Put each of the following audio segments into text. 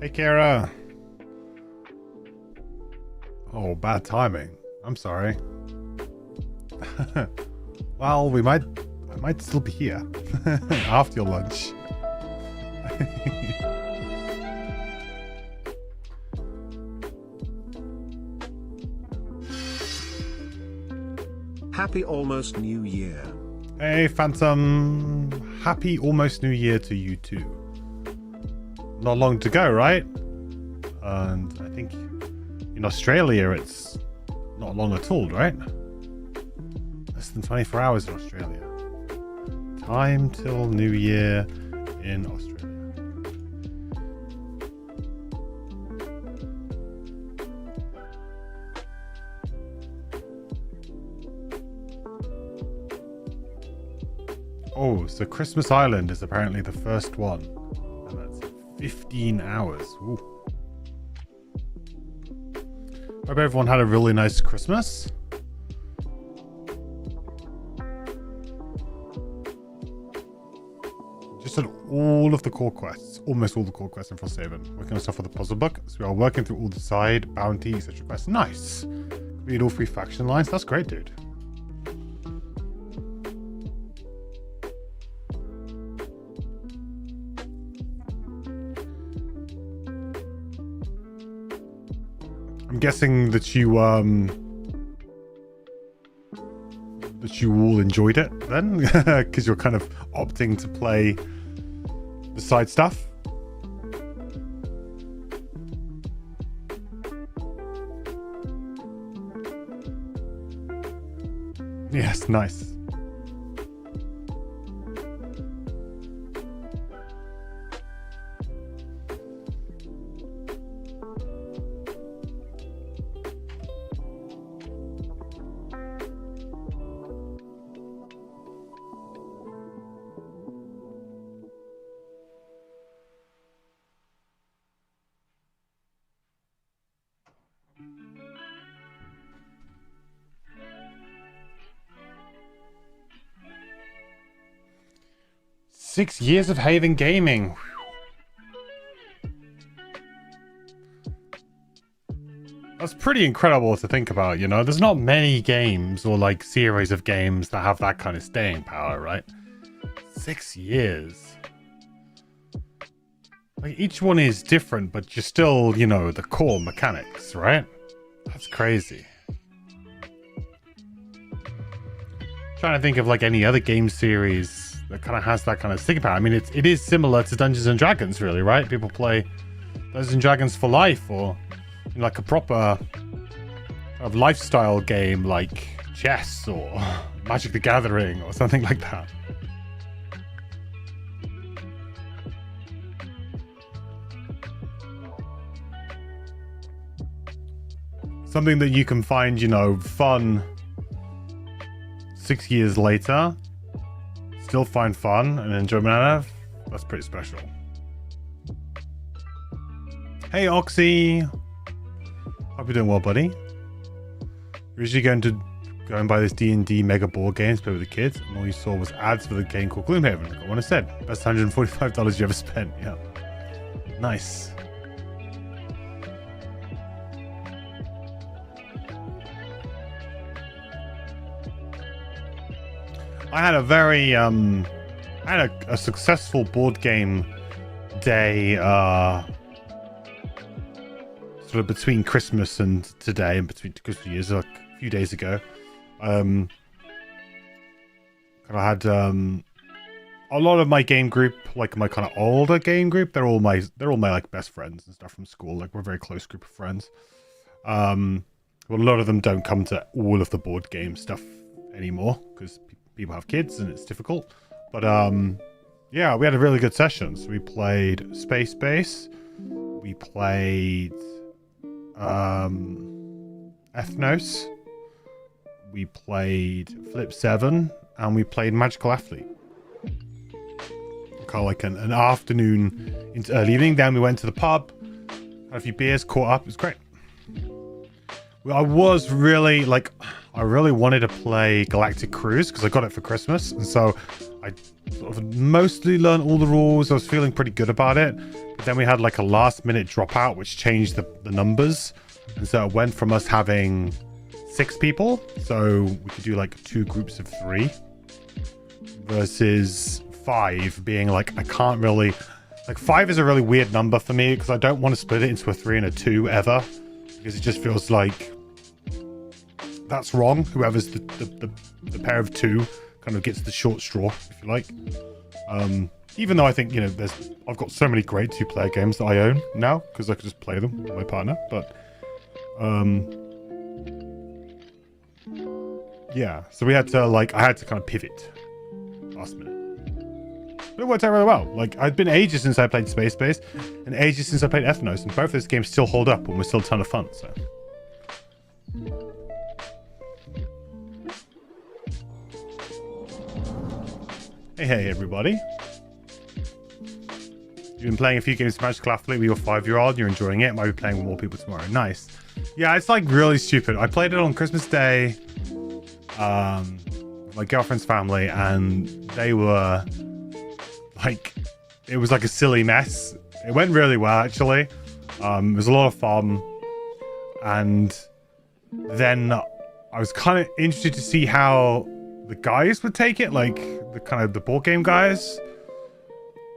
Hey, Kara. Oh, bad timing. I'm sorry. Well, I might still be here after your lunch. Happy almost New Year. Hey, Phantom. Happy almost New Year to you too. Not long to go, right? And I think in Australia it's not long at all, right? Less than 24 hours in Australia. Time till New Year in Australia. Oh, so Christmas Island is apparently the first one. And that's 15 hours. Ooh. Hope everyone had a really nice Christmas. Just did all of the core quests. Almost all the core quests in Frosthaven. Working on stuff for the puzzle book. So we are working through all the side, bounty, etc. quests. Nice. Read all 3 faction lines. That's great, dude. I'm guessing that you all enjoyed it then, because you're kind of opting to play the side stuff. Yes, nice. Six years of Haven Gaming. That's pretty incredible to think about, you know? There's not many games or like series of games that have that kind of staying power, right? 6 years. Like each one is different, but you're still, you know, the core mechanics, right? That's crazy. Trying to think of like any other game series that kind of has that kind of sticking power. I mean, it is similar to Dungeons and Dragons, really, right? People play Dungeons and Dragons for life, or you know, like a proper lifestyle game like chess or Magic the Gathering or something like that. Something that you can find, you know, fun 6 years later. Still find fun and enjoyment out of. That's pretty special. Hey Oxy, hope you're doing well, buddy. We're usually going to go and buy this D&D mega board game to play with the kids, and all you saw was ads for the game called Gloomhaven. Like I want to said, best $145 you ever spent. Yeah, nice. I had a very a successful board game day sort of between Christmas and today, and between Christmas years, like a few days ago. I had a lot of my game group, like my kind of older game group, they're all my like best friends and stuff from school. Like we're a very close group of friends. Well, a lot of them don't come to all of the board game stuff anymore because people have kids and it's difficult, but yeah, we had a really good session. So we played Space Base, we played Ethnos, we played Flip 7, and we played Magical Athlete. Kind of like an afternoon into early evening. Then we went to the pub, had a few beers, caught up. It was great. I was really like, I really wanted to play Galactic Cruise because I got it for Christmas, and so I sort of mostly learned all the rules. I was feeling pretty good about it, but then we had like a last minute dropout which changed the numbers, and so it went from us having 6 people, so we could do like 2 groups of 3, versus 5 being like, I can't really, like 5 is a really weird number for me because I don't want to split it into a 3 and a 2 ever, because it just feels like that's wrong. Whoever's the pair of 2 kind of gets the short straw, if you like. Even though I think, you know, I've got so many great 2-player games that I own now because I could just play them with my partner, but yeah, so I had to kind of pivot last minute. But it worked out really well. Like, I'd been ages since I played Space Base and ages since I played Ethnos, and both of those games still hold up and we're still a ton of fun, so. Hey everybody. You've been playing a few games of Magical Athlete with your 5-year-old and you're enjoying it. Might be playing with more people tomorrow. Nice. Yeah, it's like really stupid. I played it on Christmas Day with my girlfriend's family, and they were like, it was like a silly mess. It went really well, actually. It was a lot of fun, and then I was kind of interested to see how the guys would take it, like the board game guys.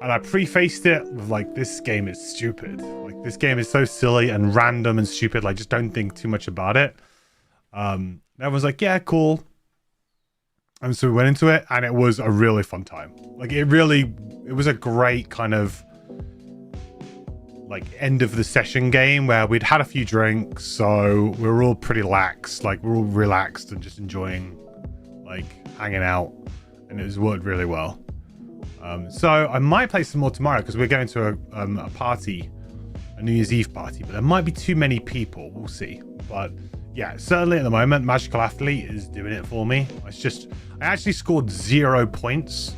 And I prefaced it with like, this game is stupid. Like, this game is so silly and random and stupid. Like, just don't think too much about it. Everyone's like, yeah, cool. And so we went into it, and it was a really fun time. Like, it was a great kind of like end of the session game where we'd had a few drinks, so we were all pretty lax. Like, we're all relaxed and just enjoying, like, hanging out, and it was worked really well. So I might play some more tomorrow because we're going to a party, a New Year's Eve party, but there might be too many people. We'll see. But yeah, certainly at the moment, Magical Athlete is doing it for me. I actually scored 0 points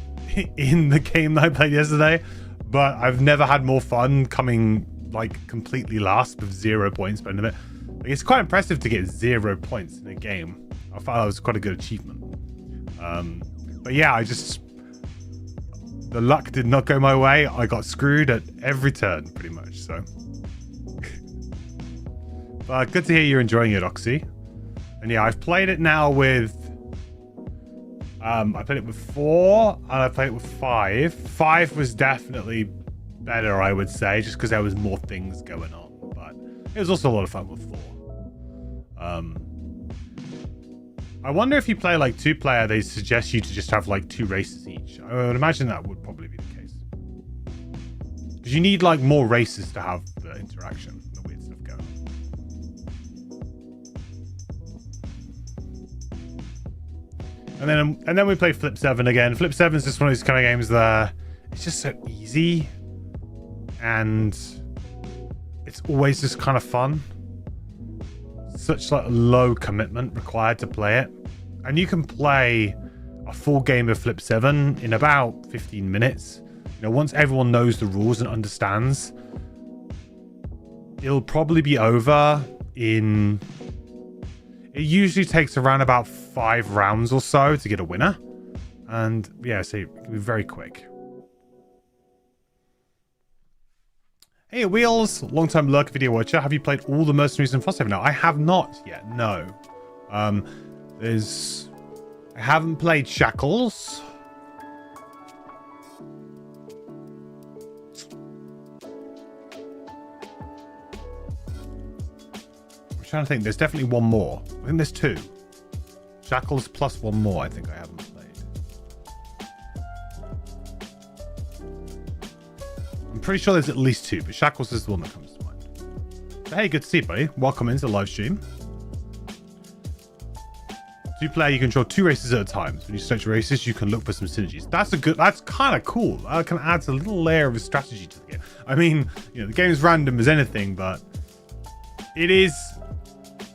in the game that I played yesterday, but I've never had more fun coming like completely last with 0 points by the end of it. Like, it's quite impressive to get 0 points in a game. I thought that was quite a good achievement. But yeah, the luck did not go my way. I got screwed at every turn, pretty much, so. But good to hear you're enjoying it, Oxy. And yeah, I've played it now with... I played it with 4, and I played it with 5. 5 was definitely better, I would say, just because there was more things going on. But it was also a lot of fun with 4. I wonder if you play like 2-player, they suggest you to just have like 2 races each. I would imagine that would probably be the case. Because you need like more races to have the interaction, the weird stuff going on. And then we play Flip 7 again. Flip 7 is just one of those kind of games that it's just so easy. And it's always just kind of fun. Such like low commitment required to play it, and you can play a full game of Flip 7 in about 15 minutes. You know, once everyone knows the rules and understands, it'll probably be over in... It usually takes around about 5 rounds or so to get a winner, and yeah, so it can be very quick. Hey Wheels, long-time lurker video watcher. Have you played all the mercenaries in Frosthaven? No, I have not yet. No. I haven't played Shackles. I'm trying to think. There's definitely one more. I think there's 2. Shackles plus one more. I think I haven't played. I'm pretty sure there's at least 2, but Shackles is the one that comes to mind. So, hey, good to see you, buddy. Welcome into the live stream. 2-player, you can control 2 races at a time. So when you search races, you can look for some synergies. That's kind of cool. That can add a little layer of a strategy to the game. I mean, you know, the game is random as anything, but it is...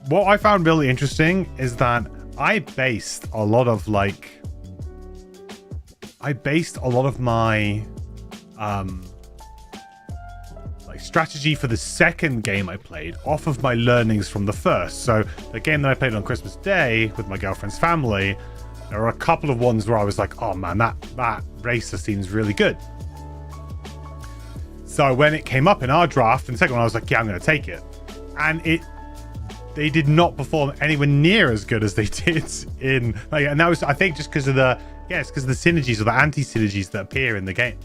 What I found really interesting is that I based a lot of my strategy for the second game I played off of my learnings from the first. So the game that I played on Christmas Day with my girlfriend's family, there were a couple of ones where I was like, oh man, that racer seems really good. So when it came up in our draft, and the second one, I was like, yeah, I'm going to take it. And they did not perform anywhere near as good as they did in, like, and that was, I think, just because of the synergies or the anti-synergies that appear in the game.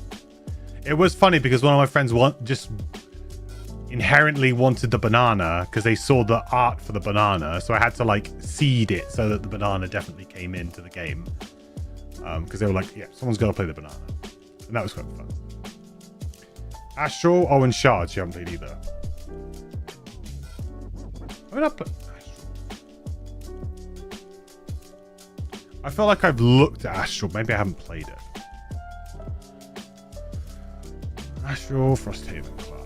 It was funny because one of my friends just inherently wanted the banana because they saw the art for the banana. So I had to like seed it so that the banana definitely came into the game. Because they were like, yeah, someone's got to play the banana. And that was quite fun. Astral, and Shards, you haven't played either. I mean, I feel like I've looked at Astral. Maybe I haven't played it. Astral, Frosthaven class.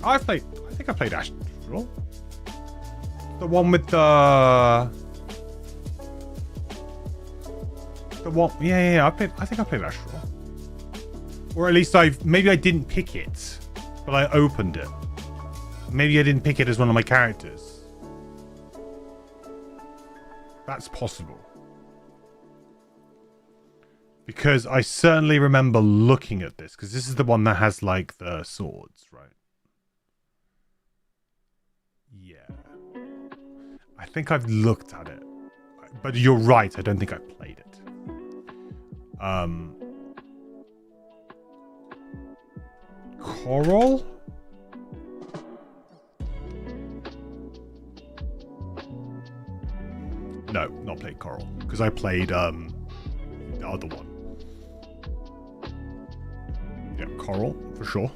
I think I played Astral. The one with the one, yeah. I think I played Astral. Or at least maybe I didn't pick it, but I opened it. Maybe I didn't pick it as one of my characters. That's possible. Because I certainly remember looking at this, because this is the one that has like the swords, right? Yeah. I think I've looked at it. But you're right, I don't think I played it. Coral? No, not played Coral. Because I played the other one. Yeah, Coral, for sure.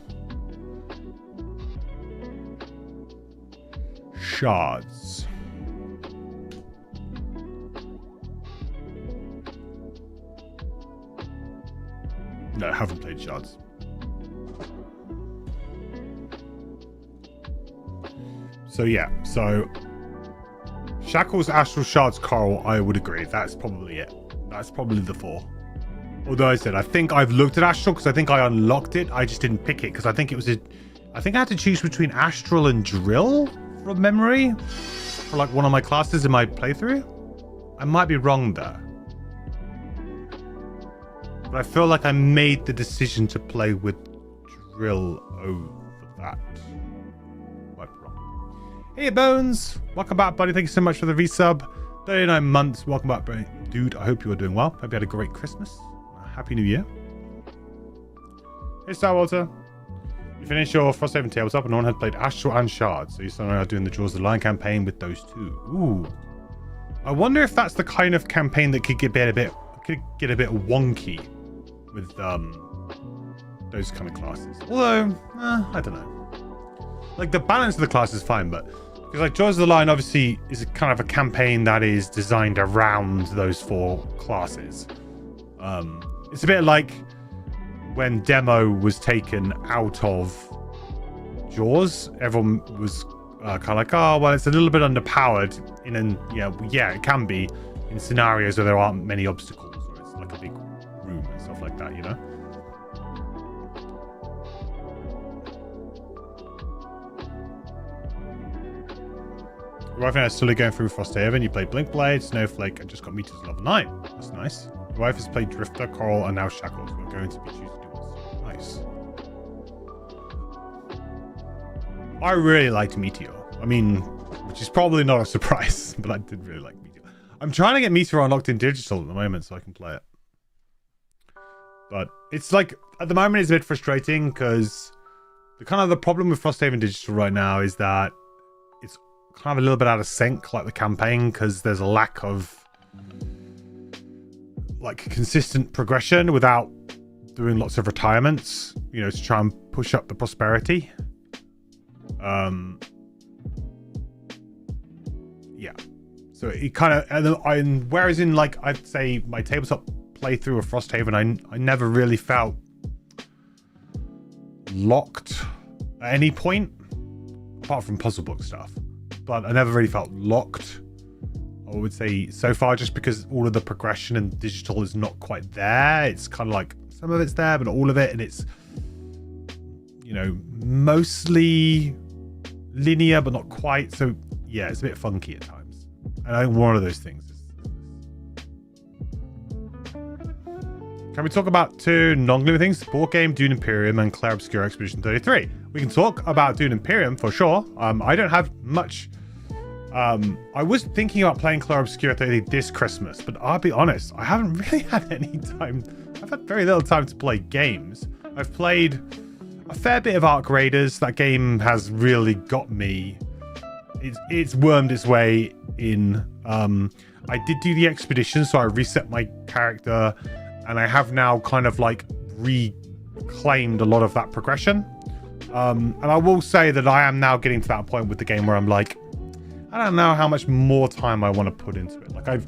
Shards. No, I haven't played Shards. So yeah, so Shackles, Astral, Shards, Coral, I would agree. That's probably it. That's probably the four. Although I said, I think I've looked at Astral because I think I unlocked it. I just didn't pick it because I think it was I think I had to choose between Astral and Drill from memory for like one of my classes in my playthrough. I might be wrong there. But I feel like I made the decision to play with Drill over that. Might be wrong. Hey Bones, welcome back, buddy. Thank you so much for the resub. 39 months. Welcome back, buddy. Dude, I hope you are doing well. Hope you had a great Christmas. Happy New Year. Hey Star Walter. You finished your Frosthaven Tabletop and no one had played Astral and Shards. So you started out doing the Jaws of the Lion campaign with those two. Ooh. I wonder if that's the kind of campaign that could get a bit wonky with those kind of classes. Although, I don't know. Like the balance of the class is fine, but because like Jaws of the Lion obviously is a kind of a campaign that is designed around those four classes. It's a bit like when Demo was taken out of Jaws. Everyone was kind of like, oh, well, it's a little bit underpowered. Yeah, it can be in scenarios where there aren't many obstacles, or it's like a big room and stuff like that, you know? Right now, still going through Frosthaven. You played Blinkblade, Snowflake, and just got Meteors level 9. That's nice. Your wife has played Drifter, Coral, and now Shackles. We're going to be choosing duels. Nice. I really liked Meteor. I mean, which is probably not a surprise, but I did really like Meteor. I'm trying to get Meteor unlocked in digital at the moment so I can play it. But it's like, at the moment it's a bit frustrating because the problem with Frosthaven digital right now is that it's kind of a little bit out of sync, like the campaign, because there's a lack of like consistent progression without doing lots of retirements, you know, to try and push up the prosperity. Yeah. So it kind of, whereas in like, I'd say my tabletop playthrough of Frosthaven, I never really felt locked at any point, apart from puzzle book stuff. But I never really felt locked I would say so far, just because all of the progression in digital is not quite there. It's kind of like some of it's there, but not all of it, and it's, you know, mostly linear, but not quite. So yeah, it's a bit funky at times. And I think one of those things is. Can we talk about two non-gloomy things? Board game, Dune Imperium, and Clair Obscura Expedition 33. We can talk about Dune Imperium for sure. I don't have much. I was thinking about playing Clair Obscura 33 this Christmas, but I'll be honest, I haven't really had any time. I've had very little time to play games. I've played a fair bit of Arc Raiders. That game has really got me. It's wormed its way in. I did do the expedition, so I reset my character. And I have now kind of like reclaimed a lot of that progression. And I will say that I am now getting to that point with the game where I'm like, I don't know how much more time I want to put into it. Like I've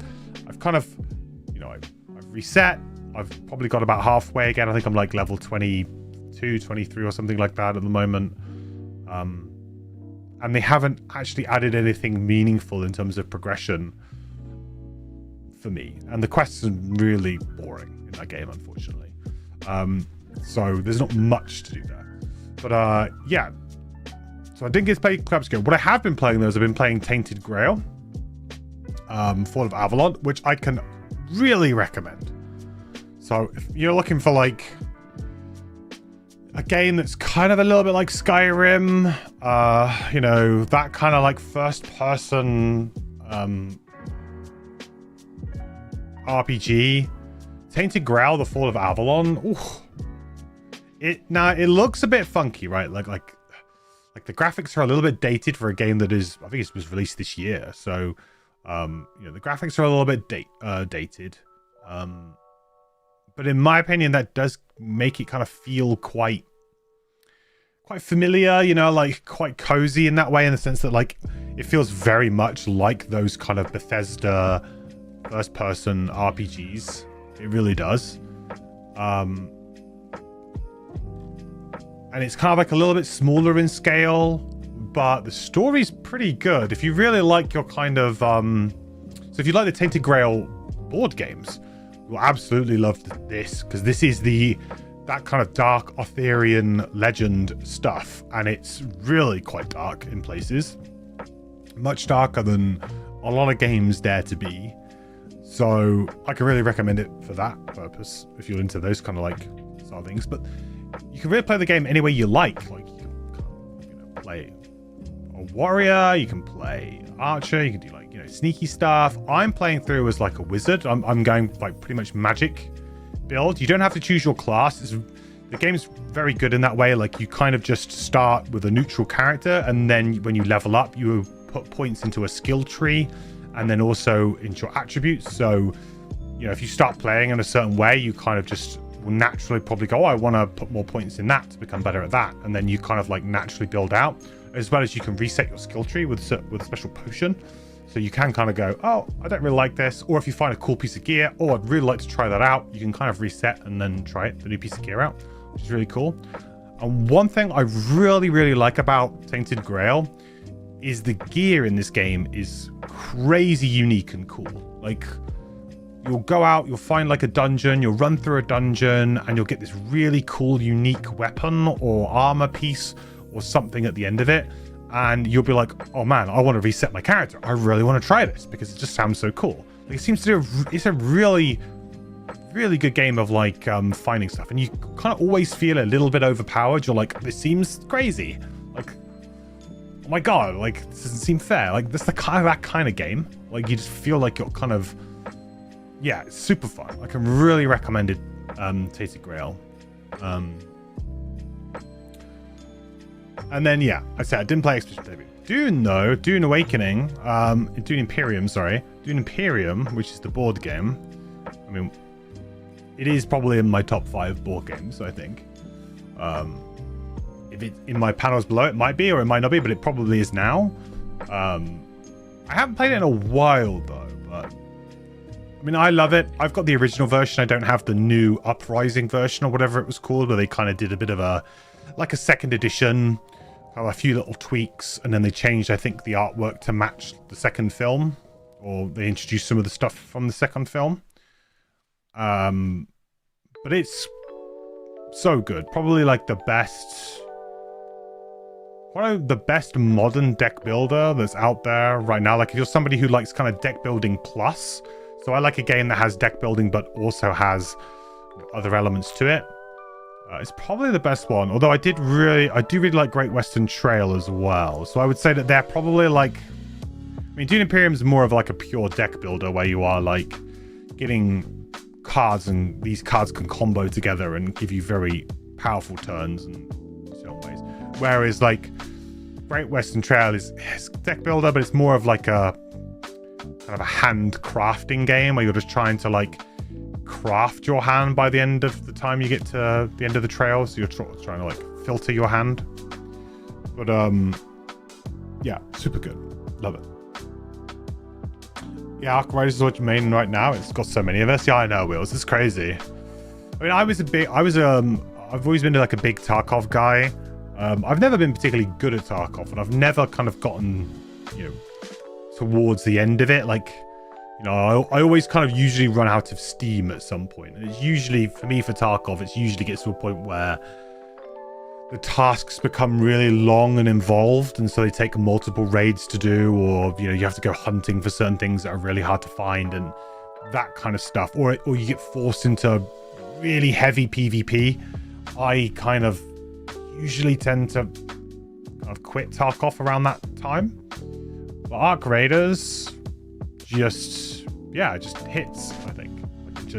kind of, you know, I've reset. I've probably got about halfway again. I think I'm like level 22, 23 or something like that at the moment. And they haven't actually added anything meaningful in terms of progression for me. And the quests are really boring in that game, unfortunately. So there's not much to do there. But yeah. So I didn't get to play Clair Obscura. What I have been playing though is I've been playing Tainted Grail, Fall of Avalon, which I can really recommend. So if you're looking for like a game that's kind of a little bit like Skyrim, you know, that kind of like first person RPG, Tainted Grail, The Fall of Avalon. Ooh. It looks a bit funky, right? Like the graphics are a little bit dated for a game that is, I think it was released this year. So, you know, the graphics are a little bit dated. But in my opinion, that does make it kind of feel quite familiar, you know, like quite cozy in that way, in the sense that like it feels very much like those kind of Bethesda first person RPGs. It really does. And it's kind of like a little bit smaller in scale, but the story's pretty good. If you really like your kind of so if you like the Tainted Grail board games, you'll absolutely love this, because this is that kind of dark Arthurian legend stuff, and it's really quite dark in places, much darker than a lot of games dare to be. So I can really recommend it for that purpose if you're into those kind of like sort of things. But you can really play the game any way you like. Like you can, you know, play a warrior, you can play archer, you can do like, you know, sneaky stuff. I'm playing through as like a wizard. I'm going like pretty much magic build. You don't have to choose your class. The game's very good in that way. Like you kind of just start with a neutral character, and then when you level up, you put points into a skill tree, and then also into your attributes. So, you know, if you start playing in a certain way, you kind of just will naturally probably go, oh, I want to put more points in that to become better at that. And then you kind of like naturally build out, as well as you can reset your skill tree with a special potion. So you can kind of go, oh, I don't really like this. Or if you find a cool piece of gear, oh, I'd really like to try that out, you can kind of reset and then try the new piece of gear out, which is really cool. And one thing I really, really like about Tainted Grail is the gear in this game is crazy unique and cool. Like, you'll go out, you'll find like a dungeon, you'll run through a dungeon, and you'll get this really cool, unique weapon or armor piece or something at the end of it. And you'll be like, oh man, I want to reset my character. I really want to try this because it just sounds so cool. Like, it seems to do, it's a really, really good game of like finding stuff. And you kind of always feel a little bit overpowered. You're like, this seems crazy. Like, oh my god, like this doesn't seem fair. Like, this is that kind of game. Like, you just feel like you're kind of, yeah, it's super fun. I can really recommend it. Tainted Grail. And then, yeah, I said I didn't play Expedition Debut. Dune, though, Dune Awakening, Dune Imperium, sorry. Dune Imperium, which is the board game. I mean, it is probably in my top 5 board games, I think. If it's in my panels below, it might be, or it might not be, but it probably is now. I haven't played it in a while, though, but I mean, I love it. I've got the original version. I don't have the new Uprising version or whatever it was called, where they kind of did a bit of a, like a second edition, a few little tweaks, and then they changed, I think, the artwork to match the second film. or they introduced some of the stuff from the second film. But it's so good. Probably like the best, one of the best modern deck builder that's out there right now. Like if you're somebody who likes kind of deck building plus, so I like a game that has deck building but also has other elements to it. It's probably the best one. Although I do really like Great Western Trail as well. So I would say that they're probably like, I mean, Dune Imperium is more of like a pure deck builder where you are like getting cards, and these cards can combo together and give you very powerful turns in certain ways. Whereas like Great Western Trail is deck builder, but it's more of like a kind of a hand crafting game where you're just trying to like craft your hand by the end of the time you get to the end of the trail, so you're trying to like filter your hand. But yeah, super good, love it. Yeah, Arc Raiders is what you're main right now. It's got so many of us. Yeah, I know, Wheels, it's crazy. I mean, I've always been like a big Tarkov guy. I've never been particularly good at Tarkov, and I've never kind of gotten, you know, towards the end of it. Like, you know, I always kind of usually run out of steam at some point. And it's usually, for me, for Tarkov, it usually gets to a point where the tasks become really long and involved, and so they take multiple raids to do, or, you know, you have to go hunting for certain things that are really hard to find and that kind of stuff. Or you get forced into really heavy PvP. I kind of usually tend to kind of quit Tarkov around that time. But Arc Raiders just hits, I think. Like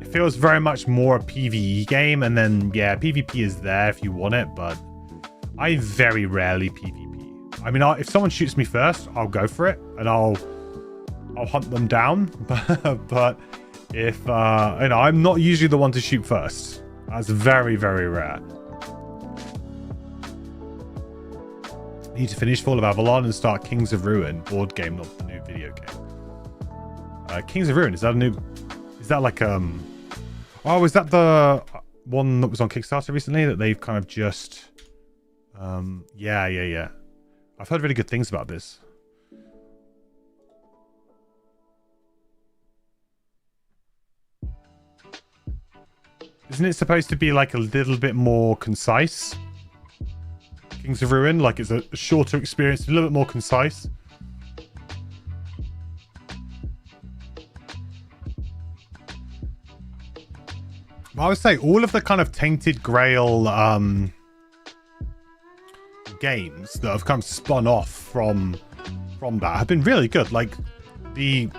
it feels very much more a PvE game, and then yeah, PvP is there if you want it, but I very rarely PvP. I mean, if someone shoots me first, I'll go for it and I'll hunt them down. But if you know, I'm not usually the one to shoot first. That's very, very rare. Need to finish Fall of Avalon and start Kings of Ruin board game, not the new video game. Kings of Ruin, is that like oh, is that the one that was on Kickstarter recently that they've kind of just yeah. I've heard really good things about this. Isn't it supposed to be like a little bit more concise? Kings of Ruin, like it's a shorter experience, a little bit more concise. I would say all of the kind of Tainted Grail games that have kind of spun off from that have been really good. Like the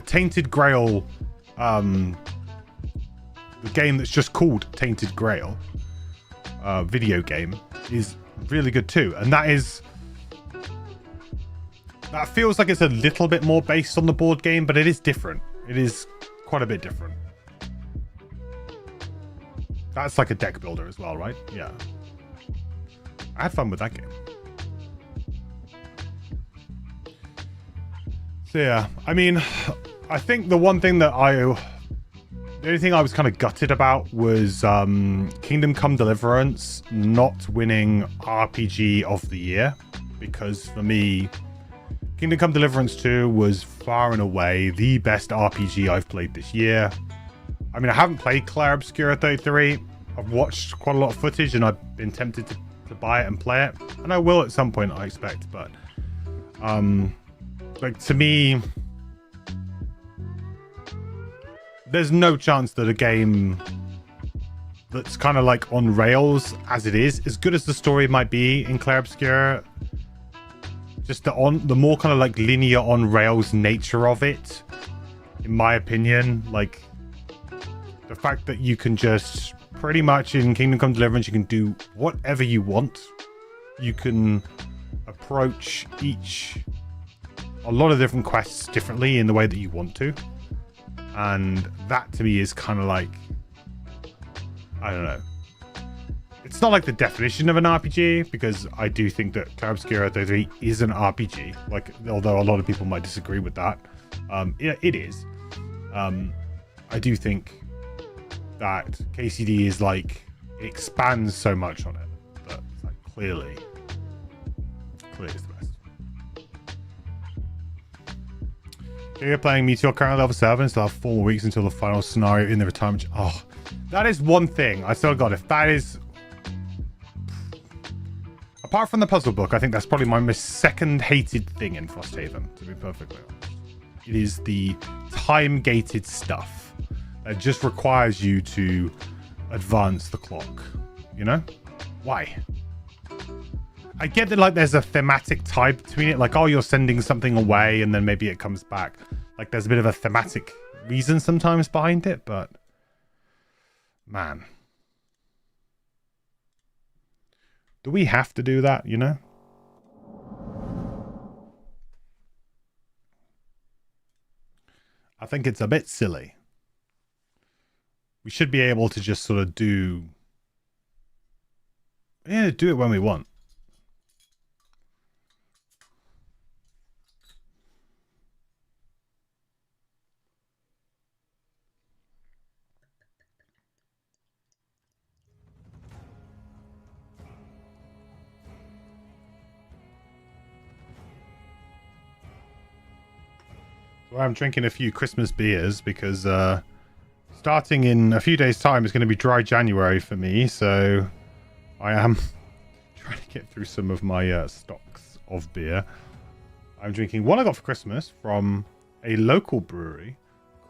Tainted Grail, the game that's just called Tainted Grail, video game, is really good too. And that feels like it's a little bit more based on the board game, but it is different. It is quite a bit different. That's like a deck builder as well, right? Yeah. I had fun with that game. So yeah, I mean, I think the only thing I was kind of gutted about was Kingdom Come Deliverance not winning RPG of the year, because for me, Kingdom Come Deliverance 2 was far and away the best RPG I've played this year. I mean, I haven't played Clair Obscura 33. I've watched quite a lot of footage and I've been tempted to buy it and play it, and I will at some point, I expect. But like, to me, there's no chance that a game that's kind of like on rails as it is, as good as the story might be in Clair Obscura, just the more kind of like linear on rails nature of it, in my opinion, like the fact that you can just pretty much in Kingdom Come Deliverance, you can do whatever you want. You can approach a lot of different quests differently in the way that you want to. And that to me is kind of like, I don't know. It's not like the definition of an RPG, because I do think that Clair Obscura 33 is an RPG. Like, although a lot of people might disagree with that. It is. I do think that KCD is like, it expands so much on it that it's like clearly it's the best. You're playing Meteor currently level 7, still have 4 weeks until the final scenario in the retirement. Oh, that is one thing. I still got it. That is... Apart from the puzzle book, I think that's probably my most second hated thing in Frosthaven, to be perfectly honest. It is the time-gated stuff that just requires you to advance the clock. You know? Why? I get that, like, there's a thematic tie between it. Like, oh, you're sending something away and then maybe it comes back. Like, there's a bit of a thematic reason sometimes behind it, but... Man. Do we have to do that, you know? I think it's a bit silly. We should be able to just sort of do... Yeah, do it when we want. Well, I'm drinking a few Christmas beers because starting in a few days' time is going to be dry January for me, so I am trying to get through some of my stocks of beer. I'm drinking one I got for Christmas from a local brewery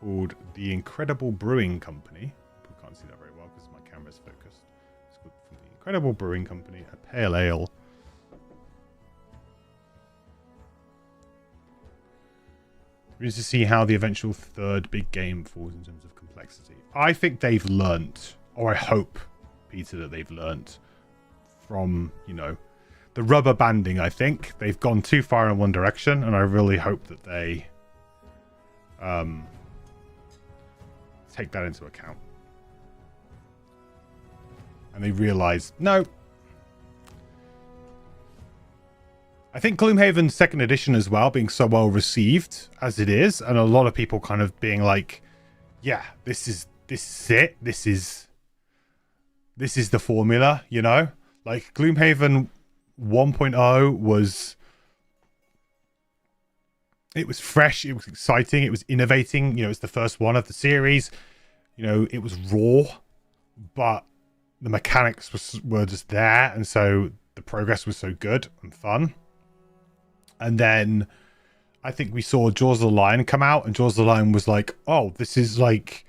called the Incredible Brewing Company. People can't see that very well because my camera's focused. It's called from the Incredible Brewing Company, a pale ale. We need to see how the eventual third big game falls in terms of complexity. I think they've learnt, or I hope, Peter, that they've learnt from, you know, the rubber banding. I think they've gone too far in one direction, and I really hope that they take that into account. And they realise, no. I think Gloomhaven 2nd edition as well being so well received as it is, and a lot of people kind of being like, yeah, this is it. This is the formula, you know? Like Gloomhaven 1.0 was, it was fresh, it was exciting, it was innovating, you know, it's the first one of the series. You know, it was raw, but the mechanics were just there, and so the progress was so good and fun. And then I think we saw Jaws of the Lion come out, and Jaws of the Lion was like, oh, this is like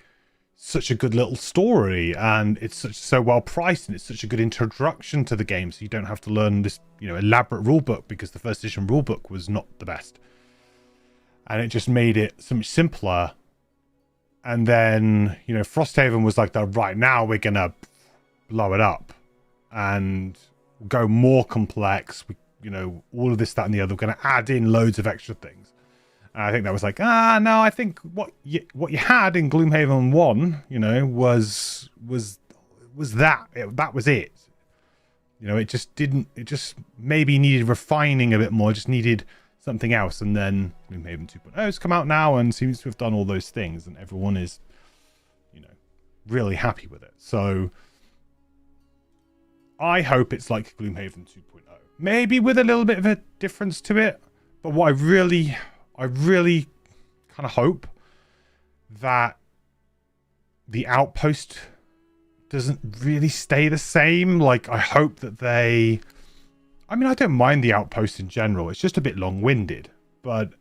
such a good little story, and it's so well priced, and it's such a good introduction to the game, so you don't have to learn this, you know, elaborate rule book, because the first edition rule book was not the best. And it just made it so much simpler. And then, you know, Frosthaven was like, right now we're gonna blow it up and go more complex. You know, all of this, that, and the other. We're going to add in loads of extra things. And I think that was like, no, I think what you had in Gloomhaven 1, you know, was that. That was it. You know, it just maybe needed refining a bit more. It just needed something else. And then Gloomhaven 2.0 has come out now and seems to have done all those things. And everyone is, you know, really happy with it. So I hope it's like Gloomhaven 2.0. Maybe with a little bit of a difference to it. But what I really kind of hope that the outpost doesn't really stay the same. Like, I hope that I mean, I don't mind the outpost in general. It's just a bit long-winded. But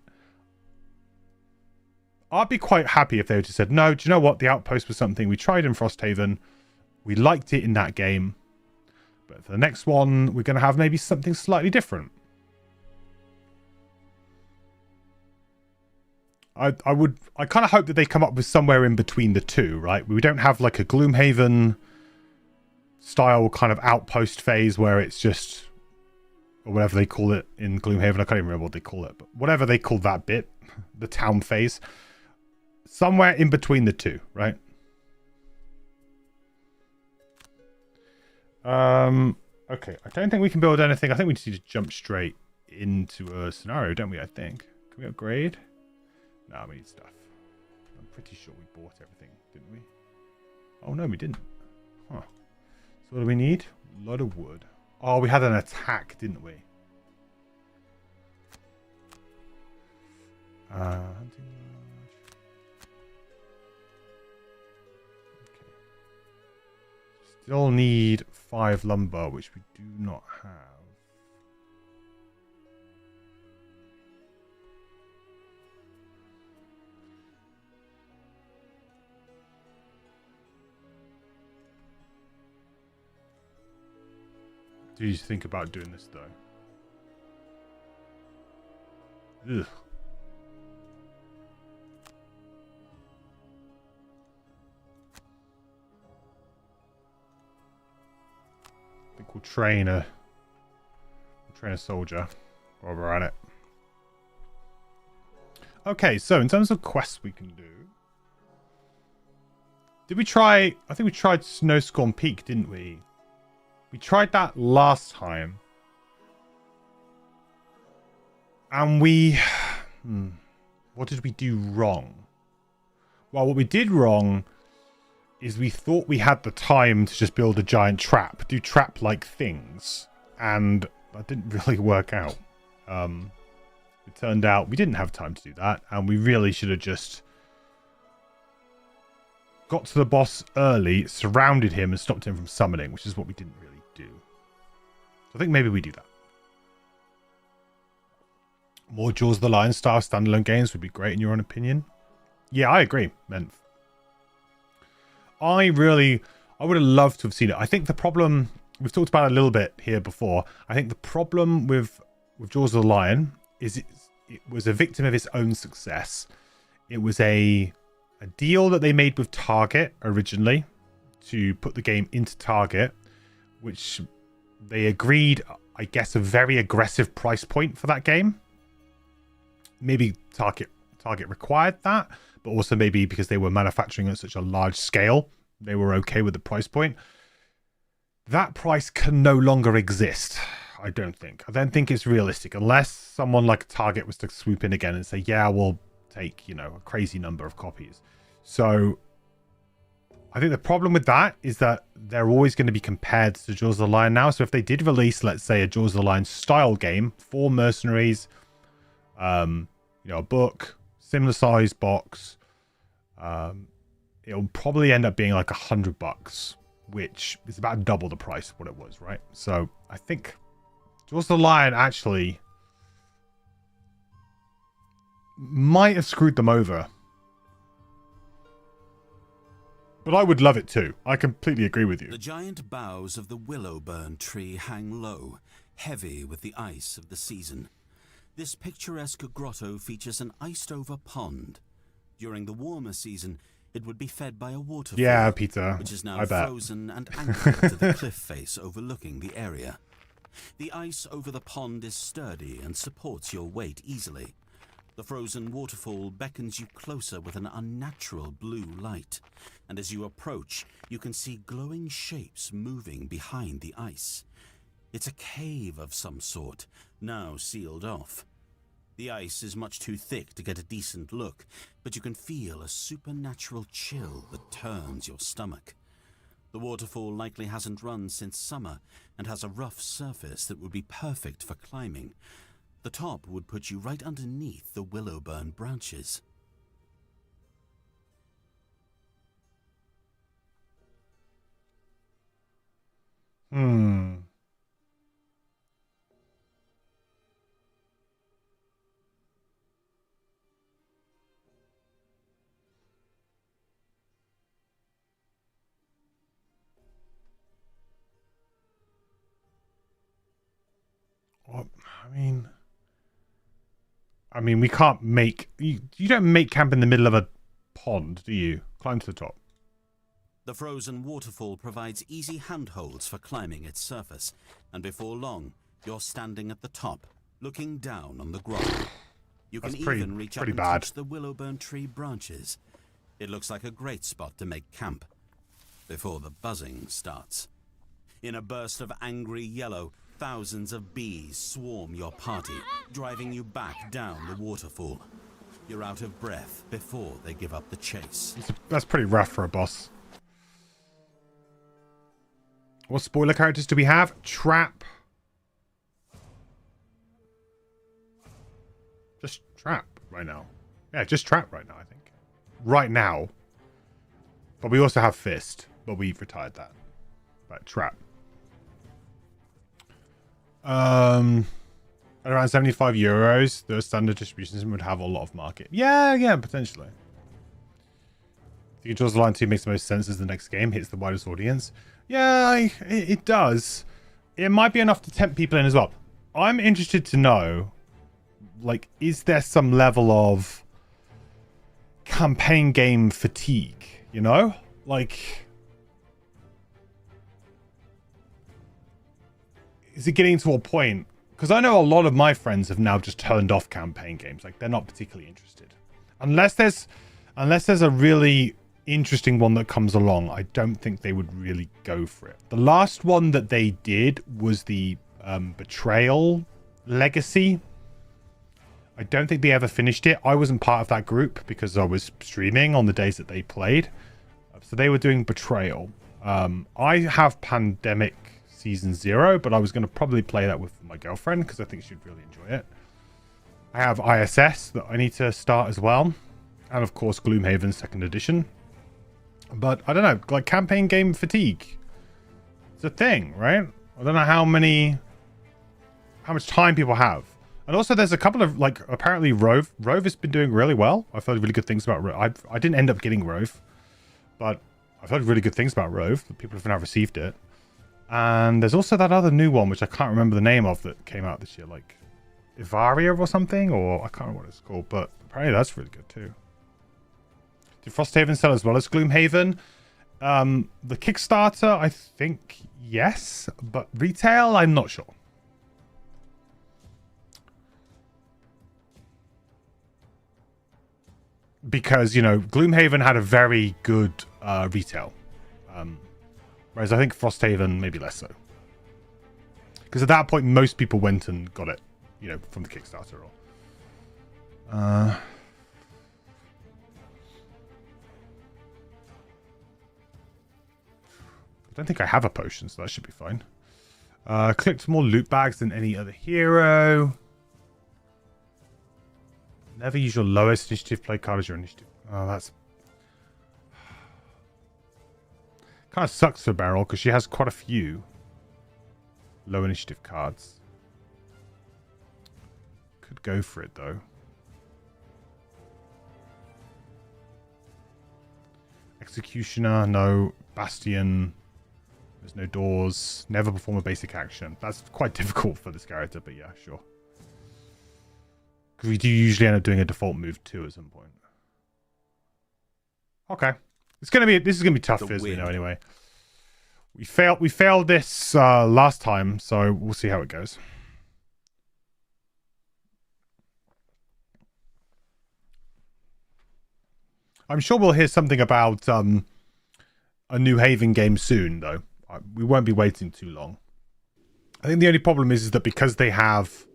I'd be quite happy if they would just said, no, do you know what? The outpost was something we tried in Frosthaven. We liked it in that game. But for the next one, we're going to have maybe something slightly different. I kind of hope that they come up with somewhere in between the two, right? We don't have like a Gloomhaven style kind of outpost phase where it's just, or whatever they call it in Gloomhaven. I can't even remember what they call it, but whatever they call that bit, the town phase, somewhere in between the two, right? Okay, I don't think we can build anything. I think we just need to jump straight into a scenario, don't we? I think. Can we upgrade? No, we need stuff. I'm pretty sure we bought everything, didn't we? Oh, no, we didn't. Huh. So what do we need? A lot of wood. Oh, we had an attack, didn't we? Hunting lodge. Okay. Still need 5 lumber, which we do not have. Do you think about doing this though? Ugh. I think we'll train a soldier while we're at it. Okay, so in terms of quests we can do, did we try? I think we tried Snowstorm Peak, didn't we? We tried that last time. And we... what did we do wrong? Well, what we did wrong is we thought we had the time to just build a giant trap. Do trap-like things. And that didn't really work out. It turned out we didn't have time to do that. And we really should have just got to the boss early, surrounded him, and stopped him from summoning, which is what we didn't really do. So I think maybe we do that. More Jaws of the Lion style standalone games would be great in your own opinion. Yeah, I agree, Menf. I would have loved to have seen it. I think the problem, we've talked about it a little bit here before. I think the problem with Jaws of the Lion is it was a victim of its own success. It was a deal that they made with Target originally to put the game into Target, which they agreed, I guess, a very aggressive price point for that game. Maybe Target required that, but also maybe because they were manufacturing at such a large scale, they were okay with the price point. That price can no longer exist, I don't think. I don't think it's realistic unless someone like Target was to swoop in again and say, yeah, we'll take, a crazy number of copies. So I think the problem with that is that they're always going to be compared to Jaws of the Lion now. So if they did release, let's say, a Jaws of the Lion style game for mercenaries, a book, similar size box, it'll probably end up being like $100, which is about double the price of what it was, right? So I think Jaws of the Lion actually might have screwed them over. But I would love it too. I completely agree with you. The giant boughs of the willowburn tree hang low, heavy with the ice of the season. This picturesque grotto features an iced-over pond. During the warmer season, it would be fed by a waterfall, yeah, Peter, which is now I bet. frozen and anchored to the cliff face overlooking the area. The ice over the pond is sturdy and supports your weight easily. The frozen waterfall beckons you closer with an unnatural blue light, and as you approach, you can see glowing shapes moving behind the ice. It's a cave of some sort, now sealed off. The ice is much too thick to get a decent look, but you can feel a supernatural chill that turns your stomach. The waterfall likely hasn't run since summer and has a rough surface that would be perfect for climbing. The top would put you right underneath the willowburn branches. Well, I mean, we can't make... You don't make camp in the middle of a pond, do you? Climb to the top. The frozen waterfall provides easy handholds for climbing its surface, and before long, you're standing at the top, looking down on the grotto. You can even reach up and touch the willowburn tree branches. It looks like a great spot to make camp, before the buzzing starts. In a burst of angry yellow, thousands of bees swarm your party, driving you back down the waterfall. You're out of breath before they give up the chase. That's pretty rough for a boss. What spoiler characters do we have? Trap. Just Trap right now. Yeah, just Trap right now, I think. Right now. But we also have Fist, but we've retired that. But Trap. At around 75 euros, the standard distribution system would have a lot of market. Yeah, potentially. The Controls Line 2 makes the most sense as the next game hits the widest audience. Yeah, it does. It might be enough to tempt people in as well. I'm interested to know, like, is there some level of campaign game fatigue, you know? Like, is it getting to a point? Because I know a lot of my friends have now just turned off campaign games. Like, they're not particularly interested. Unless there's a really interesting one that comes along, I don't think they would really go for it. The last one that they did was the Betrayal Legacy. I don't think they ever finished it. I wasn't part of that group because I was streaming on the days that they played. So they were doing Betrayal. I have Pandemic Season 0, but I was going to probably play that with my girlfriend because I think she'd really enjoy it. I have ISS that I need to start as well. And of course, Gloomhaven 2nd Edition. But I don't know, like campaign game fatigue. It's a thing, right? I don't know how much time people have. And also there's a couple of, like, apparently Rove has been doing really well. I've heard really good things about Rove. I didn't end up getting Rove, but I've heard really good things about Rove. People have now received it. And there's also that other new one, which I can't remember the name of, that came out this year, like Ivaria or something, or I can't remember what it's called, but apparently that's really good too. Did Frosthaven sell as well as Gloomhaven? The Kickstarter, I think yes, but retail, I'm not sure. Because, you know, Gloomhaven had a very good retail. Whereas I think Frosthaven, maybe less so. Because at that point, most people went and got it, you know, from the Kickstarter. I don't think I have a potion, so that should be fine. Clicked more loot bags than any other hero. Never use your lowest initiative play card as your initiative. Oh, that's... kind of sucks for Beryl, because she has quite a few low initiative cards. Could go for it, though. Executioner, no. Bastion. There's no doors. Never perform a basic action. That's quite difficult for this character, but yeah, sure. Because we do usually end up doing a default move too at some point. Okay. This is gonna be tough, as we know anyway. We failed this last time, so we'll see how it goes. I'm sure we'll hear something about a New Haven game soon, though. We won't be waiting too long. I think the only problem is that because they have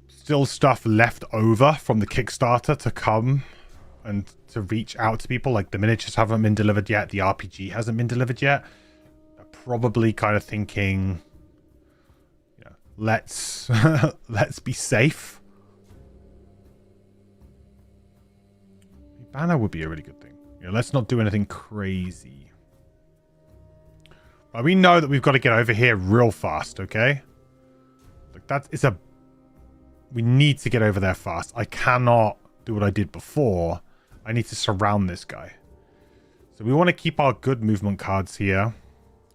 still stuff left over from the Kickstarter to come and to reach out to people, like the miniatures haven't been delivered yet, the RPG hasn't been delivered yet. They're probably kind of thinking, you know, let's be safe. A banner would be a really good thing. You know, let's not do anything crazy. But we know that we've got to get over here real fast, okay? Like we need to get over there fast. I cannot do what I did before. I need to surround this guy. So we want to keep our good movement cards here.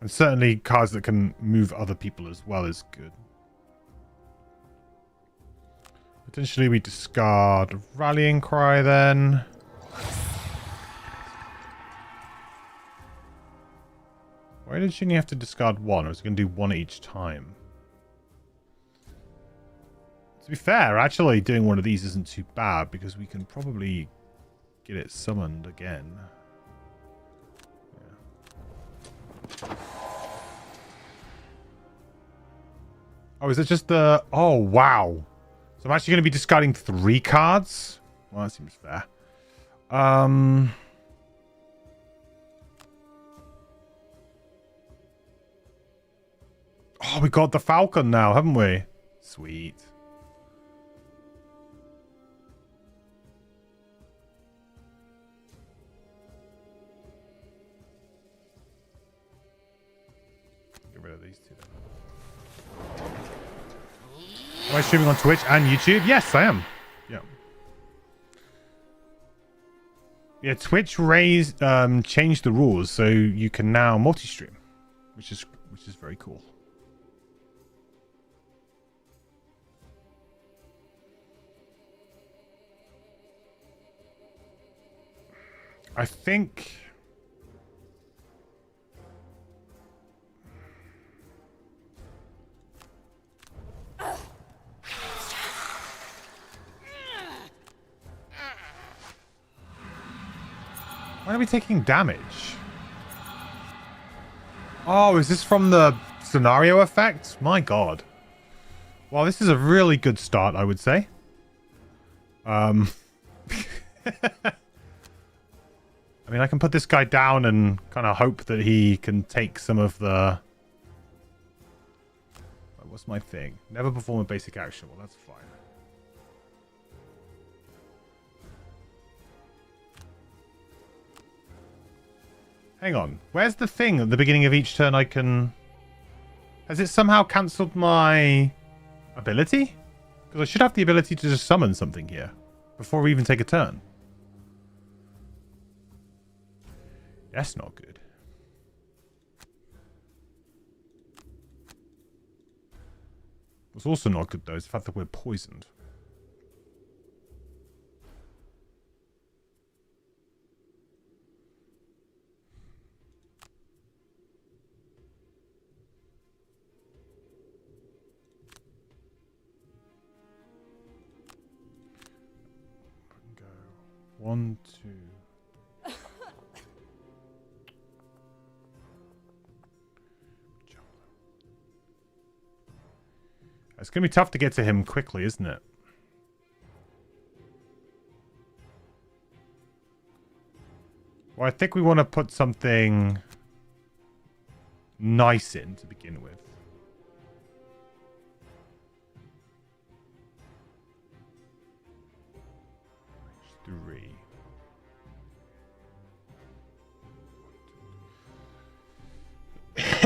And certainly cards that can move other people as well is good. Potentially we discard Rallying Cry then. Why did she only have to discard one? I was going to do one each time. To be fair, actually doing one of these isn't too bad because we can probably get it summoned again. Yeah. Oh, is it just the... Oh, wow. So I'm actually going to be discarding 3 cards? Well, that seems fair. Oh, we got the Falcon now, haven't we? Sweet. Am I streaming on Twitch and YouTube? Yes, I am. Yeah. Yeah, Twitch changed the rules so you can now multi-stream, which is very cool. I think why are we taking damage? Oh, is this from the scenario effect? My god. Well, this is a really good start, I would say. I mean, I can put this guy down and kind of hope that he can take some of the... What's my thing? Never perform a basic action. Well, that's fine. Hang on. Where's the thing at the beginning of each turn I can... Has it somehow cancelled my ability? Because I should have the ability to just summon something here before we even take a turn. That's not good. What's also not good, though, is the fact that we're poisoned. Go 1, 2. It's going to be tough to get to him quickly, isn't it? Well, I think we want to put something nice in to begin with. Three.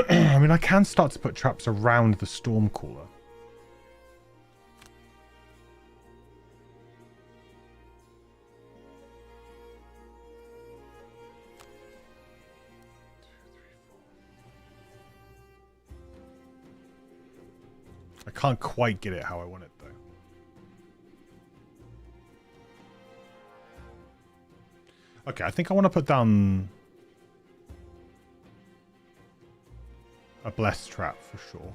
I mean, I can start to put traps around the Stormcaller. I can't quite get it how I want it, though. Okay, I think I want to put down a blessed trap for sure.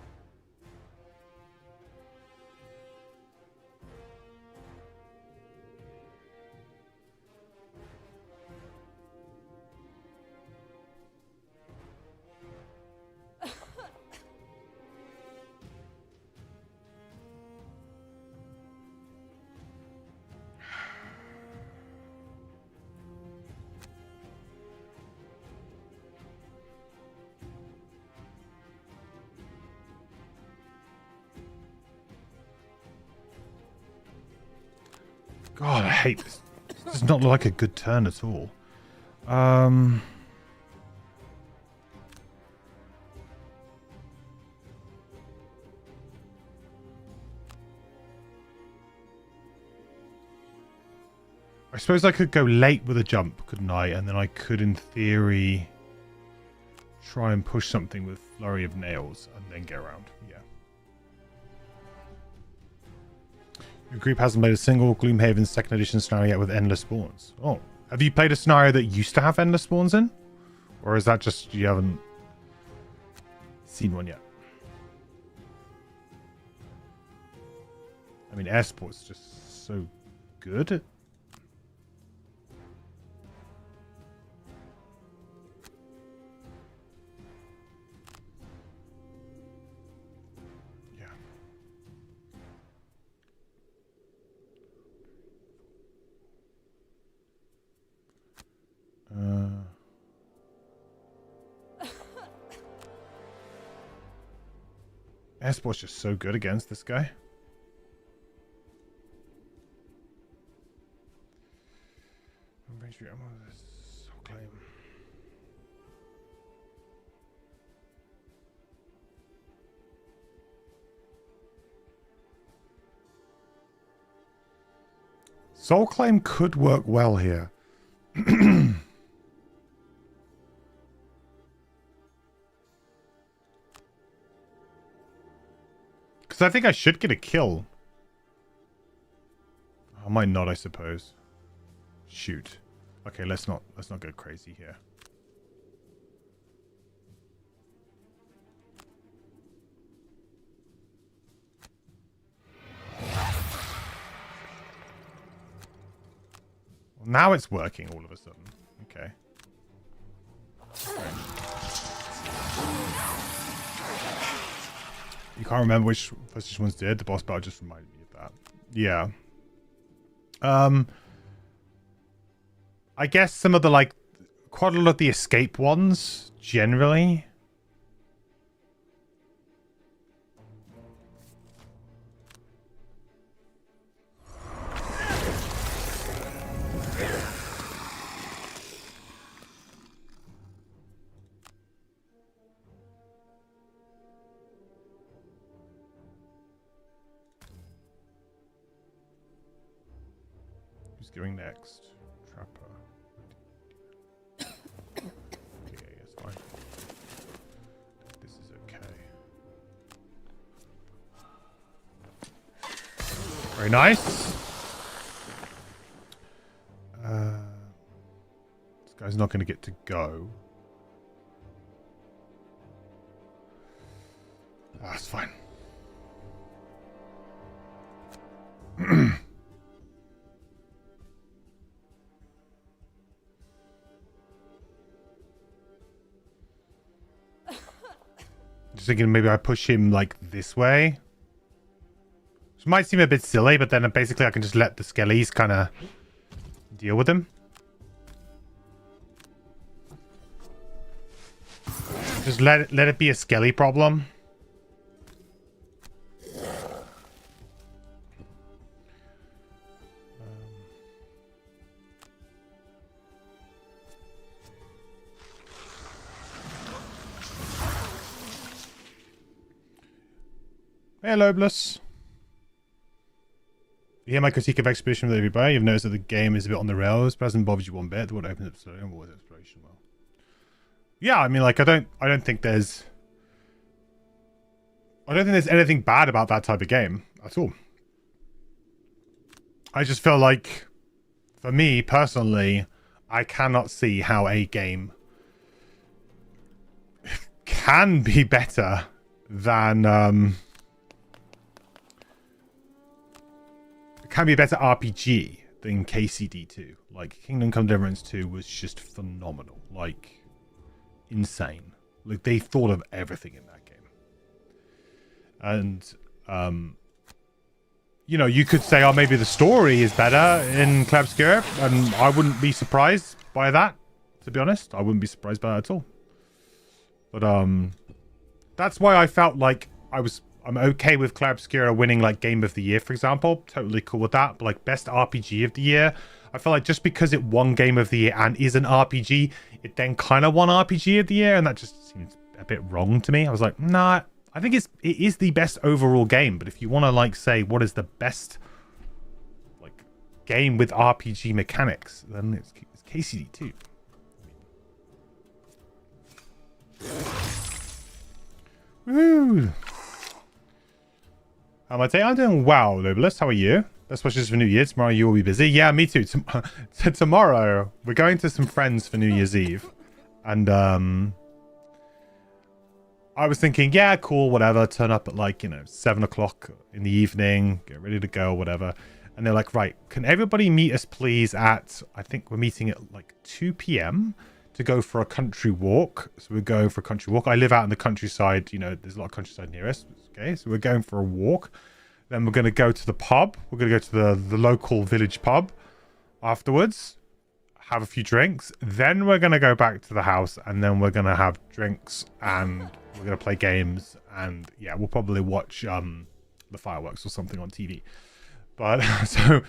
God, I hate this. This does not look like a good turn at all. I suppose I could go late with a jump, couldn't I? And then I could, in theory, try and push something with Flurry of Nails and then get around. Yeah. Your group hasn't played a single Gloomhaven 2nd edition scenario yet with Endless Spawns. Oh. Have you played a scenario that used to have Endless Spawns in? Or is that just you haven't seen one yet? I mean, Air Sport's just so good. Airsport's just so good against this guy. Soul Claim could work well here. Because I think I should get a kill. I might not, I suppose. Shoot. Okay, let's not go crazy here. Well, now it's working all of a sudden. Okay. You can't remember which ones did. The boss battle just reminded me of that. Yeah. I guess some of the, like, quite a lot of the escape ones, generally. Who's going next? Trapper. Okay, it's fine. This is okay. Very nice. This guy's not going to get to go. That's fine. Just thinking maybe I push him like this way. Which might seem a bit silly, but then basically I can just let the skellies kind of deal with him. Just let it be a skelly problem. Hello, Bliss. You hear my critique of Expedition with everybody. You've noticed that the game is a bit on the rails, but hasn't bothered you one bit. The world opens up slowly and was exploration well. Yeah, I mean, like, I don't think there's anything bad about that type of game at all. I just feel like, for me personally, I cannot see how a game can be better than can be a better RPG than KCD2. Like, Kingdom Come Deliverance 2 was just phenomenal. Like, insane. Like, they thought of everything in that game. And, you know, you could say, oh, maybe the story is better in Clabscura, and I wouldn't be surprised by that, to be honest. I wouldn't be surprised by that at all. But, that's why I felt like I'm okay with Clabscura winning, like, Game of the Year, for example. Totally cool with that. But, like, Best RPG of the Year, I feel like just because it won Game of the Year and is an RPG, it then kind of won RPG of the Year, and that just seems a bit wrong to me. I was like, nah, I think it is the best overall game, but if you want to, like, say what is the best, like, game with RPG mechanics, then it's KCD2. Woo! I'm doing well, Lubalist. How are you? Best wishes for New Year. Tomorrow you will be busy. Yeah, me too. Tomorrow we're going to some friends for New Year's Eve, and I was thinking, yeah, cool, whatever. Turn up at, like, 7 o'clock in the evening, get ready to go, whatever. And they're like, right, can everybody meet us, please? At I think we're meeting at like 2 p.m. to go for a country walk. So we're going for a country walk. I live out in the countryside. There's a lot of countryside near us. Okay, so we're going for a walk. Then we're going to go to the pub. We're going to go to the local village pub afterwards. Have a few drinks. Then we're going to go back to the house. And then we're going to have drinks. And we're going to play games. And yeah, we'll probably watch the fireworks or something on TV. But so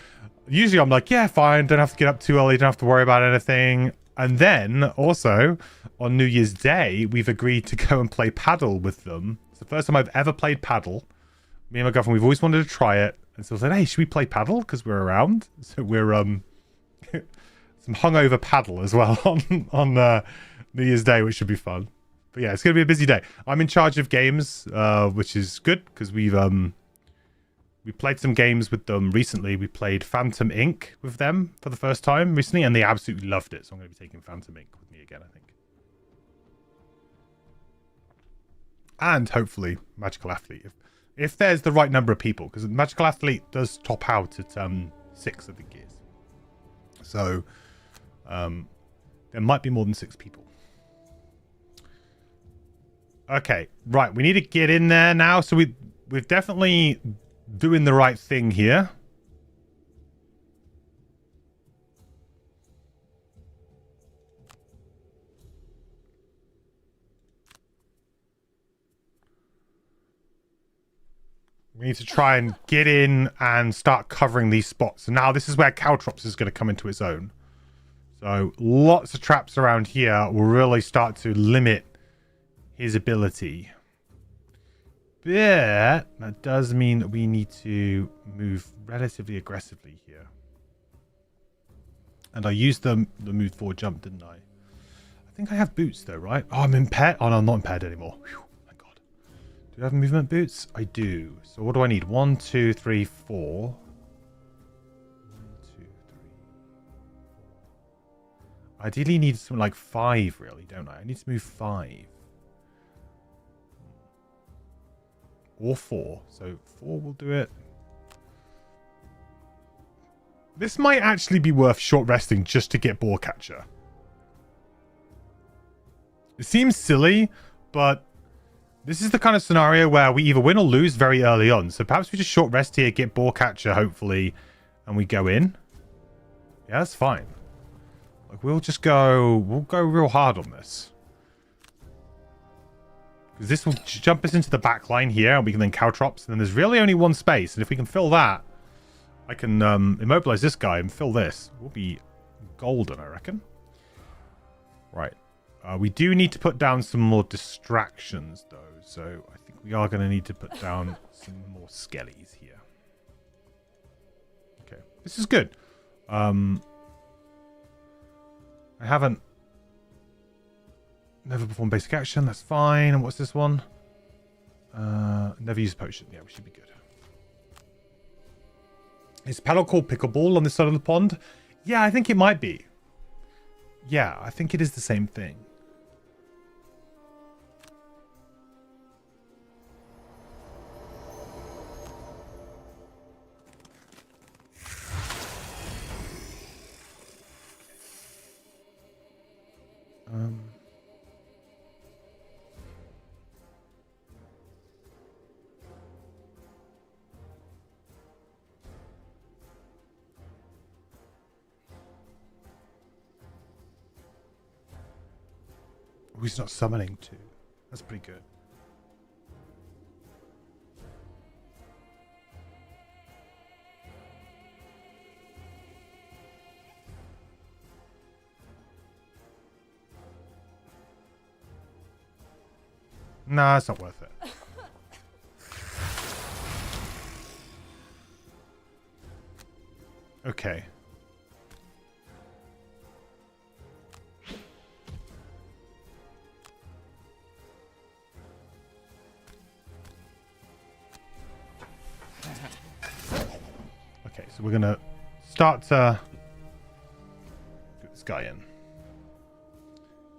usually I'm like, yeah, fine. Don't have to get up too early. Don't have to worry about anything. And then also on New Year's Day, we've agreed to go and play paddle with them. It's the first time I've ever played paddle. Me and my girlfriend, we've always wanted to try it. And so I said, hey, should we play paddle? Because we're around. So we're some hungover paddle as well on New Year's Day, which should be fun. But yeah, it's going to be a busy day. I'm in charge of games, which is good because we played some games with them recently. We played Phantom Inc. with them for the first time recently, and they absolutely loved it. So I'm going to be taking Phantom Inc. with me again, I think. And hopefully Magical Athlete, if there's the right number of people, because Magical Athlete does top out at 6, I think it is. So there might be more than 6 people. Okay, right. We need to get in there now. So we're definitely doing the right thing here. We need to try and get in and start covering these spots. So now this is where Caltrops is going to come into its own. So lots of traps around here will really start to limit his ability. But that does mean that we need to move relatively aggressively here. And I used the move forward jump, didn't I? I think I have boots though, right? Oh, I'm impaired. Oh no, I'm not impaired anymore. Whew, my God. Do I have movement boots? I do. So what do I need? 1, 2, 3, 4. 1, 2, 3. Ideally need something like 5, really, don't I? I need to move 5. Or 4. So 4 will do it. This might actually be worth short resting just to get Boar Catcher. It seems silly, but this is the kind of scenario where we either win or lose very early on. So perhaps we just short rest here, get Boar Catcher, hopefully, and we go in. Yeah, that's fine. Like, we'll go real hard on this. Because this will jump us into the back line here, and we can then Caltrops, and then there's really only one space, and if we can fill that, I can immobilize this guy and fill this. We'll be golden, I reckon. Right. We do need to put down some more distractions, though. So I think we are going to need to put down some more skellies here. Okay. This is good. I haven't... Never performed basic action. That's fine. And what's this one? Never use a potion. Yeah, we should be good. Is paddle called pickleball on this side of the pond? Yeah, I think it might be. Yeah, I think it is the same thing. Oh, he's not summoning too. That's pretty good. Nah, it's not worth it. Okay. Okay, so we're gonna start to get this guy in.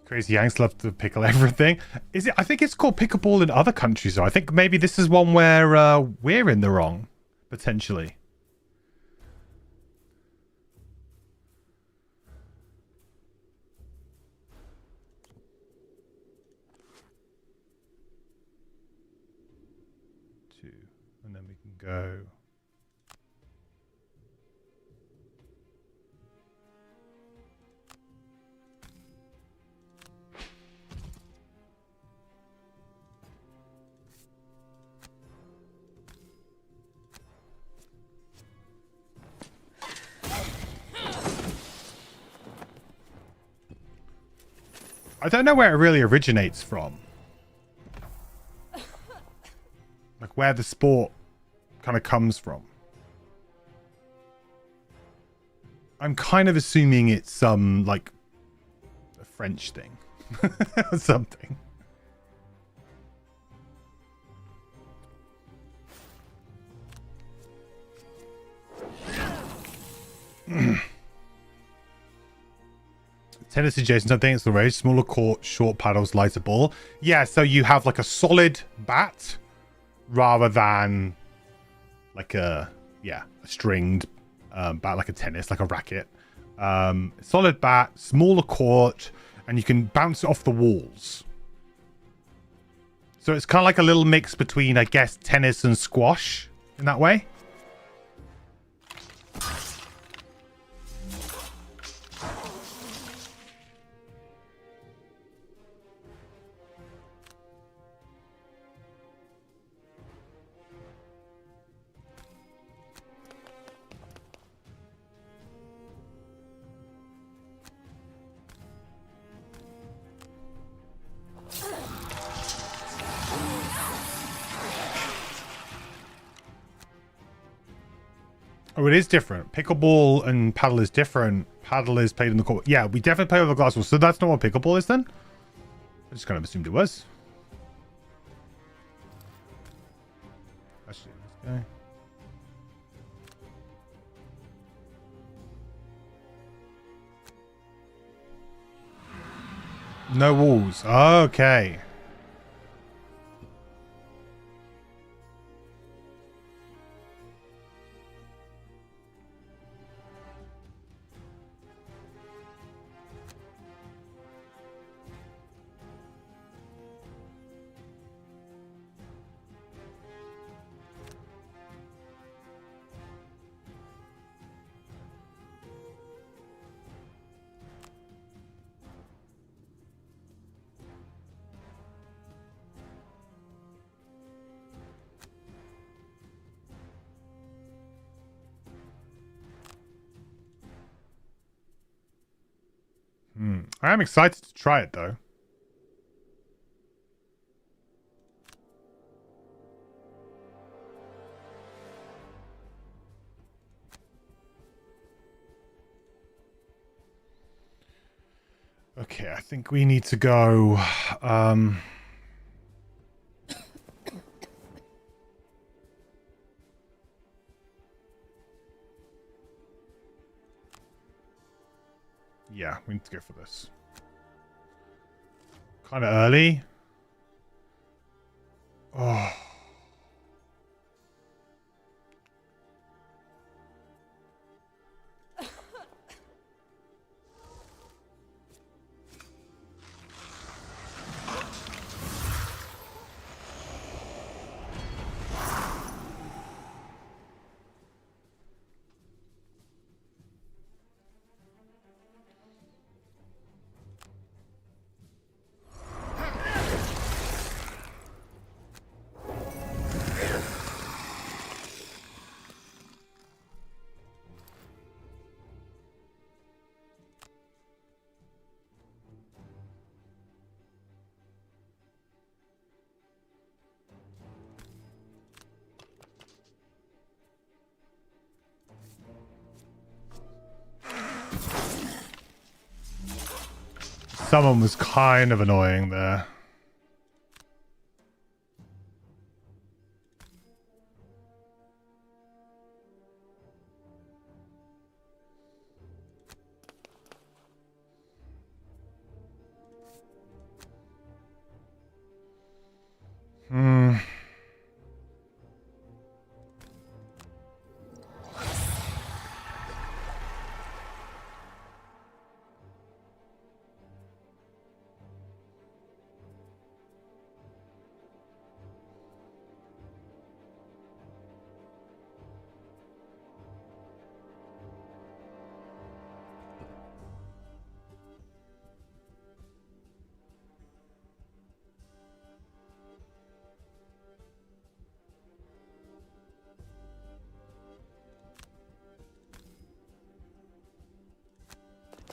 Crazy Yanks love to pickle everything. Is it? I think it's called pickleball in other countries, though. I think maybe this is one where we're in the wrong, potentially. Two, and then we can go. I don't know where it really originates from. Like where the sport kind of comes from. I'm kind of assuming it's some like a French thing or something. Tennis adjacent, I think it's the range. Smaller court, short paddles, lighter ball. Yeah, so you have like a solid bat rather than like a stringed bat, like a tennis, like a racket. Solid bat, smaller court, and you can bounce it off the walls. So it's kind of like a little mix between, I guess, tennis and squash in that way. Oh, it is different. Pickleball and paddle is different. Paddle is played in the court. Yeah, we definitely play over glass walls. So that's not what pickleball is then? I just kind of assumed it was. Actually, let's go. No walls. Okay. I am excited to try it though. Okay, I think we need to go. Yeah, we need to go for this. Kind of early. Oh. Someone was kind of annoying there.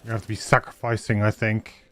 You have to be sacrificing, I think.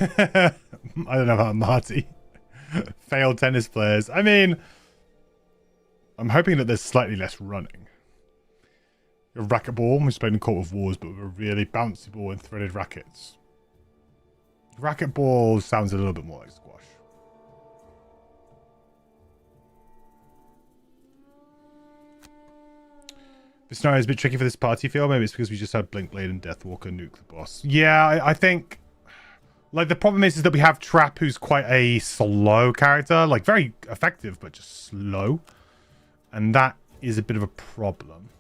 I don't know about Marty. Failed tennis players. I mean, I'm hoping that there's slightly less running. A racquetball, we played in Court of Wars, but with a really bouncy ball and threaded rackets. Racquetball sounds a little bit more like squash. The scenario is a bit tricky for this party feel. Maybe it's because we just had Blinkblade and Deathwalker nuke the boss. Yeah, I think... Like, the problem is that we have Trap, who's quite a slow character. Like, very effective, but just slow. And that is a bit of a problem.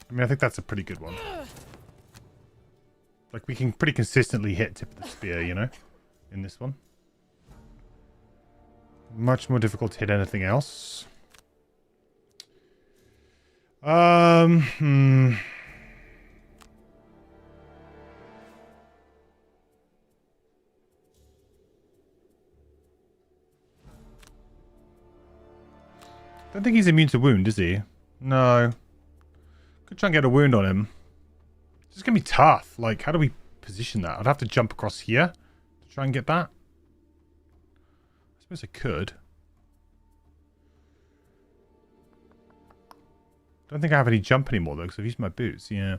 I mean, I think that's a pretty good one. Like, we can pretty consistently hit tip of the spear, you know? In this one. Much more difficult to hit anything else. Hmm. Don't think he's immune to wound, is he? No. Could try and get a wound on him. It's just gonna be tough. Like, how do we position that? I'd have to jump across here to try and get that. I suppose I could. Don't think I have any jump anymore, though, because I've used my boots. Yeah.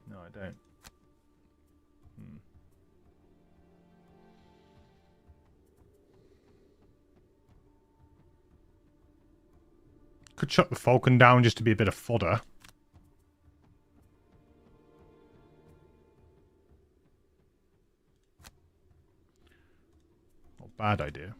No, I don't. Could shut the Falcon down just to be a bit of fodder. Not bad idea.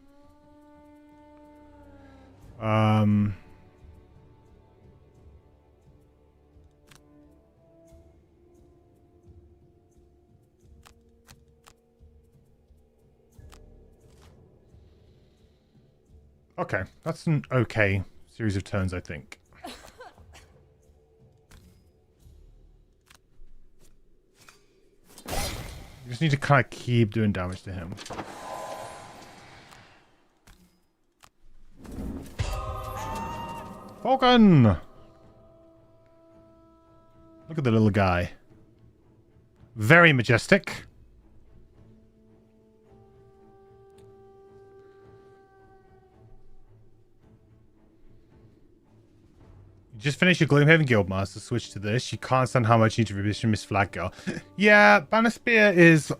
Okay, that's an okay series of turns, I think. You just need to kind of keep doing damage to him. Falcon! Look at the little guy. Very majestic. You just finished your Gloomhaven Guildmaster, switch to this. You can't stand how much you need to revision Miss Flag Girl. Yeah, Banner Spear is...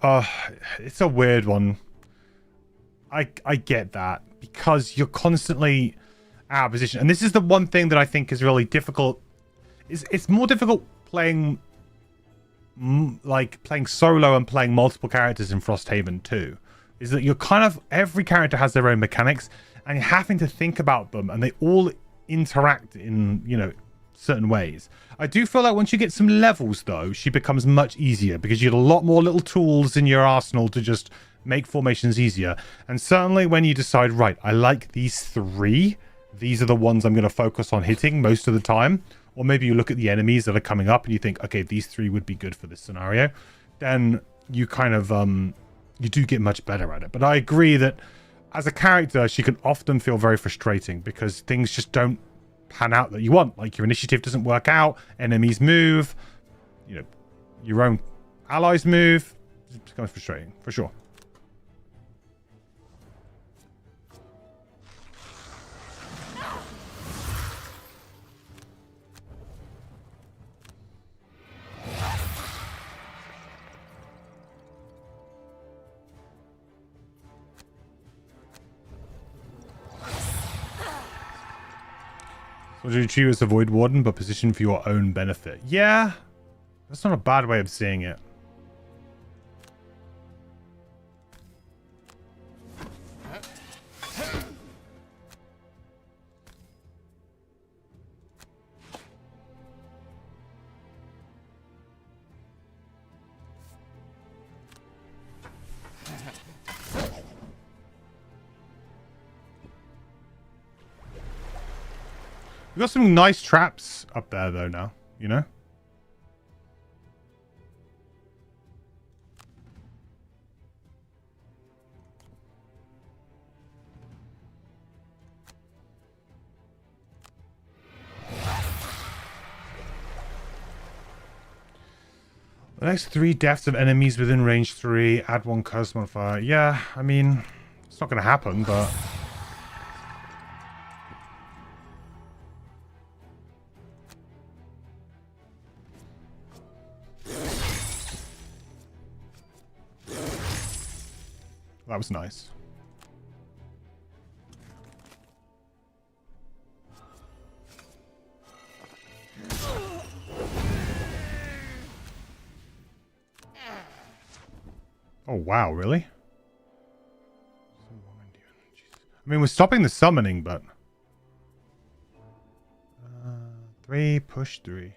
it's a weird one. I get that. Because you're constantly out of position. And this is the one thing that I think is really difficult. It's more difficult playing... like, playing solo and playing multiple characters in Frosthaven too. Is that you're kind of... Every character has their own mechanics. And you're having to think about them. And they all... interact in, you know, certain ways. I do feel like once you get some levels, though, she becomes much easier because you get a lot more little tools in your arsenal to just make formations easier. And certainly when you decide, right, I like these three, these are the ones I'm going to focus on hitting most of the time, or maybe you look at the enemies that are coming up and you think, okay, these three would be good for this scenario, then you kind of, you do get much better at it. But I agree that as a character, she can often feel very frustrating because things just don't pan out that you want. Like your initiative doesn't work out, enemies move, you know, your own allies move. It's kind of frustrating, for sure. So you choose as a Void Warden, but position for your own benefit. Yeah, that's not a bad way of seeing it. We've got some nice traps up there, though, now. You know? The next 3 deaths of enemies within range 3. Add 1 curse modifier. Yeah, I mean, it's not going to happen, but... That was nice. Oh, wow, really? I mean, we're stopping the summoning, but... 3, push 3.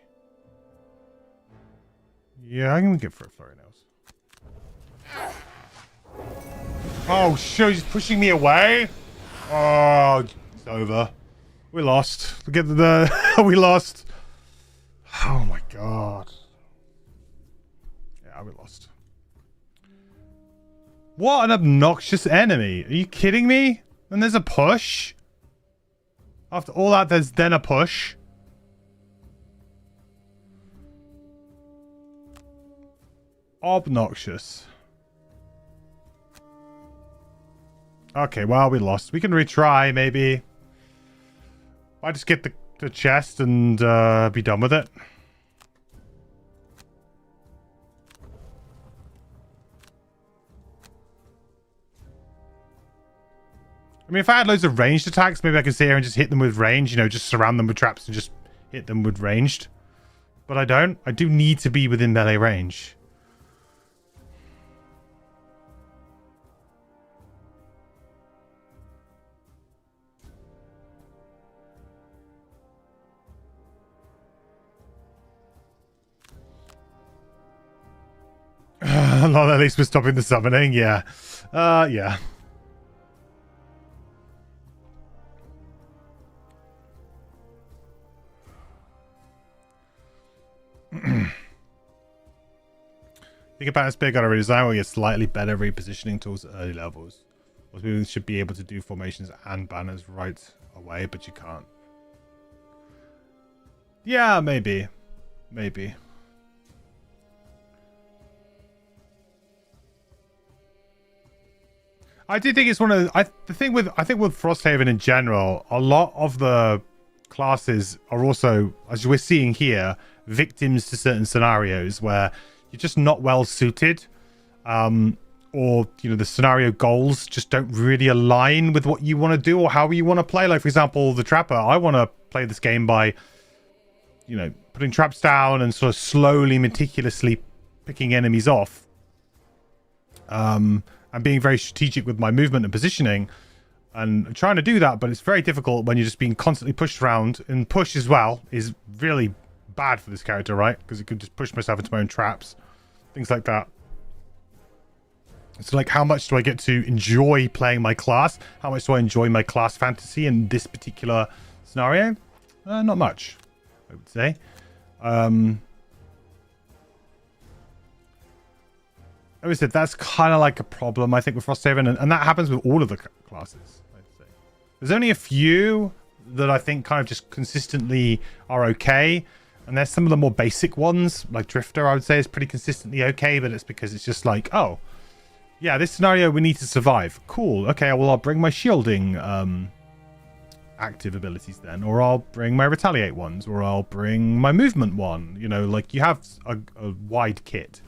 Yeah, I can get for a flurry nails. Oh, shit, he's pushing me away? Oh, it's over. We lost. Look at the... we lost. Oh, my God. Yeah, we lost. What an obnoxious enemy. Are you kidding me? And there's a push? After all that, there's then a push? Obnoxious. Okay, well, we lost. We can retry, maybe. I just get the chest and be done with it. I mean, if I had loads of ranged attacks, maybe I could sit here and just hit them with range, you know, just surround them with traps and just hit them with ranged. But I don't. I do need to be within melee range. Not at least we're stopping the summoning, yeah. Yeah. Think about this big on a redesign where you get slightly better repositioning tools at early levels. Most people should be able to do formations and banners right away, but you can't. Yeah, maybe. Maybe. I do think it's one of the, the thing with I think with Frosthaven in general, a lot of the classes are also, as we're seeing here, victims to certain scenarios where you're just not well suited, or you know the scenario goals just don't really align with what you want to do or how you want to play. Like for example, the Trapper, I want to play this game by, you know, putting traps down and sort of slowly, meticulously picking enemies off. And being very strategic with my movement and positioning and trying to do that, but it's very difficult when you're just being constantly pushed around. And push as well is really bad for this character, right? Because it could just push myself into my own traps, things like that. So like, how much do I get to enjoy playing my class? How much do I enjoy my class fantasy in this particular scenario? Not much, I would say. Like I said, that's kind of like a problem, I think, with Frosthaven, and that happens with all of the classes, I'd say. There's only a few that I think kind of just consistently are okay, and there's some of the more basic ones, like Drifter, I would say, is pretty consistently okay, but it's because it's just like, oh, yeah, this scenario we need to survive. Cool, okay, well, I'll bring my shielding active abilities then, or I'll bring my retaliate ones, or I'll bring my movement one. You know, like, you have a wide kit.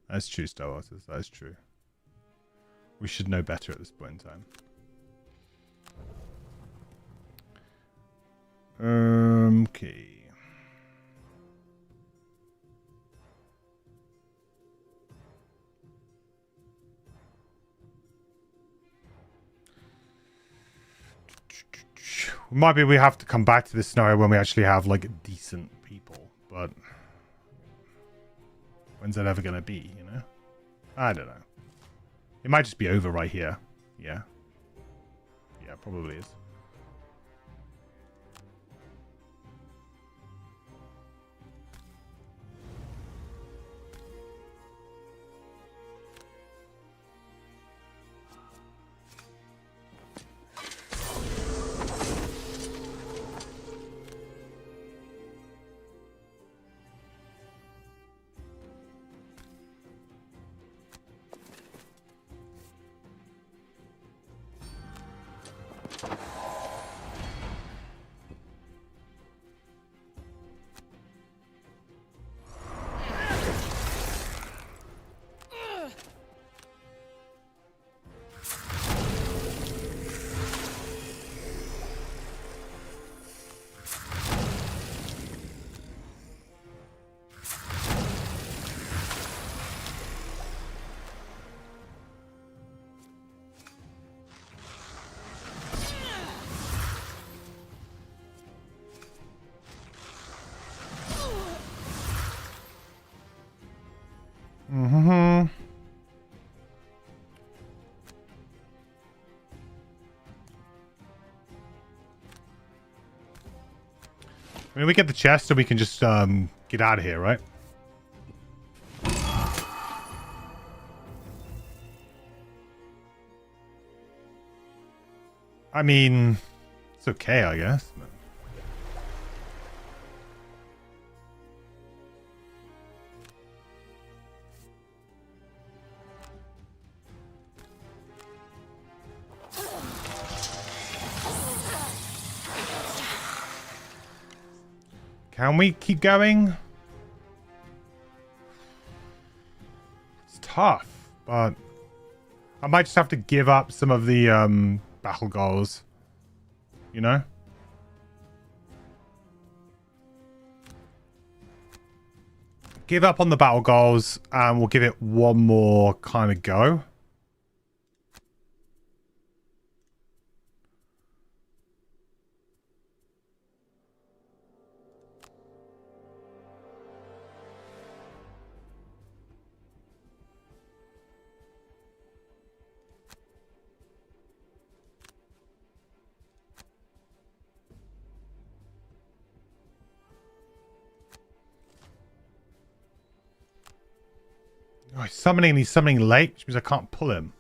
That's true, Star Wars. That's true. We should know better at this point in time. Okay. Might be we have to come back to this scenario when we actually have like decent people, but when's that ever gonna be, you know? I don't know. It might just be over right here. Yeah. Yeah, probably is. Mm-hmm. I mean, we get the chest, so we can just get out of here, right? I mean, it's okay, I guess. Can we keep going? It's tough, but I might just have to give up some of the battle goals. You know? Give up on the battle goals and we'll give it one more kind of go. Oh, he's summoning late, which means I can't pull him.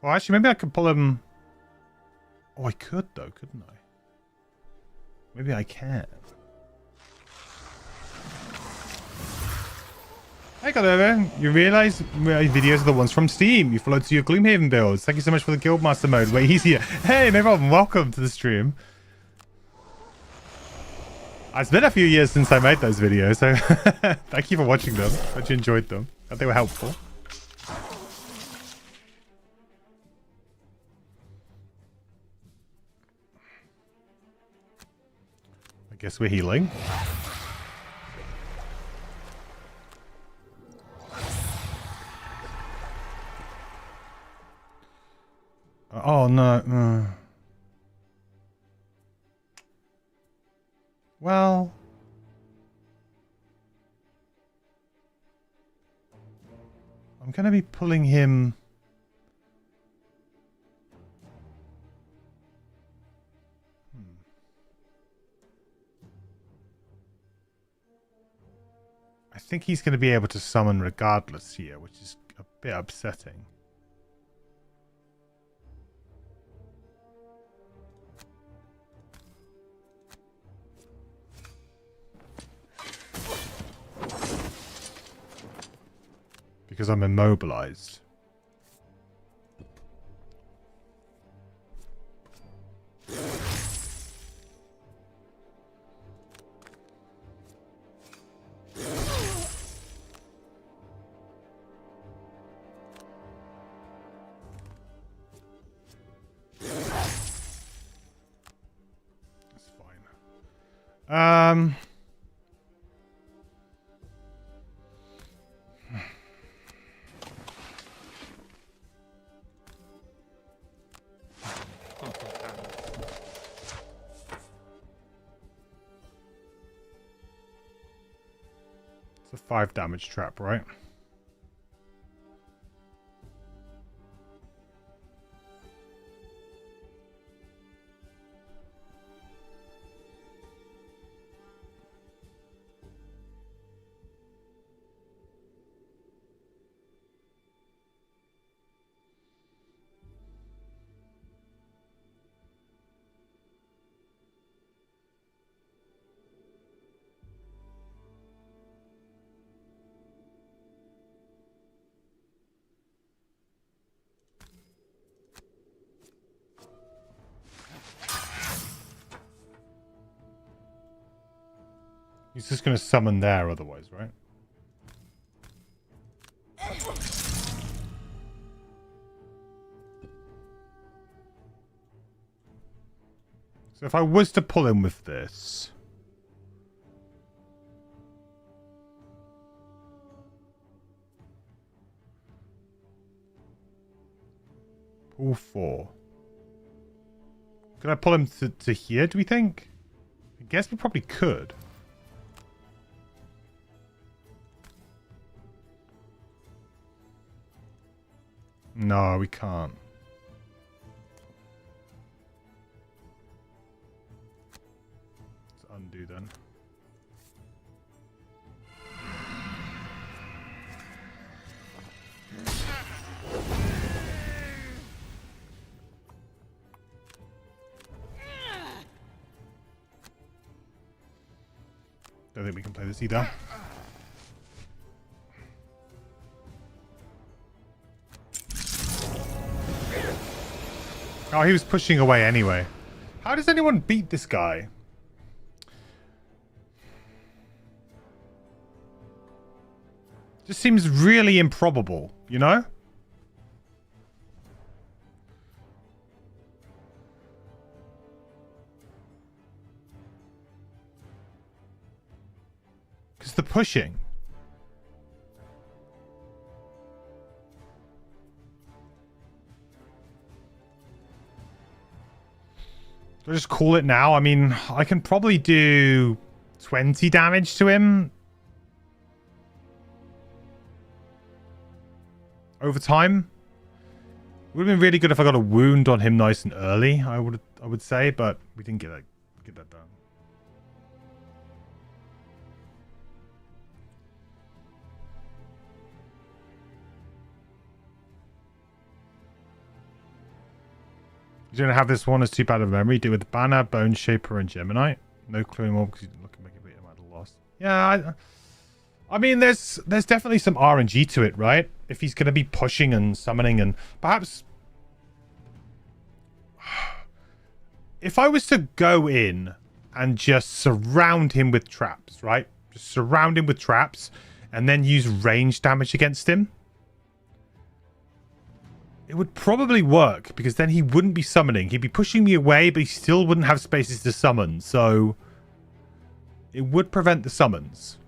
Well, actually, maybe I could pull him. Oh, I could, though, couldn't I? Maybe I can. Hey, Galover. You realize my videos are the ones from Steam. You followed to your Gloomhaven builds. Thank you so much for the Guildmaster mode. Way easier. Hey, no problem. Welcome to the stream. It's been a few years since I made those videos, so thank you for watching them. Hope you enjoyed them. Hope they were helpful. I guess we're healing. Oh, no. Well... I'm going to be pulling him... I think he's going to be able to summon regardless here, which is a bit upsetting. Because I'm immobilized. That's fine. It's a 5 damage trap, right? He's just going to summon there otherwise, right? So if I was to pull him with this... Pull 4. Could I pull him to here, do we think? I guess we probably could. No, we can't. Let's undo then. Don't think we can play this either. Oh, he was pushing away anyway. How does anyone beat this guy? Just seems really improbable, you know? Because the pushing. Do I just call it now? I mean, I can probably do 20 damage to him over time. It would have been really good if I got a wound on him nice and early, I would say, but we didn't get that done. You don't have this one as too bad of a memory. Do it with Banner, Bone Shaper, and Gemini. No clue anymore because you didn't look and make a bit of a loss. Yeah, I mean, there's definitely some RNG to it, right? If he's going to be pushing and summoning, and perhaps if I was to go in and just surround him with traps, right? Just surround him with traps, and then use range damage against him. It would probably work, because then he wouldn't be summoning. He'd be pushing me away, but he still wouldn't have spaces to summon. So it would prevent the summons.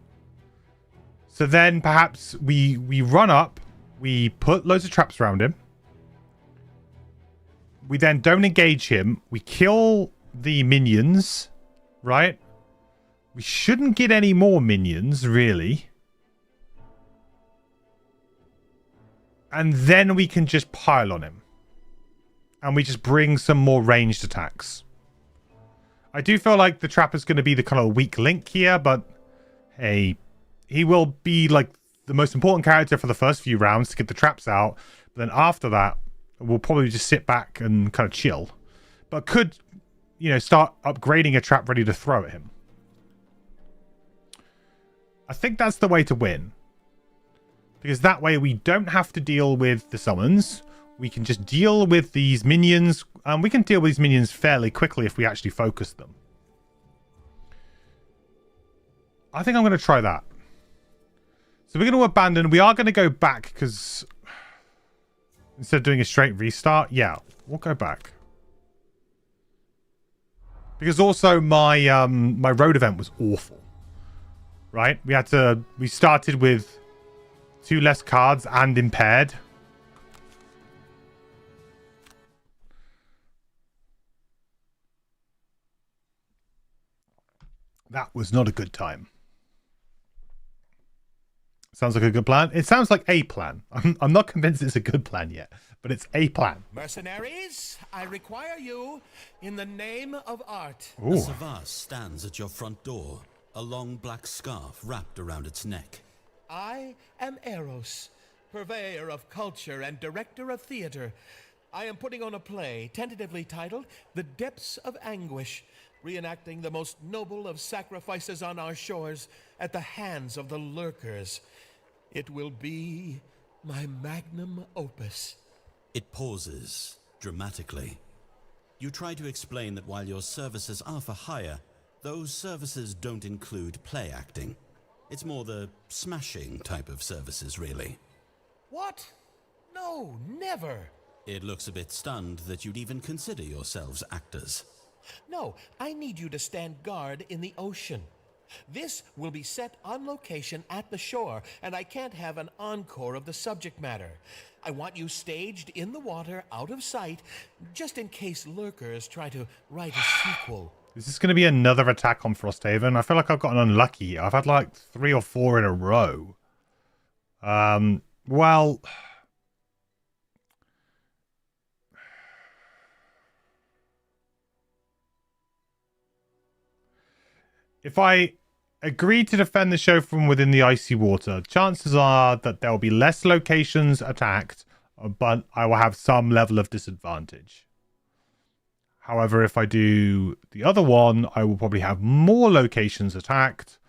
So then perhaps we run up, we put loads of traps around him. We then don't engage him. We kill the minions, right? We shouldn't get any more minions, really. And then we can just pile on him. And we just bring some more ranged attacks. I do feel like the Trapper's going to be the kind of weak link here, but hey, he will be like the most important character for the first few rounds to get the traps out. But then after that, we'll probably just sit back and kind of chill. But could, you know, start upgrading a trap ready to throw at him. I think that's the way to win. Because that way we don't have to deal with the summons. We can just deal with these minions. And we can deal with these minions fairly quickly if we actually focus them. I think I'm going to try that. So we're going to abandon. We are going to go back because instead of doing a straight restart, yeah, we'll go back. Because also my my road event was awful. Right? We started with 2 less cards and impaired. That was not a good time. Sounds like a good plan. It sounds like a plan. I'm not convinced it's a good plan yet, but it's a plan. Mercenaries, I require you in the name of art. A savage stands at your front door, a long black scarf wrapped around its neck. I am Eros, purveyor of culture and director of theater. I am putting on a play tentatively titled The Depths of Anguish, reenacting the most noble of sacrifices on our shores at the hands of the lurkers. It will be my magnum opus. It pauses, dramatically. You try to explain that while your services are for hire, those services don't include play acting. It's more the smashing type of services, really. What? No, never. It looks a bit stunned that you'd even consider yourselves actors. No, I need you to stand guard in the ocean. This will be set on location at the shore, and I can't have an encore of the subject matter. I want you staged in the water, out of sight, just in case lurkers try to write a sequel. Is this going to be another attack on Frosthaven? I feel like I've gotten unlucky here. I've had like 3 or 4 in a row. Well... If I agree to defend the show from within the icy water, chances are that there will be less locations attacked, but I will have some level of disadvantage. However, if I do the other one, I will probably have more locations attacked,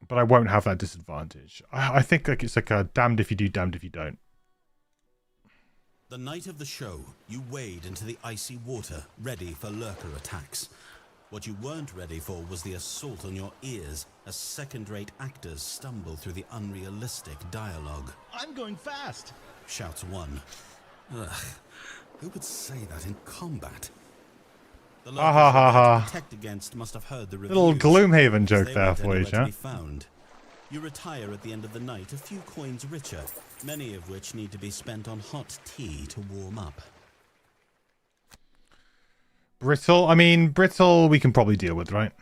but I won't have that disadvantage. I think like it's like a damned if you do, damned if you don't. The night of the show, you wade into the icy water, ready for lurker attacks. What you weren't ready for was the assault on your ears as second-rate actors stumble through the unrealistic dialogue. I'm going fast, Shouts one. Ugh, who would say that in combat? The lurkers you're there to protect against must have heard the reviews. Little Gloomhaven joke They there weren't for you, anywhere to chat. be found. You retire at the end of the night a few coins richer, many of which need to be spent on hot tea to warm up. Brittle. I mean, brittle we can probably deal with, right?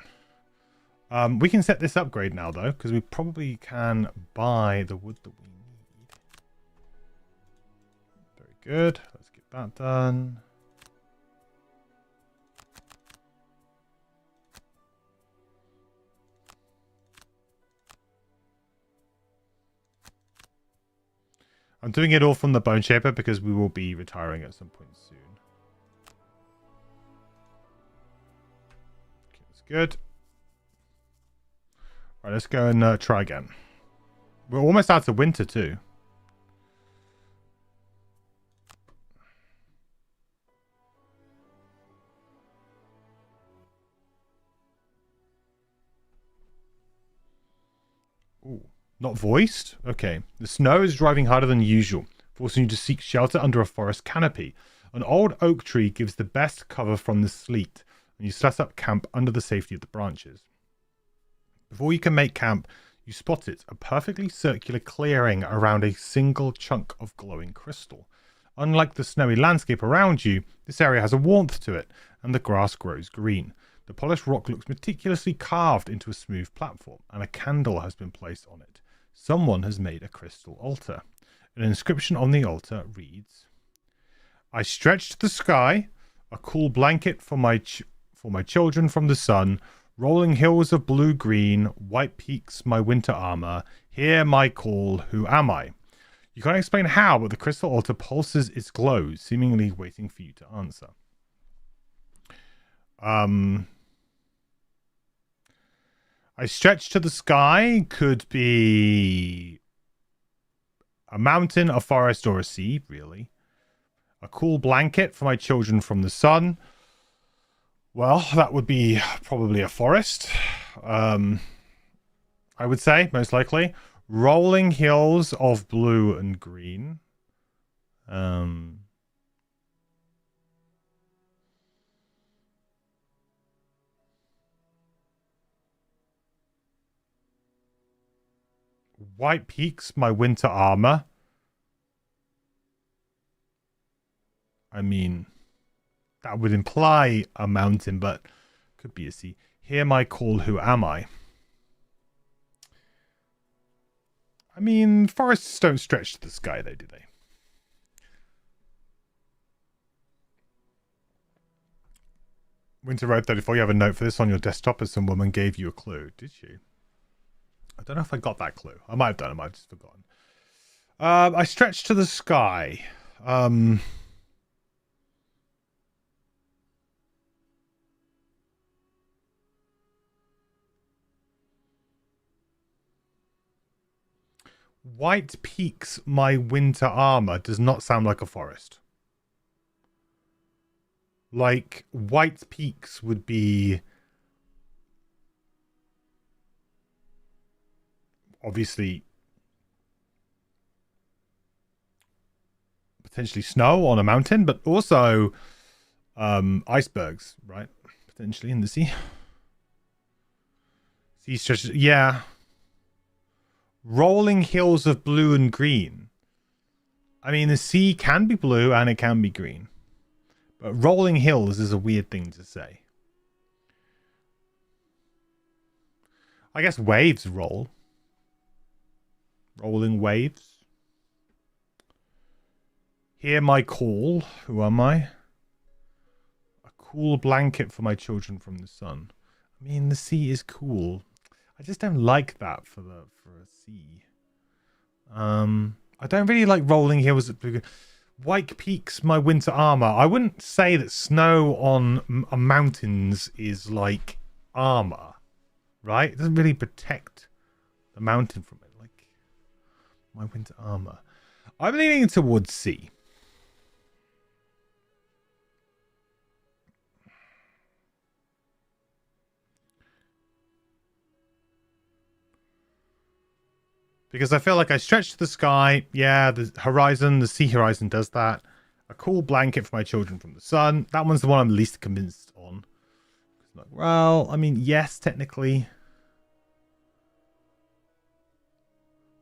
We can set this upgrade now, though, because we probably can buy the wood that we need. Very good. Let's get that done. I'm doing it all from the Bone Shaper because we will be retiring at some point soon. Okay, that's good. Right, let's go and try again. We're almost out of winter too. Ooh. Not voiced? Okay. The snow is driving harder than usual, forcing you to seek shelter under a forest canopy. An old oak tree gives the best cover from the sleet, and you set up camp under the safety of the branches. Before you can make camp, you spot it, a perfectly circular clearing around a single chunk of glowing crystal. Unlike the snowy landscape around you, this area has a warmth to it, and the grass grows green. The polished rock looks meticulously carved into a smooth platform, and a candle has been placed on it. Someone has made a crystal altar. An inscription on the altar reads, "I stretch to the sky, a cool blanket for my children from the sun, rolling hills of blue-green, white peaks my winter armor. Hear my call, who am I?" You can't explain how, but the crystal altar pulses its glow, seemingly waiting for you to answer. I stretch to the sky could be a mountain, a forest, or a sea, really. A cool blanket for my children from the sun. Well, that would be probably a forest. I would say, most likely. Rolling hills of blue and green. White peaks, my winter armor. I mean, that would imply a mountain, but could be a sea. Hear my call, who am I? I mean, forests don't stretch to the sky, though, do they? Winter Road 34, you have a note for this on your desktop as some woman gave you a clue. Did she? I don't know if I got that clue. I might have done. I might have just forgotten. I stretched to the sky. White Peaks, my winter armor does not sound like a forest. Like, White Peaks would be obviously potentially snow on a mountain, but also icebergs, right? Potentially in the sea. Sea stretches, yeah. Rolling hills of blue and green. I mean, the sea can be blue and it can be green. But rolling hills is a weird thing to say. I guess waves roll. Rolling waves. Hear my call. Who am I? A cool blanket for my children from the sun. I mean, the sea is cool. I just don't like that for a sea. I don't really like rolling hills. White Peaks, my winter armor. I wouldn't say that snow on mountains is like armor, right? It doesn't really protect the mountain from it. Like my winter armor. I'm leaning towards sea. Because I feel like I stretch to the sky. Yeah, the horizon, the sea horizon does that. A cool blanket for my children from the sun. That one's the one I'm least convinced on. Like, well, I mean, yes, technically.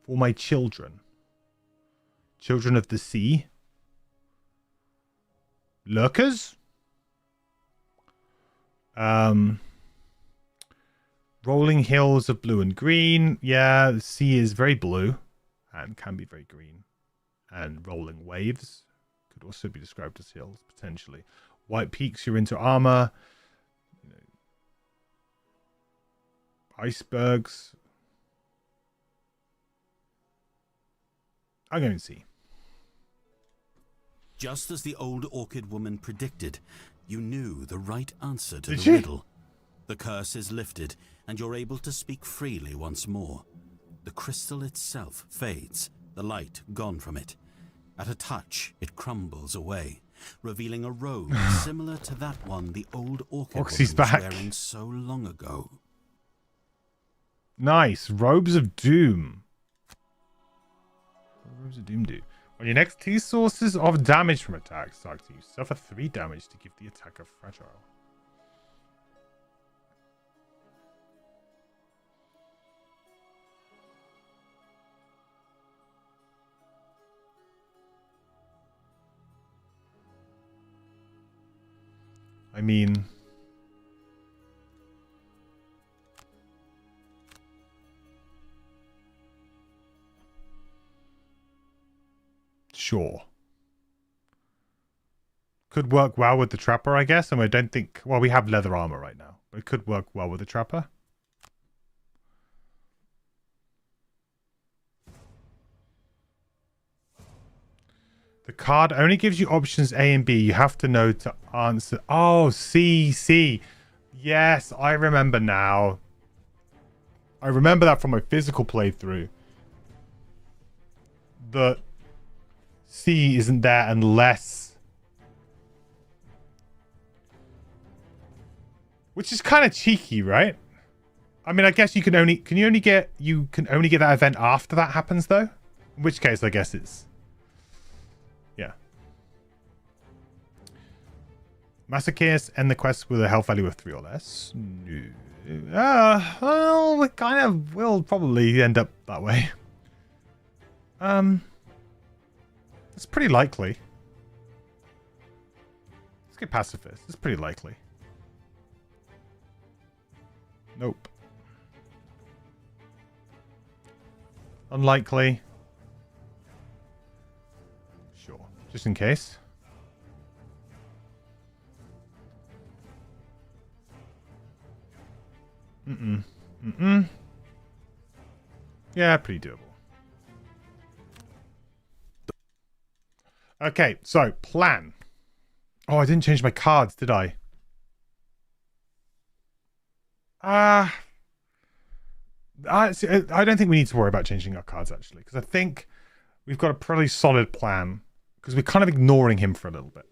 For my children. Children of the sea. Lurkers? Rolling hills of blue and green. Yeah, the sea is very blue and can be very green. And rolling waves could also be described as hills, potentially. White Peaks, you're into armor. Icebergs. I'm going to see. Just as the old orchid woman predicted, you knew the right answer to Did the you? riddle. The curse is lifted, and you're able to speak freely once more. The crystal itself fades, the light gone from it. At a touch, it crumbles away, revealing a robe similar to that one the old orchid Oxy's woman was back. wearing so long ago. Nice. Robes of Doom. What do Robes of Doom do? When your next 2 sources of damage from attacks start, you suffer 3 damage to give the attacker fragile. I mean, sure. Could work well with the Trapper, I guess. And I don't think, well, we have leather armor right now, but it could work well with the Trapper. The card only gives you options A and B. You have to know to answer. Oh, C, C. Yes, I remember now. I remember that from my physical playthrough. The C isn't there unless... Which is kind of cheeky, right? I mean, I guess you can only... Can you only get that event after that happens, though? In which case, I guess it's... Yeah. Masochist, end the quest with a health value of 3 or less. No. Well, it kind of will probably end up that way. It's pretty likely. Let's get pacifist. It's pretty likely. Nope. Unlikely. Sure. Just in case. Yeah, pretty doable. Okay, so plan. Oh, I didn't change my cards, did I? I don't think we need to worry about changing our cards, actually, because I think we've got a pretty solid plan, because we're kind of ignoring him for a little bit.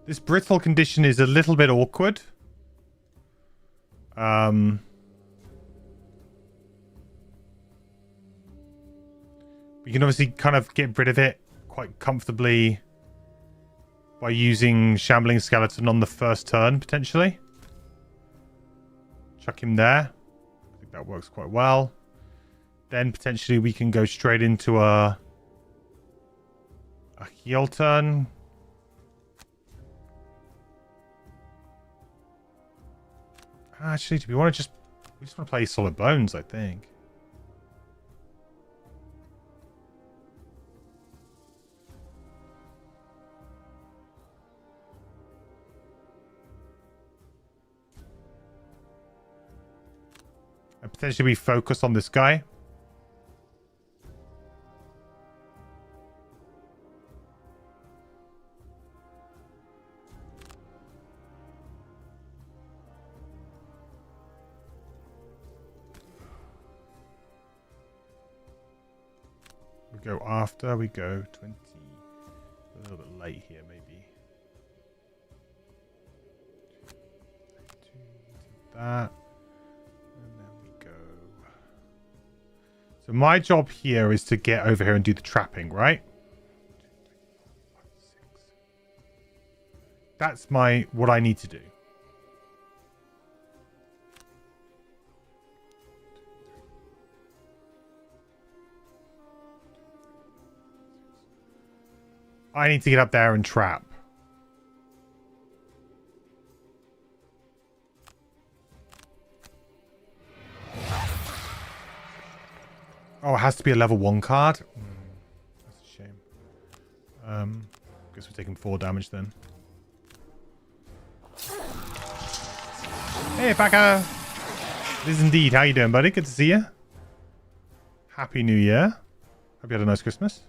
This brittle condition is a little bit awkward. We can obviously kind of get rid of it quite comfortably by using Shambling Skeleton on the first turn, potentially. Chuck him there. I think that works quite well. Then potentially we can go straight into a heal turn. Actually, do we want to we just want to play Solid Bones, I think. And potentially we focus on this guy. We go after, we go 20. A little bit late here, maybe. That. So my job here is to get over here and do the trapping, right? That's what I need to do. I need to get up there and trap. Oh, it has to be a level 1 card? That's a shame. Guess we're taking 4 damage then. Hey, Baka! It is indeed. How you doing, buddy? Good to see you. Happy New Year. Hope you had a nice Christmas.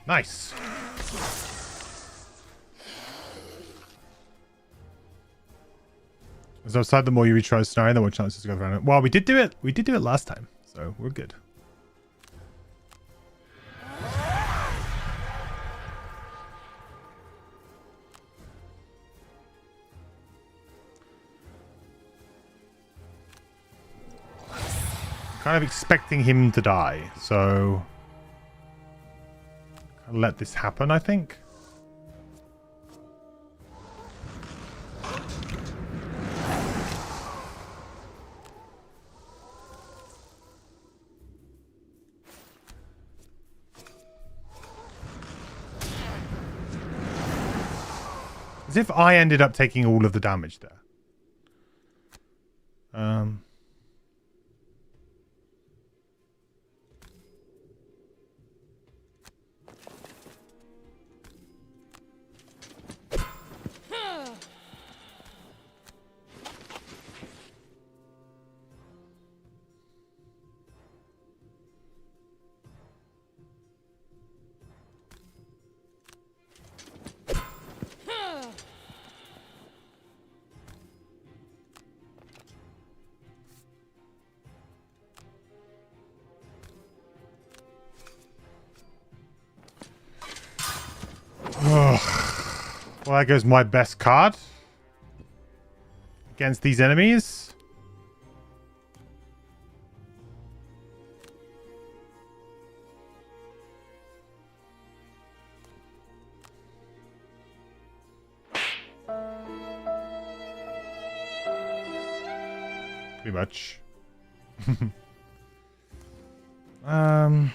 Nice. As outside, the more you retry the scenario, the more chances to go around it. Well, we did do it. We did do it last time, so we're good. Kind of expecting him to die, so I'll let this happen, I think. As if I ended up taking all of the damage there. Well, that goes my best card against these enemies. Pretty much. um...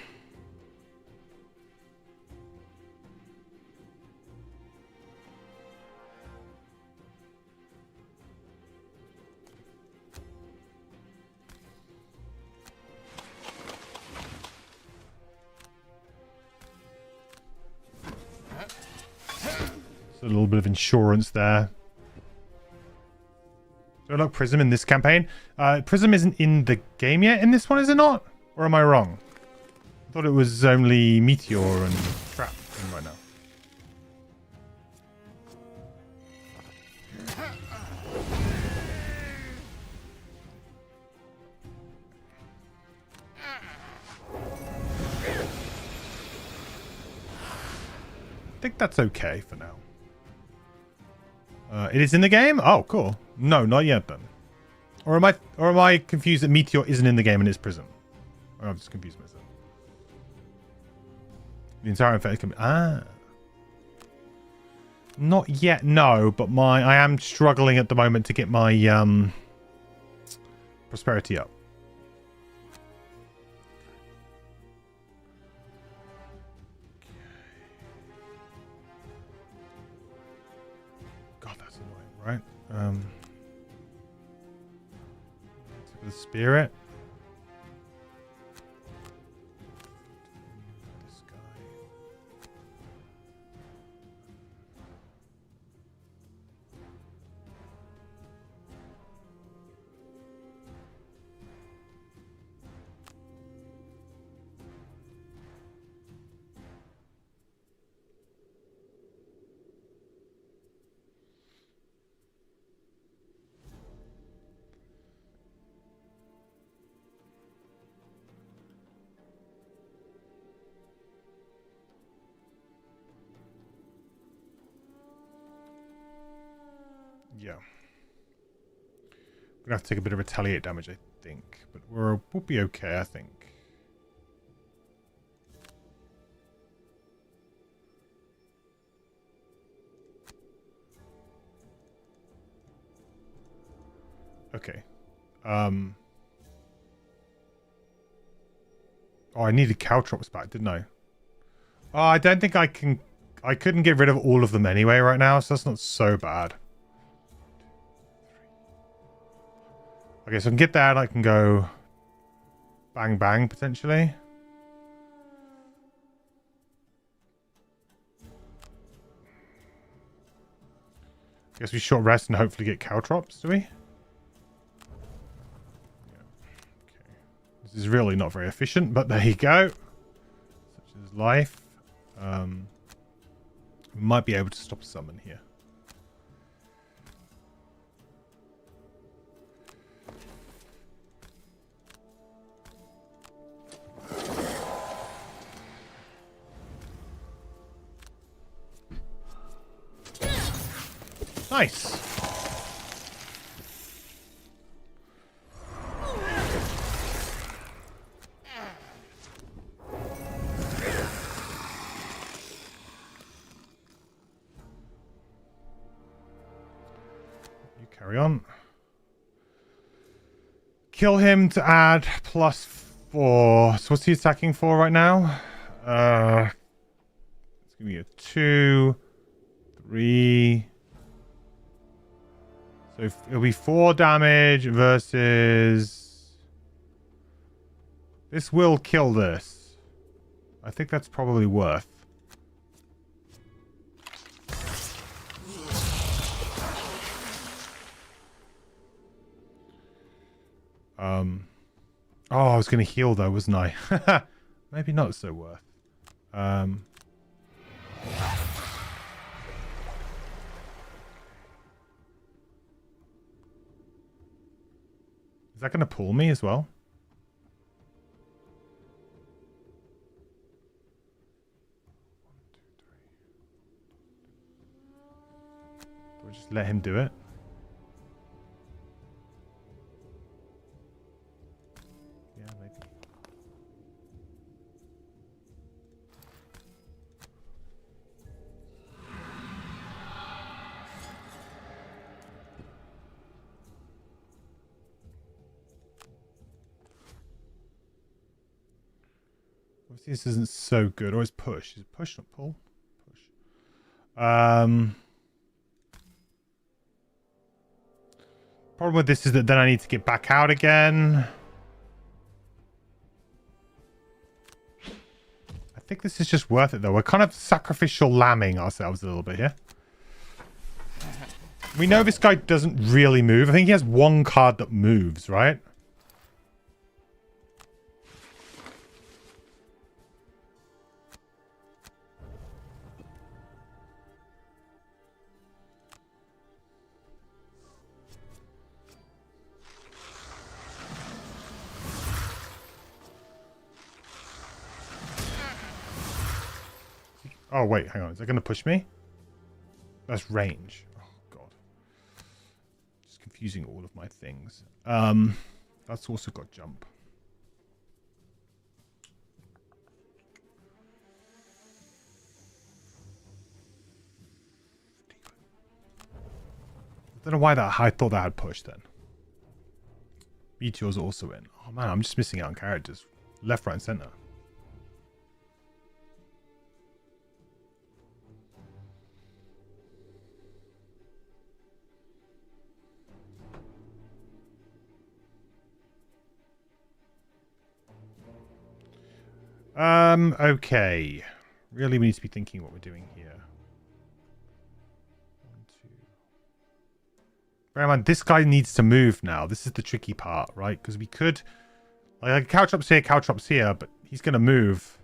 A little bit of insurance there. Do I like Prism in this campaign? Prism isn't in the game yet in this one, is it not? Or am I wrong? I thought it was only Meteor and Trap in right now. I think that's okay for now. It is in the game? Oh, cool. No, not yet then. Or am I confused that Meteor isn't in the game and it's Prism? Or I'm just confused myself. The entire effect can be... Ah. Not yet, no, but I am struggling at the moment to get my prosperity up. God, that's annoying, right? The spirit. This guy. Yeah. We're gonna have to take a bit of retaliate damage, I think. But we'll be okay, I think. Okay. Oh, I needed caltrops back, didn't I? Oh, I don't think I can... I couldn't get rid of all of them anyway right now, so that's not so bad. Okay, so I can get that. I can go bang, bang, potentially. Guess we short rest and hopefully get caltrops, do we? Yeah. Okay. This is really not very efficient, but there you go. Such is life. We might be able to stop a summon here. Nice. You carry on. Kill him to add +4. So what's he attacking for right now? It's gonna be a 2, 3. So it'll be 4 damage versus... This will kill this. I think that's probably worth. Oh, I was going to heal though, wasn't I? Maybe not so worth. Is that going to pull me as well? Do I just let him do it? Yeah, maybe. Obviously, this isn't so good. Always push. Is it push, not pull? Push. Problem with this is that then I need to get back out again. I think this is just worth it, though. We're kind of sacrificial lambing ourselves a little bit here. We know this guy doesn't really move. I think he has one card that moves, right? Oh, wait, hang on. Is that going to push me? That's range. Oh, God. Just confusing all of my things. That's also got jump. I don't know why I thought that had pushed then. Meteor's also in. Oh, man, I'm just missing out on characters. Left, right, and center. Okay. Really, we need to be thinking what we're doing here. 1, 2. Bear in mind, this guy needs to move now. This is the tricky part, right? Because we could... Like, Caltrops here, but he's going to move.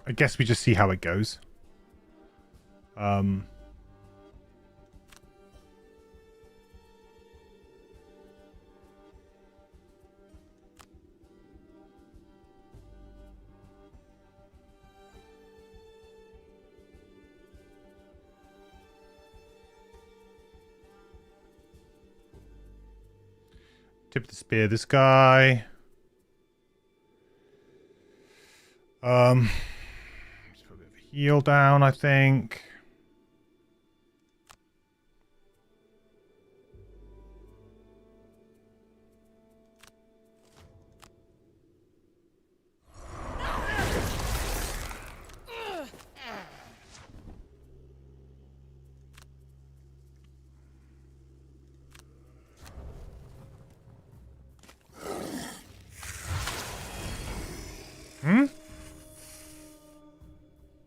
I guess we just see how it goes. Tip the spear this guy. Just put a bit of a heal down, I think.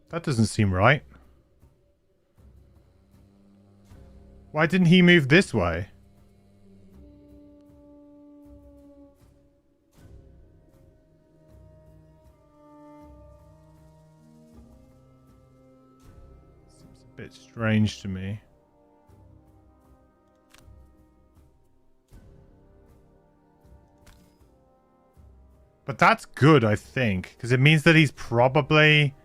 That doesn't seem right. Why didn't he move this way? Seems a bit strange to me. But that's good, I think, because it means that he's probably...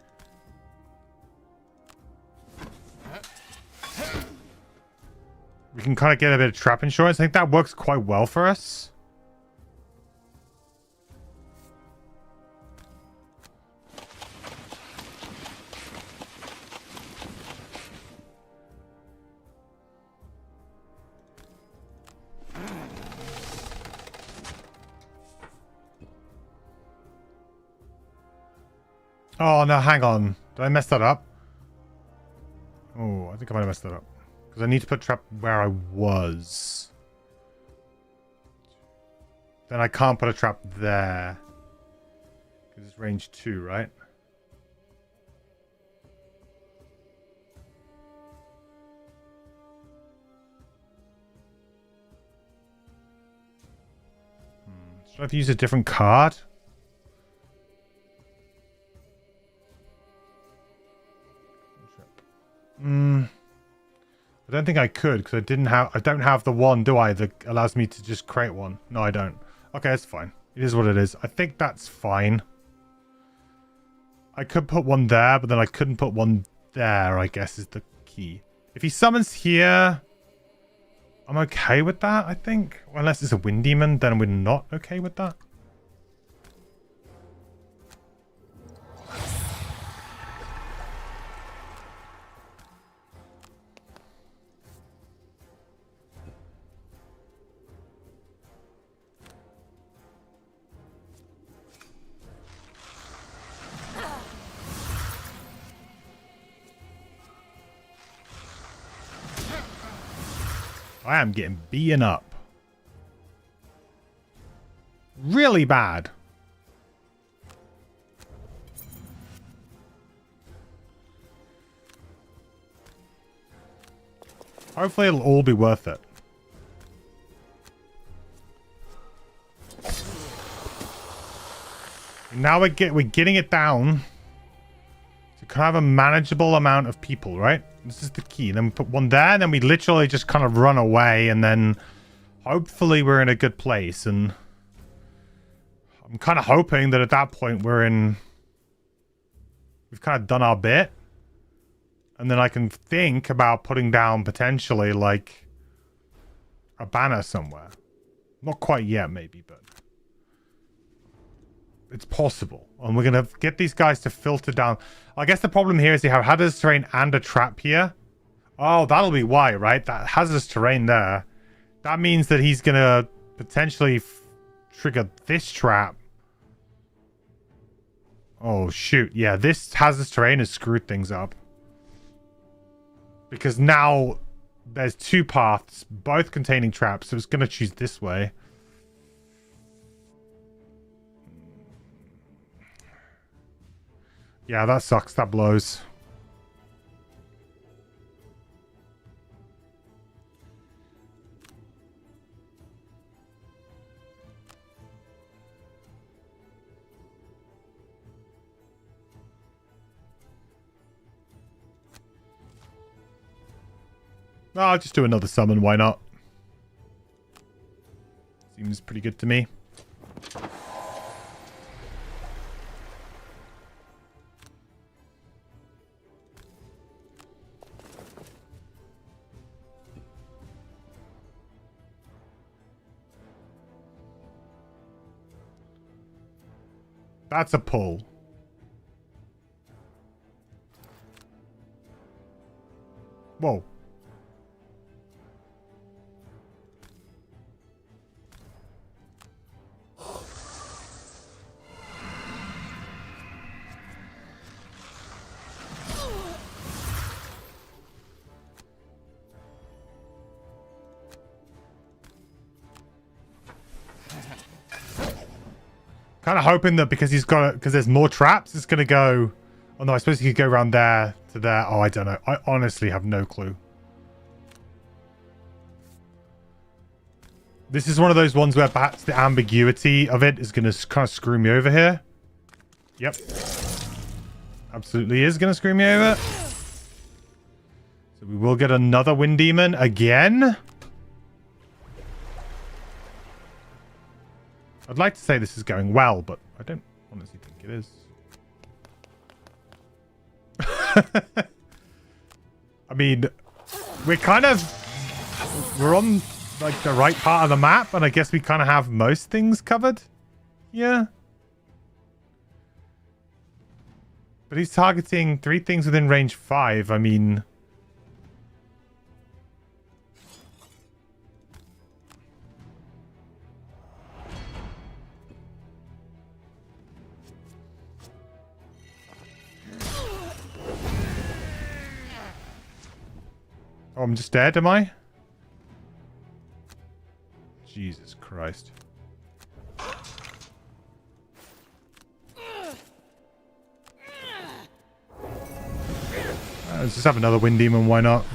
We can kind of get a bit of trap insurance. I think that works quite well for us. Oh, no, hang on. Did I mess that up? Oh, I think I might have messed that up. Because I need to put trap where I was. Then I can't put a trap there. Because it's range 2, right? Should I have used a different card? I don't think I could because I don't have the one, do I, that allows me to just create one. No, I don't. Okay, it's fine. It is what it is. I think that's fine. I could put one there, but then I couldn't put one there, I guess, is the key. If he summons here, I'm okay with that, I think. Unless it's a Wind Demon, then we're not okay with that. I am getting beaten up. Really bad. Hopefully it'll all be worth it. Now we're getting it down to kind of a manageable amount of people, right? This is the key. Then we put one there, and then we literally just kind of run away, and then hopefully we're in a good place. And I'm kind of hoping that at that point we've kind of done our bit. And then I can think about putting down potentially like a banner somewhere. Not quite yet, maybe, but it's possible. And we're going to get these guys to filter down. I guess the problem here is you have hazardous terrain and a trap here. Oh, that'll be why, right? That hazardous terrain there. That means that he's going to potentially trigger this trap. Oh, shoot. Yeah, this hazardous terrain has screwed things up. Because now there's two paths, both containing traps, so it's going to choose this way. Yeah, that sucks. That blows. No, I'll just do another summon. Why not? Seems pretty good to me. That's a pull. Whoa. Kind of hoping that because there's more traps, it's going to go... Oh no, I suppose you could go around there to there. Oh, I don't know. I honestly have no clue. This is one of those ones where perhaps the ambiguity of it is going to kind of screw me over here. Yep. Absolutely is going to screw me over. So we will get another Wind Demon again. I'd like to say this is going well, but I don't honestly think it is. I mean, we're on like the right part of the map, and I guess we kind of have most things covered. Yeah. But he's targeting 3 things within range 5. I mean... Oh, I'm just dead, am I? Jesus Christ. Let's just have another Wind Demon, why not?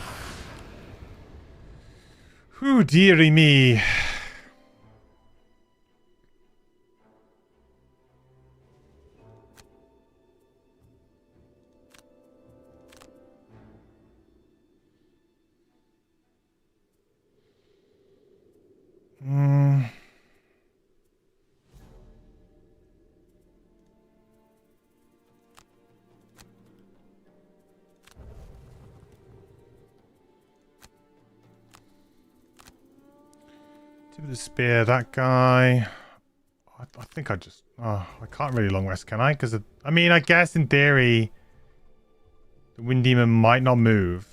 Whew, dearie me. Tip of the spear, that guy. I think I just... Oh, I can't really long rest, can I? Because, I mean, I guess in theory, the Wind Demon might not move.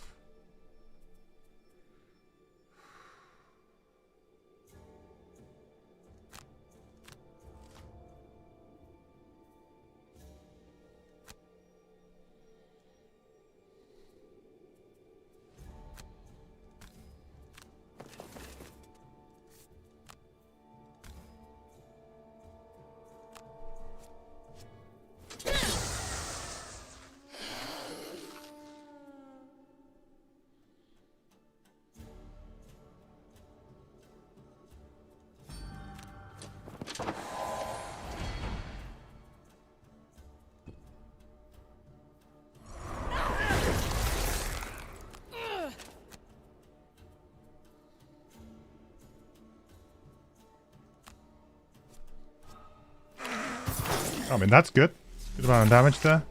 I mean, that's good. Good amount of damage there.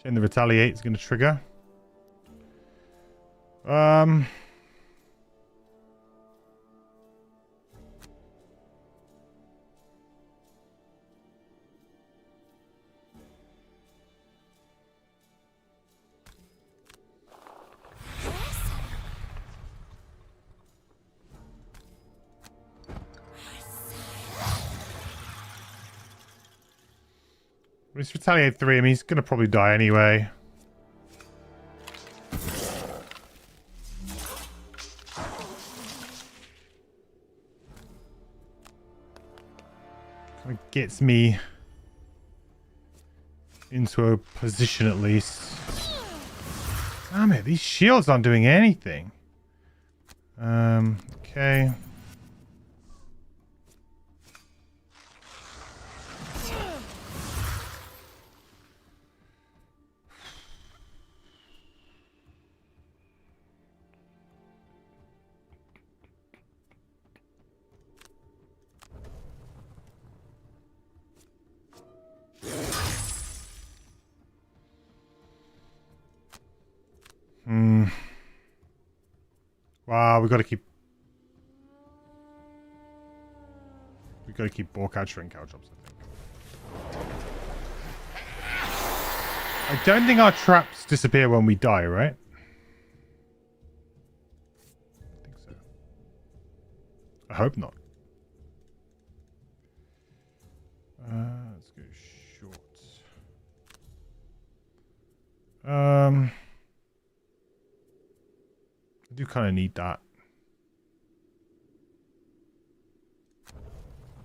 Shame the retaliate is going to trigger. He's retaliate 3. I mean, he's going to probably die anyway. Kind of gets me into a position at least. Damn it, these shields aren't doing anything. Okay. Wow, we got to keep ball capturing cow jobs, I think. I don't think our traps disappear when we die, right? I think so. I hope not. Let's go short. I do kind of need that.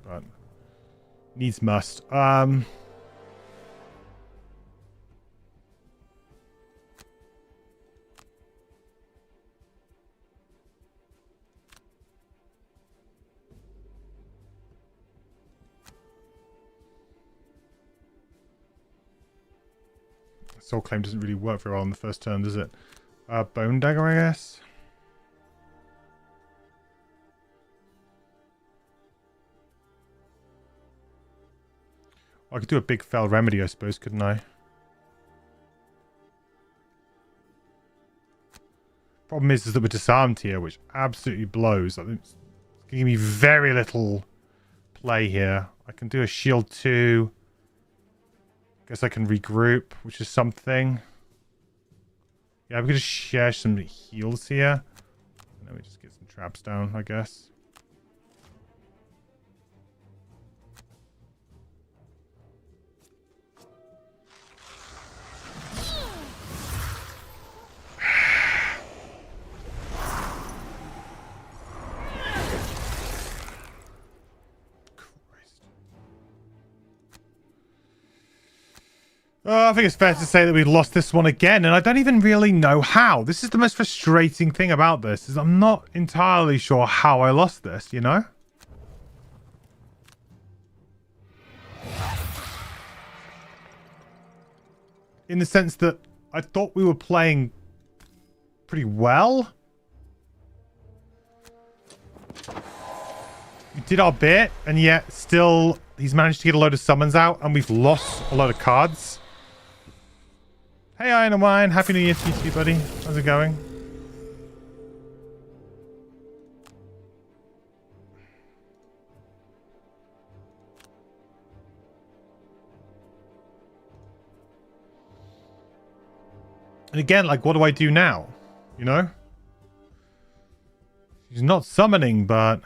But needs must. Soul Claim doesn't really work very well on the first turn, does it? Bone Dagger, I guess. I could do a big fell remedy, I suppose, couldn't I? Problem is that we're disarmed here, which absolutely blows. I think it's giving me very little play here. I can do a shield 2. Guess I can regroup, which is something. Yeah, we could just share some heals here. And then we just get some traps down, I guess. I think it's fair to say that we lost this one again, and I don't even really know how. This is the most frustrating thing about this, is I'm not entirely sure how I lost this, you know? In the sense that I thought we were playing pretty well. We did our bit, and yet still he's managed to get a load of summons out, and we've lost a load of cards. Hey, Iron and Wine. Happy New Year to you too, buddy. How's it going? And again, like, what do I do now? You know? She's not summoning, but...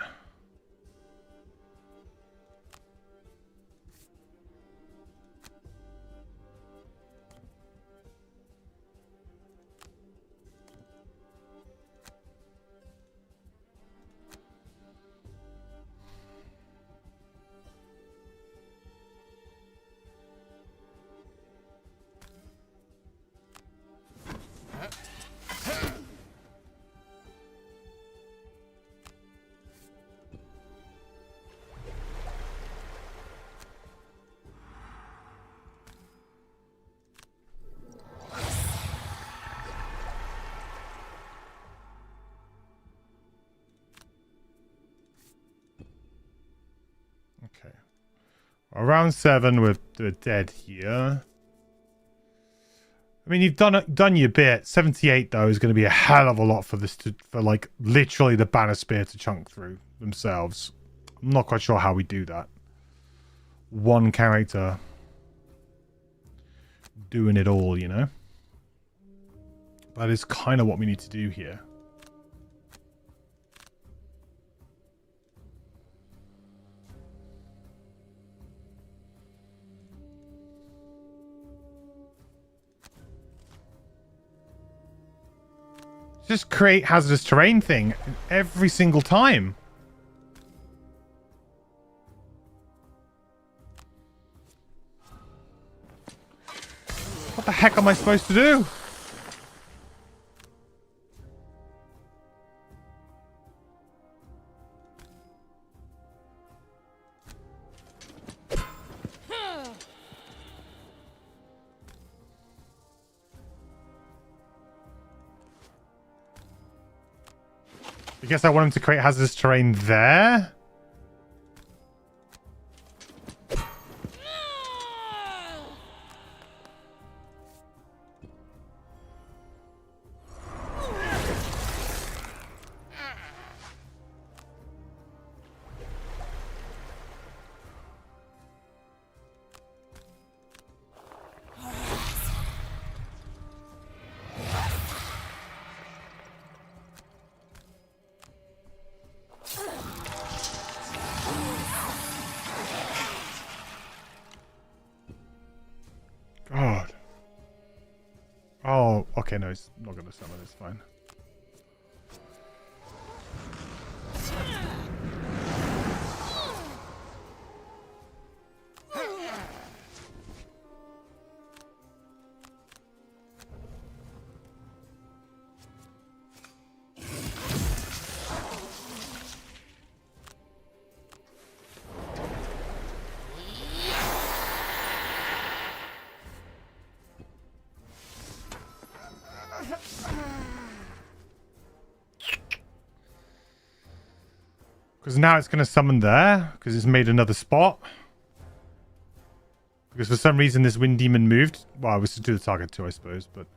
Okay. Around 7, we're dead here. I mean, you've done your bit. 78, though, is going to be a hell of a lot for like, literally the banner spear to chunk through themselves. I'm not quite sure how we do that. One character doing it all, you know? That is kind of what we need to do here. Just create hazardous terrain thing every single time. What the heck am I supposed to do? I guess I want him to create hazardous terrain there. God. Oh, okay, no, he's not going to summon, it's fine. Because now it's going to summon there, because it's made another spot. Because for some reason this wind demon moved. Well, I was to do the target too, I suppose, but...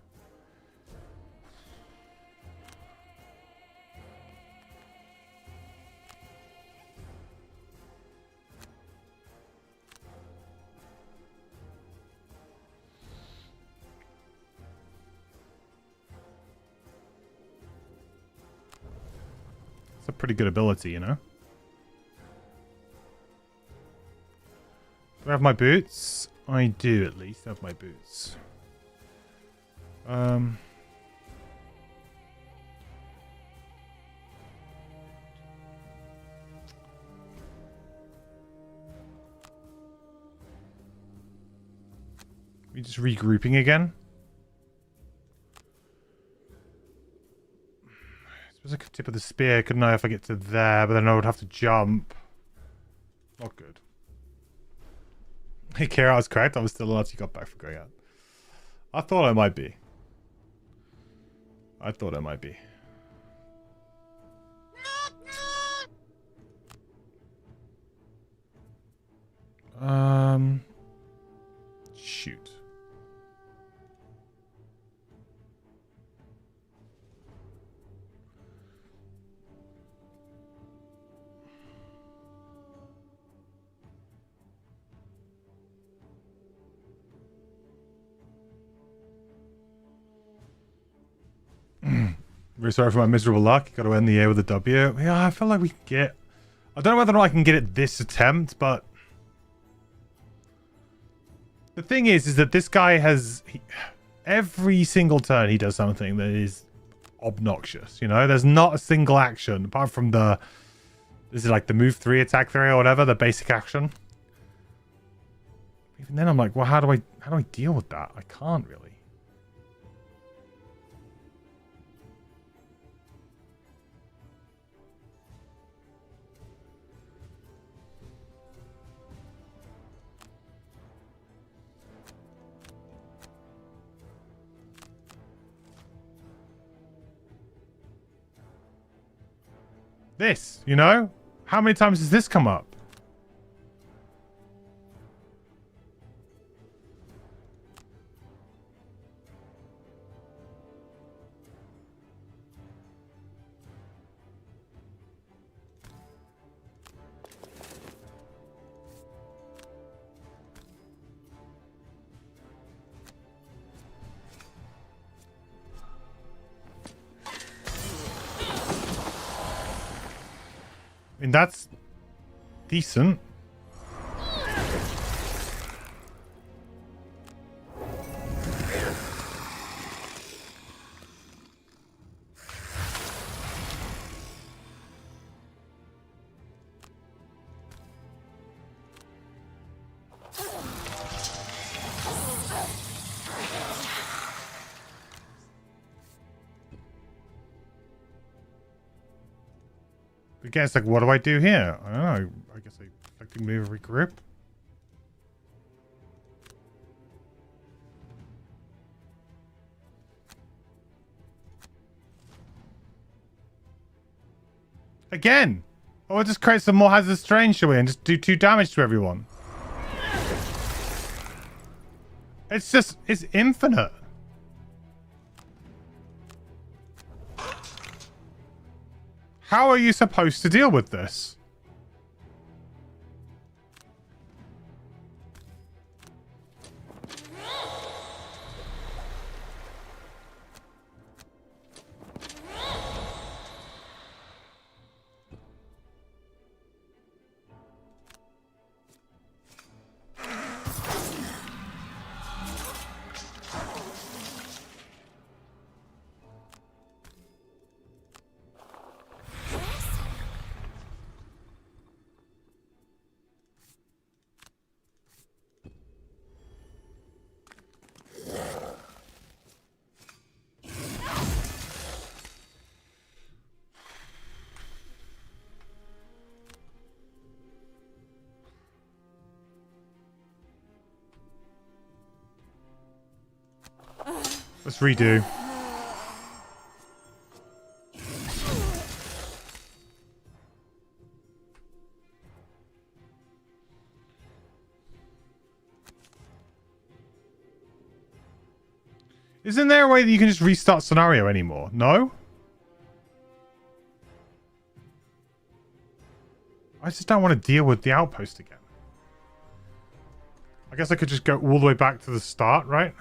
It's a pretty good ability, you know? Do I have my boots? I do, at least, have my boots. We just regrouping again? I suppose I could tip of the spear, couldn't I, if I get to there, but then I would have to jump. Not good. Hey, Kara, I was correct. I was still allowed to got back for going out. I thought I might be. I thought I might be. Shoot. Very sorry for my miserable luck. Got to end the year with a W. Yeah, I feel like we can get... I don't know whether or not I can get it this attempt, but... The thing is that this guy has... Every single turn he does something that is obnoxious, you know? There's not a single action, apart from the... Is it like the move 3, attack 3 or whatever? The basic action? Even then I'm like, well, how do I deal with that? I can't really. This, you know? How many times has this come up? I mean, that's decent. Again, it's like, what do I do here? I don't know. I guess I effectively move, regroup. Again! Oh, we'll just create some more hazardous terrain, shall we? And just do 2 damage to everyone. It's just, it's infinite. How are you supposed to deal with this? Let's redo. Isn't there a way that you can just restart scenario anymore? No? I just don't want to deal with the outpost again. I guess I could just go all the way back to the start, right?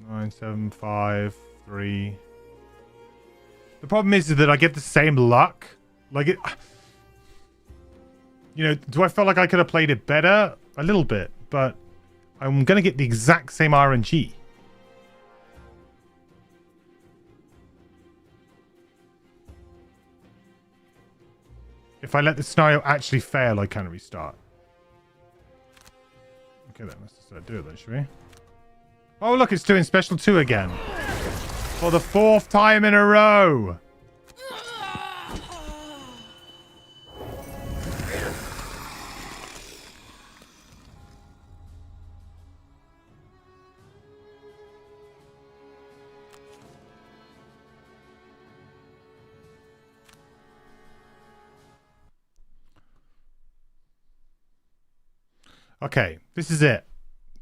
Nine, 7, 5, 3. The problem is that I get the same luck. Like it, you know, do I feel like I could have played it better? A little bit, but I'm gonna get the exact same RNG. If I let the scenario actually fail, I can restart. Okay then, let's just do it then, shall we? Oh look, it's doing special 2 again. For the 4th time in a row. Okay, this is it.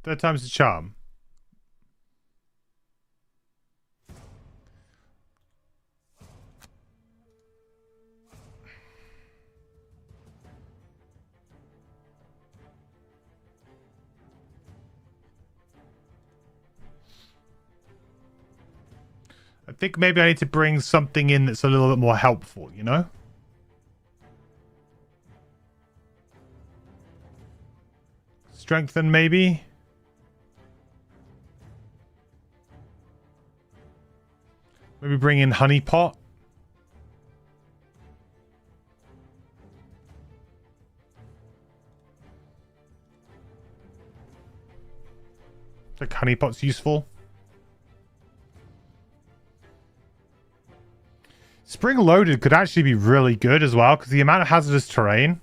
3rd time's the charm. think maybe I need to bring something in that's a little bit more helpful, you know? Strengthen, maybe? Maybe bring in honey pot. Like honey pot's useful. Spring loaded could actually be really good as well because the amount of hazardous terrain.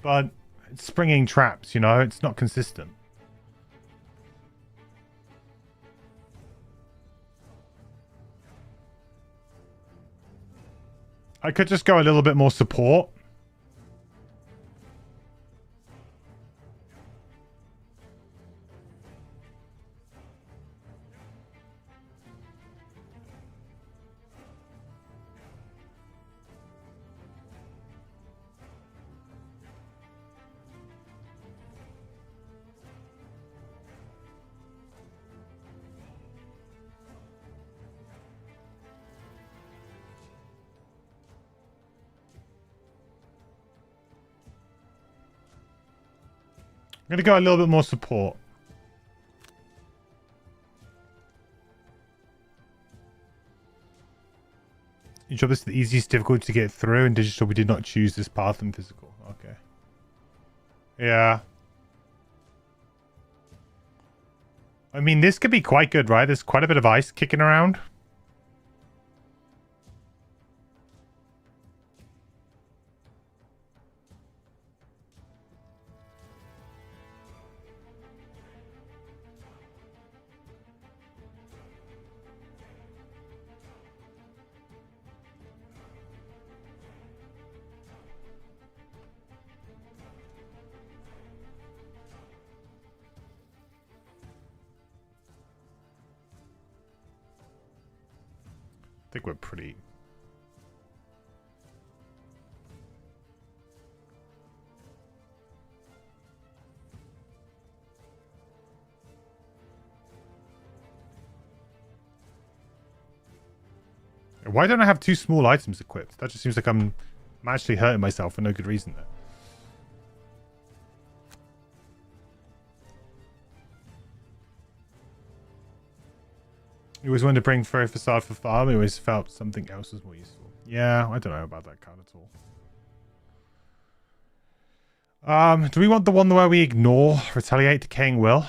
But it's springing traps, you know, it's not consistent. I could just go a little bit more support. I'm going to go a little bit more support. You job this is the easiest difficulty to get through. In digital, we did not choose this path in physical. Okay. Yeah. I mean, this could be quite good, right? There's quite a bit of ice kicking around. I think we're pretty... Why don't I have 2 small items equipped? That just seems like I'm actually hurting myself for no good reason there. You always wanted to bring Furry Facade for farm. You always felt something else was more useful. Yeah, I don't know about that card at all. Do we want the one where we ignore Retaliate Decaying Will?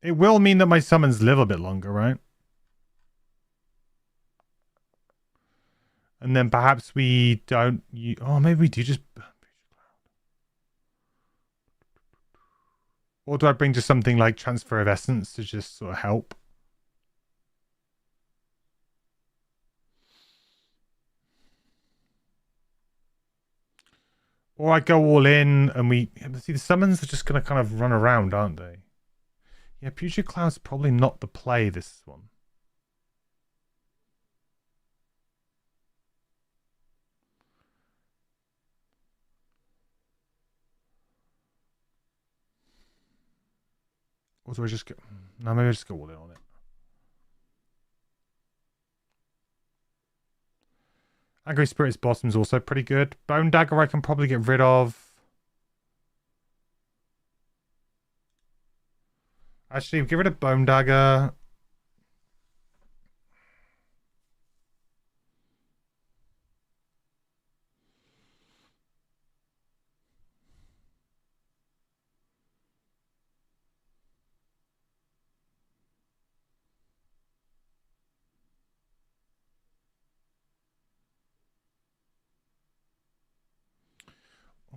It will mean that my summons live a bit longer, right? And then perhaps we don't... Oh, maybe we do just... Or do I bring just something like Transfer of Essence to just sort of help? Or I go all in and we... See, the summons are just going to kind of run around, aren't they? Yeah, Putrid Cloud's probably not the play, this one. Or do I just go... No, maybe I just go all in on it. Angry Spirit's bottom's also pretty good. Bone Dagger I can probably get rid of. Actually, get rid of Bone Dagger.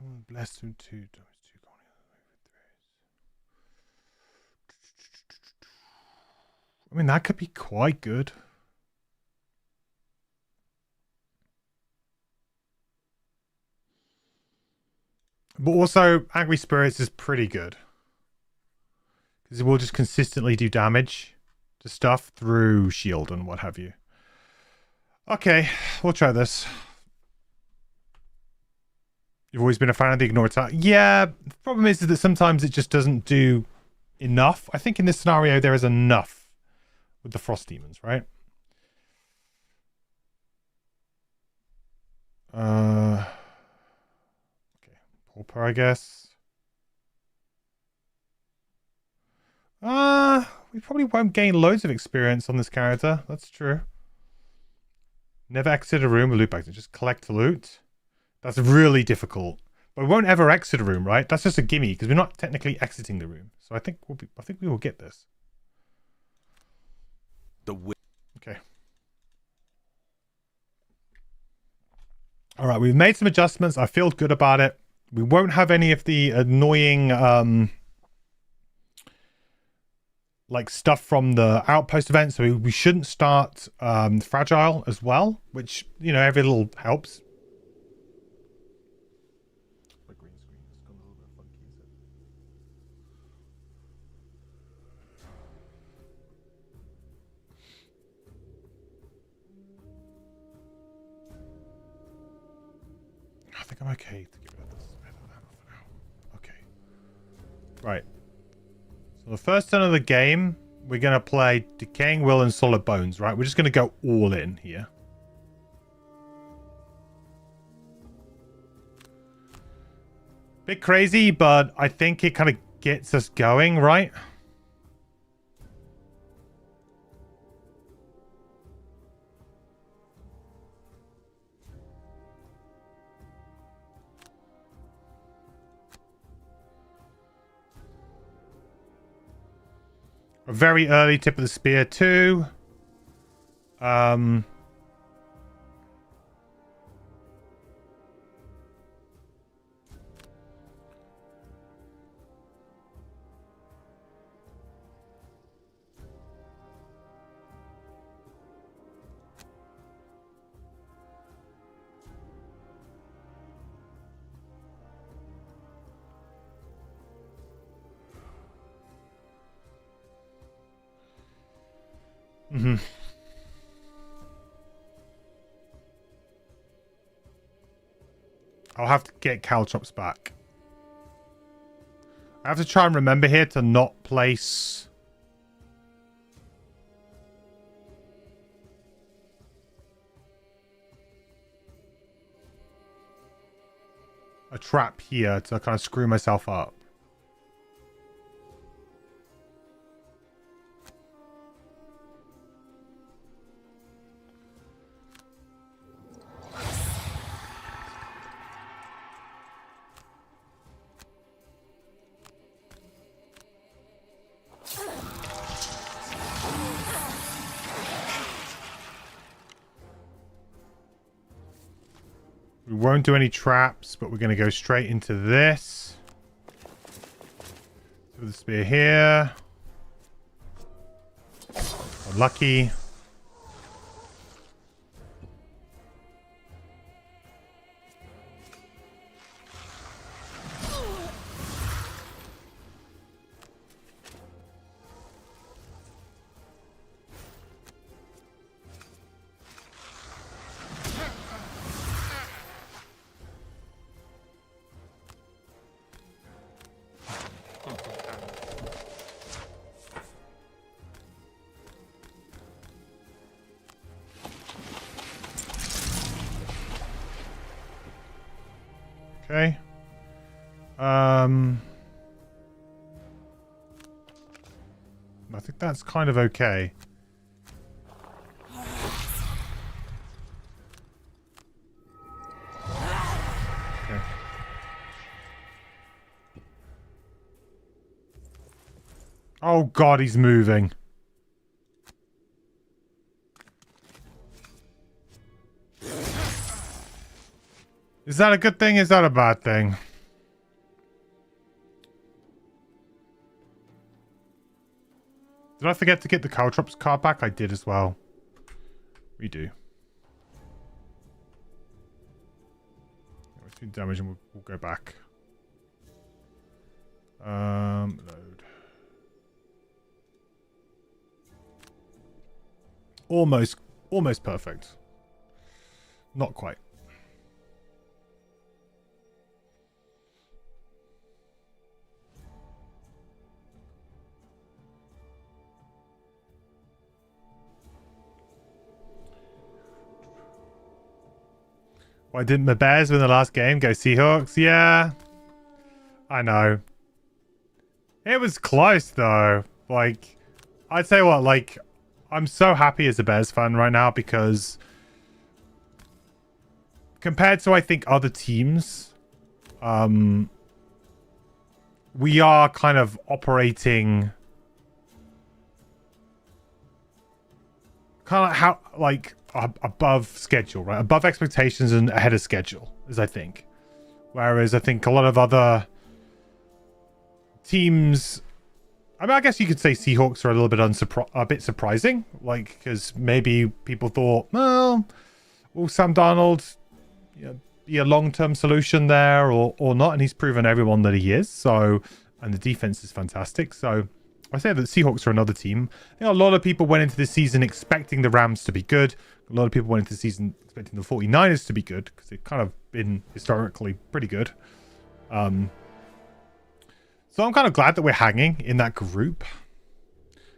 Oh, bless him too. I mean, that could be quite good. But also, Angry Spirits is pretty good. Because it will just consistently do damage to stuff through shield and what have you. Okay, we'll try this. You've always been a fan of the ignore attack. Yeah, the problem is that sometimes it just doesn't do enough. I think in this scenario there is enough with the frost demons, right? Okay. Pauper, I guess. We probably won't gain loads of experience on this character. That's true. Never exit a room with loot bags. Just collect the loot. That's really difficult. But we won't ever exit a room, right? That's just a gimme because we're not technically exiting the room. So I think we will get this. Okay. All right, we've made some adjustments. I feel good about it. We won't have any of the annoying like stuff from the outpost event, so we shouldn't start fragile as well, which, you know, every little helps. My green screen has gone a little bit funky, is it? I think I'm okay to get rid of this. Okay. Right. So the first turn of the game, we're going to play Decaying Will and Solid Bones, right? We're just going to go all in here. Bit crazy, but I think it kind of gets us going, right? A very early tip of the spear too. I'll have to get caltrops back. I have to try and remember here to not place a trap here to kind of screw myself up. We won't do any traps, but we're going to go straight into this. Throw the spear here. Unlucky. Okay. I think that's kind of okay. Okay. Oh God, he's moving. Is that a good thing? Is that a bad thing? Did I forget to get the caltrops card back? I did as well. We do. Let's do damage and we'll go back. Load. Almost perfect. Not quite. Why didn't my Bears win the last game? Go Seahawks. Yeah. I know. It was close, though. Like, I'd say what, like, I'm so happy as a Bears fan right now because compared to, I think, other teams, we are kind of operating kind of how, like, above schedule, right? Above expectations and ahead of schedule, as I think. Whereas I think a lot of other teams, I mean, I guess you could say Seahawks are a little bit a bit surprising, like, because maybe people thought, well, will Sam Darnold, you know, be a long-term solution there or not? And he's proven everyone that he is. So, and the defense is fantastic. So I say that Seahawks are another team. I think a lot of people went into this season expecting the Rams to be good. A lot of people went into the season expecting the 49ers to be good because they've kind of been historically pretty good. So I'm kind of glad that we're hanging in that group.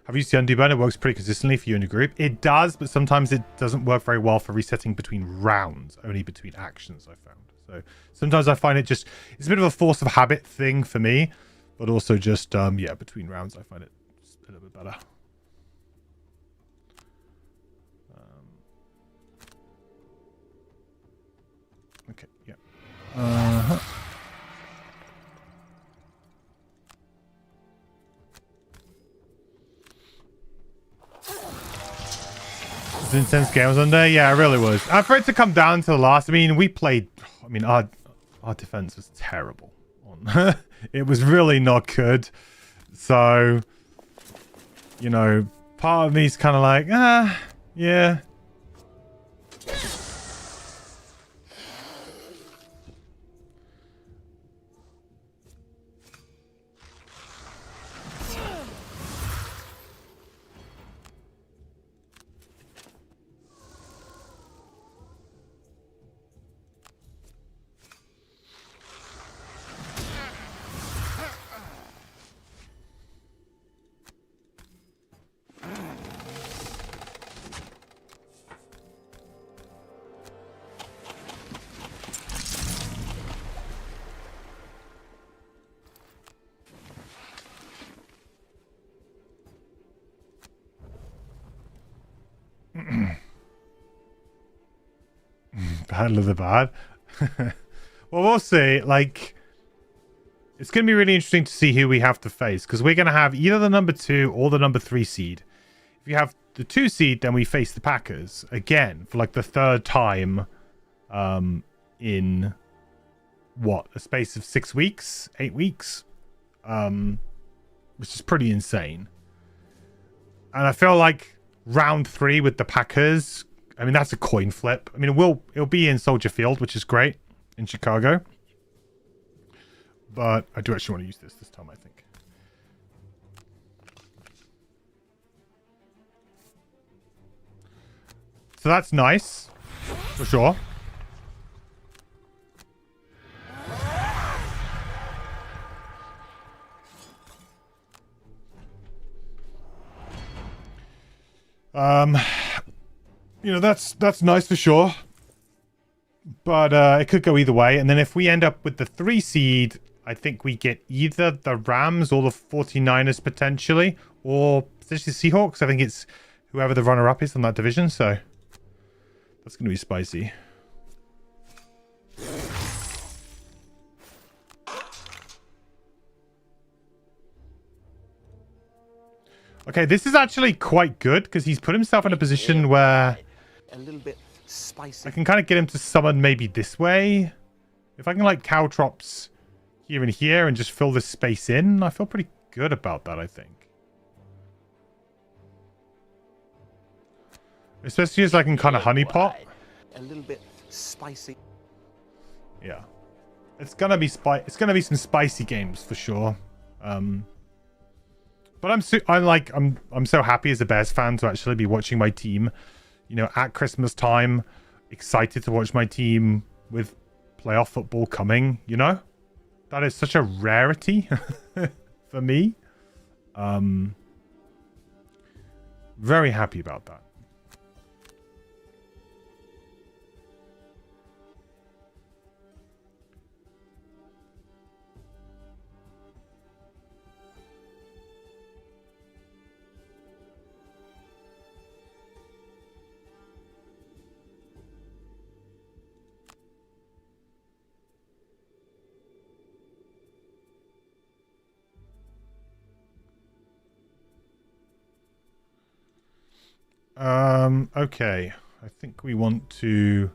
Have you used the undo button? It works pretty consistently for you in a group. It does, but sometimes it doesn't work very well for resetting between rounds, only between actions, I found. So sometimes I find it's a bit of a force of habit thing for me, but also just, yeah, between rounds, I find it just a little bit better. Okay, yeah. It's an intense game on Sunday. Yeah, it really was. And for it to come down to the last, I mean, we played. I mean, our defense was terrible. It was really not good. So, you know, part of me is kind of like, yeah. Battle of the Bad. Well, we'll see. Like, it's going to be really interesting to see who we have to face because we're going to have either the number 2 or the number 3 seed. If you have the 2 seed, then we face the Packers again for like the 3rd time in what, a space of 6 weeks, 8 weeks, which is pretty insane. And I feel like round 3 with the Packers, I mean, that's a coin flip. I mean, it'll be in Soldier Field, which is great in Chicago. But I do actually want to use this time, I think. So that's nice, for sure. You know, that's nice for sure. But it could go either way. And then if we end up with the 3 seed, I think we get either the Rams or the 49ers potentially, or potentially the Seahawks. I think it's whoever the runner-up is in that division. So that's going to be spicy. Okay, this is actually quite good because he's put himself in a position where a little bit spicy. I can kind of get him to summon maybe this way. If I can like Caltrops here and here and just fill this space in, I feel pretty good about that, I think. Especially as I can kind of honeypot. A little bit spicy. Yeah. It's gonna be some spicy games for sure. But I'm so happy as a Bears fan to actually be watching my team, you know, at Christmas time. Excited to watch my team with playoff football coming, you know? That is such a rarity for me. Very happy about that. Okay. I think we want to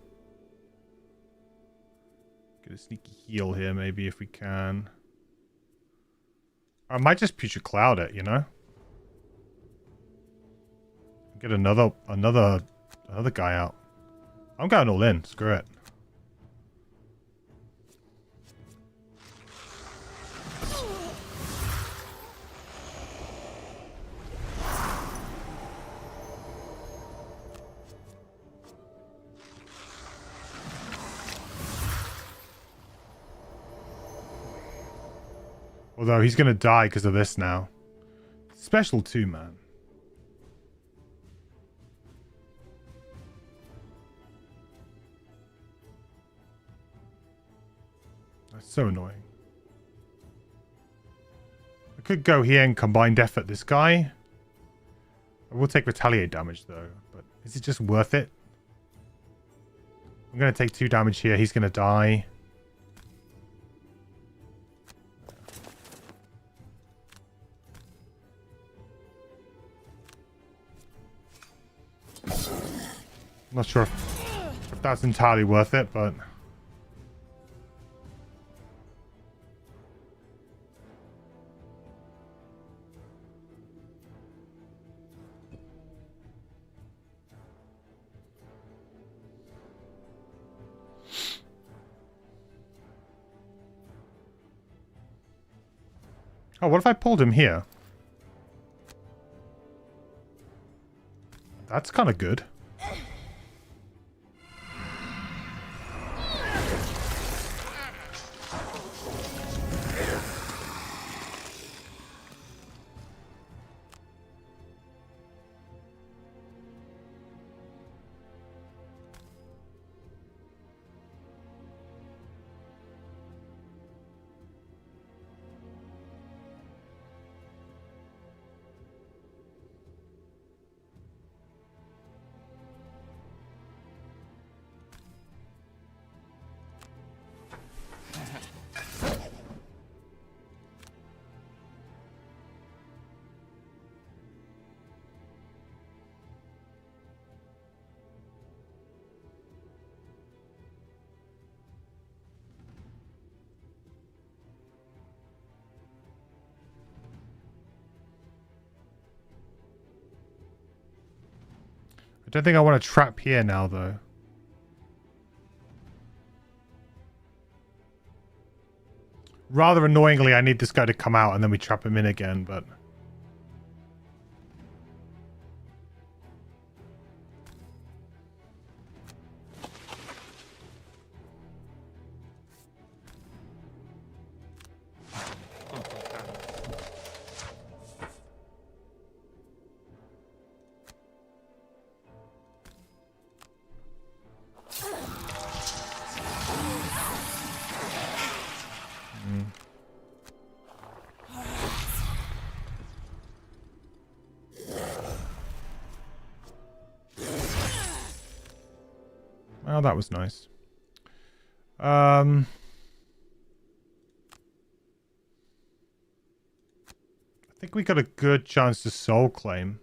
get a sneaky heal here, maybe, if we can. I might just Future Cloud it, you know? Get another guy out. I'm going all in. Screw it. Although he's going to die because of this now. Special too, man. That's so annoying. I could go here and combined effort this guy. I will take retaliate damage though. But is it just worth it? I'm going to take 2 damage here. He's going to die. I'm not sure if that's entirely worth it, but... Oh, what if I pulled him here? That's kind of good. I don't think I want to trap here now, though. Rather annoyingly, I need this guy to come out and then we trap him in again, but... Well, that was nice. I think we got a good chance to soul claim.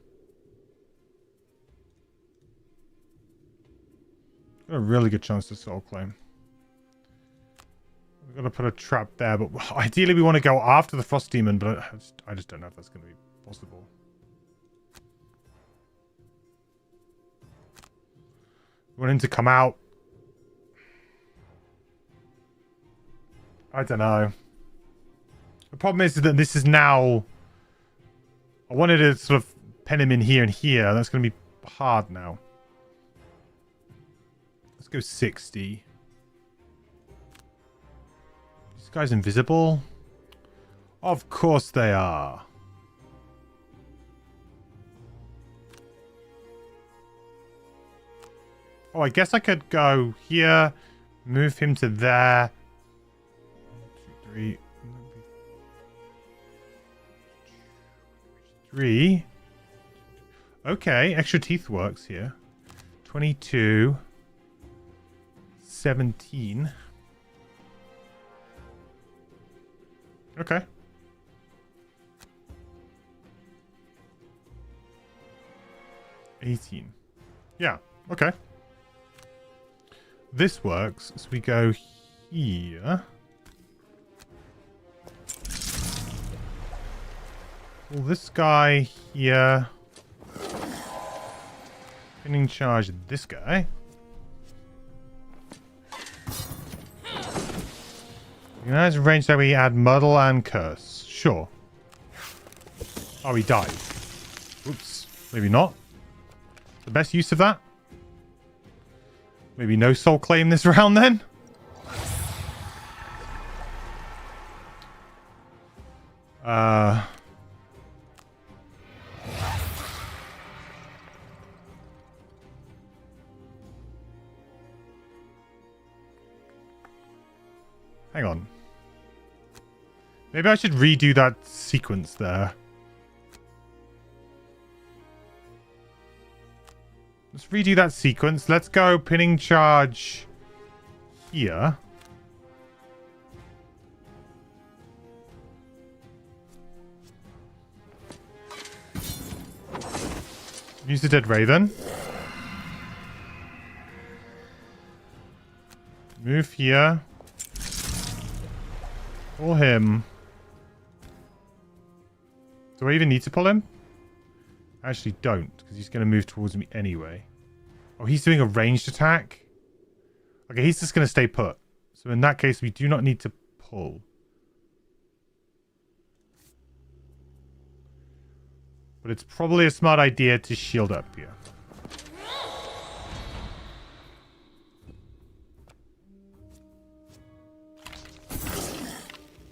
Got a really good chance to soul claim. We're gonna put a trap there, but ideally we want to go after the Frost Demon, but I just don't know if that's going to be possible. We want him to come out. I don't know. The problem is that this is now... I wanted to sort of pen him in here and here. That's going to be hard now. Let's go 60. This guy's invisible? Of course they are. Oh, I guess I could go here, move him to there. 1, 2, 3. Okay, extra teeth works here. 22. 17. Okay. 18. Yeah, okay. This works. So we go here. Pull this guy here. Pinning charge this guy. Nice range that we add muddle and curse. Sure. Oh, he died. Oops. Maybe not. The best use of that? Maybe no soul claim this round then? Hang on. Maybe I should redo that sequence there. Let's redo that sequence. Let's go pinning charge here. Use the dead raven. Move here. Pull him. Do I even need to pull him? I actually don't, because he's going to move towards me anyway. Oh, he's doing a ranged attack? Okay, he's just going to stay put. So in that case, we do not need to pull. But it's probably a smart idea to shield up here.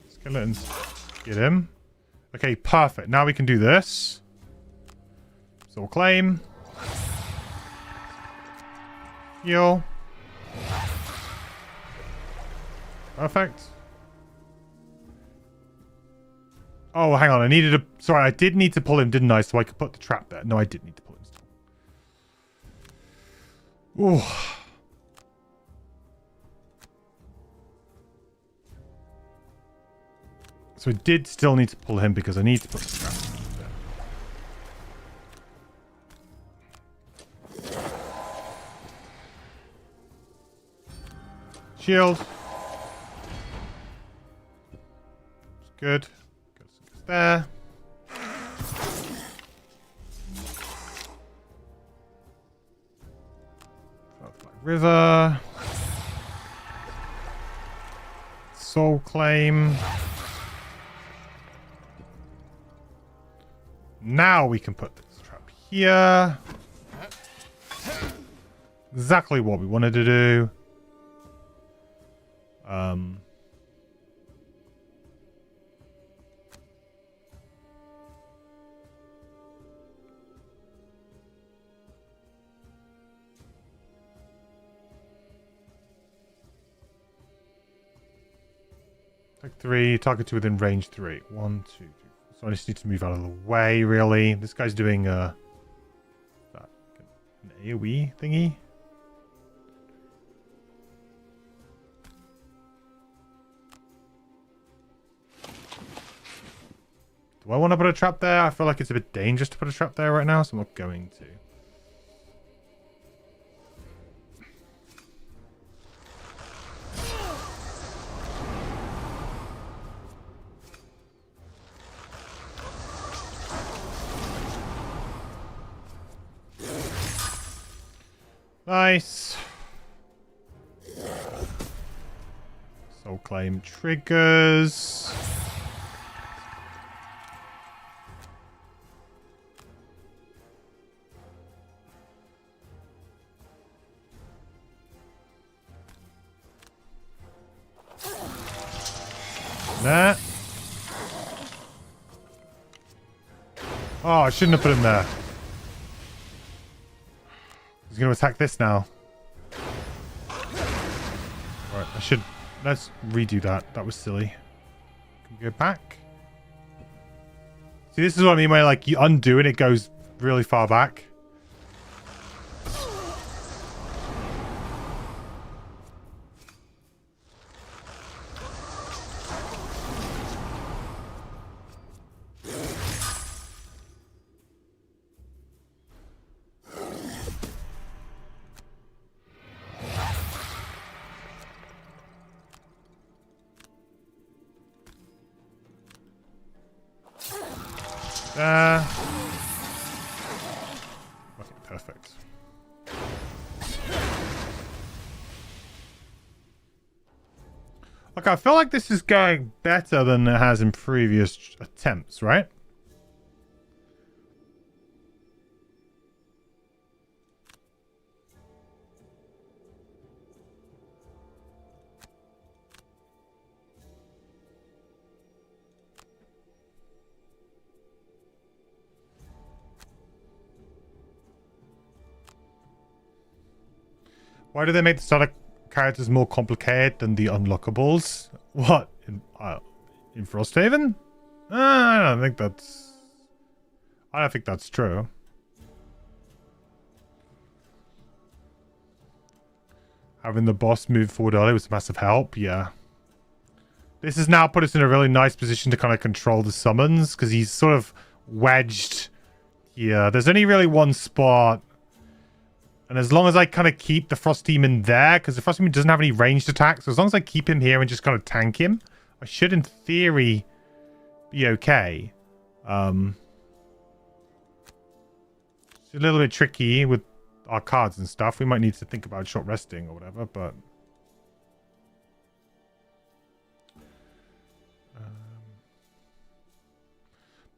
Skeletons. Get him. Okay, perfect. Now we can do this. Soul claim. Heal. Perfect. Oh, hang on. I needed a... Sorry, I did need to pull him, didn't I? So I could put the trap there. No, I did need to pull him still. Ooh. So I did still need to pull him because I need to put the trap there. Shield. It's good. There. River. Soul claim. Now we can put this trap here. Exactly what we wanted to do. Like 3, target to within range 3. 1, 2, 3. So I just need to move out of the way, really. This guy's doing an AoE thingy. Do I want to put a trap there? I feel like it's a bit dangerous to put a trap there right now, so I'm not going to. Nice. Soul claim triggers. There. Oh, I shouldn't have put him there. He's going to attack this now. Right, I should... Let's redo that. That was silly. Can we go back? See, this is what I mean by, like, you undo it, it goes really far back. There. Okay, perfect. Okay, I feel like this is going better than it has in previous attempts, right? Why do they make the starter characters more complicated than the unlockables? What? In Frosthaven? I don't think that's... I don't think that's true. Having the boss move forward early was a massive help, yeah. This has now put us in a really nice position to kind of control the summons, because he's sort of wedged here. There's only really one spot. And as long as I kind of keep the Frost Demon there, because the Frost Demon doesn't have any ranged attacks, so as long as I keep him here and just kind of tank him, I should, in theory, be okay. It's a little bit tricky with our cards and stuff. We might need to think about short resting or whatever, but...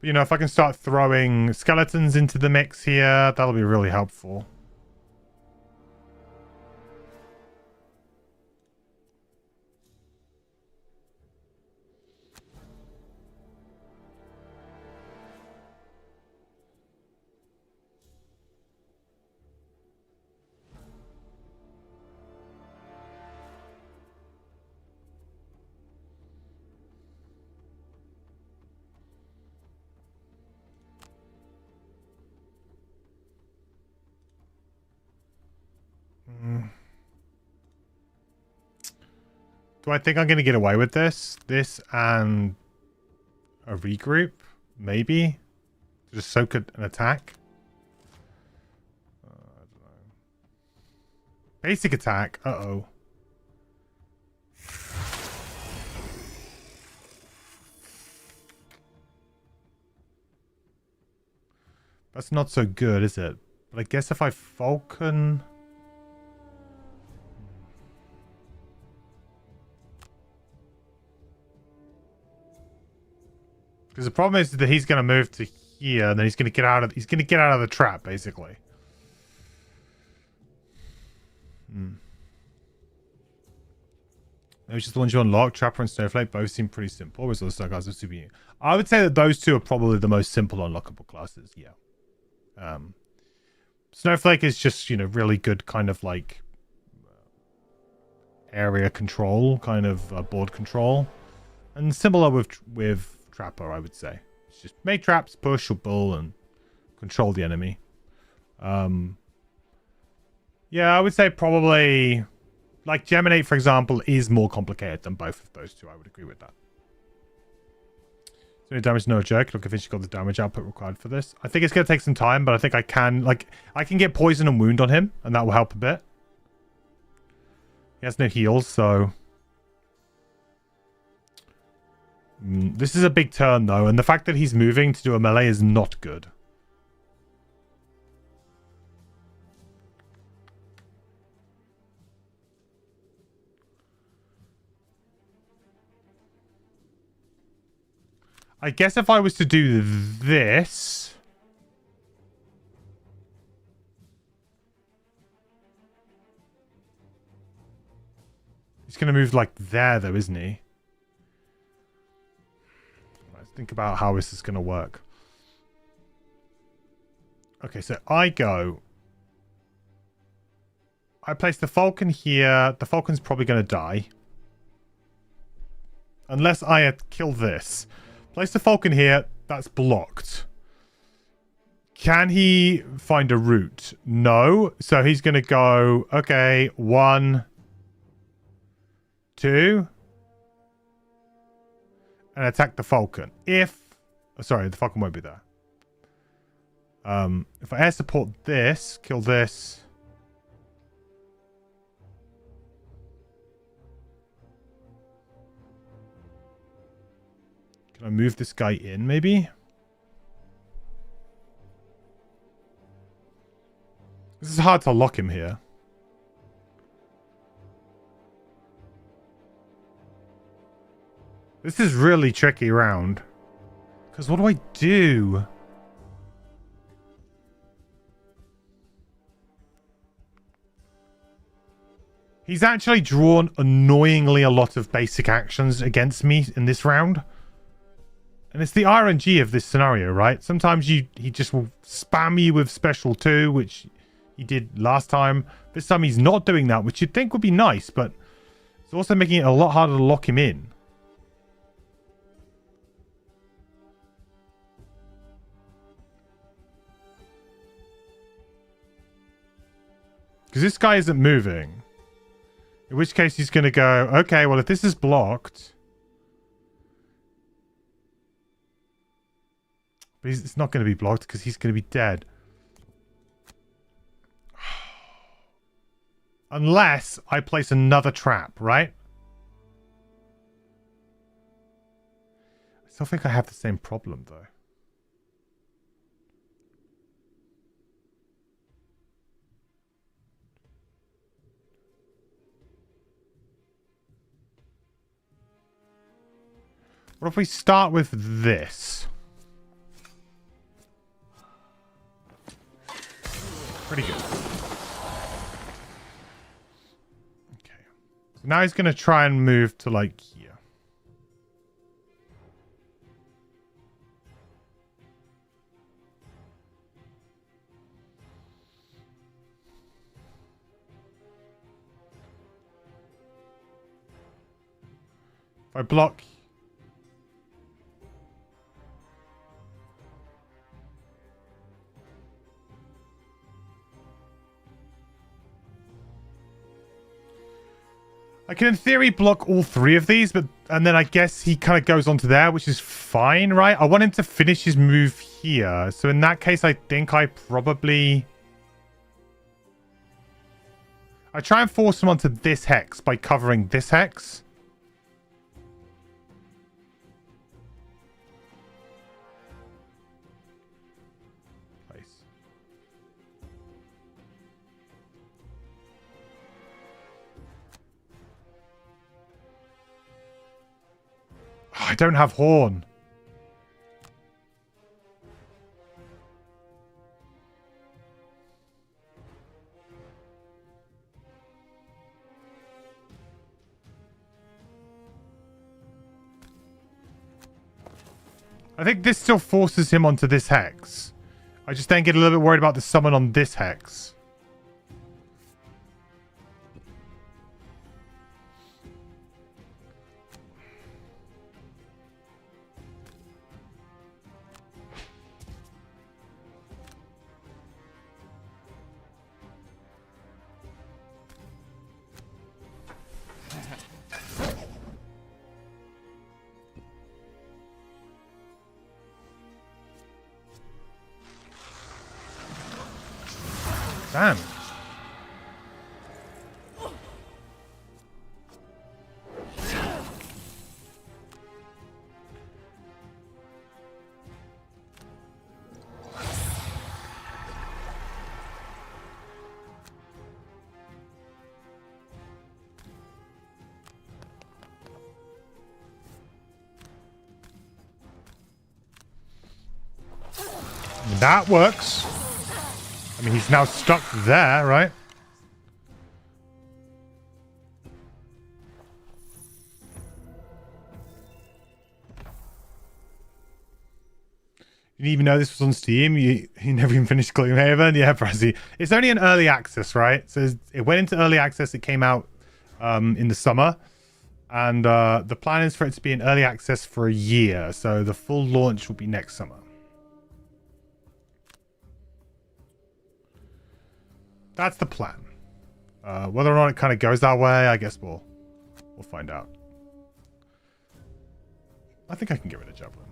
But, you know, if I can start throwing skeletons into the mix here, that'll be really helpful. Do I think I'm going to get away with this? This and a regroup? Maybe? Just soak an attack? I don't know. Basic attack. Uh-oh. That's not so good, is it? But I guess if I Falcon... Because the problem is that he's going to move to here, and then he's going to get out of the trap, basically. Maybe just the ones you unlock. Trapper and Snowflake both seem pretty simple. Whereas the Star guys are super new. I would say that those two are probably the most simple unlockable classes. Yeah. Snowflake is just, you know, really good kind of like area control, kind of board control, and similar with Trapper, I would say. It's just make traps, push or pull, and control the enemy. Yeah, I would say probably... Like, Geminate, for example, is more complicated than both of those two. I would agree with that. So damage, no joke. Look, if she got the damage output required for this. I think it's going to take some time, but I think I can... Like, I can get poison and wound on him, and that will help a bit. He has no heals, so... This is a big turn, though, and the fact that he's moving to do a melee is not good. I guess if I was to do this... He's going to move like there, though, isn't he? Let's think about how this is going to work. Okay, so I go... I place the Falcon here. The Falcon's probably going to die. Unless I kill this. Place the Falcon here. That's blocked. Can he find a route? No. So he's going to go... Okay, 1... 2... and attack the Falcon. If... Oh, sorry, the Falcon won't be there. If I air support this, kill this... Can I move this guy in, maybe? is hard to lock him here. This is really tricky round. Because what do I do? He's actually drawn annoyingly a lot of basic actions against me in this round. And it's the RNG of this scenario, right? Sometimes he just will spam you with special 2, which he did last time. This time he's not doing that, which you'd think would be nice, but it's also making it a lot harder to lock him in. Because this guy isn't moving. In which case he's going to go, okay, well, if this is blocked... But it's not going to be blocked because he's going to be dead. Unless I place another trap, right? I still think I have the same problem, though. What if we start with this? Pretty good. Okay. So now he's going to try and move to, like, here. If I block... I can, in theory, block all 3 of these, and then I guess he kind of goes onto there, which is fine, right? I want him to finish his move here. So in that case, I think I probably... I try and force him onto this hex by covering this hex. Oh, I don't have horn. I think this still forces him onto this hex. I just then get a little bit worried about the summon on this hex. Damn. That works. I mean, he's now stuck there, right? You didn't even know this was on Steam? You never even finished Gloomhaven? Yeah, Brazzy. It's only an early access, right? So it went into early access. It came out in the summer. And the plan is for it to be in early access for a year. So the full launch will be next summer. That's the plan. Whether or not it kind of goes that way, I guess we'll find out. I think I can get rid of Javelin.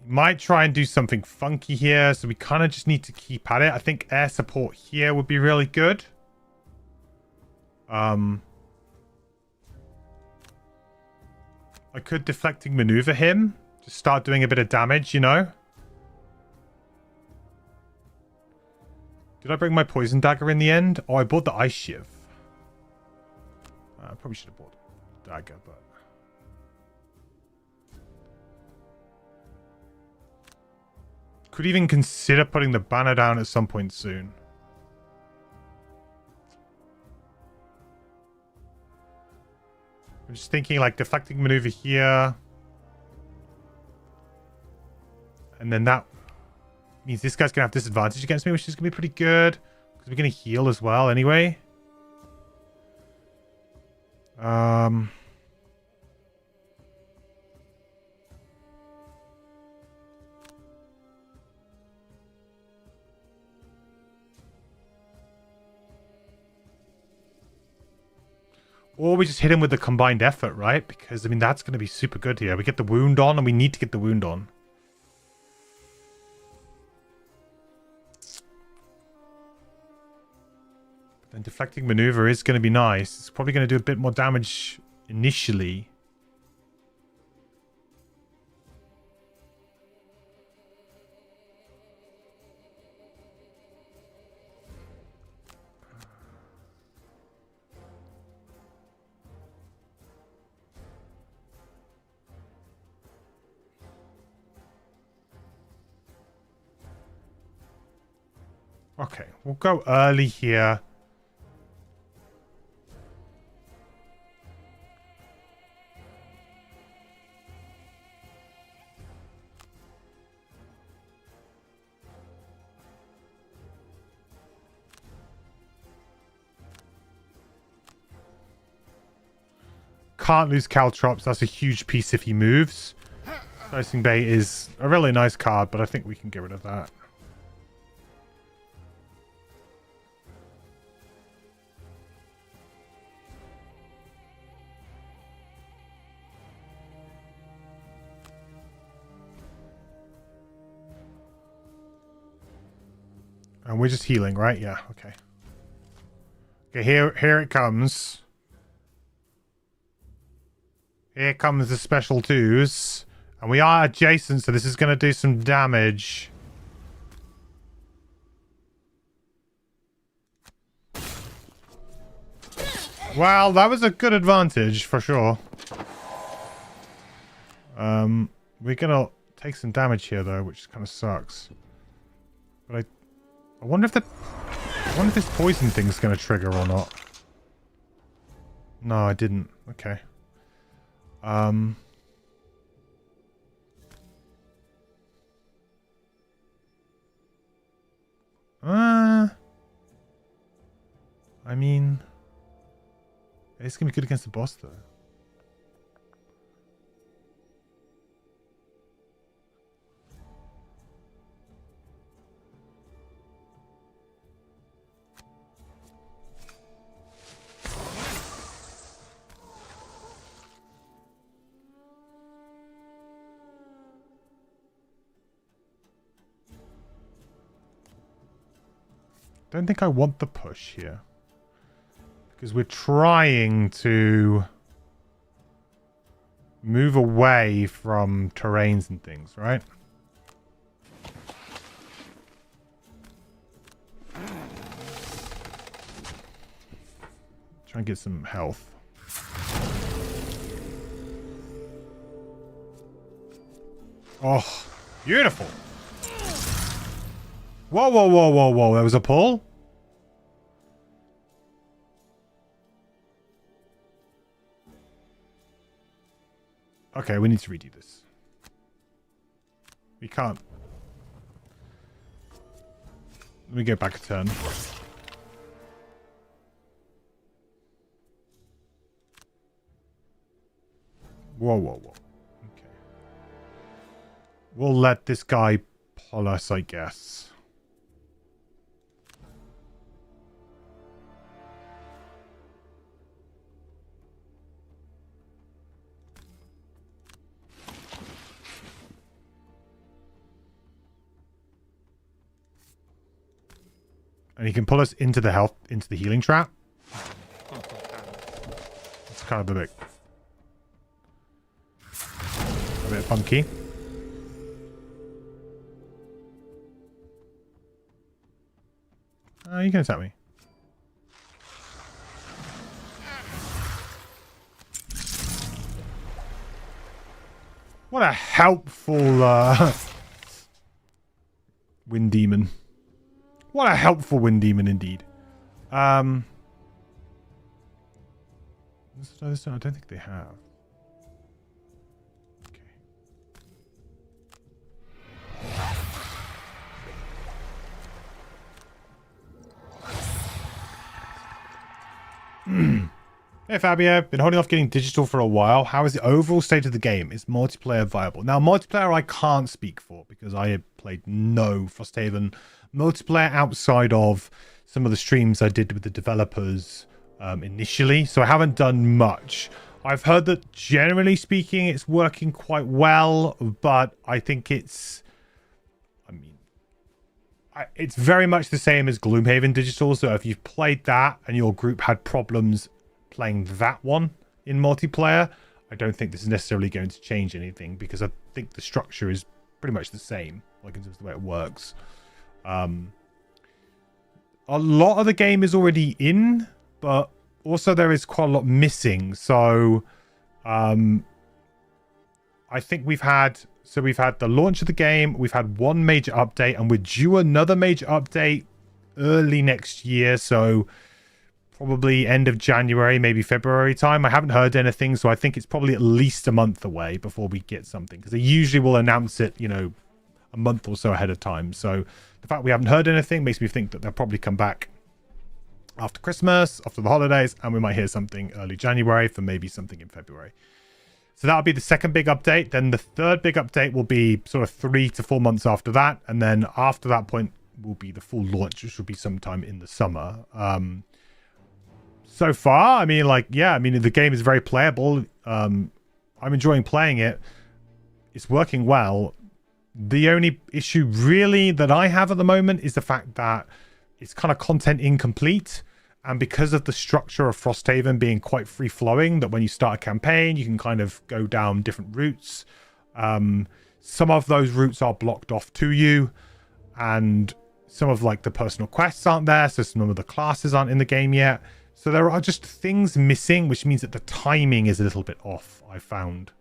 Might try and do something funky here, so we kind of just need to keep at it. I think air support here would be really good. I could deflecting maneuver him. Just start doing a bit of damage, you know? Did I bring my poison dagger in the end? Oh, I bought the ice shiv. I probably should have bought the dagger, but... Could even consider putting the banner down at some point soon. I'm just thinking like deflecting maneuver here. And then that means this guy's going to have disadvantage against me, which is going to be pretty good. Because we're going to heal as well anyway. Or we just hit him with the combined effort, right? Because, I mean, that's going to be super good here. We get the wound on, and we need to get the wound on. But then deflecting maneuver is going to be nice. It's probably going to do a bit more damage initially. Okay, we'll go early here. Can't lose Caltrops. That's a huge piece if he moves. Dicing Bay is a really nice card, but I think we can get rid of that. And we're just healing, right? Yeah, okay. Okay, here it comes. Here comes the special twos. And we are adjacent, so this is going to do some damage. Well, that was a good advantage, for sure. We're going to take some damage here, though, which kind of sucks. But I wonder if this poison thing's going to trigger or not. No, I didn't. Okay. I mean, it's going to be good against the boss, though. Don't think I want the push here. Because we're trying to move away from terrains and things, right? Try and get some health. Oh, beautiful. Whoa, whoa, whoa, whoa, whoa. There was a pull? Okay, we need to redo this. We can't. Let me go back a turn. Whoa, whoa, whoa. Okay. We'll let this guy pull us, I guess. And he can pull us into the healing trap. It's kind of a bit funky. You can attack me. What a helpful wind demon. What a helpful wind demon indeed. I don't think they have. Hey Fabio, been holding off getting digital for a while. How is the overall state of the game? Is multiplayer viable? Now, multiplayer I can't speak for because I have played no Frosthaven multiplayer outside of some of the streams I did with the developers initially. So I haven't done much. I've heard that generally speaking, it's working quite well, but I think it's very much the same as Gloomhaven Digital. So if you've played that and your group had problems playing that one in multiplayer, I don't think this is necessarily going to change anything because I think the structure is pretty much the same, like in terms of the way it works. A lot of the game is already in, but also there is quite a lot missing. So I think we've had the launch of the game, we've had one major update, and we're due another major update early next year. So probably end of January, maybe February time. I haven't heard anything, so I think it's probably at least a month away before we get something, because they usually will announce it, you know, a month or so ahead of time. So the fact we haven't heard anything makes me think that they'll probably come back after Christmas, after the holidays, and we might hear something early January for maybe something in February. So that'll be the second big update. Then the third big update will be sort of 3 to 4 months after that, and then after that point will be the full launch, which will be sometime in the summer. So far, I mean, like, yeah, I mean, the game is very playable. I'm enjoying playing it. It's working well. The only issue really that I have at the moment is the fact that it's kind of content incomplete. And because of the structure of Frosthaven being quite free-flowing, that when you start a campaign, you can kind of go down different routes. Some of those routes are blocked off to you. And some of, like, the personal quests aren't there. So some of the classes aren't in the game yet. So there are just things missing, which means that the timing is a little bit off, I found.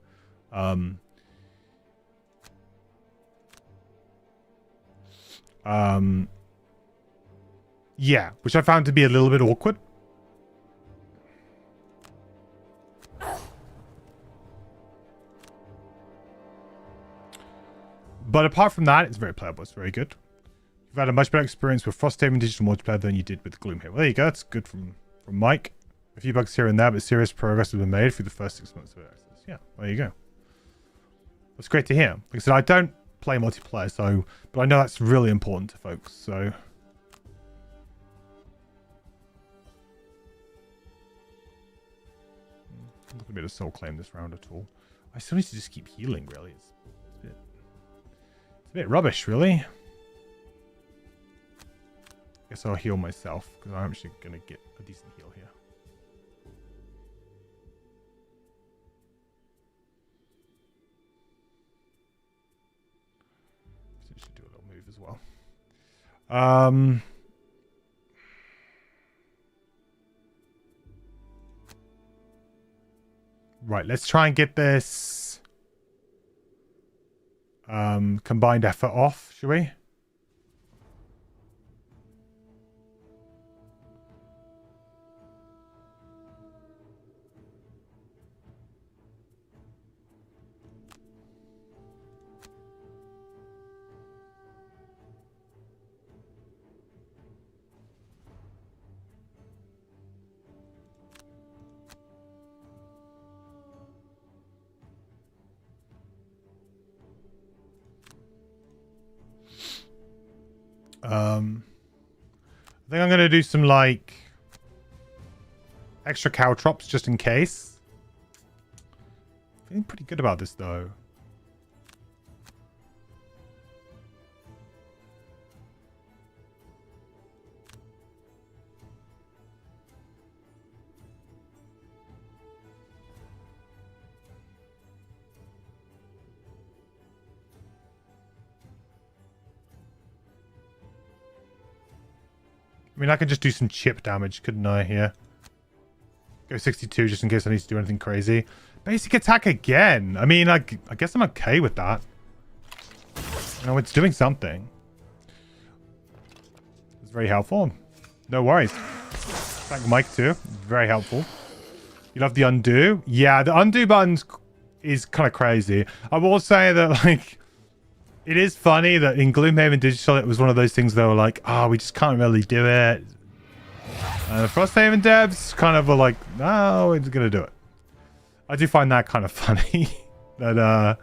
Yeah, which I found to be a little bit awkward. But apart from that, it's very playable. It's very good. You've had a much better experience with Frosthaven Digital Multiplayer than you did with Gloomhaven. Well, there you go. That's good from Mike. A few bugs here and there, but serious progress has been made through the first 6 months of access. Yeah, there you go. That's great to hear. Like I said, I don't play multiplayer, but I know that's really important to folks, so. I'm not going to be able to soul claim this round at all. I still need to just keep healing, really. It's a bit rubbish, really. Guess I'll heal myself, because I'm actually going to get a decent heal here. Potentially do a little move as well. Right, let's try and get this combined effort off, shall we? I think I'm going to do some, like, extra caltrops just in case. Feeling pretty good about this, though. I mean, I could just do some chip damage, couldn't I, here? Go 62 just in case I need to do anything crazy. Basic attack again. I mean, I guess I'm okay with that. You know, it's doing something. It's very helpful. No worries. Thank Mike, too. Very helpful. You love the undo? Yeah, the undo button is kind of crazy. I will say that, like, it is funny that in Gloomhaven Digital, it was one of those things that were like, oh, we just can't really do it. And the Frosthaven devs kind of were like, no, we're just going to do it. I do find that kind of funny. That,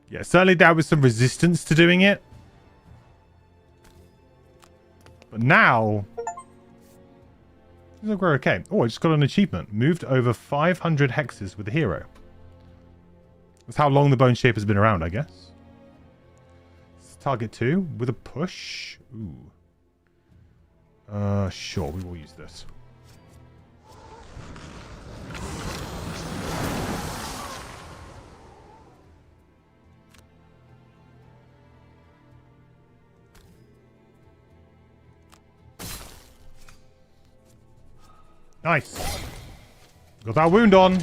yeah, certainly there was some resistance to doing it. But now... Looks like we're okay. Oh, I just got an achievement. Moved over 500 hexes with the hero. That's how long the Bone Shape has been around, I guess. Target 2 with a push. Ooh. Sure, we will use this. Nice. Got that wound on.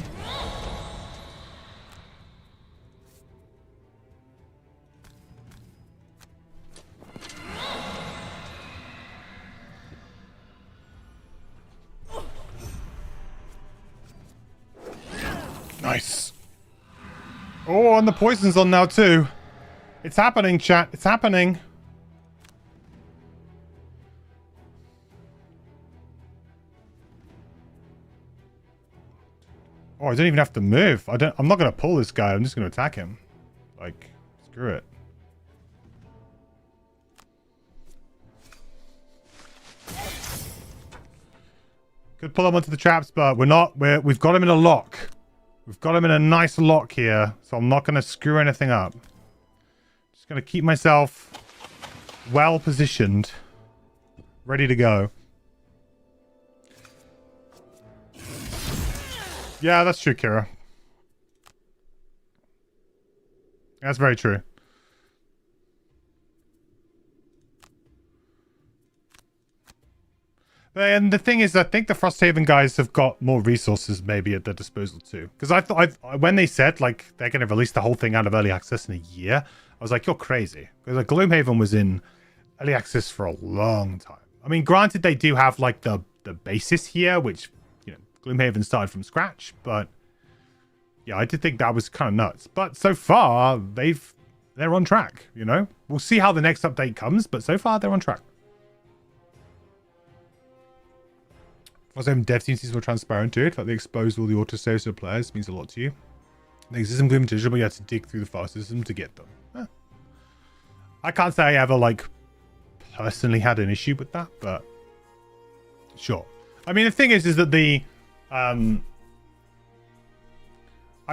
Nice. Oh, and the poison's on now too. It's happening, chat. It's happening. Oh, I don't even have to move. I'm not going to pull this guy. I'm just going to attack him. Like, screw it. Could pull him onto the traps, but we're not. We've got him in a lock. We've got him in a nice lock here, so I'm not going to screw anything up. Just going to keep myself well positioned, ready to go. Yeah, that's true, Kira. That's very true. And the thing is, I think the Frosthaven guys have got more resources maybe at their disposal too. Because I thought, when they said like they're going to release the whole thing out of early access in a year, I was like, you're crazy. Because like, Gloomhaven was in early access for a long time. I mean, granted, they do have like the basis here, which, you know, Gloomhaven started from scratch. But yeah, I did think that was kind of nuts. But so far, they're on track. You know, we'll see how the next update comes, but so far they're on track. Also, dev teams were transparent to it, like they exposed all the autosaves to the players, means a lot to you. The existing Gloom Digital, but you had to dig through the file system to get them. Eh. I can't say I ever, like, personally had an issue with that, but sure. I mean, the thing is that the, I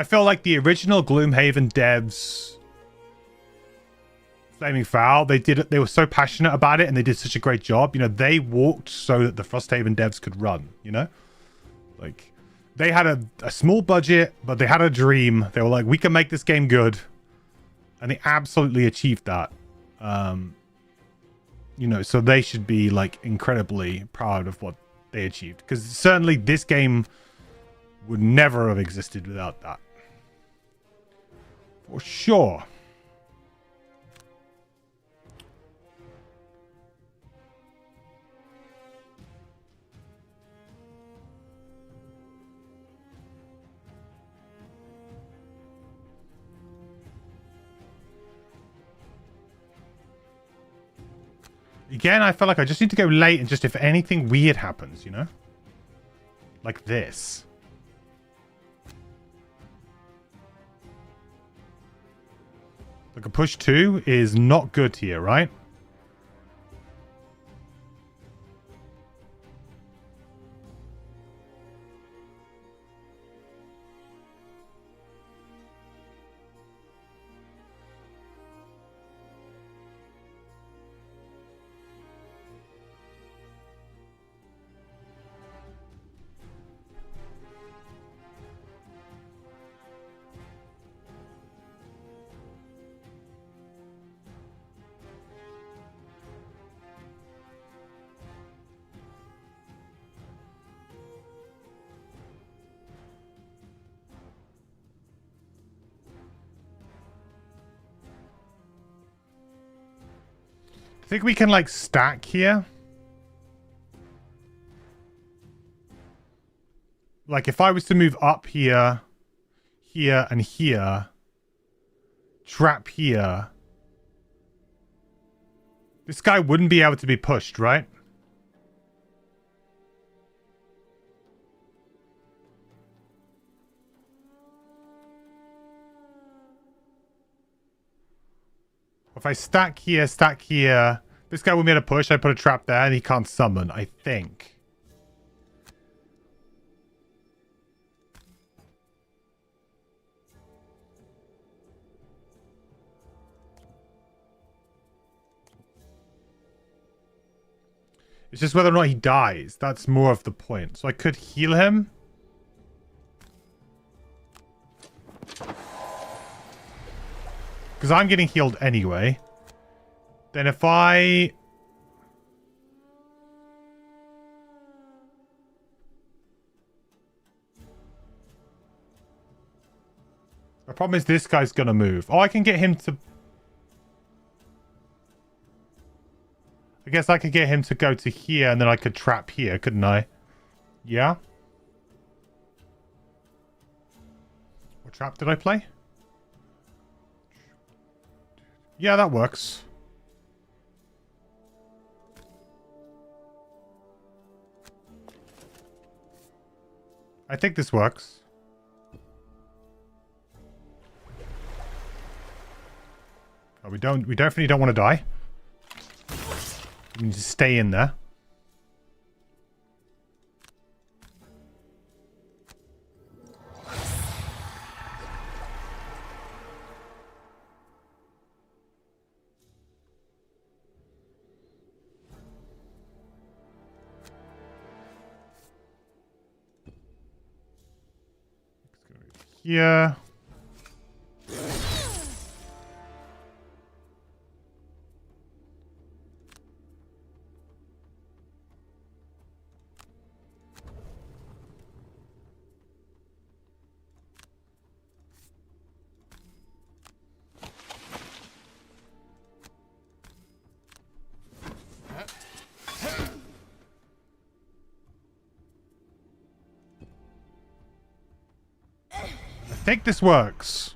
feel like the original Gloomhaven devs, Flaming Foul, they were so passionate about it and they did such a great job. You know, they walked so that the Frosthaven devs could run, you know? Like, they had a small budget, but they had a dream. They were like, we can make this game good. And they absolutely achieved that. You know, so they should be, like, incredibly proud of what they achieved. Because certainly this game would never have existed without that. For sure. Again, I feel like I just need to go late and just if anything weird happens, you know? Like this. Like a push 2 is not good here, right? think we can like stack here. Like if I was to move up here, here and here, trap here, this guy wouldn't be able to be pushed, right? If I stack here, this guy wouldn't be able to push. I put a trap there and he can't summon, I think. It's just whether or not he dies. That's more of the point. So I could heal him. Because I'm getting healed anyway. Then if I... The problem is this guy's gonna move. Oh, I can get him to... I guess I could get him to go to here and then I could trap here, couldn't I? Yeah? What trap did I play? Yeah, that works. I think this works. Oh, we definitely don't want to die. We need to stay in there. Yeah. I think this works.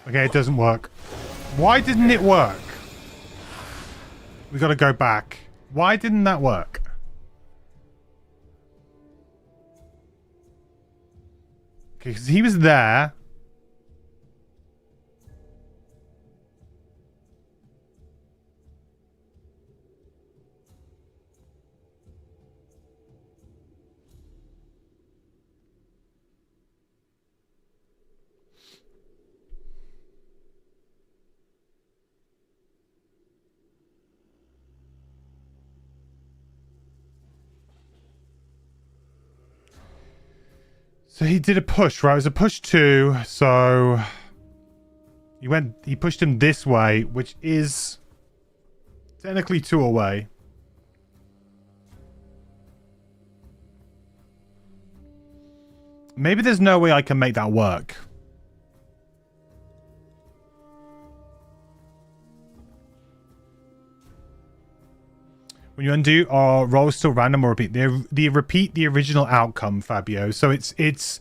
Okay, it doesn't work. Why didn't it work? We gotta go back. Why didn't that work? Okay, because he was there. So he did a push, right? It was a push 2, so he pushed him this way, which is technically 2 away. Maybe there's no way I can make that work. When you undo, are rolls still random or repeat? They repeat the original outcome, Fabio. So it's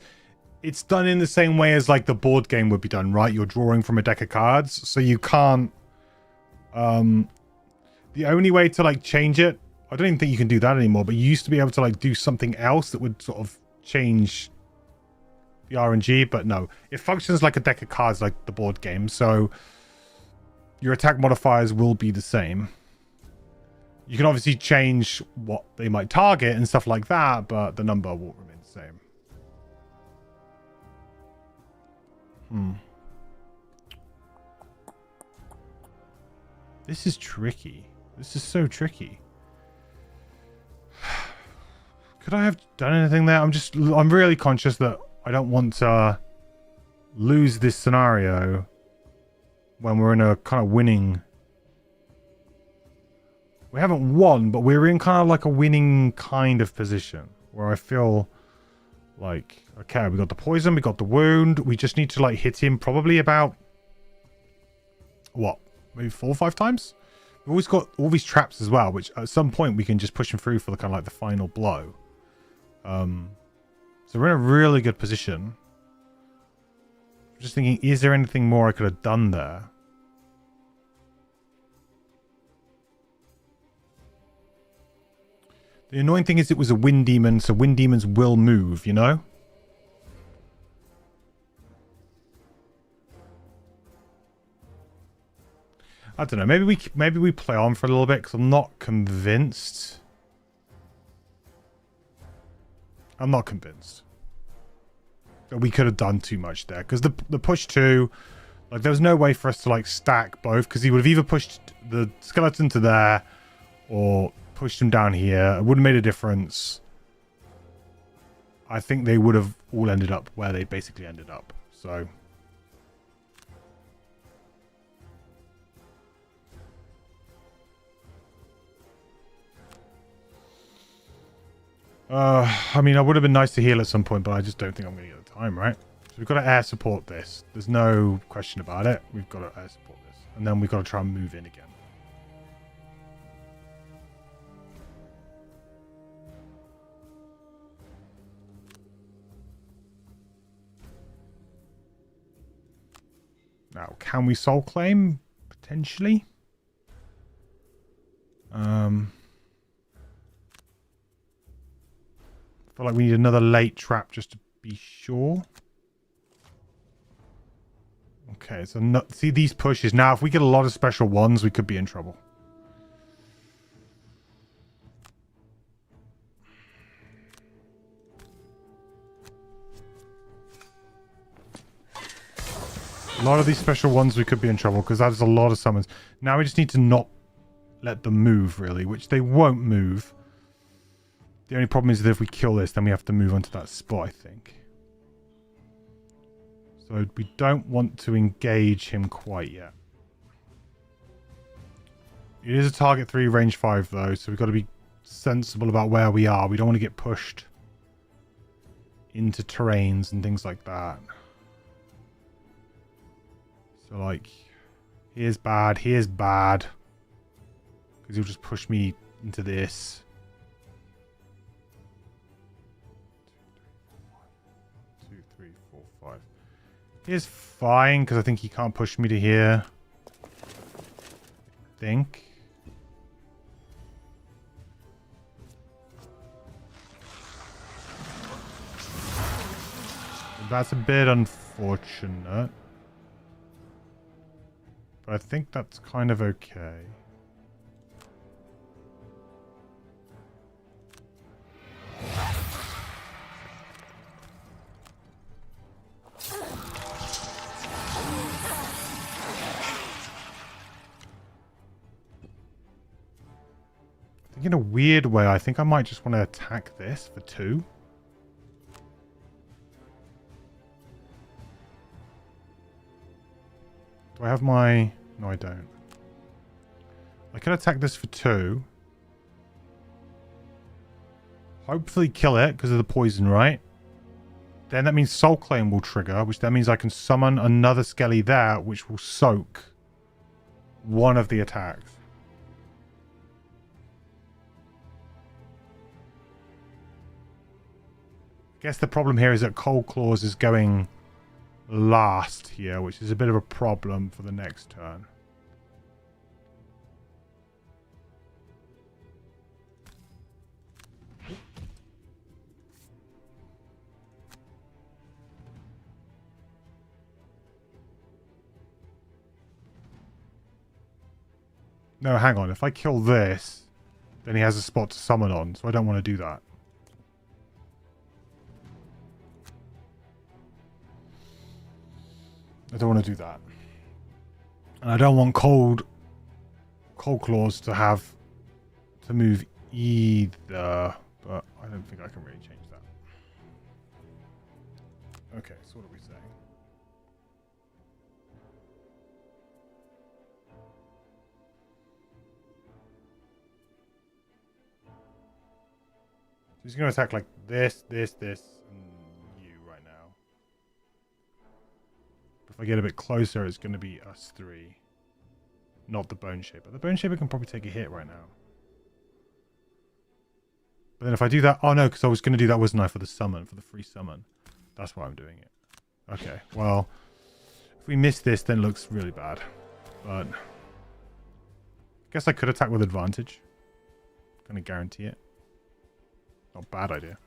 done in the same way as like the board game would be done, right? You're drawing from a deck of cards, so you can't. The only way to like change it, I don't even think you can do that anymore. But you used to be able to like do something else that would sort of change the RNG, but no, it functions like a deck of cards, like the board game. So your attack modifiers will be the same. You can obviously change what they might target and stuff like that, but the number will remain the same. This is tricky. This is so tricky. Could I have done anything there? I'm really conscious that I don't want to lose this scenario when we're in a kind of winning... We haven't won, but we're in kind of like a winning kind of position. where I feel like, okay, we got the poison, we got the wound. We just need to like hit him probably about, what, maybe 4 or 5 times? We've always got all these traps as well, which at some point we can just push him through for the kind of like the final blow. So we're in a really good position. I'm just thinking, is there anything more I could have done there? The annoying thing is it was a wind demon, so wind demons will move, you know? I don't know. Maybe we play on for a little bit because I'm not convinced. I'm not convinced that we could have done too much there because the push 2, like there was no way for us to like stack both because he would have either pushed the skeleton to there or pushed him down here. It wouldn't have made a difference. I think they would have all ended up where they basically ended up. So I mean, I would have been nice to heal at some point, but I just don't think I'm going to get the time, right? So we've got to air support this. There's no question about it. We've got to air support this. And then we've got to try and move in again. Now, can we soul claim? Potentially. I feel like we need another late trap just to be sure. Okay, so not, see these pushes. Now, if we get a lot of special ones, we could be in trouble. A lot of these special ones, we could be in trouble because that is a lot of summons. Now we just need to not let them move, really, which they won't move. The only problem is that if we kill this, then we have to move onto that spot, I think. So we don't want to engage him quite yet. It is a target 3, range 5, though, so we've got to be sensible about where we are. We don't want to get pushed into terrains and things like that. So, like, here's bad, here's bad. Because he'll just push me into this. 2, 3, 4, 5. Here's fine, because I think he can't push me to here. I think. That's a bit unfortunate. But I think that's kind of okay. I think in a weird way, I think I might just want to attack this for 2. Do I have my... No, I don't. I can attack this for 2. Hopefully kill it because of the poison, right? Then that means Soul Claim will trigger, which that means I can summon another Skelly there, which will soak one of the attacks. I guess the problem here is that Cold Claws is going last here, which is a bit of a problem for the next turn. No, hang on. If I kill this, then he has a spot to summon on, so I don't want to do that. I don't want to do that. And I don't want Cold Claws to have to move either, but I don't think I can really change that. Okay, so what are we saying? he's going to attack like this, and you right now. If I get a bit closer, it's going to be us three. Not the Bone Shaper. The Bone Shaper can probably take a hit right now. But then if I do that... Oh, no, because I was going to do that, wasn't I, for the summon, for the free summon. That's why I'm doing it. Okay, well... If we miss this, then it looks really bad. But... I guess I could attack with advantage. Gonna guarantee it. Not a bad idea.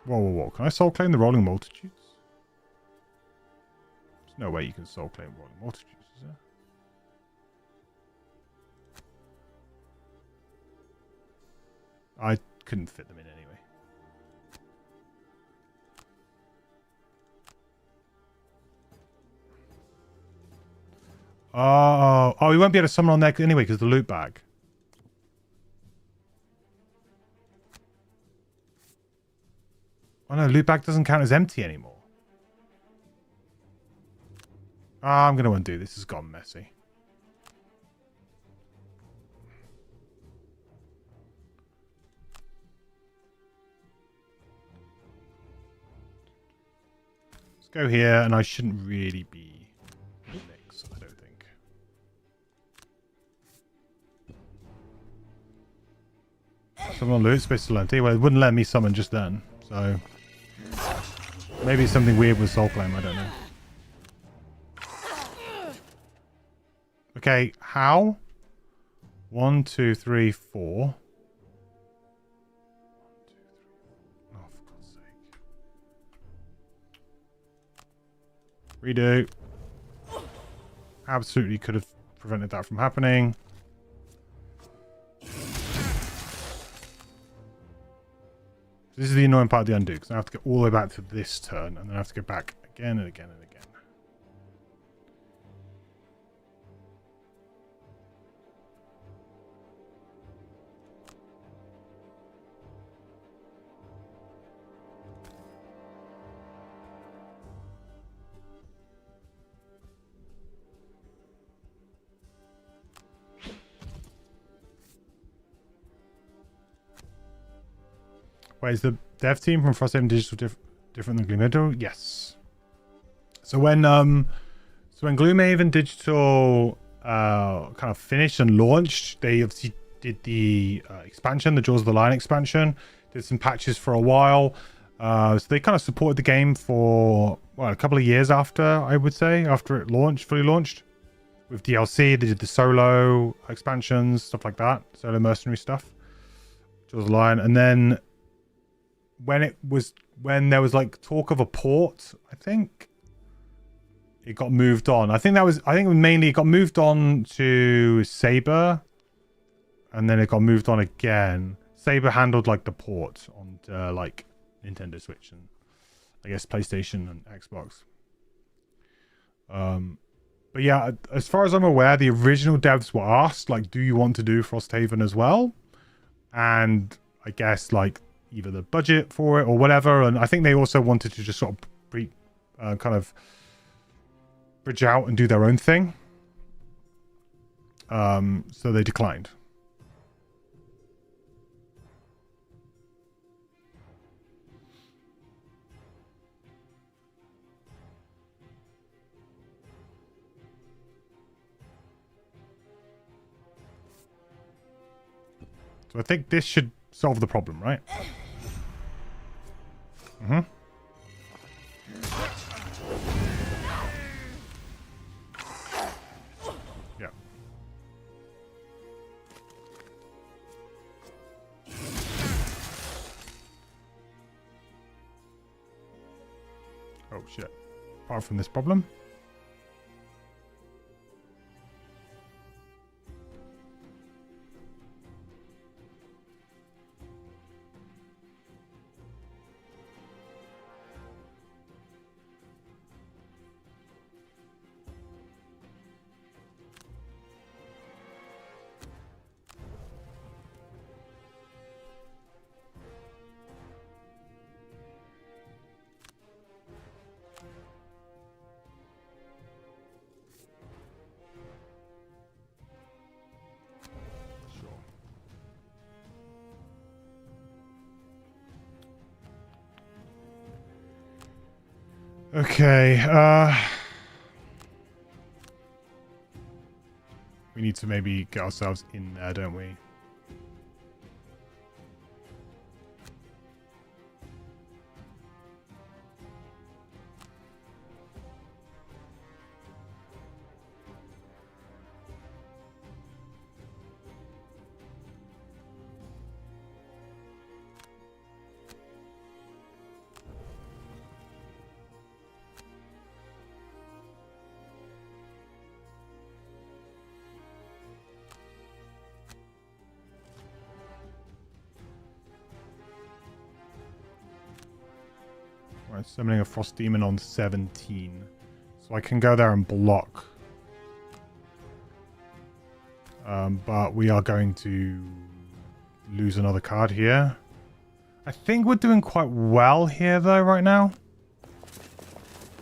Whoa. Can I soul claim the Rolling Multitudes? There's no way you can soul claim Rolling Multitudes, is there? I couldn't fit them in anyway. Oh, we won't be able to summon on there anyway because the loot bag. Oh no, loot bag doesn't count as empty anymore. I'm going to undo this. This has gone messy. Let's go here, and I shouldn't really be next, I don't think. Summon on loot, space to empty. Well, it wouldn't let me summon just then, so... Maybe it's something weird with Soul Claim, I don't know. Okay, how? 1, 2, 3, 4. Oh, for God's sake. Redo. Absolutely could have prevented that from happening. This is the annoying part of the undo, because I have to go all the way back to this turn, and then I have to go back again and again and again. Wait, is the dev team from Frosthaven Digital different than Gloomhaven? Yes. So when Gloomhaven Digital kind of finished and launched, they obviously did the expansion, the Jaws of the Lion expansion, did some patches for a while. So they kind of supported the game for a couple of years after, I would say, after it launched, fully launched. With DLC, they did the solo expansions, stuff like that, solo mercenary stuff. Jaws of the Lion, and then when there was like talk of a port, I think it got moved on. I think it mainly got moved on to Saber, and then it got moved on again. Saber handled like the port on like Nintendo Switch and I guess PlayStation and Xbox. But yeah, as far as I'm aware, the original devs were asked like, do you want to do Frosthaven as well? And I guess like either the budget for it or whatever, and I think they also wanted to just sort of kind of bridge out and do their own thing. So they declined. So I think this should solve the problem, right? Mm-hmm. Yeah. Oh shit. Apart from this problem. Okay, we need to maybe get ourselves in there, don't we? Right, summoning a frost demon on 17. So I can go there and block. But we are going to lose another card here. I think we're doing quite well here though right now.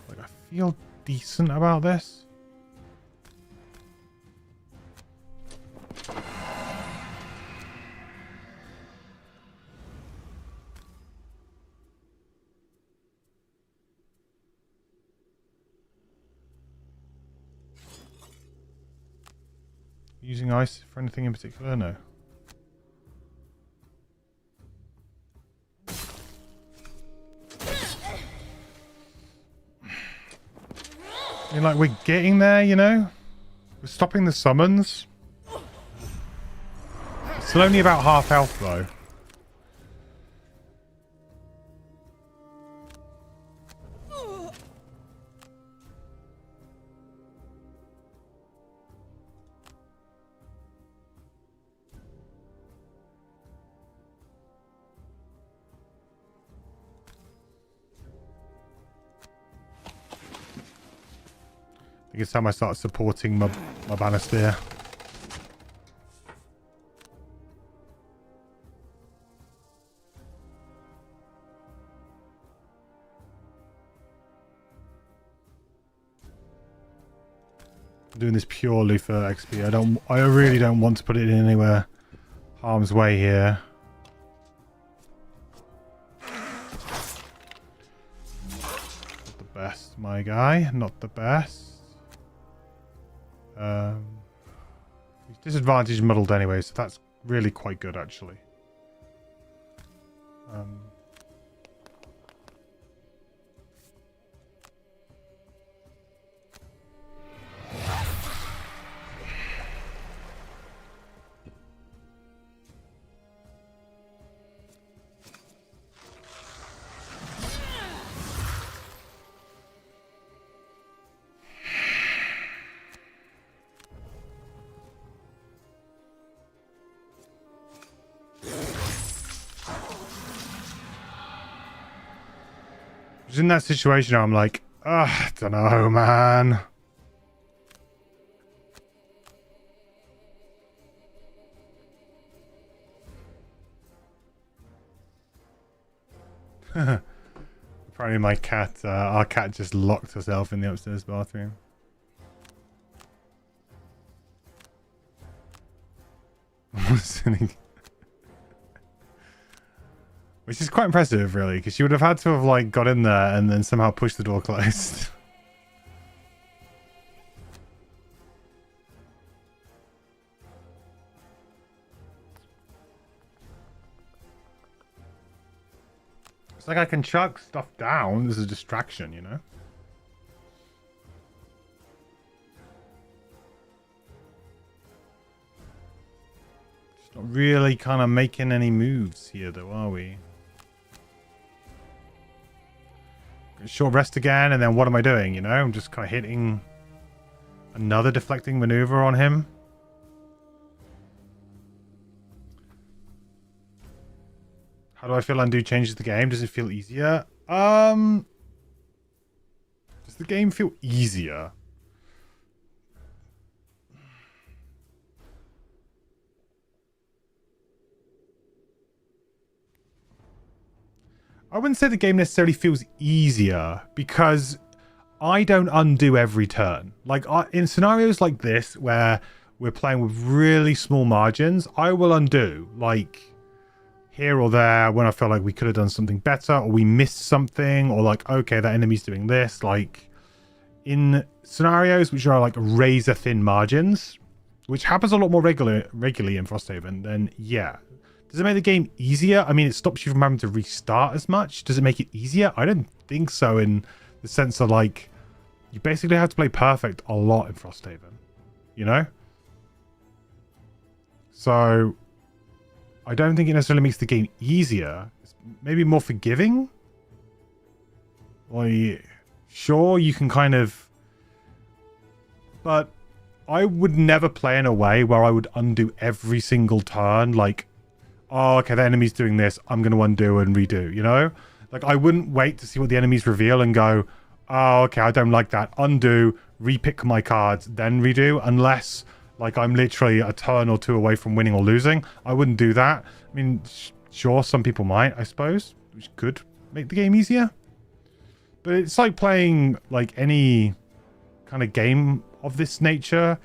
Like I feel decent about this. Using ice for anything in particular? No. I mean, like, we're getting there, you know? We're stopping the summons. Still only about half health, though. I think it's time I start supporting my banister. I'm doing this purely for XP. I really don't want to put it in anywhere harm's way here. Not the best, my guy. Not the best. He's disadvantaged muddled anyway, so that's really quite good actually. Just in that situation, I'm like, I don't know, man. Apparently my cat, our cat just locked herself in the upstairs bathroom. Which is quite impressive, really, because she would have had to have, like, got in there and then somehow pushed the door closed. It's like I can chuck stuff down as a distraction, you know? Just not really kind of making any moves here, though, are we? Short rest again, and then what am I doing, you know? I'm just kind of hitting another deflecting maneuver on him. How do I feel undo changes the game? Does it feel easier? Does the game feel easier? I wouldn't say the game necessarily feels easier because I don't undo every turn. Like in scenarios like this where we're playing with really small margins, I will undo. Like here or there when I felt like we could have done something better, or we missed something, or like, okay, that enemy's doing this. Like in scenarios which are like razor thin margins, which happens a lot more regularly in Frosthaven, then yeah. Does it make the game easier? I mean, it stops you from having to restart as much. Does it make it easier? I don't think so, in the sense of like, you basically have to play perfect a lot in Frosthaven, you know? So I don't think it necessarily makes the game easier. It's maybe more forgiving. Like, sure, you can kind of... But I would never play in a way where I would undo every single turn. Like, oh, okay, the enemy's doing this. I'm going to undo and redo, you know? Like, I wouldn't wait to see what the enemies reveal and go, oh, okay, I don't like that. Undo, repick my cards, then redo. Unless, like, I'm literally a turn or two away from winning or losing. I wouldn't do that. I mean, sure, some people might, I suppose, which could make the game easier. But it's like playing, like, any kind of game of this nature.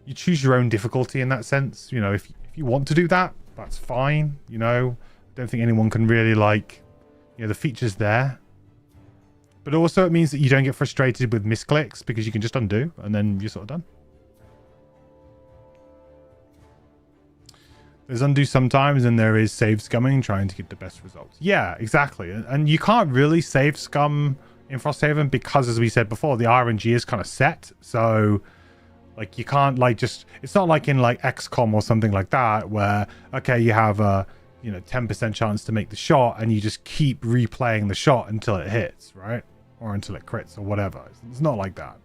You choose your own difficulty in that sense. You know, if you want to do that, that's fine. You know, don't think anyone can really, like, you know, the feature's there. But also it means that you don't get frustrated with misclicks because you can just undo and then you're sort of done. There's undo sometimes and there is save scumming, trying to get the best results. Yeah, exactly. And you can't really save scum in Frosthaven because, as we said before, the RNG is kind of set. So, like, you can't, like, just... It's not like in, like, XCOM or something like that where, okay, you have a, you know, 10% chance to make the shot and you just keep replaying the shot until it hits, right? Or until it crits or whatever. It's not like that.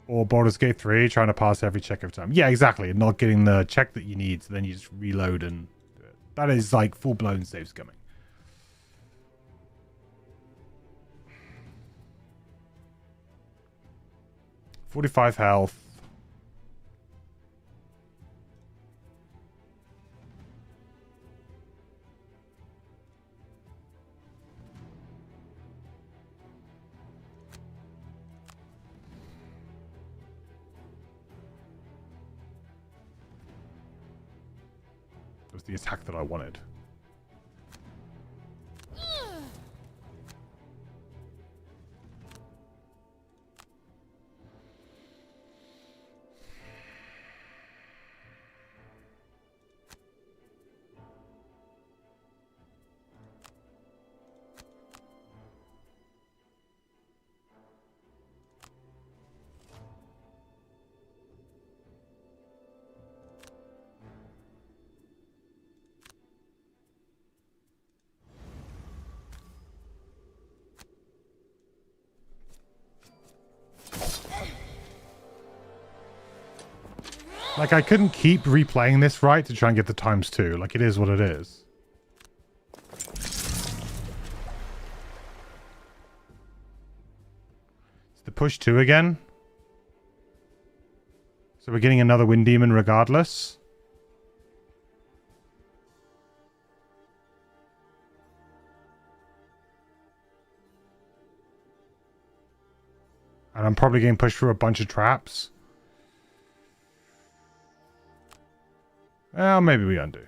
Or Baldur's Gate 3, trying to pass every check every time. Yeah, exactly. Not getting the check that you need, so then you just reload and do it. That is like full-blown save scumming. $45 health. Was the attack that I wanted. Like, I couldn't keep replaying this, right, to try and get the ×2. Like, it is what it is. It's the push 2 again. So we're getting another Wind Demon regardless. And I'm probably getting pushed through a bunch of traps. Well, maybe we undo.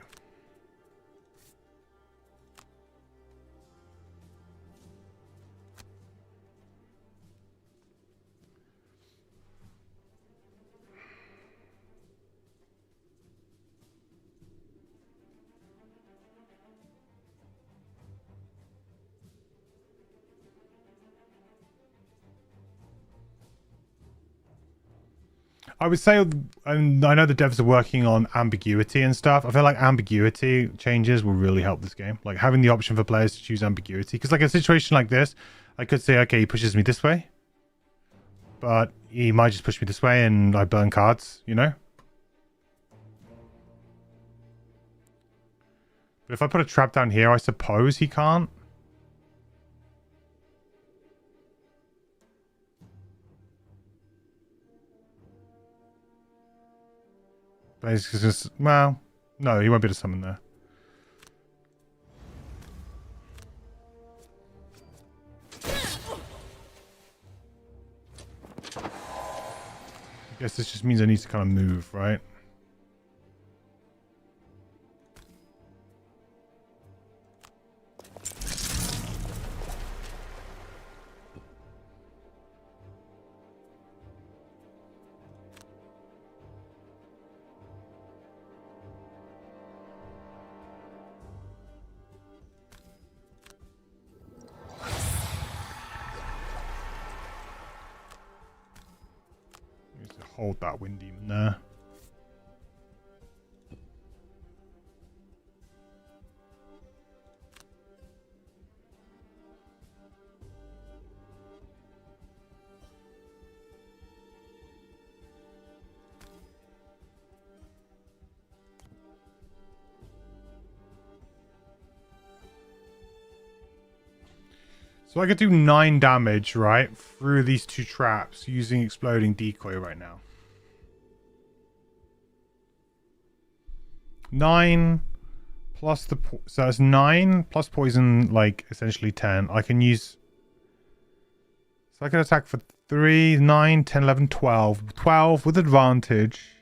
I would say, and I know the devs are working on ambiguity and stuff. I feel like ambiguity changes will really help this game. Like having the option for players to choose ambiguity. Because like a situation like this, I could say, okay, he pushes me this way. But he might just push me this way and I burn cards, you know? But if I put a trap down here, I suppose he can't. But he's just, well, no, he won't be able to summon there. Guess this just means I need to kind of move, right? Hold that wind demon there. So I could do 9 damage, right, through these 2 traps using exploding decoy right now. 9 plus the... So it's 9 plus poison, like, essentially 10. I can use... So I can attack for 3, 9, 10, 11, 12. 12 with advantage.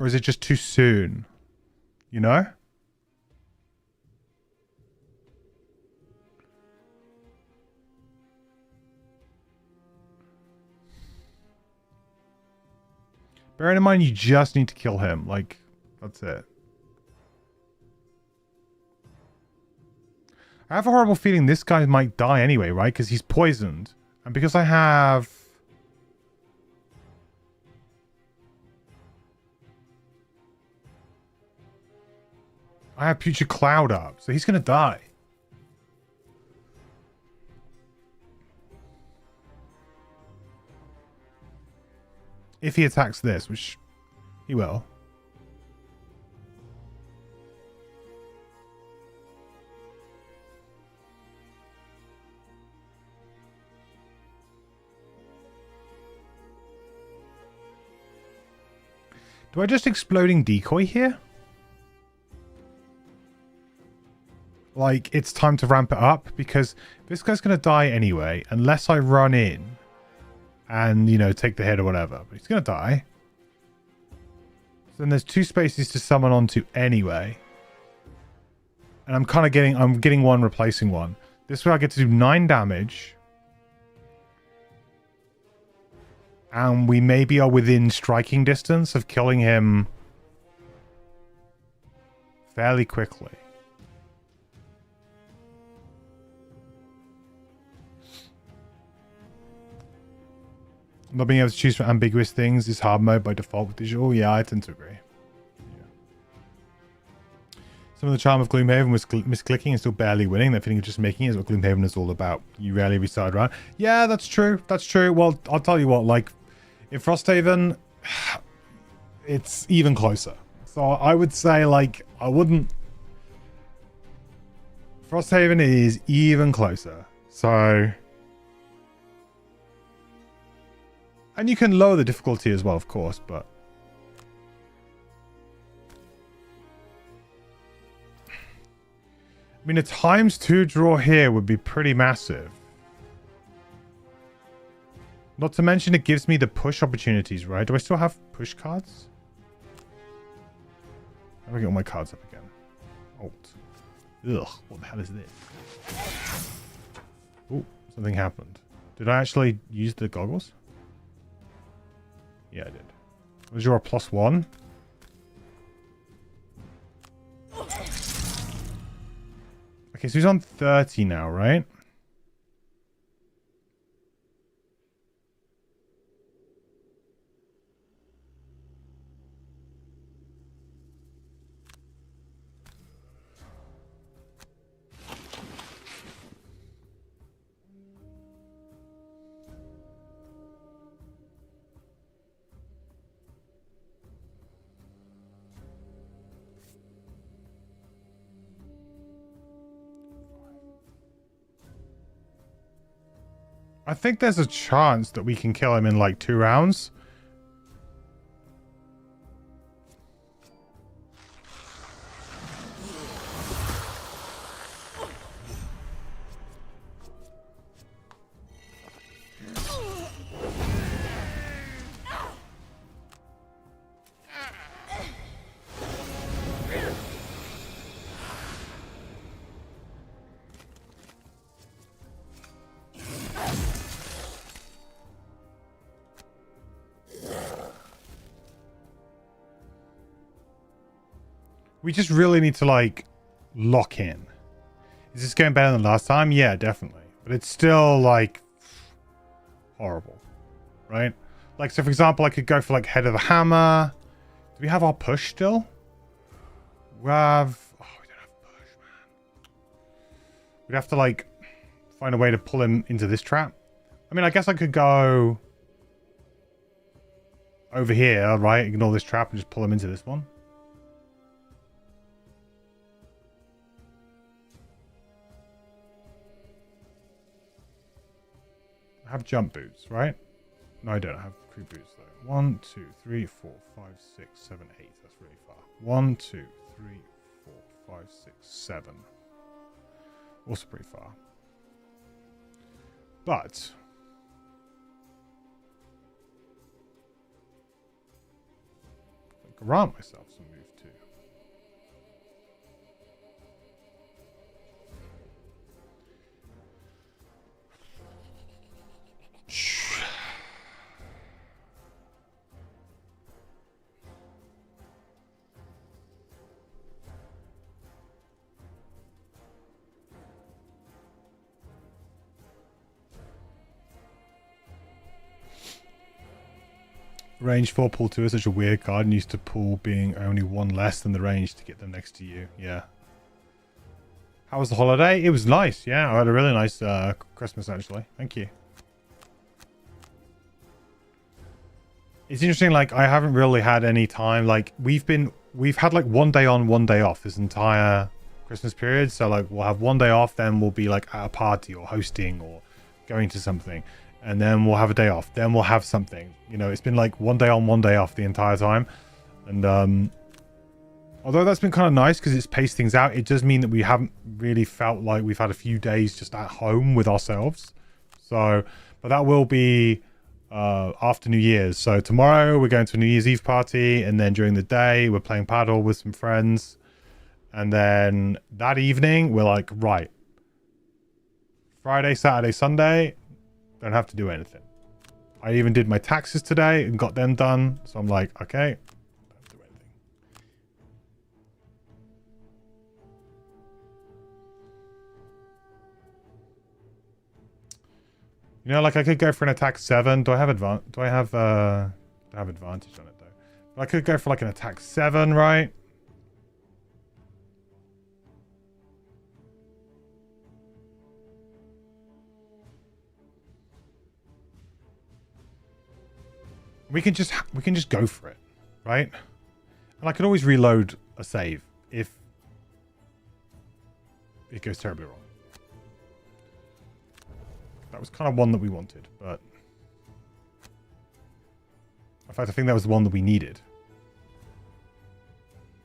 Or is it just too soon? You know? Bearing in mind, you just need to kill him. Like, that's it. I have a horrible feeling this guy might die anyway, right? Because he's poisoned. And because I have... I have Future Cloud up, so he's going to die. If he attacks this, which he will. Do I just exploding decoy here? Like, it's time to ramp it up because this guy's going to die anyway, unless I run in and, you know, take the hit or whatever. But he's going to die. So then there's 2 spaces to summon onto anyway. And I'm kind of getting one replacing one. This way I get to do 9 damage. And we maybe are within striking distance of killing him fairly quickly. Not being able to choose from ambiguous things is hard mode by default with digital. Yeah, I tend to agree. Yeah. Some of the charm of Gloomhaven was misclicking and still barely winning. That feeling of just making it is what Gloomhaven is all about. You rarely reside around. Yeah, that's true. That's true. Well, I'll tell you what, like, in Frosthaven, it's even closer. So I would say, like, I wouldn't... Frosthaven is even closer. So... And you can lower the difficulty as well, of course, but... I mean, a ×2 draw here would be pretty massive. Not to mention it gives me the push opportunities, right? Do I still have push cards? How do I get all my cards up again? Alt. Ugh, what the hell is this? Oh, something happened. Did I actually use the goggles? Yeah, I did. Was your +1? Okay, so he's on 30 now, right? I think there's a chance that we can kill him in like 2 rounds. We just really need to, like, lock in. Is this going better than last time? Yeah, definitely. But it's still, like, horrible. Right? Like, so for example, I could go for, like, Head of the Hammer. Do we have our push still? We have... Oh, we don't have push, man. We'd have to, like, find a way to pull him into this trap. I mean, I guess I could go over here, right? Ignore this trap and just pull him into this one. I have jump boots, right? No, I don't. I have crew boots, though. 1, 2, 3, 4, 5, 6, 7, 8. That's really far. 1, 2, 3, 4, 5, 6, 7. Also pretty far. But... I grant myself some move, too. Range 4 pull 2 is such a weird card and used to pull being only one less than the range to get them next to you. Yeah. How was the holiday? It was nice. Yeah, I had a really nice Christmas actually. Thank you. It's interesting, like I haven't really had any time, like we've had like 1 day on, 1 day off this entire Christmas period. So like we'll have 1 day off, then we'll be like at a party or hosting or going to something. And then we'll have a day off. Then we'll have something. You know, it's been like 1 day on, 1 day off the entire time. And although that's been kind of nice because it's paced things out, it does mean that we haven't really felt like we've had a few days just at home with ourselves. So, but that will be after New Year's. So tomorrow we're going to a New Year's Eve party. And then during the day, we're playing paddle with some friends. And then that evening, we're like, right. Friday, Saturday, Sunday... Don't have to do anything. I even did my taxes today and got them done. So I'm like, okay, don't have to do anything. You know, like I could go for an attack 7. Do I have advantage on it though? But I could go for like an attack 7, right? We can just go for it, right? And I can always reload a save if it goes terribly wrong. That was kind of one that we wanted, but in fact, I think that was the one that we needed.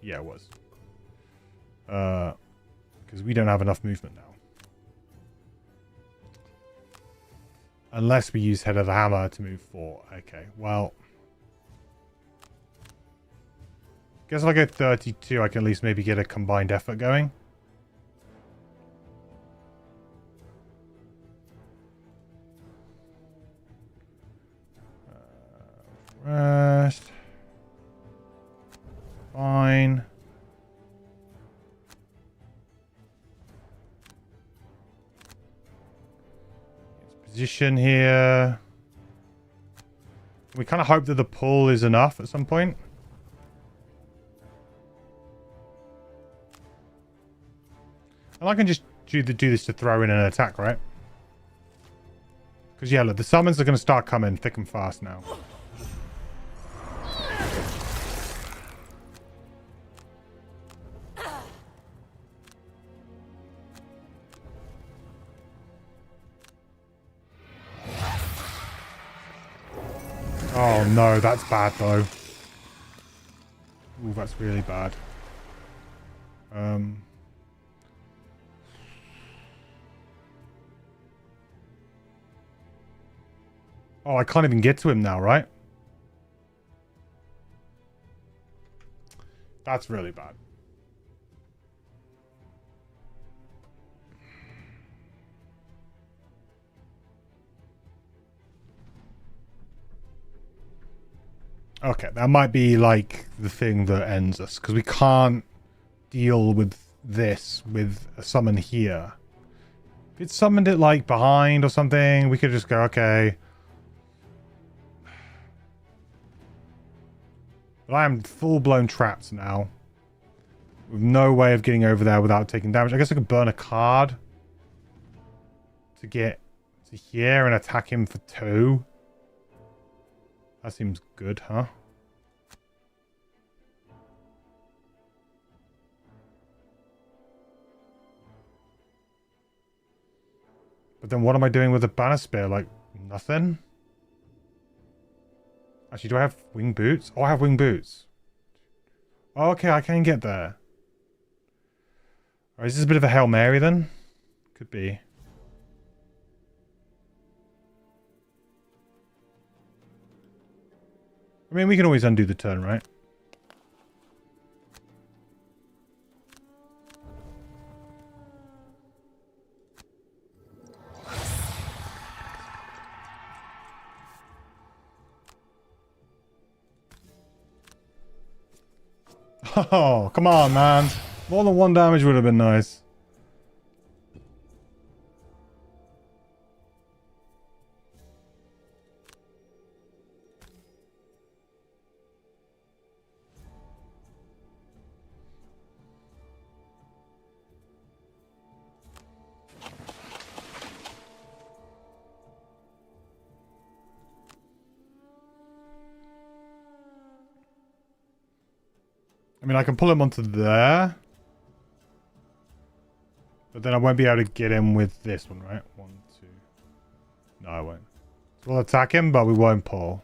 Yeah, it was. Because we don't have enough movement now. Unless we use Head of the Hammer to move 4. Okay, well. Guess if I go 32, I can at least maybe get a combined effort going. Rest. Fine. Position here. We kind of hope that the pull is enough at some point. And I can just do this to throw in an attack, right? Because yeah, look, the summons are going to start coming thick and fast now. Oh no, that's bad though. Ooh, that's really bad. Oh, I can't even get to him now, right? That's really bad. Okay, that might be like the thing that ends us because we can't deal with this with a summon here. If it summoned it like behind or something, we could just go, okay. But I am full-blown trapped now. With no way of getting over there without taking damage. I guess I could burn a card to get to here and attack him for 2. That seems good, huh? But then what am I doing with the banner spear? Like, nothing? Actually, do I have wing boots? Oh, I have wing boots. Oh, okay, I can get there. Alright, is this a bit of a Hail Mary then? Could be. I mean, we can always undo the turn, right? Oh, come on, man. More than 1 damage would have been nice. I mean, I can pull him onto there. But then I won't be able to get him with this one, right? 1, 2. No, I won't. So we'll attack him, but we won't pull.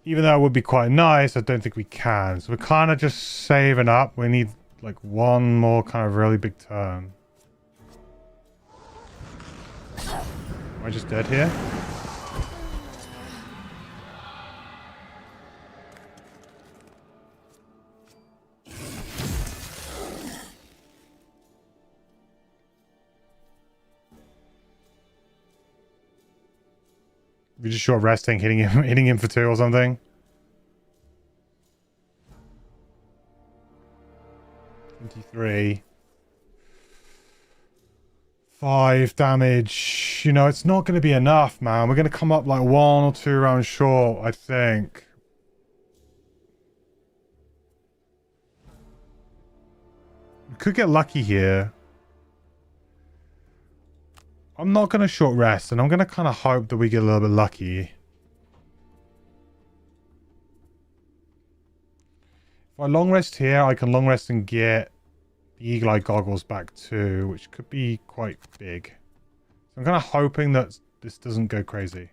Even though it would be quite nice, I don't think we can. So we're kind of just saving up. We need, like, 1 more kind of really big turn. Am I just dead here? We're just short resting, hitting him for 2 or something. 23. 5 damage. You know, it's not going to be enough, man. We're going to come up like 1 or 2 rounds short, I think. We could get lucky here. I'm not going to short rest, and I'm going to kind of hope that we get a little bit lucky. If I long rest here, I can long rest and get the Eagle Eye Goggles back too, which could be quite big. So I'm kind of hoping that this doesn't go crazy.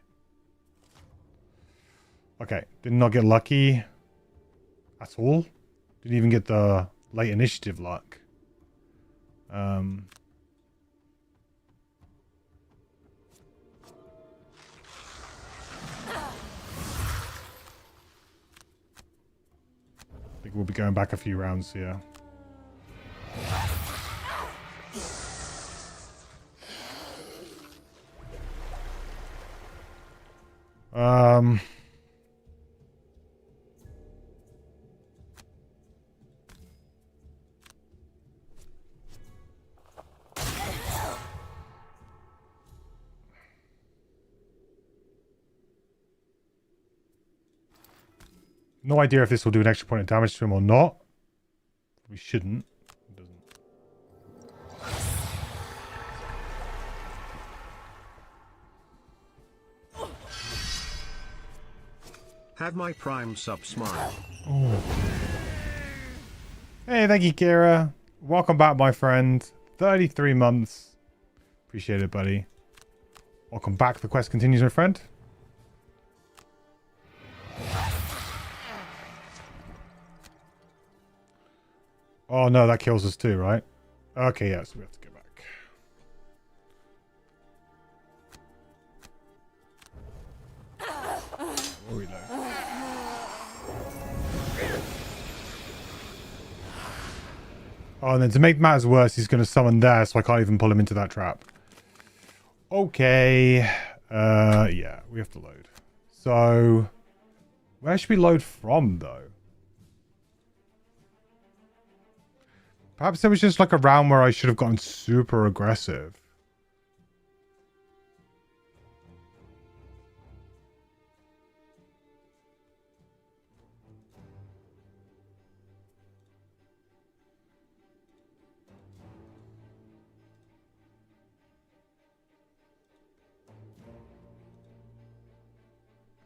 Okay, did not get lucky at all. Didn't even get the late initiative luck. I think we'll be going back a few rounds here. No idea if this will do an extra point of damage to him or not. We shouldn't. It doesn't. Have my prime sub smile. Oh. Hey, thank you, Kira. Welcome back, my friend. 33 months. Appreciate it, buddy. Welcome back. The quest continues, my friend. Oh no, that kills us too, right? Okay, yeah, so we have to go back. Oh, reload. Oh, and then to make matters worse, he's going to summon there, so I can't even pull him into that trap. Okay. Yeah, we have to load. So, where should we load from, though? Perhaps there was just like a round where I should have gotten super aggressive.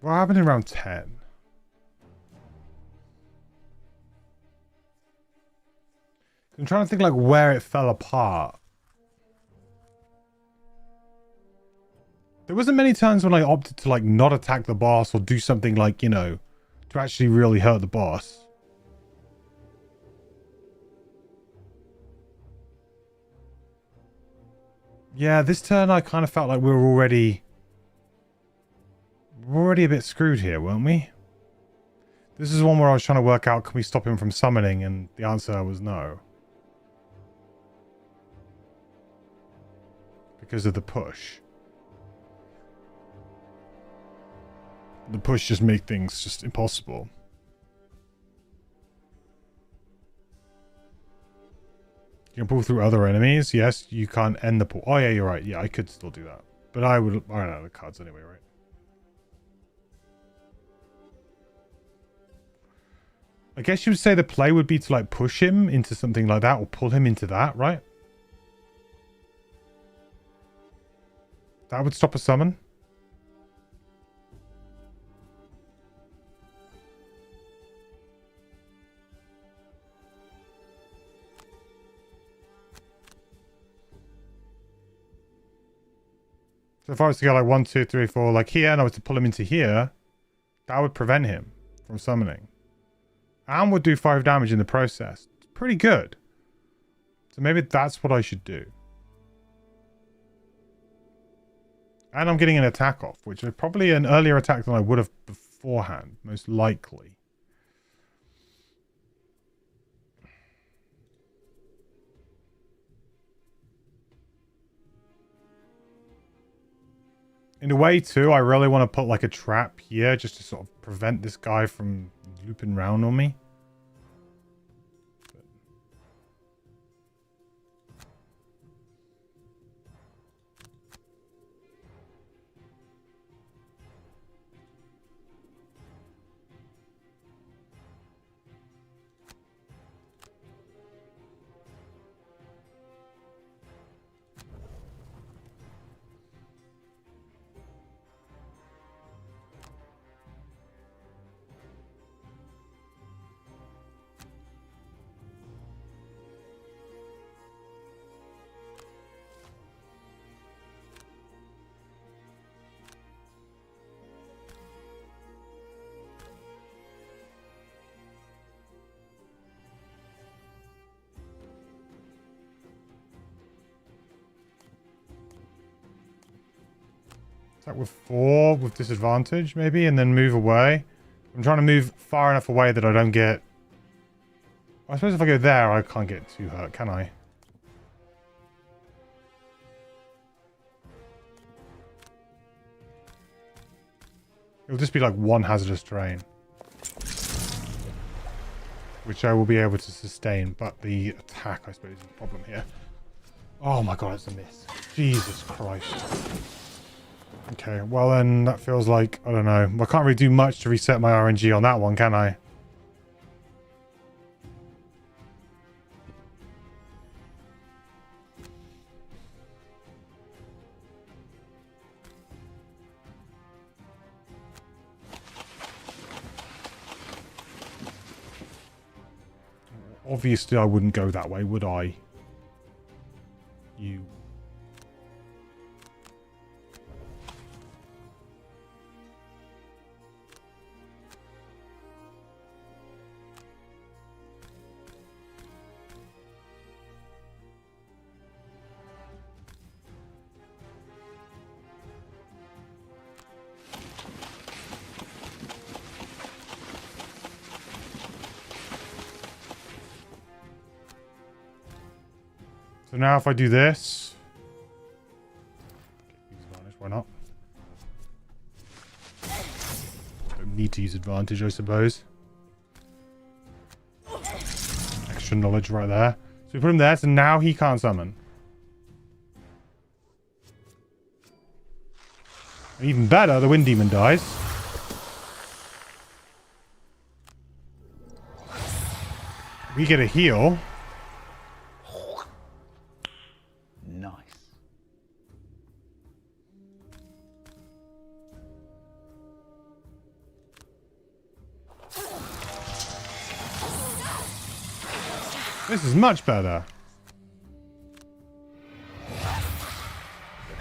What happened in round 10? I'm trying to think like where it fell apart. There wasn't many times when I opted to like not attack the boss or do something like, you know, to actually really hurt the boss. Yeah, this turn I kind of felt like we were already a bit screwed here, weren't we? This is one where I was trying to work out, can we stop him from summoning? And the answer was no. Because of the push. The push just made things just impossible. You can pull through other enemies. Yes, you can't end the pull. Oh yeah, you're right. Yeah, I could still do that. But I don't know the cards anyway, right? I guess you would say the play would be to like push him into something like that or pull him into that, right? That would stop a summon. So if I was to go like 1, 2, 3, 4, like here, and I was to pull him into here, that would prevent him from summoning. And would do 5 damage in the process. It's pretty good. So maybe that's what I should do. And I'm getting an attack off, which is probably an earlier attack than I would have beforehand, most likely. In a way, too, I really want to put like a trap here just to sort of prevent this guy from looping round on me. Attack with 4 with disadvantage, maybe, and then move away. I'm trying to move far enough away that I don't get... I suppose if I go there, I can't get too hurt, can I? It'll just be like one hazardous terrain. Which I will be able to sustain, but the attack, I suppose, is the problem here. Oh my god, it's a miss. Jesus Christ. Okay, well then, that feels like, I don't know. I can't really do much to reset my RNG on that one, can I? Obviously, I wouldn't go that way, would I? You... So now if I do this... Use advantage, why not? Don't need to use advantage, I suppose. Extra knowledge right there. we put him there, so now he can't summon. And even better, the Wind Demon dies. We get a heal. Nice. This is much better.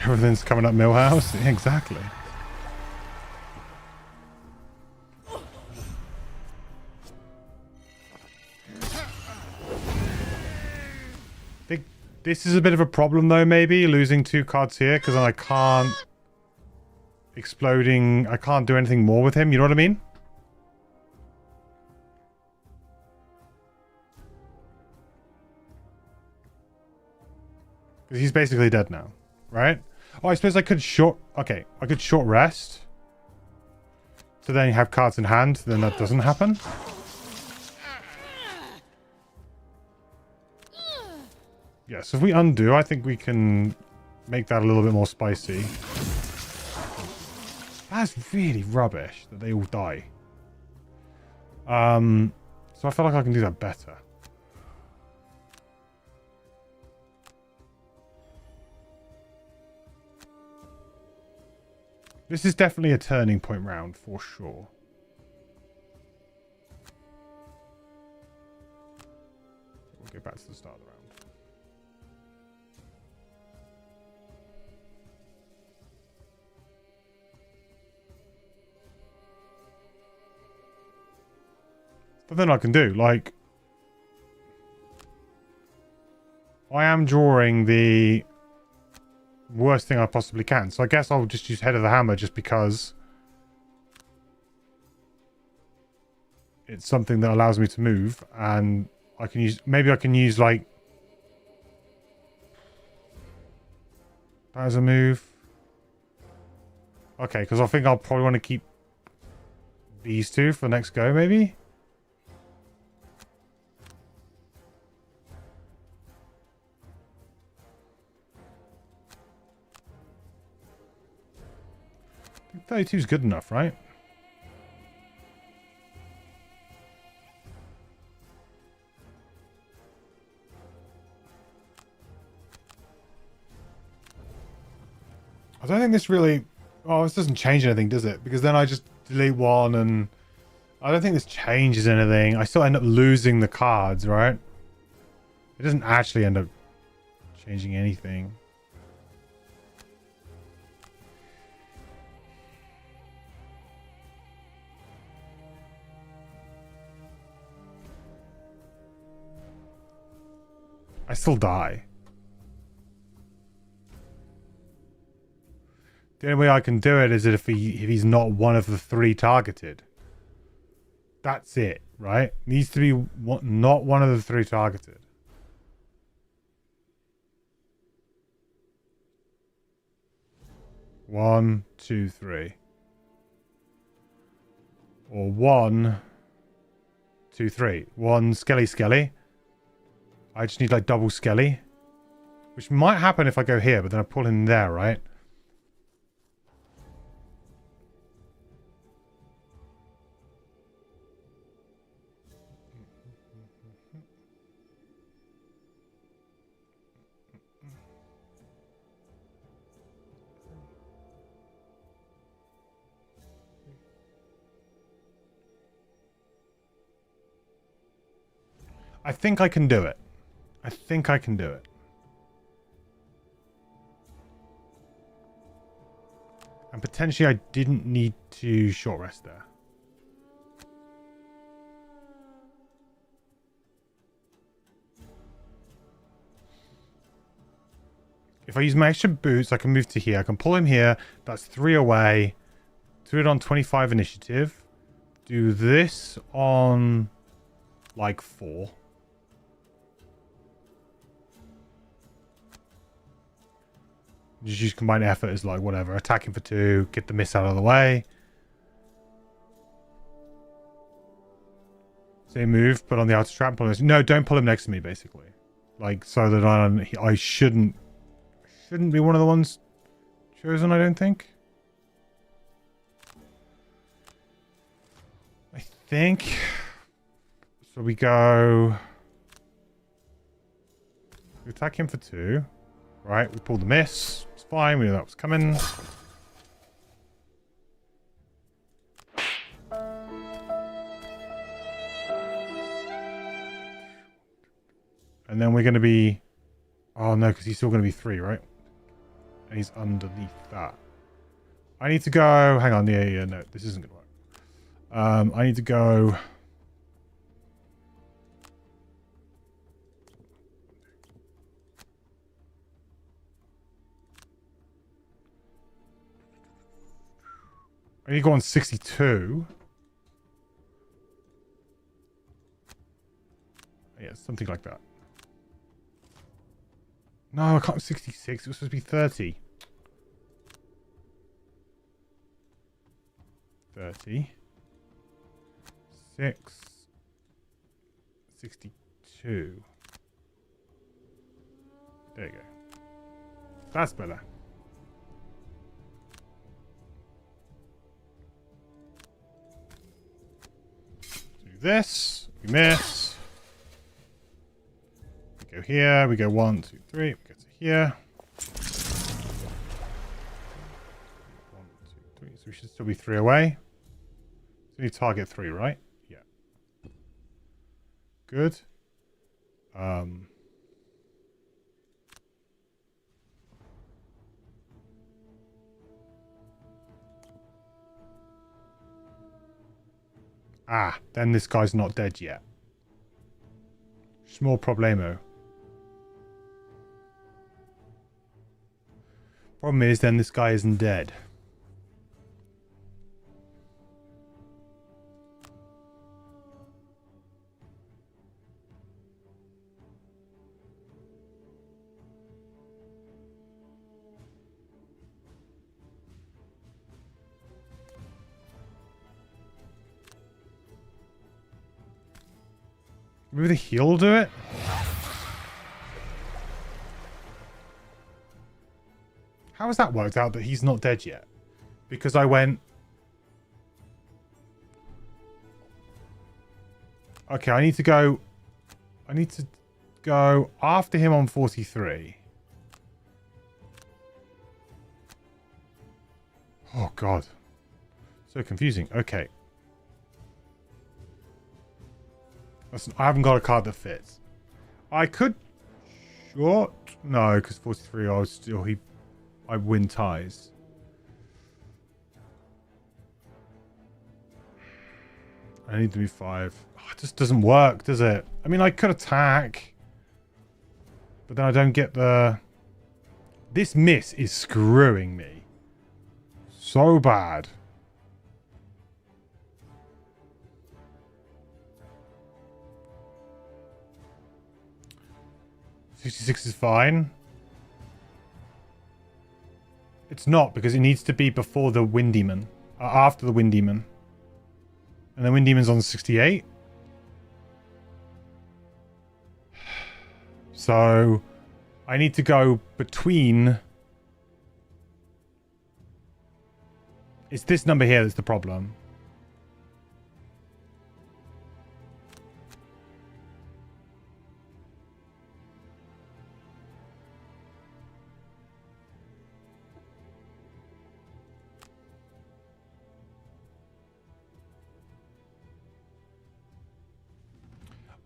Everything's coming up Millhouse. Yeah, exactly. Think this is a bit of a problem though, maybe losing 2 cards here, because then I can't exploding. I can't do anything more with him. You know what I mean? Because he's basically dead now, right? Oh, I suppose I could short... Okay, I could short rest. So then you have cards in hand, then that doesn't happen. Yeah, so if we undo, I think we can make that a little bit more spicy. That's really rubbish that they all die. So I feel like I can do that better. This is definitely a turning point round, for sure. We'll go back to the start of the round. But then I can do, like... I am drawing the... worst thing I possibly can. So I guess I'll just use Head of the Hammer just because it's something that allows me to move, and I can use, maybe I can use like that as a move. Okay, because I think I'll probably want to keep these two for next go, maybe. I think 32 is good enough, right? I don't think this really... Oh, this doesn't change anything, does it? Because then I just delete one and... I don't think this changes anything. I still end up losing the cards, right? It doesn't actually end up changing anything. I still die. The only way I can do it is if he's not one of the 3 targeted. That's it, right? Needs to be not one of the 3 targeted. One, 2, 3. Or 1, 2, 3. 1 Skelly. I just need like double Skelly. Which might happen if I go here, but then I pull in there, right? I think I can do it. I think I can do it. And potentially I didn't need to short rest there. If I use my extra boots, I can move to here. I can pull him here. That's 3 away. Do it on 25 initiative. Do this on like 4. Just use combined effort as like whatever. Attacking for 2. Get the miss out of the way. Same move, but on the outer trap. No, don't pull him next to me, basically. Like, so that I shouldn't be one of the ones chosen, I don't think. I think. So we go... We attack him for 2. Right, we pulled the miss. It's fine, we knew that was coming. And then we're going to be... Oh, no, because he's still going to be 3, right? And he's underneath that. I need to go... Hang on, yeah, no, this isn't going to work. I need to go... I need to go on 62. Yeah, something like that. No, I can't. 66. It was supposed to be 30. 30. 6. 62. There you go. That's better. Do this. We miss. We go here. We go 1, 2, 3. We go to here. 1, 2, 3. So we should still be 3 away. So we need target 3, right? Yeah. Good. Ah, then this guy's not dead yet. Small problemo. Problem is, then this guy isn't dead. Maybe the heal will do it? How has that worked out that he's not dead yet? Because I went... Okay, I need to go after him on 43. Oh, God. So confusing. Okay. Listen, I haven't got a card that fits. I could... Short? No, because 43 I was still... I win ties. I need to be 5. Oh, it just doesn't work, does it? I mean, I could attack. But then I don't get the... This miss is screwing me. So bad. $66 is fine. It's not, because it needs to be before the Wind Demon. After the Wind Demon. And the Wind Demon's on 68. So, I need to go between... It's this number here that's the problem.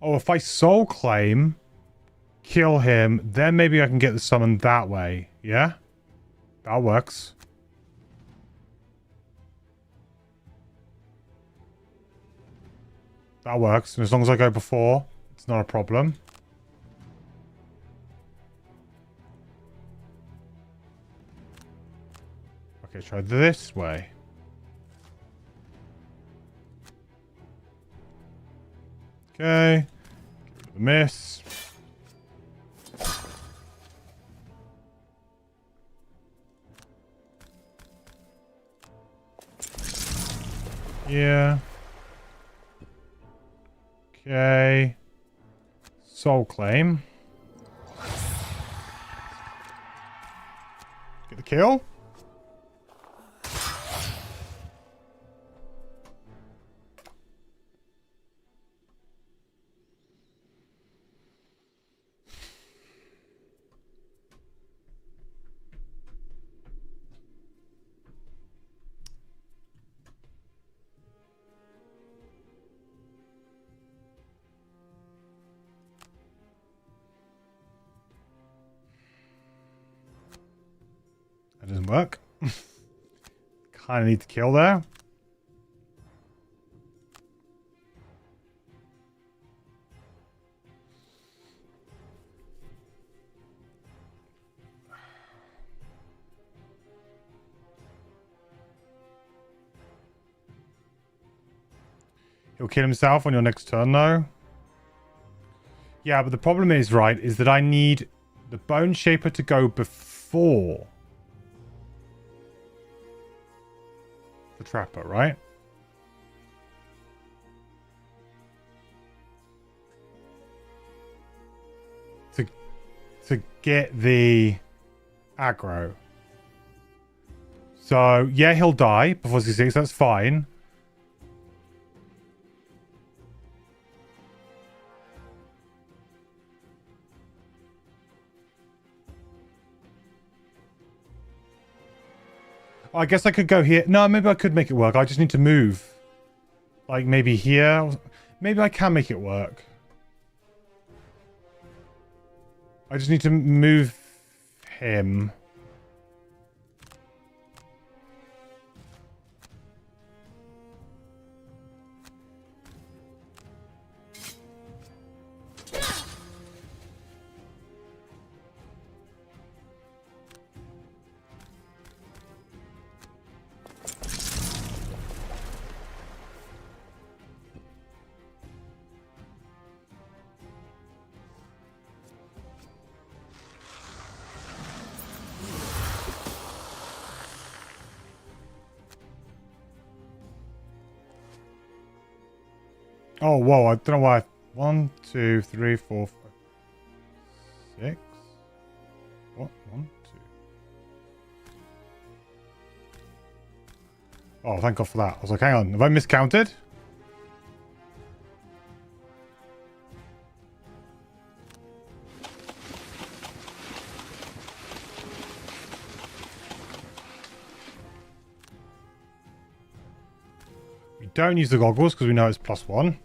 Oh, if I soul claim, kill him, then maybe I can get the summon that way. Yeah? That works. That works. And as long as I go before, it's not a problem. Okay, try this way. Okay. Get rid of the miss. Yeah. Okay. Soul claim. Get the kill. That doesn't work. Kind of need to kill there. He'll kill himself on your next turn, though. Yeah, but the problem is, right, is that I need the Bone Shaper to go before the Trapper, right? To get the aggro. So, yeah, he'll die before 66, that's fine. I guess I could go here. No, maybe I could make it work. I just need to move. Like, maybe here. Maybe I can make it work. I just need to move him. Oh, whoa, I don't know why. 1, 2, 3, 4, 5, 6. What? 1, 2. Oh, thank God for that. I was like, hang on, have I miscounted? We don't use the goggles because we know it's +1.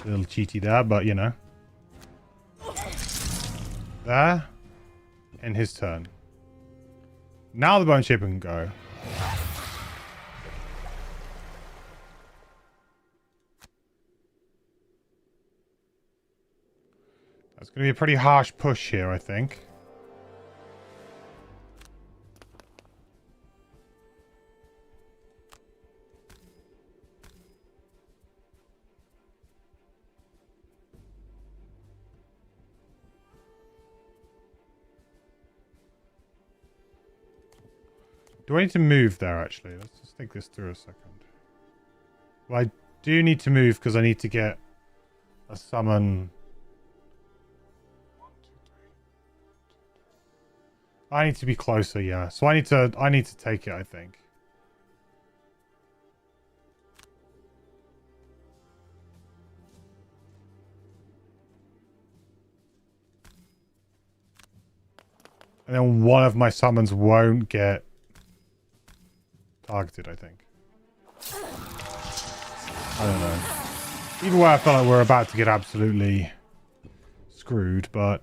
A little cheaty there, but you know. There. And his turn. Now the Bone Shaper can go. That's going to be a pretty harsh push here, I think. Do I need to move there, actually? Let's just think this through a second. Well, I do need to move because I need to get a summon. I need to be closer, yeah. So I need to take it, I think. And then one of my summons won't get targeted, I think. I don't know. Either way, I feel like we're about to get absolutely screwed, but...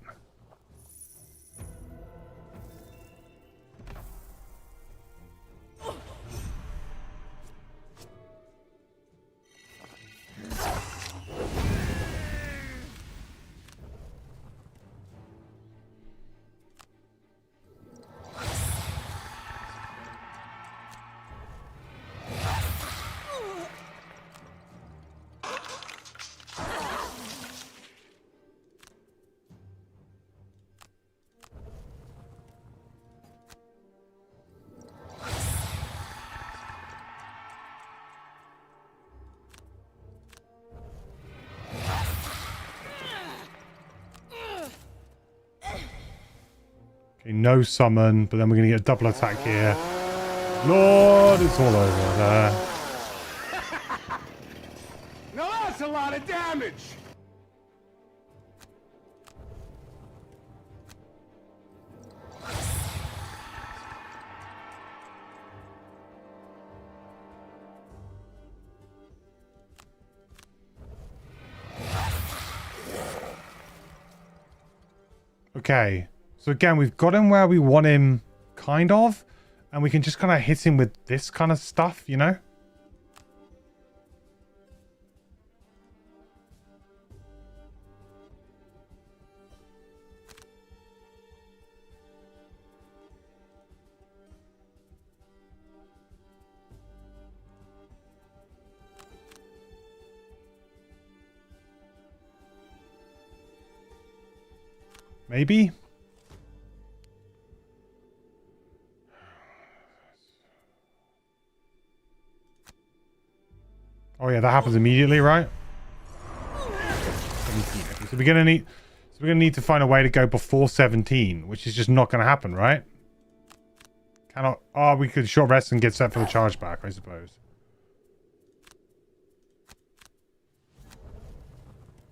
Okay, no summon, but then we're going to get a double attack here. Lord, it's all over there. Now that's a lot of damage! Okay, so again, we've got him where we want him, kind of, and we can just kind of hit him with this kind of stuff, you know? Maybe? Oh yeah, that happens immediately, right? 17. Okay, so we're gonna need to find a way to go before 17, which is just not gonna happen, right? Cannot. Oh, we could short rest and get set for the charge back, I suppose.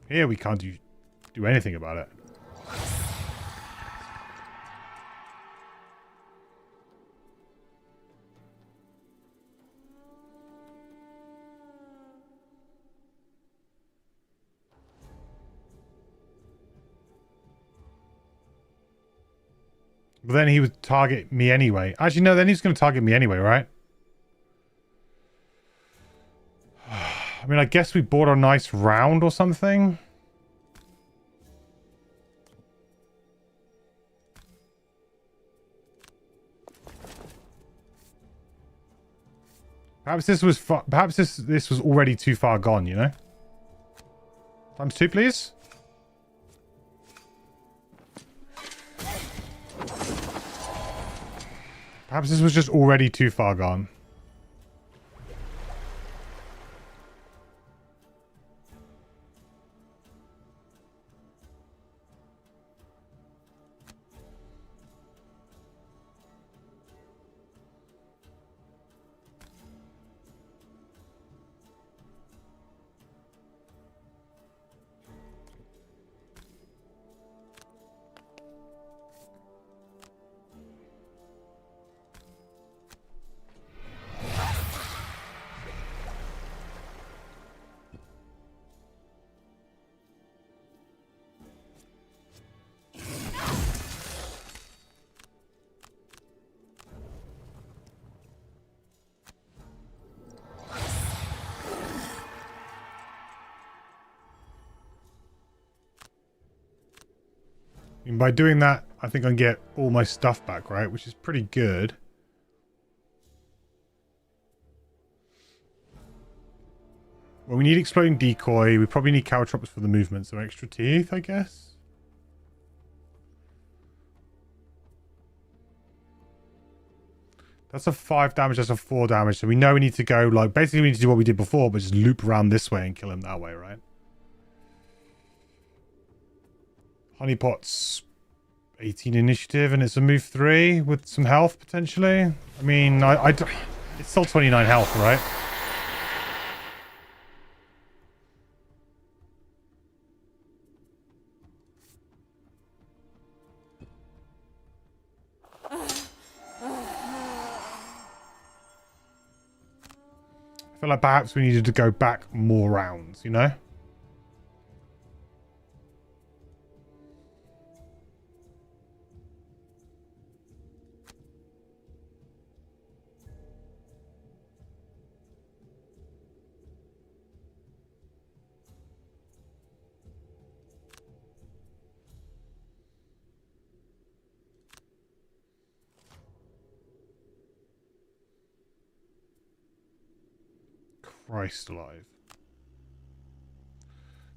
Here we can't do anything about it. But then he would target me anyway. Actually, no, then he's going to target me anyway, right? I mean, I guess we bought a nice round or something. Perhaps this was perhaps this was already too far gone, you know? Times 2, please. Perhaps this was just already too far gone. And by doing that, I think I can get all my stuff back, right? Which is pretty good. Well, we need exploding decoy. We probably need caltrops for the movement, so extra teeth, I guess. That's a 5 damage, that's a 4 damage. So we know we need to go, like, basically we need to do what we did before, but just loop around this way and kill him that way, right? Honeypot's 18 initiative and it's a move 3 with some health potentially. I mean, it's still 29 health, right? I feel like perhaps we needed to go back more rounds, you know? Christ alive.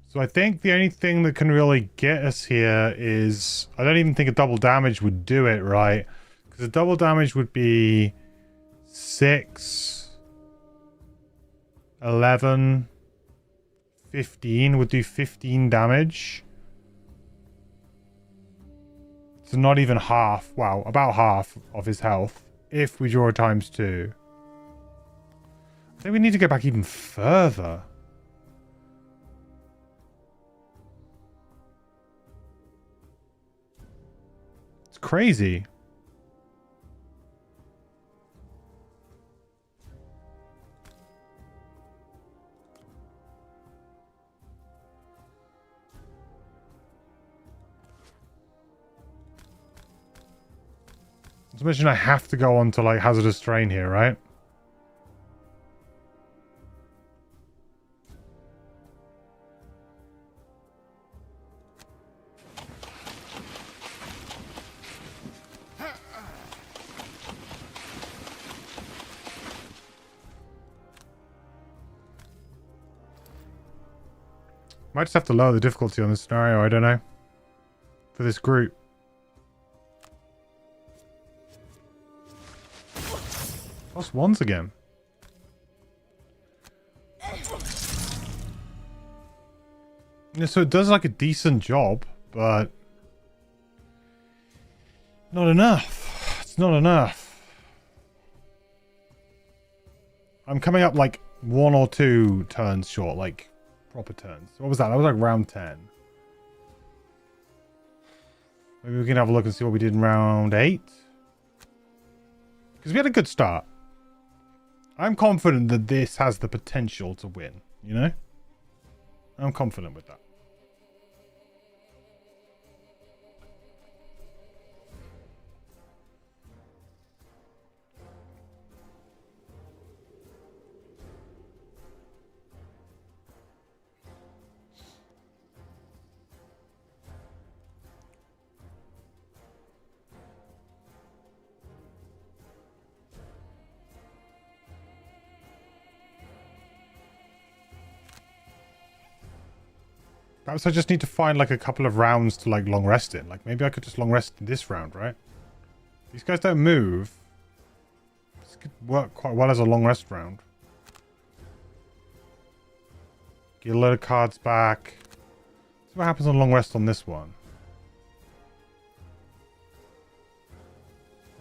So I think the only thing that can really get us here is... I don't even think a double damage would do it, right? Because a double damage would be 6, 11, 15. Would do 15 damage. It's not even half. Wow, about half of his health. If we draw times 2. I think we need to go back even further. It's crazy. Let's imagine I have to go on to like hazardous terrain here, right? Might just have to lower the difficulty on this scenario, I don't know. For this group. Lost ones again. Yeah, so it does like a decent job, but not enough. It's not enough. I'm coming up like 1 or 2 turns short, like proper turns. What was that? That was like round 10. Maybe we can have a look and see what we did in round 8. Because we had a good start. I'm confident that this has the potential to win, you know? I'm confident with that. Perhaps I just need to find like a couple of rounds to like long rest in. Like maybe I could just long rest in this round, right? These guys don't move. This could work quite well as a long rest round. Get a load of cards back. See what happens on long rest on this one.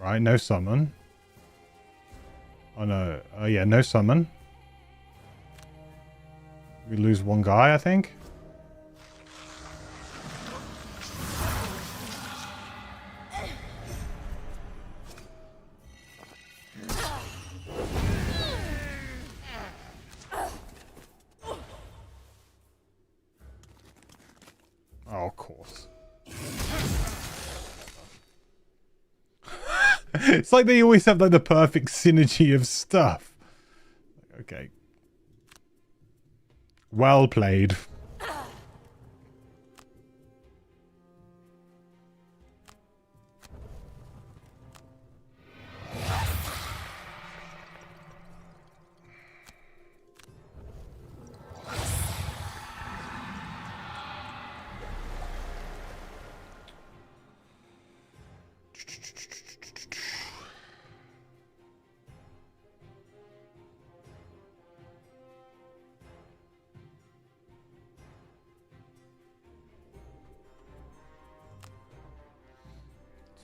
Right, no summon. Oh no, yeah, no summon. We lose one guy, I think. Oh, of course. It's like they always have like the perfect synergy of stuff. Okay. Well played.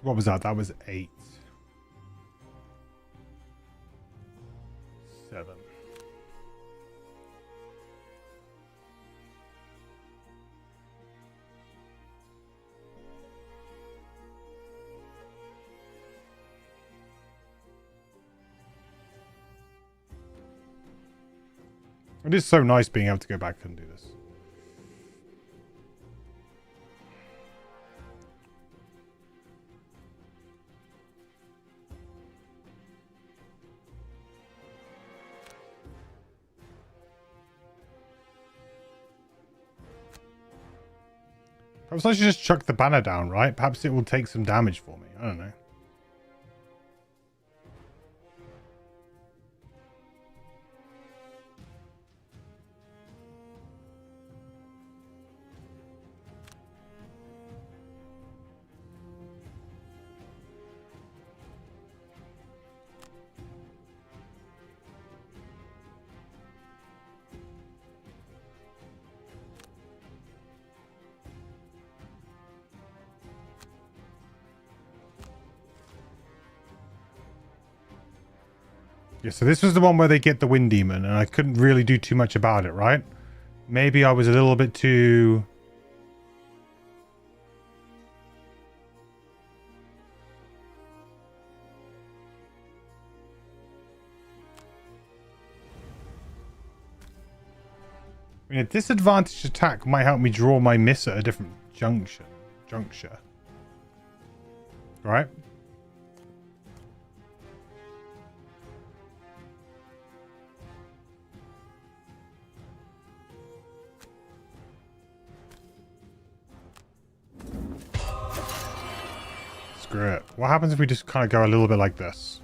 What was that? That was 8. 7. It is so nice being able to go back and do this. Perhaps I should just chuck the banner down, right? Perhaps it will take some damage for me. I don't know. Yeah, so this was the one where they get the wind demon, and I couldn't really do too much about it, right? Maybe I was a little bit too... I mean, a disadvantaged attack might help me draw my miss at a different juncture. Right? Screw it. What happens if we just kind of go a little bit like this?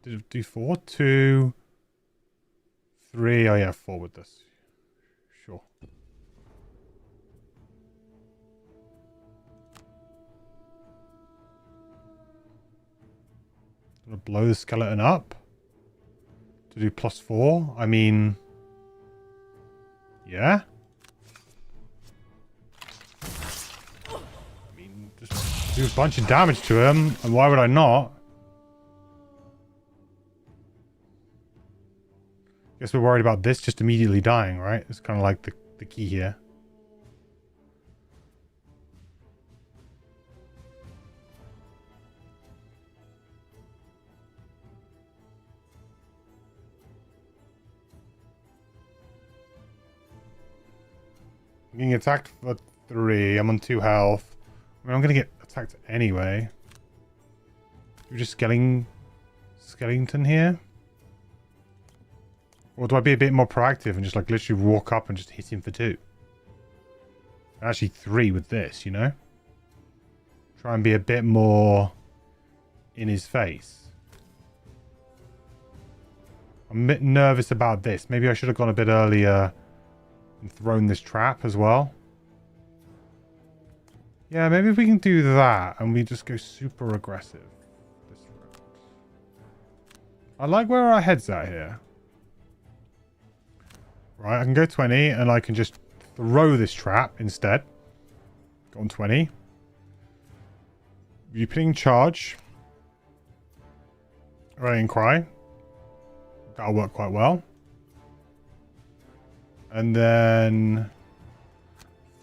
Did it do 4? 2, 3. Oh yeah, 4 with this. Sure. Gonna blow the skeleton up to do +4. I mean, yeah. I mean, just do a bunch of damage to him, and why would I not? Guess we're worried about this just immediately dying, right? It's kind of like the key here. I'm getting attacked for 3. I'm on 2 health. I mean, I'm going to get attacked anyway. We're just skeleton here. Or do I be a bit more proactive and just like literally walk up and just hit him for 2? Actually 3 with this, you know? Try and be a bit more in his face. I'm a bit nervous about this. Maybe I should have gone a bit earlier and thrown this trap as well. Yeah, maybe if we can do that and we just go super aggressive this round. I like where our head's at here. Right, I can go 20 and I can just throw this trap instead. Go on 20. Repeating charge. Rallying cry. That'll work quite well. And then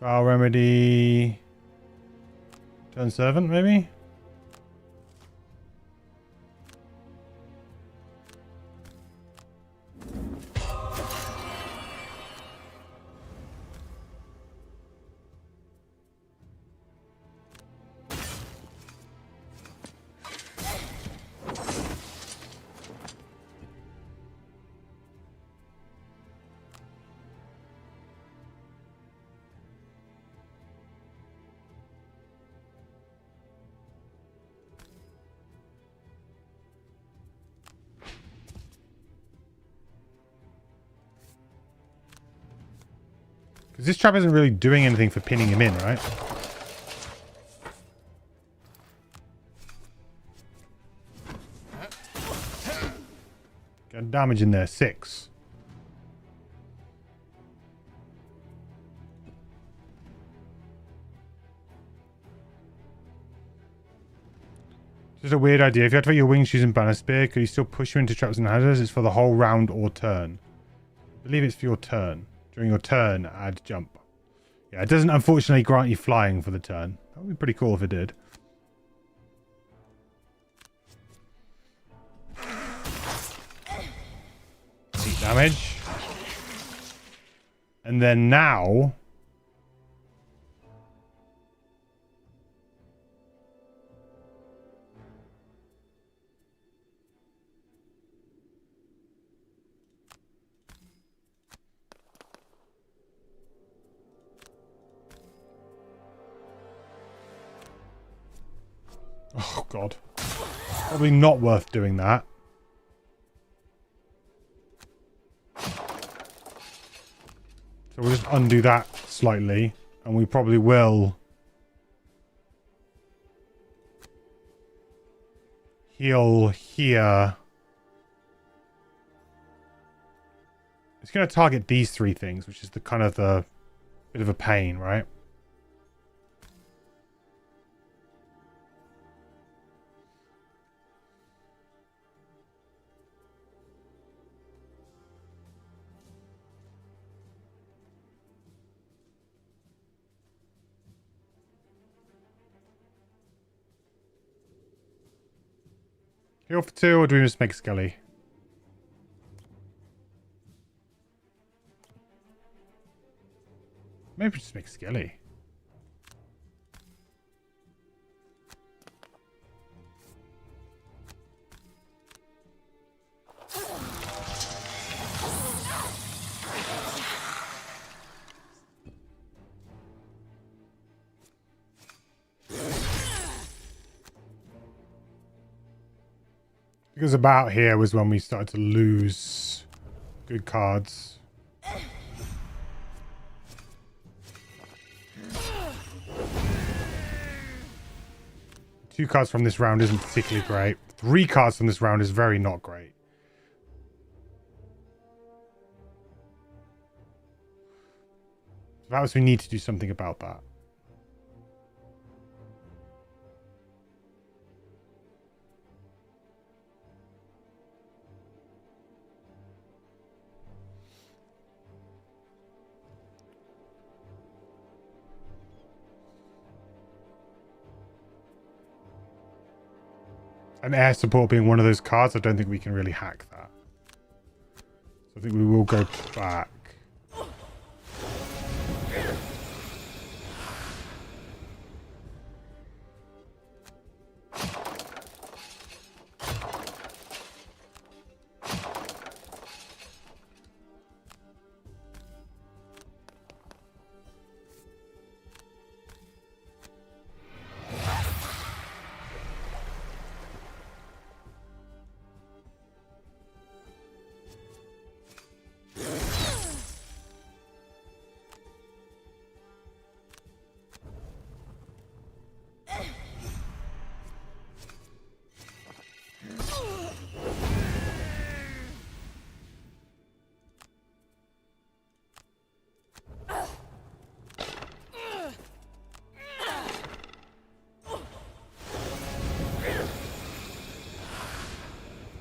foul remedy. Turn servant maybe? Because this trap isn't really doing anything for pinning him in, right? Got damage in there, 6. Just a weird idea. If you activate your wings using banner spear, could you still push you into traps and hazards? It's for the whole round or turn. I believe it's for your turn. During your turn, add jump. Yeah, it doesn't unfortunately grant you flying for the turn. That would be pretty cool if it did. Damage. And then now... Oh, God. Probably not worth doing that. So we'll just undo that slightly. And we probably will heal here. It's going to target these 3 things, which is the kind of the bit of a pain, right? Heal for 2, or do we just make Skelly? Maybe just make Skelly. Because about here was when we started to lose good cards. 2 cards from this round isn't particularly great. 3 cards from this round is very not great. Perhaps we need to do something about that. And air support being one of those cards, I don't think we can really hack that. So I think we will go back.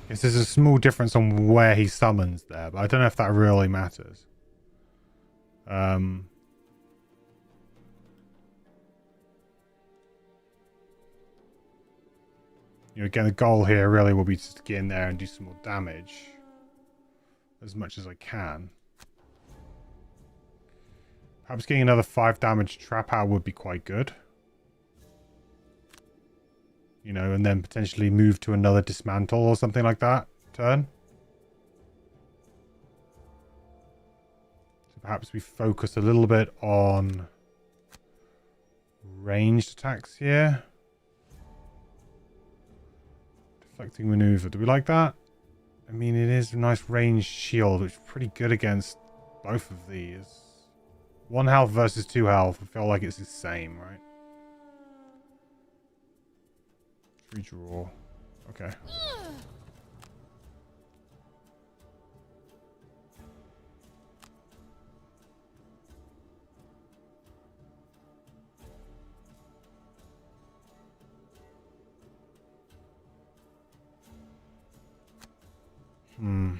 Yes, there's a small difference on where he summons there, but I don't know if that really matters. You know, again, the goal here really will be to get in there and do some more damage as much as I can. Perhaps getting another 5 damage trap out would be quite good. You know, and then potentially move to another dismantle or something like that turn. So perhaps we focus a little bit on ranged attacks here. Deflecting maneuver. Do we like that? I mean, it is a nice ranged shield, which is pretty good against both of these. 1 health versus 2 health. I feel like it's the same, right? Redraw. Okay. Hmm.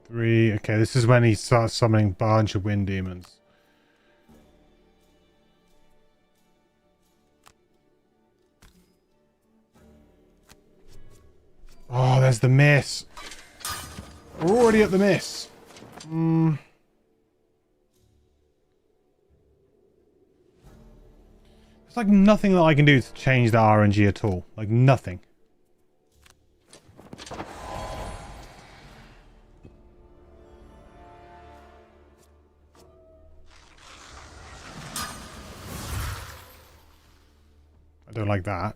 Three. Okay, this is when he starts summoning a bunch of wind demons. Oh, there's the miss. We're already at the miss. There's like nothing that I can do to change the RNG at all. Like nothing. I don't like that.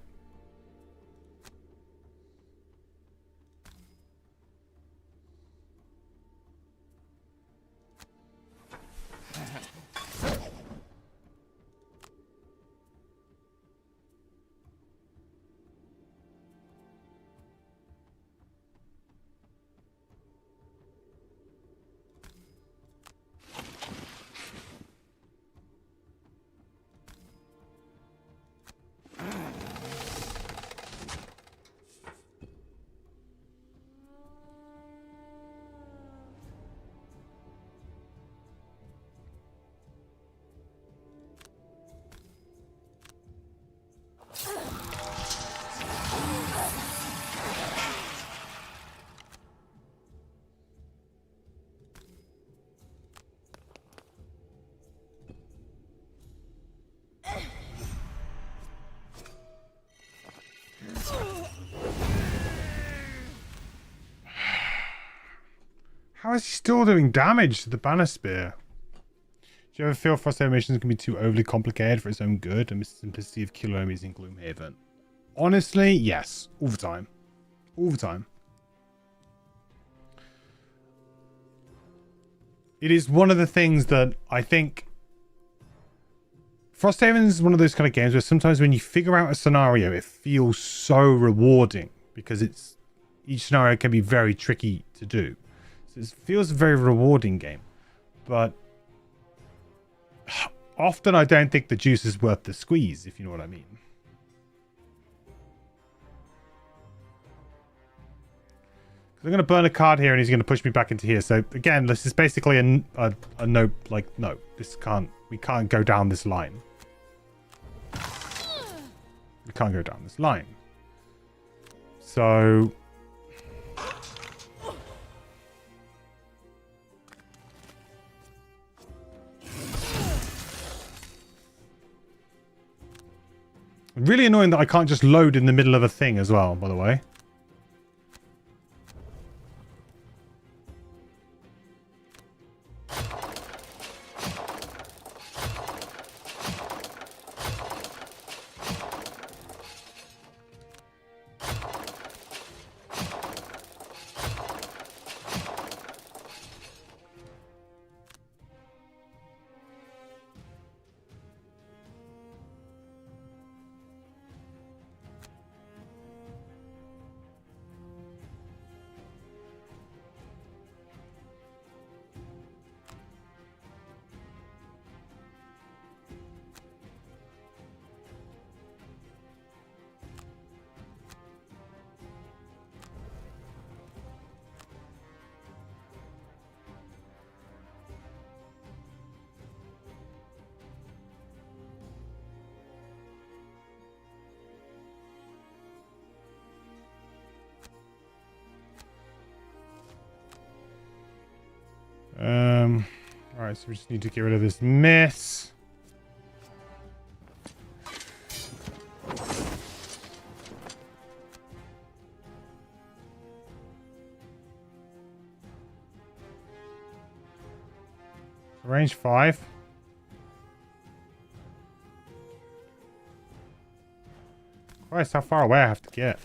How is he still doing damage to the banner spear? Do you ever feel Frosthaven missions can be too overly complicated for its own good and miss the simplicity of killer enemies in Gloomhaven? Honestly, yes. All the time. All the time. It is one of the things that I think... Frosthaven is one of those kind of games where sometimes when you figure out a scenario, it feels so rewarding because each scenario can be very tricky to do. So it feels a very rewarding game. But often I don't think the juice is worth the squeeze, if you know what I mean. I'm going to burn a card here and he's going to push me back into here. So again, this is basically a no, like, no, we can't go down this line. We can't go down this line. So... really annoying that I can't just load in the middle of a thing as well, by the way. Alright, so we just need to get rid of this mess. Range 5. Christ, how far away I have to get.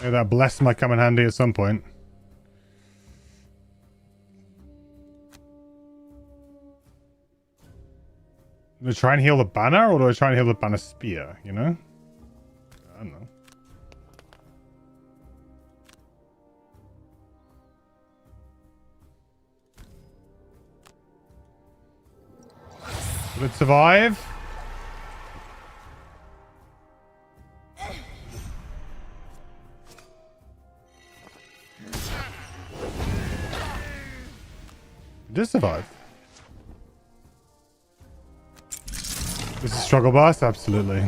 Yeah, that bless might come in handy at some point. Do I try and heal the banner, or do I try and heal the banner spear, you know? I don't know. Will it survive? It did survive. This is struggle boss? Absolutely.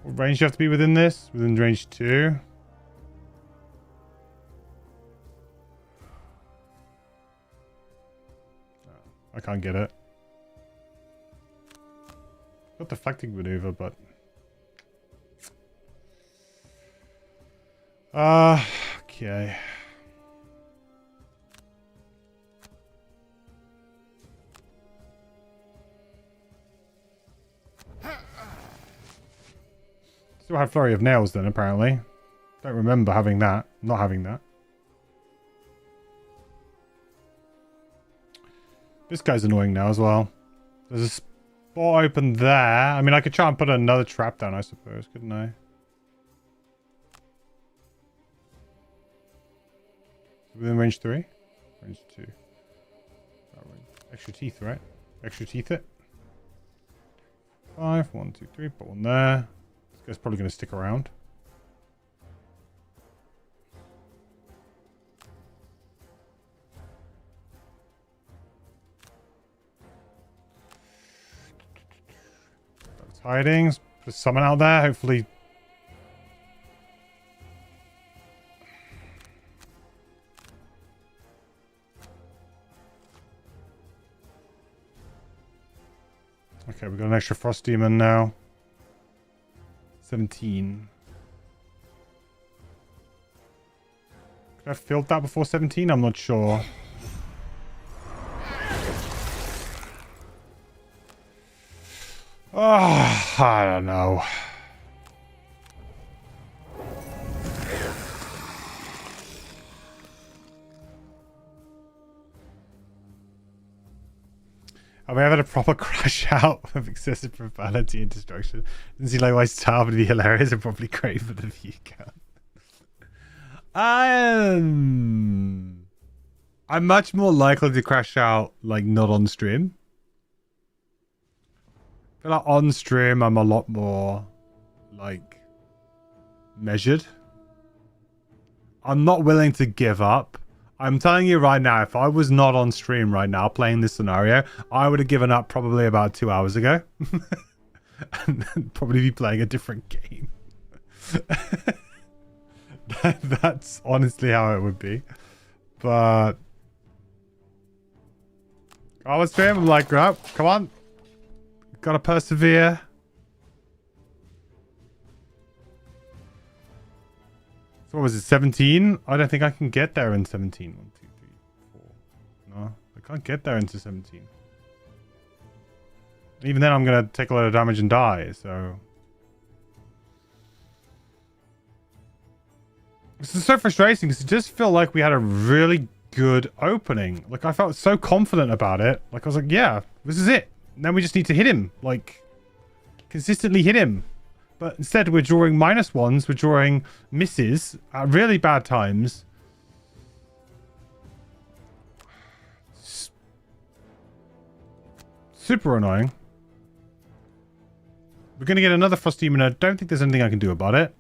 What range do you have to be within this? Within range 2? I can't get it. Got deflecting maneuver, but... okay. Still had Flurry of Nails then, apparently. Don't remember having that. Not having that. This guy's annoying now as well. There's a spot open there. I mean, I could try and put another trap down, I suppose, couldn't I? Within range 3? Range 2. Extra teeth, right? Extra teeth it. 5, 1, 2, 3. Put one there. This guy's probably going to stick around. Tidings. There's someone out there. Hopefully. Okay, we've got an extra frost demon now. 17. Could I have filled that before 17? I'm not sure. Oh, I don't know. Have I ever had a proper crash out of excessive profanity and destruction? Doesn't seem like my style would be hilarious and probably great for the view count. I'm much more likely to crash out like not on stream. I feel like on stream I'm a lot more like measured. I'm not willing to give up. I'm telling you right now, if I was not on stream right now playing this scenario, I would have given up probably about 2 hours ago. And probably be playing a different game. That's honestly how it would be. But I was stream, I'm like, oh, come on. Gotta persevere. What was it, 17? I don't think I can get there in 17. 1, 2, 3, 4. No, I can't get there into 17. Even then, I'm going to take a lot of damage and die, so... This is so frustrating, because it just felt like we had a really good opening. Like, I felt so confident about it. Like, I was like, yeah, this is it. Now we just need to hit him. Like, consistently hit him. But instead, we're drawing -1s. We're drawing misses at really bad times. Super annoying. We're going to get another Frost Demon. I don't think there's anything I can do about it.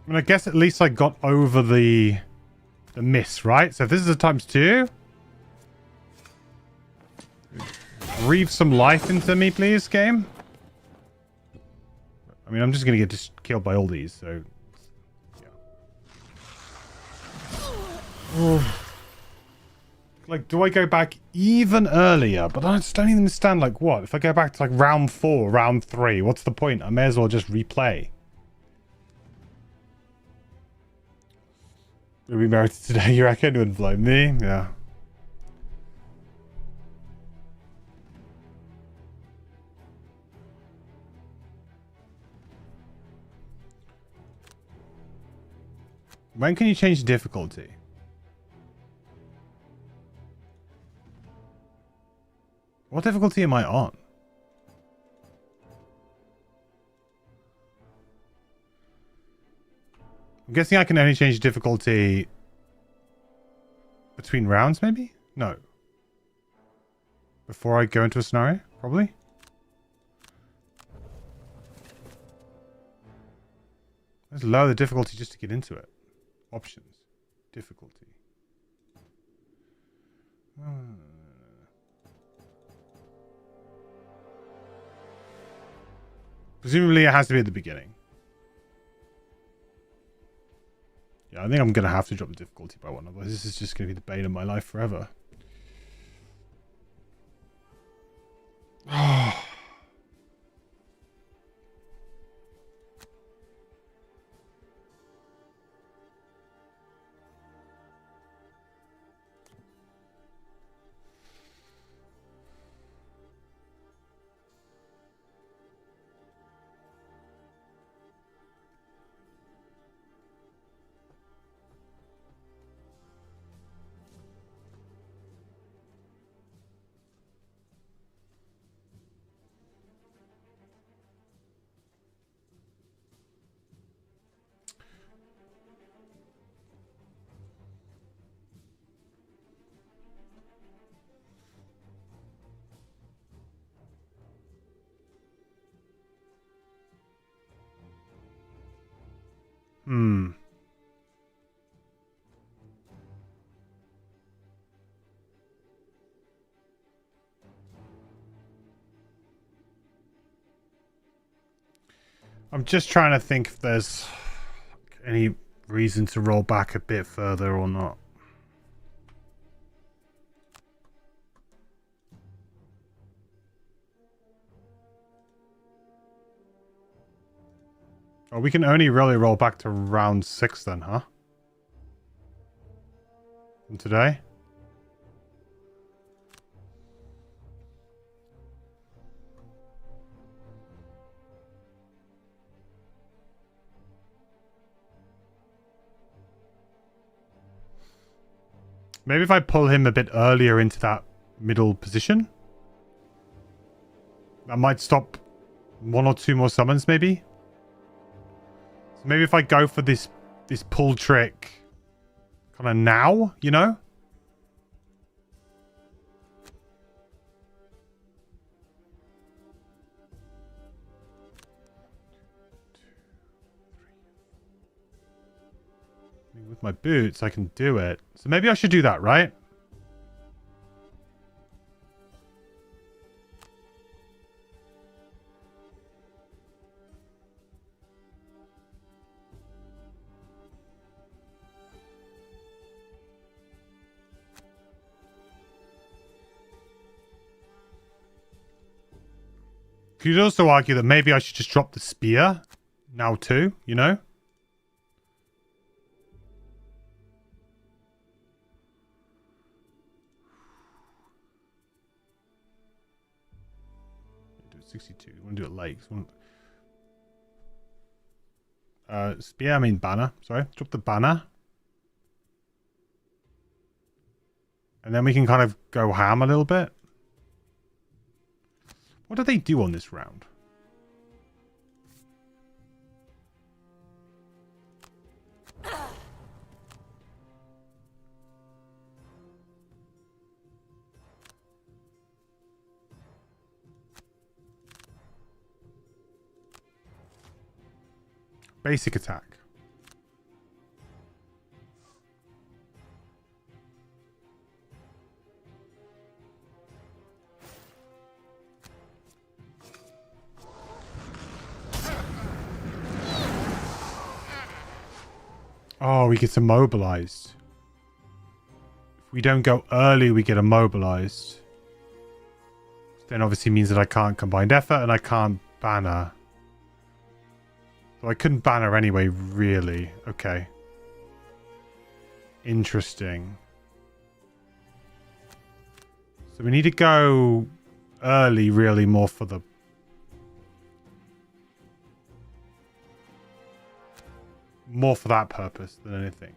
I mean, I guess at least I got over the miss, right? So if this is a ×2, breathe some life into me, please, game. I mean, I'm just going to get just killed by all these, so... Yeah. Like, do I go back even earlier? But I just don't even understand, like, what? If I go back to, like, round 4, round 3, what's the point? I may as well just replay. Will be married today, you reckon? Wouldn't blame me, yeah. When can you change difficulty? What difficulty am I on? I'm guessing I can only change difficulty between rounds, maybe? No. Before I go into a scenario, probably? Let's lower the difficulty just to get into it. Options. Difficulty. Presumably it has to be at the beginning. Yeah, I think I'm going to have to drop the difficulty by one. Otherwise, this is just going to be the bane of my life forever. Hmm. I'm just trying to think if there's any reason to roll back a bit further or not. Oh, we can only really roll back to round 6 then, huh? From today? Maybe if I pull him a bit earlier into that middle position? That might stop 1 or 2 more summons, maybe? So maybe if I go for this pull trick kind of now, you know? With my boots, I can do it. So maybe I should do that, right? Could also argue that maybe I should just drop the spear now too, you know? Do it 62. You want to do it late? Spear, I mean banner. Sorry. Drop the banner. And then we can kind of go ham a little bit. What do they do on this round? Basic attack. Oh, we get immobilized. If we don't go early, we get immobilized. Then obviously means that I can't combine effort and I can't banner. So I couldn't banner anyway, really. Okay. Interesting. So we need to go early, really, more for the... More for that purpose than anything.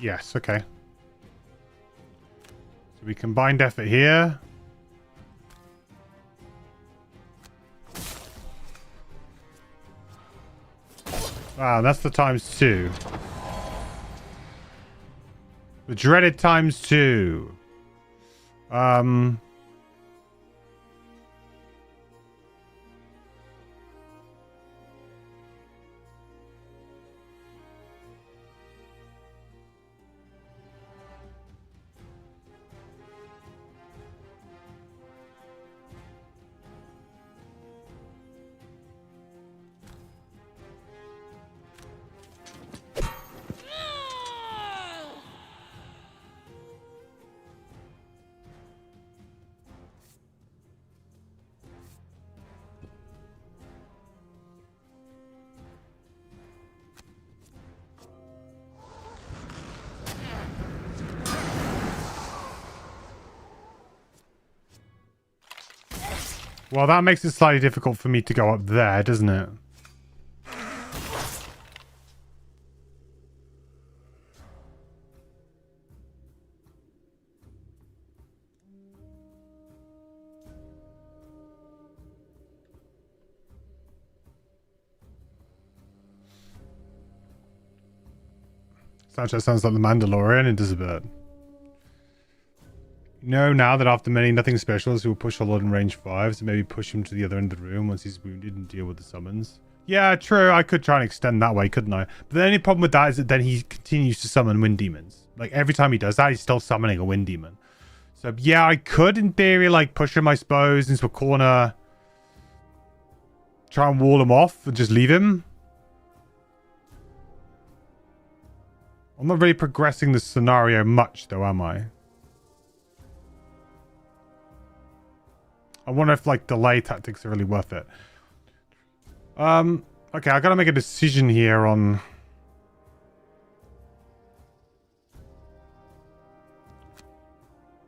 Yes, okay. So we combined effort here. Ah, that's the ×2. The dreaded ×2. Well, that makes it slightly difficult for me to go up there, doesn't it? Sanchez sounds like the Mandalorian in Disabert. No, now that after many nothing specials, he will push a lot in range 5, so maybe push him to the other end of the room once he's wounded and deal with the summons. Yeah, true. I could try and extend that way, couldn't I? But the only problem with that is that then he continues to summon wind demons. Like, every time he does that, he's still summoning a wind demon. So, yeah, I could, in theory, like, push him, I suppose, into a corner. Try and wall him off and just leave him. I'm not really progressing the scenario much, though, am I? I wonder if, like, delay tactics are really worth it. Okay, I gotta make a decision here on...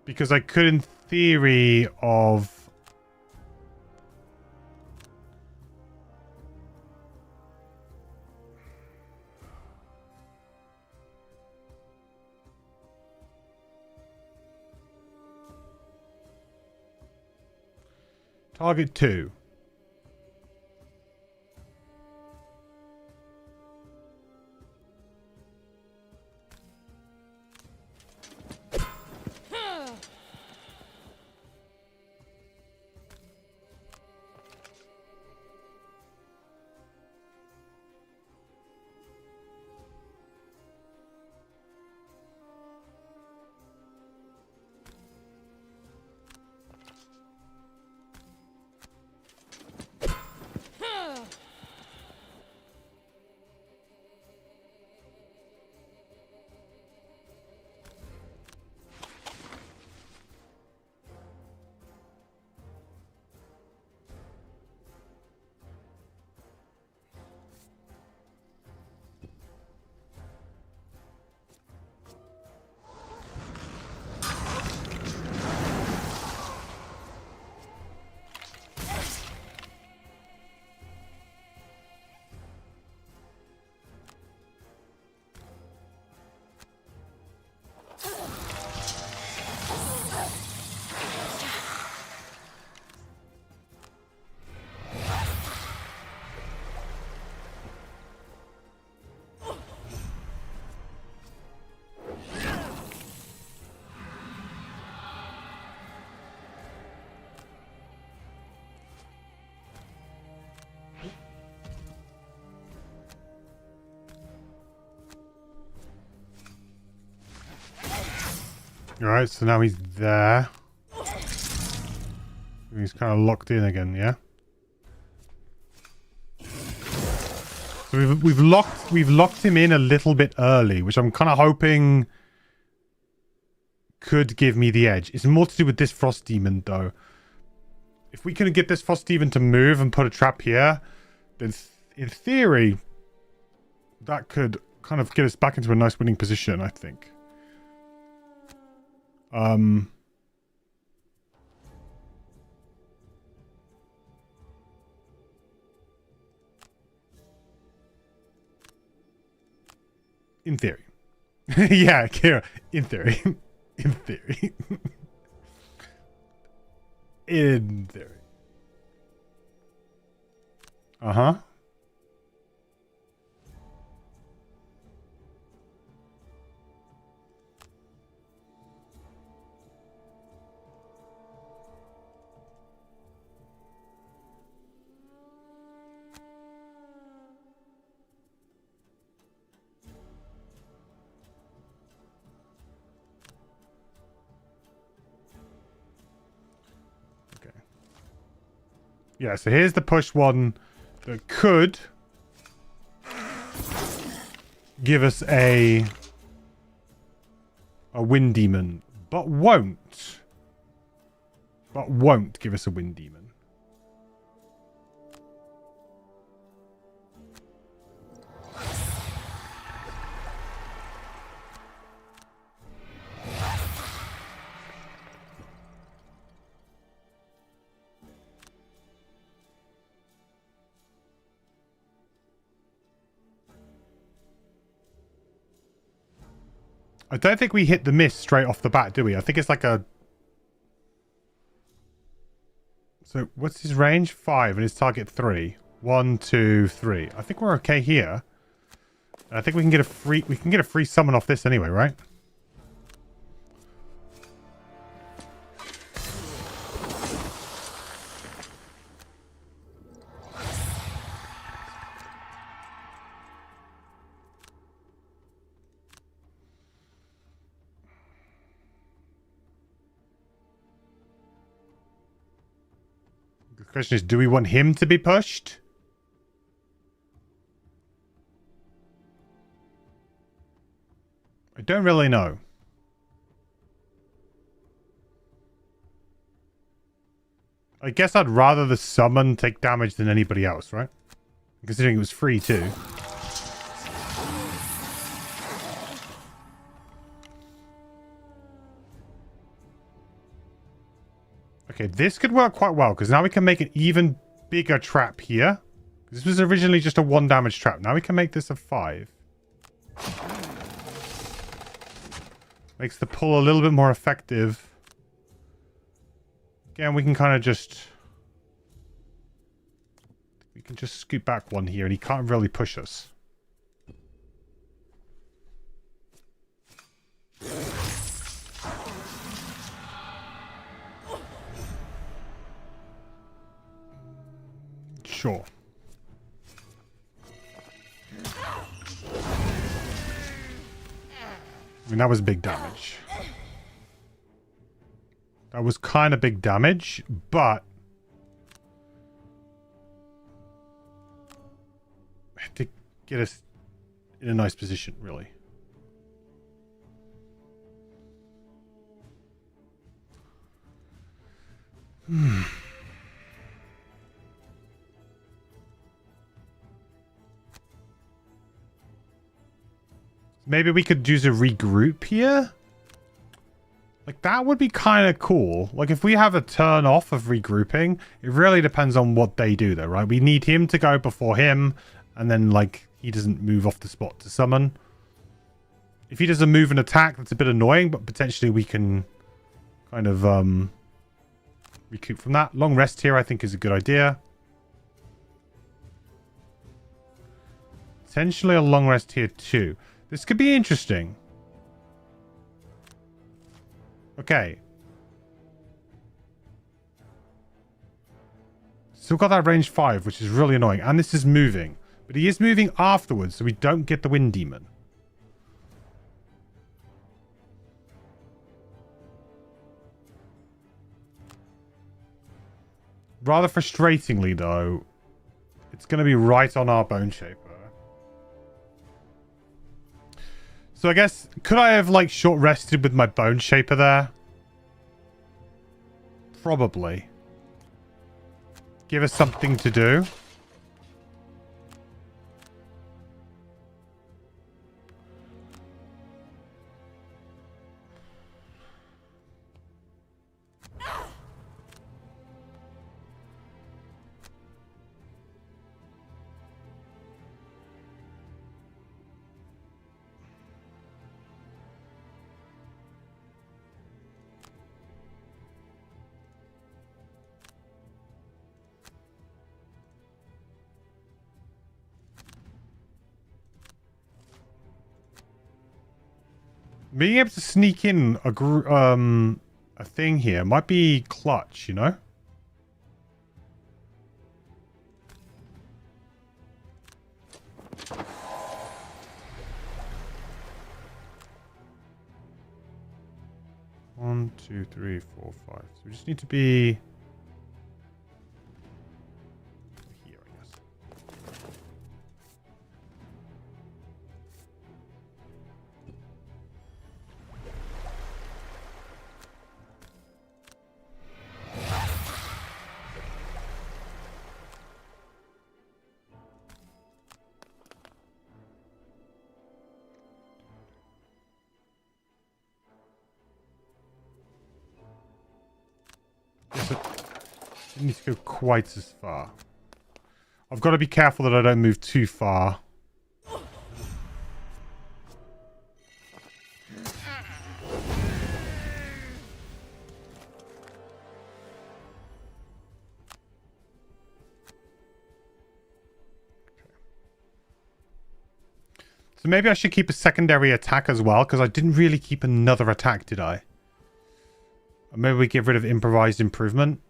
Because I could, in theory, of... Target 2. Alright, so now he's there. He's kind of locked in again, yeah? So we've locked him in a little bit early, which I'm kind of hoping could give me the edge. It's more to do with this Frost Demon, though. If we can get this Frost Demon to move and put a trap here, then in theory, that could kind of get us back into a nice winning position, I think. In theory. Yeah, Kira, in theory. In theory. In theory. Yeah, so here's the push one that could give us a wind demon, but won't. But won't give us a wind demon. I don't think we hit the miss straight off the bat, do we? I think it's like a... So, what's his range? 5, and his target 3. 1, 2, 3. I think we're okay here. I think we can get a free... We can get a free summon off this anyway, right? The question is, do we want him to be pushed? I don't really know. I guess I'd rather the summon take damage than anybody else, right? Considering it was free too. Okay, this could work quite well, because now we can make an even bigger trap here. This was originally just a 1 damage trap. Now we can make this a 5. Makes the pull a little bit more effective. Again, we can kind of just... We can just scoot back 1 here, and he can't really push us. Sure. I mean, that was big damage. That was kind of big damage, but... to get us in a nice position, really. Maybe we could use a regroup here? Like, that would be kind of cool. Like, if we have a turn off of regrouping, it really depends on what they do, though, right? We need him to go before him, and then, like, he doesn't move off the spot to summon. If he doesn't move and attack, that's a bit annoying, but potentially we can kind of recoup from that. Long rest here, I think, is a good idea. Potentially a long rest here, too. This could be interesting. Okay. Still got that range 5, which is really annoying. And this is moving. But he is moving afterwards, so we don't get the wind demon. Rather frustratingly, though, it's going to be right on our Bone Shaper. So I guess, could I have, like, short rested with my Bone Shaper there? Probably. Give us something to do. Being able to sneak in a thing here might be clutch, you know? One, two, three, four, five. So we just need to be Don't need to go quite as far. I've got to be careful that I don't move too far. So maybe I should keep a secondary attack as well, because I didn't really keep another attack, did I? Or maybe we get rid of improvised improvement.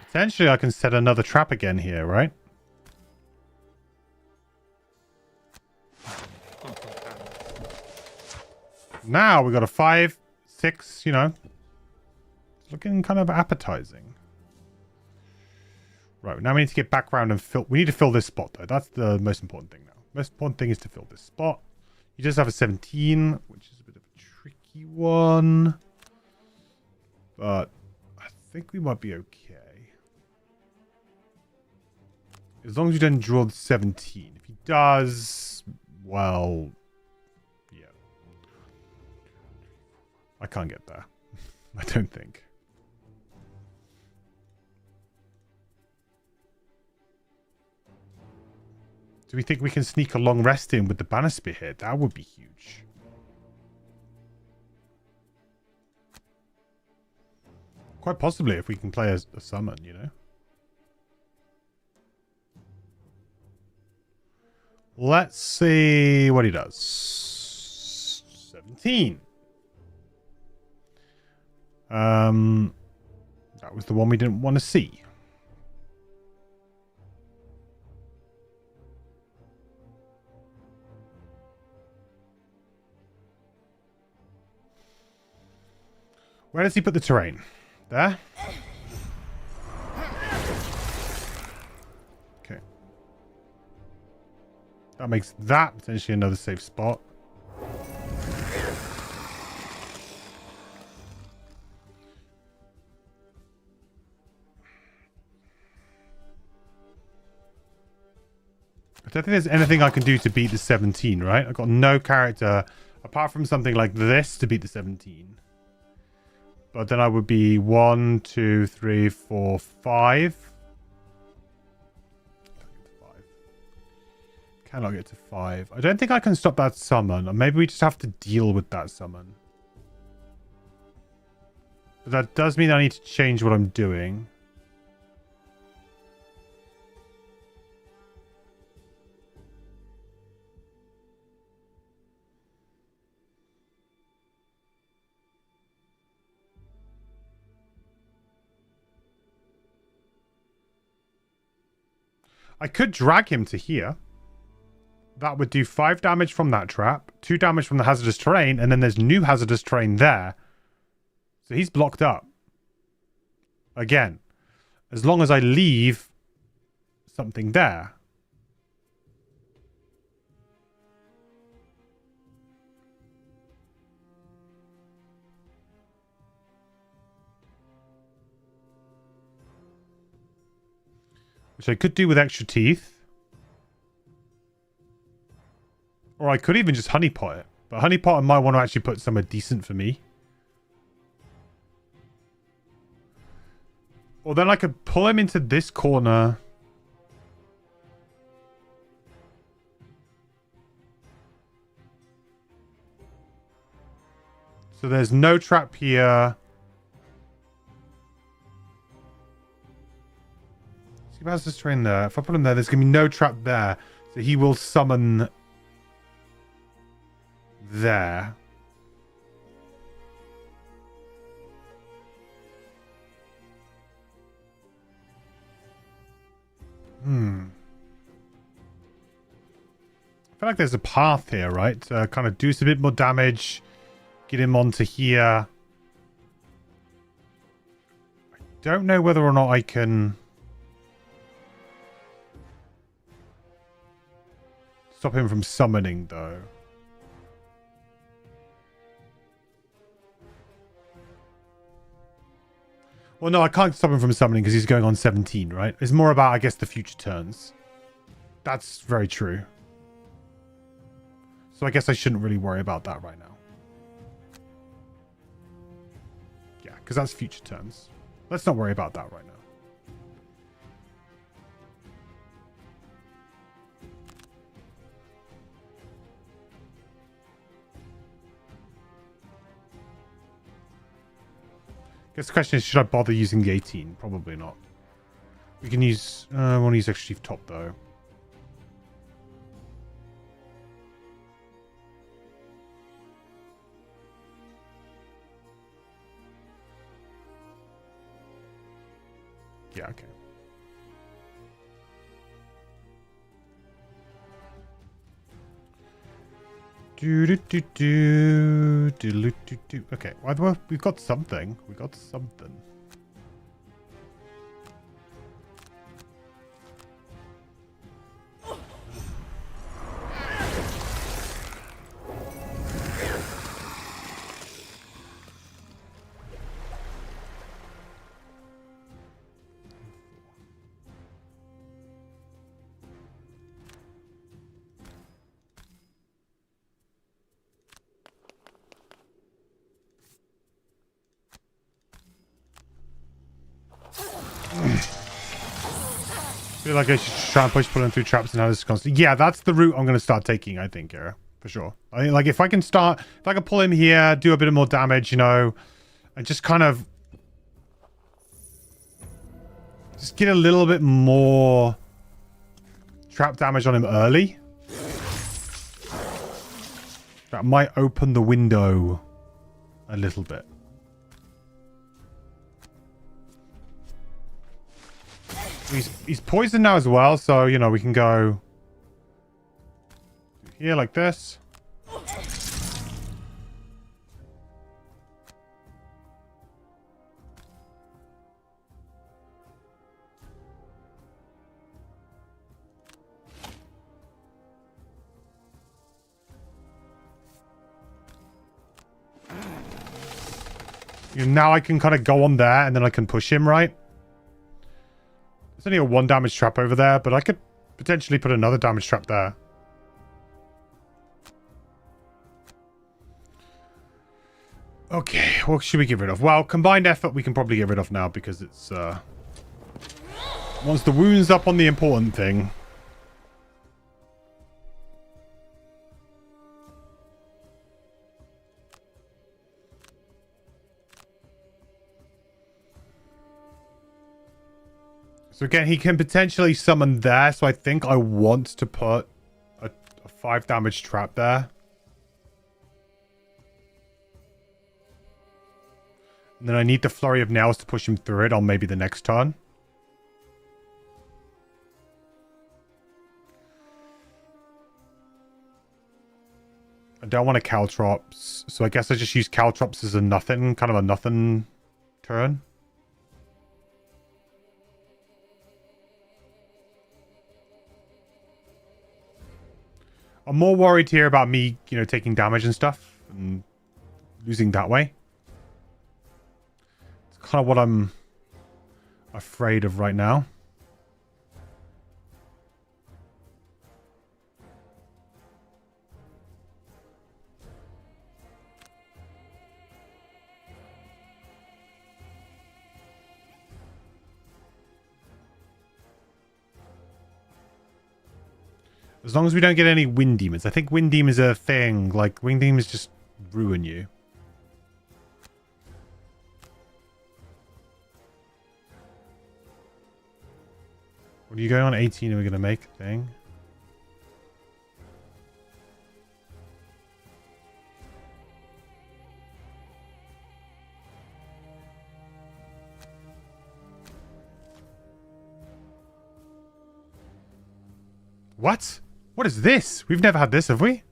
Potentially I can set another trap again here, right? Now we got a 5, 6, you know. Looking kind of appetizing. Right, now we need to get back around and fill... We need to fill this spot, though. That's the most important thing now. Most important thing is to fill this spot. You just have a 17, which is a bit of a tricky one. But I think we might be okay. As long as you don't draw the 17. If he does, well... Yeah. I can't get there. I don't think. Do we think we can sneak a long rest in with the banner spear here? That would be huge. Quite possibly if we can play a summon, you know? Let's see what he does. 17. That was the one we didn't want to see. Where does he put the terrain? There? Okay. That makes that potentially another safe spot. I don't think there's anything I can do to beat the 17, right? I've got no character apart from something like this to beat the 17. But then I would be 1, 2, 3, 4, 5. Cannot get to 5. I don't think I can stop that summon. Or maybe we just have to deal with that summon. But that does mean I need to change what I'm doing. I could drag him to here. That would do 5 damage from that trap, 2 damage from the hazardous terrain, and then there's new hazardous terrain there. So he's blocked up. Again, as long as I leave something there. Which I could do with extra teeth. Or I could even just honeypot it. But honeypot I might want to actually put somewhere decent for me. Or then I could pull him into this corner. So there's no trap here. How's this train there? If I put him there, there's going to be no trap there. So he will summon there. I feel like there's a path here, right? To kind of do some bit more damage. Get him onto here. I don't know whether or not I can... stop him from summoning, though. Well, no, I can't stop him from summoning because he's going on 17, right? It's more about, I guess, the future turns. That's very true. So I guess I shouldn't really worry about that right now. Yeah, because that's future turns. Let's not worry about that right now. Guess the question is, should I bother using the 18? Probably not. We can use... I want to use Extra Chief Top, though. Yeah, okay. Okay, well, we've got something. We got something. I feel like I should try and push pulling through traps and how this is constant. Yeah, that's the route I'm going to start taking, I think, Era. For sure. I think, like, if I can pull him here, do a bit of more damage, you know, and just kind of... just get a little bit more trap damage on him early. That might open the window a little bit. He's poisoned now as well, so, you know, we can go here like this. Now I can kind of go on there and then I can push him, right? There's only a 1 damage trap over there, but I could potentially put another damage trap there. Okay, what should we get rid of? Well, combined effort we can probably get rid of now because it's once the wound's up on the important thing. So again, he can potentially summon there, so I think I want to put a 5 damage trap there. And then I need the Flurry of Nails to push him through it on maybe the next turn. I don't want a Caltrops, so I guess I just use Caltrops as a nothing, kind of a nothing turn. I'm more worried here about me, you know, taking damage and stuff and losing that way. It's kind of what I'm afraid of right now. As long as we don't get any Wind Demons. I think Wind Demons are a thing. Like, Wind Demons just ruin you. What are you going on? 18 are we going to make a thing? What? What is this? We've never had this, have we?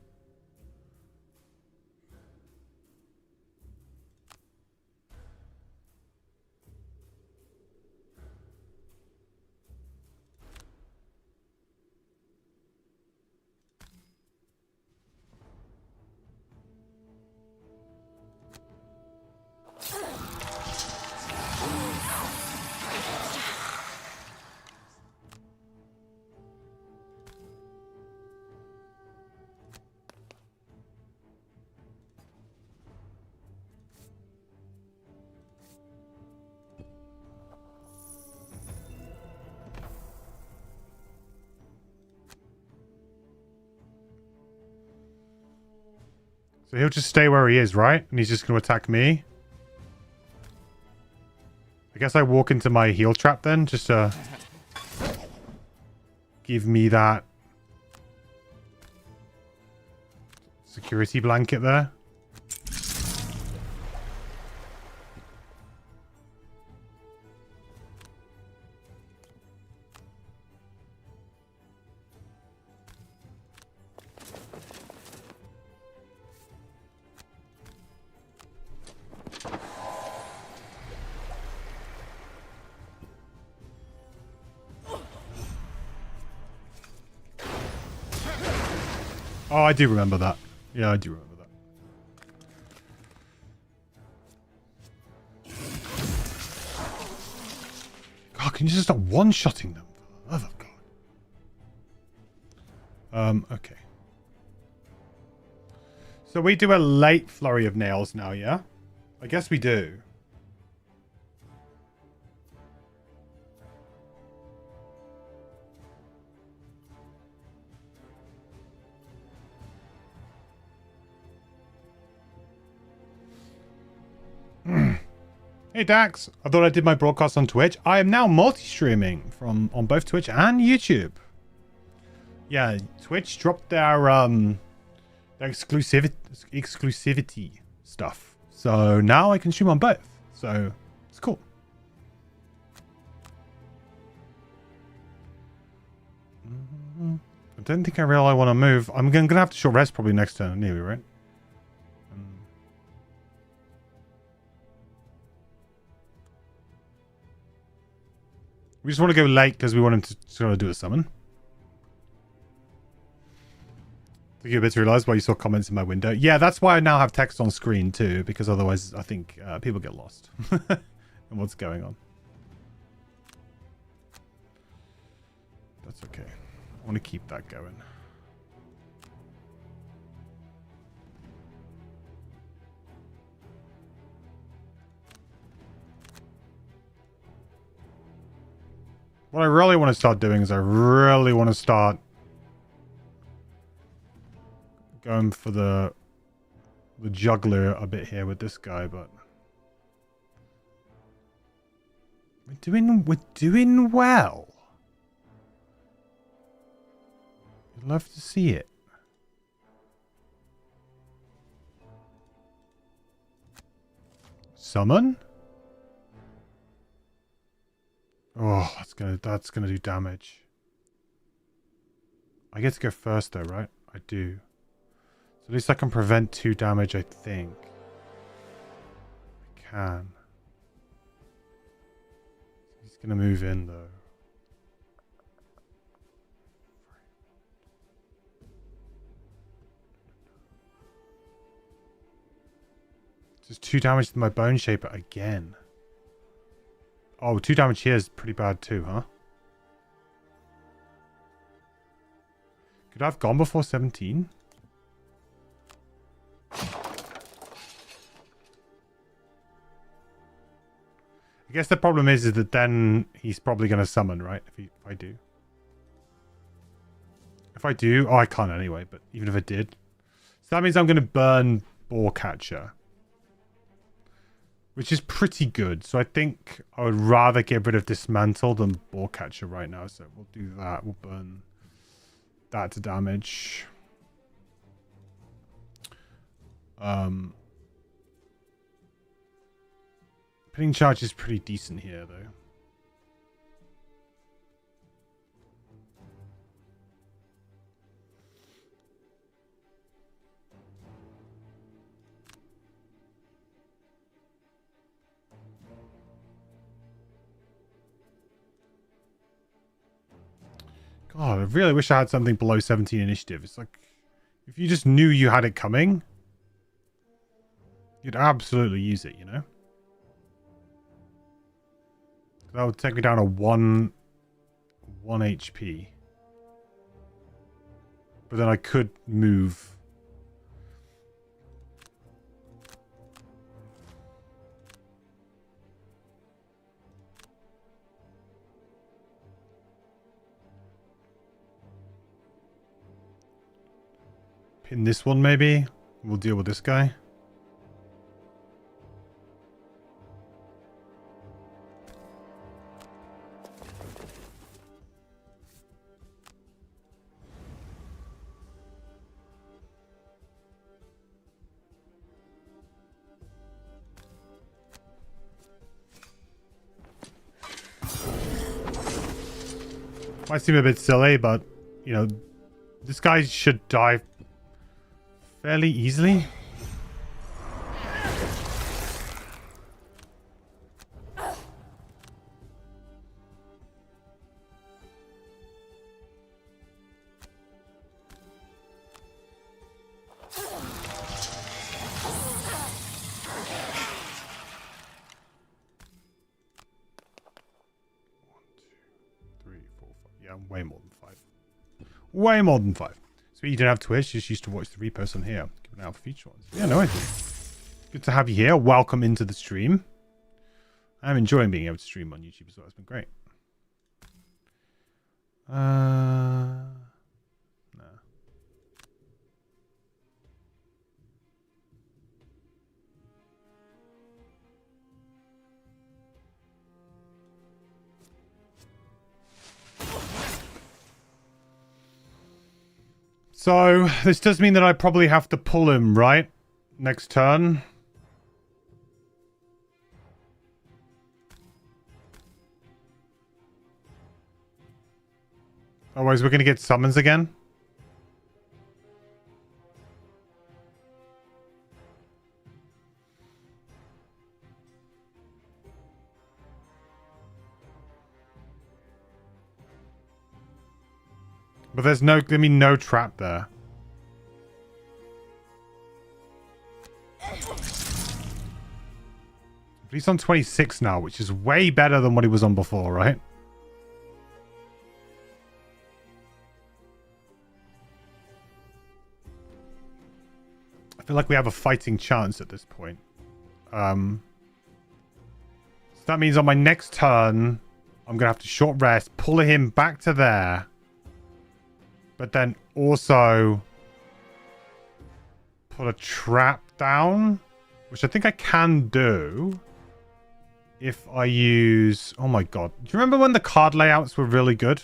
So he'll just stay where he is, right? And he's just going to attack me. I guess I walk into my heal trap then, just to give me that security blanket there. Oh, I do remember that. Yeah, I do remember that. God, can you just stop one-shotting them? For the love of God. Okay. So we do a late flurry of nails now, yeah? I guess we do. Hey Dax, I thought I did my broadcast on Twitch. I am now multi-streaming on both Twitch and YouTube. Yeah, Twitch dropped their exclusivity stuff. So now I can stream on both. So it's cool. I don't think I really want to move. I'm gonna have to short rest probably next turn anyway, right? We just want to go late because we want him to sort of do a summon. I think you a bit to realize why you saw comments in my window. Yeah, that's why I now have text on screen too, because otherwise I think people get lost in what's going on. That's okay. I want to keep that going. What I really want to start doing is I really want to start going for the juggler a bit here with this guy, but we're doing well. You'd love to see it. Summon? Oh, that's gonna do damage. I get to go first though, right? I do. So at least I can prevent 2 damage, I think. I can. He's gonna move in though. Just 2 damage to my Bone Shaper again. Oh, 2 damage here is pretty bad too, huh? Could I have gone before 17? I guess the problem is that then he's probably going to summon, right? If I do. If I do... Oh, I can't anyway, but even if I did. So that means I'm going to burn Boar Catcher. Which is pretty good. So I think I would rather get rid of Dismantle than Boar Catcher right now. So we'll do that. We'll burn that to damage. Pinning Charge is pretty decent here, though. God, I really wish I had something below 17 initiative. It's like, if you just knew you had it coming, you'd absolutely use it, you know? That would take me down to 1 HP. But then I could move. Pin this one, maybe? We'll deal with this guy. Might seem a bit silly, but, you know, this guy should die fairly easily. Yeah, way more than 5. Way more than 5. So you don't have Twitch, just used to watch the reposts on here. Giving out feature ones. Yeah, no idea. Good to have you here. Welcome into the stream. I'm enjoying being able to stream on YouTube as well. It's been great. Nah. So, this does mean that I probably have to pull him, right? Next turn. Otherwise, we're going to get summons again. But there's no, I mean, no trap there. But he's on 26 now, which is way better than what he was on before, right? I feel like we have a fighting chance at this point. So that means on my next turn, I'm going to have to short rest, pull him back to there. But then also put a trap down, which I think I can do if I use... Oh my god. Do you remember when the card layouts were really good?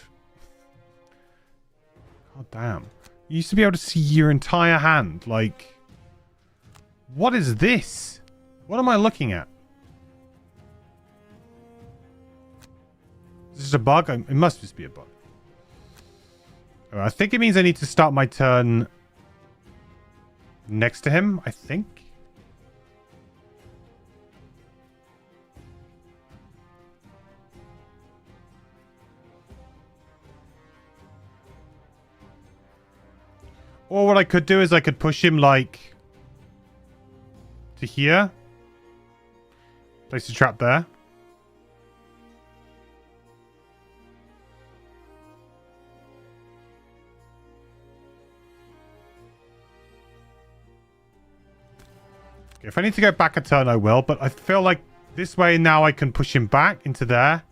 God damn. You used to be able to see your entire hand. Like, what is this? What am I looking at? Is this a bug? It must just be a bug. I think it means I need to start my turn next to him, I think. Or what I could do is I could push him, like, to here. Place a trap there. If I need to go back a turn, I will. But I feel like this way now I can push him back into there.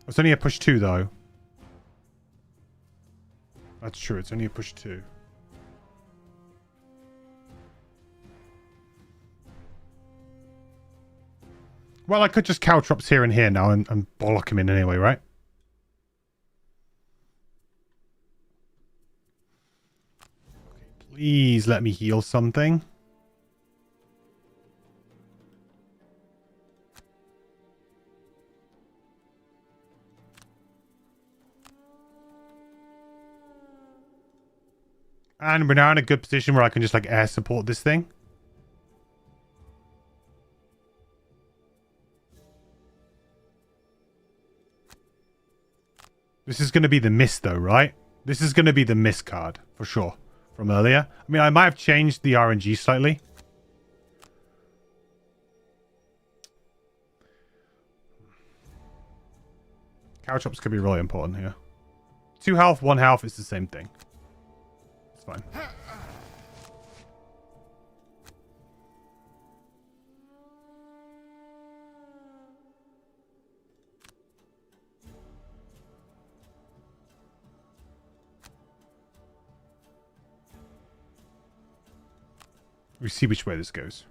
It's only a push 2, though. That's true. It's only a push 2. Well, I could just caltrops here and here now and bollock him in anyway, right? Okay, please let me heal something. And we're now in a good position where I can just like air support this thing. This is going to be the miss, though, right? This is going to be the miss card, for sure, from earlier. I mean, I might have changed the RNG slightly. Caltrops could be really important here. 2 health, 1 health is the same thing. It's fine. We see which way this goes.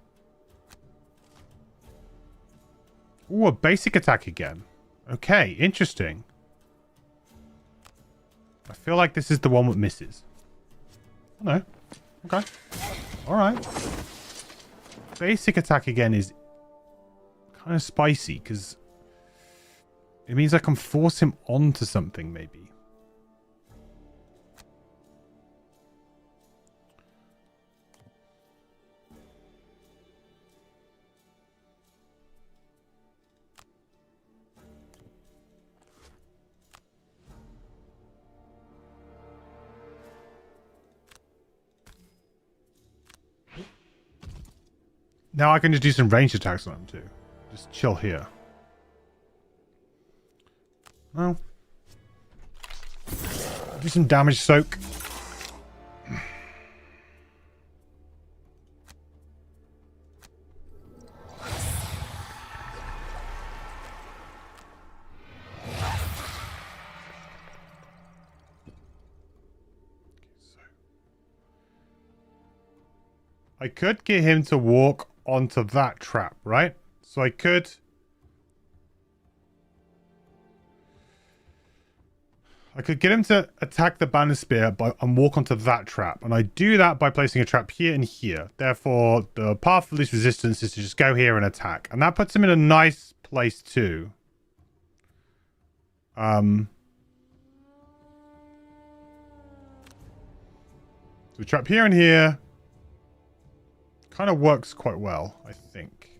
Ooh, a basic attack again. Okay, interesting. I feel like this is the one that misses. Oh, no. Okay. Alright. Basic attack again is kind of spicy, because it means I can force him onto something, maybe. Now I can just do some ranged attacks on him too. Just chill here. Well. Do some damage soak. I could get him to walk onto that trap, right? So I could get him to attack the banner spear and walk onto that trap. And I do that by placing a trap here and here. Therefore, the path of least resistance is to just go here and attack. And that puts him in a nice place too. So trap here and here. Kind of works quite well, I think.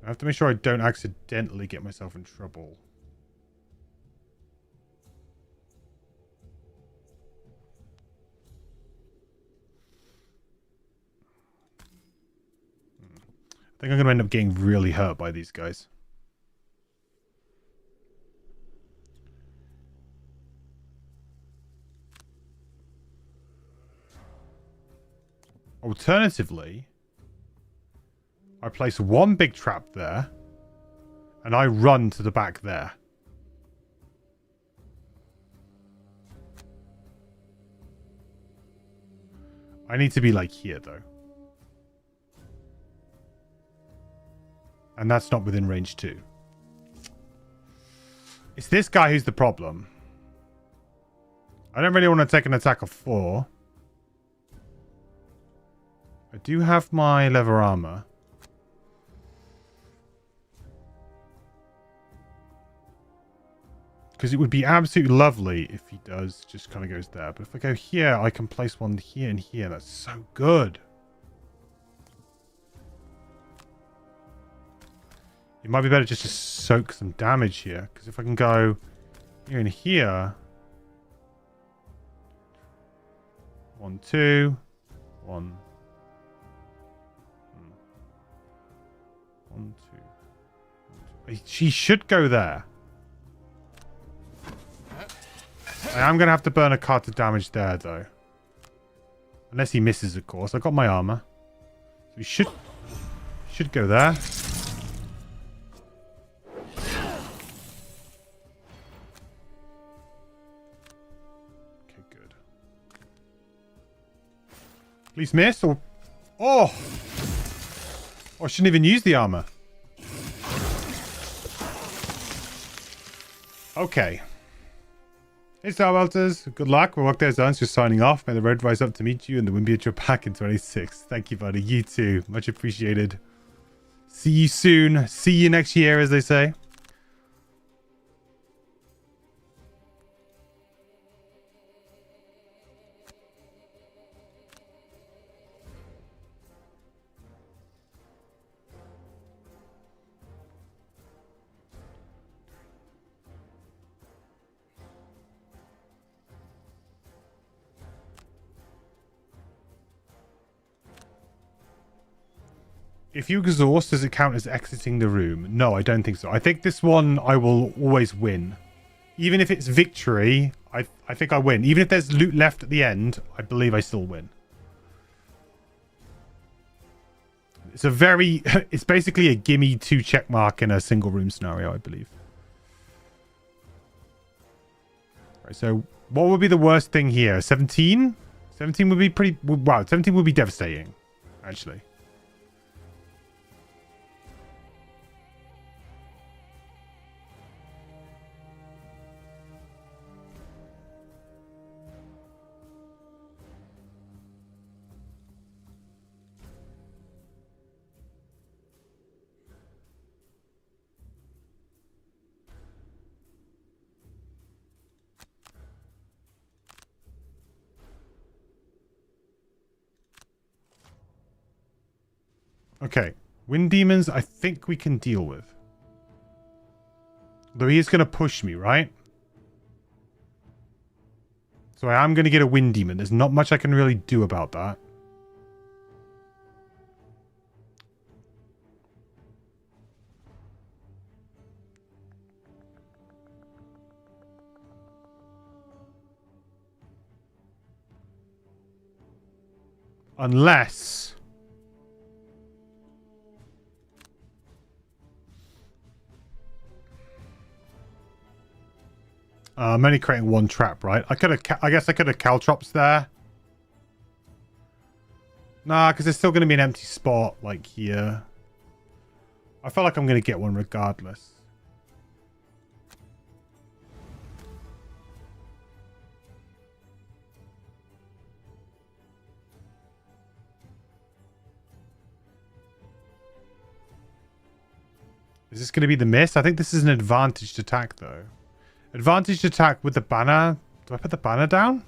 I have to make sure I don't accidentally get myself in trouble. I think I'm going to end up getting really hurt by these guys. Alternatively, I place one big trap there, and I run to the back there. I need to be like here, though. And that's not within range 2. It's this guy who's the problem. I don't really want to take an attack of 4. I do have my leather armor. Because it would be absolutely lovely if he does just kind of goes there. But if I go here, I can place one here and here. That's so good. It might be better just to soak some damage here. Because if I can go here and here. 1, 2. 1. 1, 2. She should go there. I am going to have to burn a card to damage there, though. Unless he misses, of course. I've got my armor. So he should go there. Okay, good. Please miss or... Oh! Oh, I shouldn't even use the armor. Okay. Hey, Starwelters. Good luck. My work there is done. Just signing off. May the road rise up to meet you and the wind be at your back in 26. Thank you, buddy. You too. Much appreciated. See you soon. See you next year, as they say. If you exhaust, does it count as exiting the room? No, I don't think so. I think this one I will always win. Even if it's victory, I think I win. Even if there's loot left at the end, I believe I still win. It's a very... It's basically a gimme 2 check mark in a single room scenario, I believe. Right, so what would be the worst thing here? 17? 17 would be pretty... Wow, 17 would be devastating, actually. Okay, wind demons I think we can deal with. Though he is going to push me, right? So I am going to get a wind demon. There's not much I can really do about that. Unless... I'm only creating one trap, right? I guess I could have caltrops there. Nah, because there's still going to be an empty spot, like here. I feel like I'm going to get one regardless. Is this going to be the miss? I think this is an advantaged attack, though. Advantaged attack with the banner. Do I put the banner down?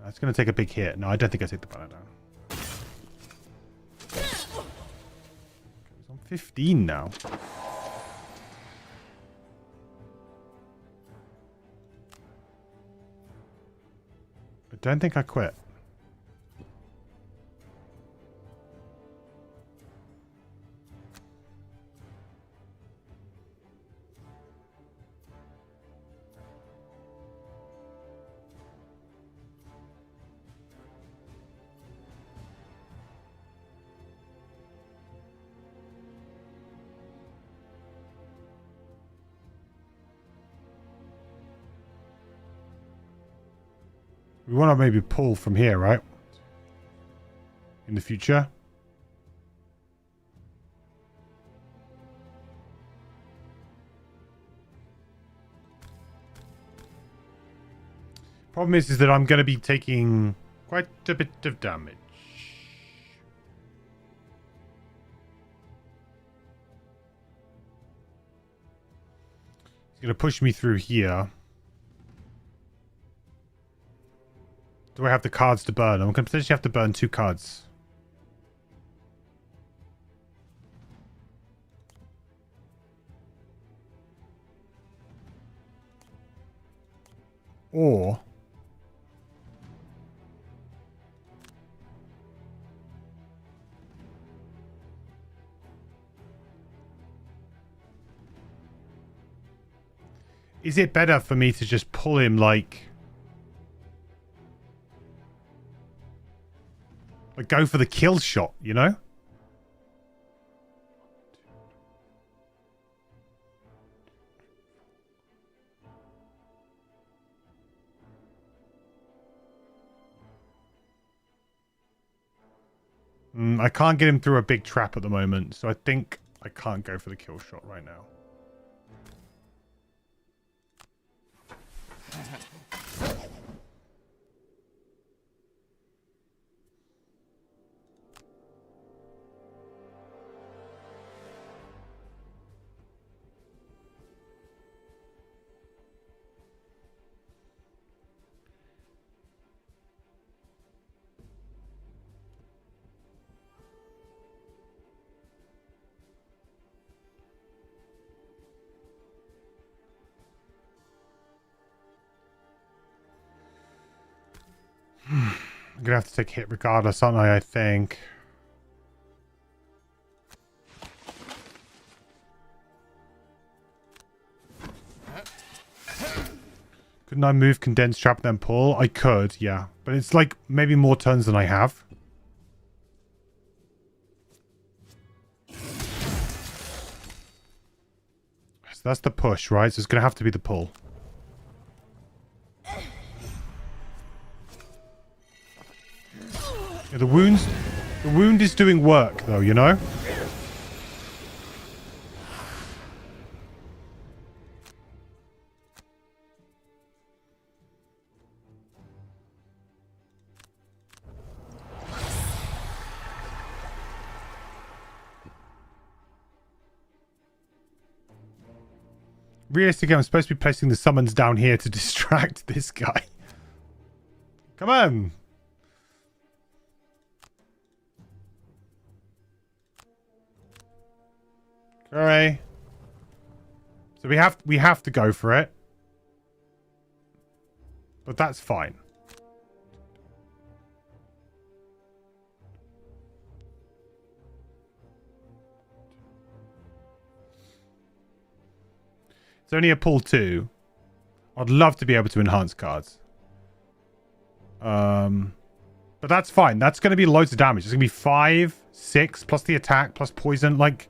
That's going to take a big hit. No, I don't think I take the banner down. Okay, he's on 15 now. I don't think I quit. We want to maybe pull from here, right? In the future. Problem is that I'm going to be taking quite a bit of damage. He's going to push me through here. Do I have the cards to burn? I'm going to potentially have to burn 2 cards. Or... is it better for me to just pull him like go for the kill shot, you know? I can't get him through a big trap at the moment, so I think I can't go for the kill shot right now. I'm gonna have to take a hit regardless, aren't I think. Couldn't I move condensed trap then pull? I could, yeah. But it's like maybe more turns than I have. that's the push, right? So it's going to have to be the pull. Yeah, the wound is doing work, though, you know? Realistically, I'm supposed to be placing the summons down here to distract this guy. Come on. Alright. So we have to go for it. But that's fine. It's only a pull 2. I'd love to be able to enhance cards. But that's fine. That's going to be loads of damage. It's going to be 5, 6, plus the attack, plus poison. Like,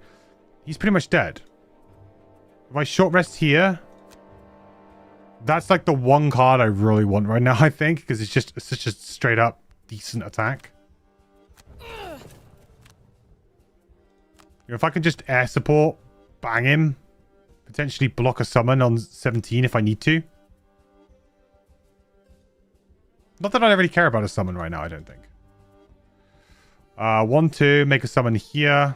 he's pretty much dead. If I short rest here, that's like the one card I really want right now, I think, because it's just such a straight up decent attack. If I can just air support, bang him, potentially block a summon on 17 if I need to. Not that I really care about a summon right now, I don't think. 1, 2, make a summon here.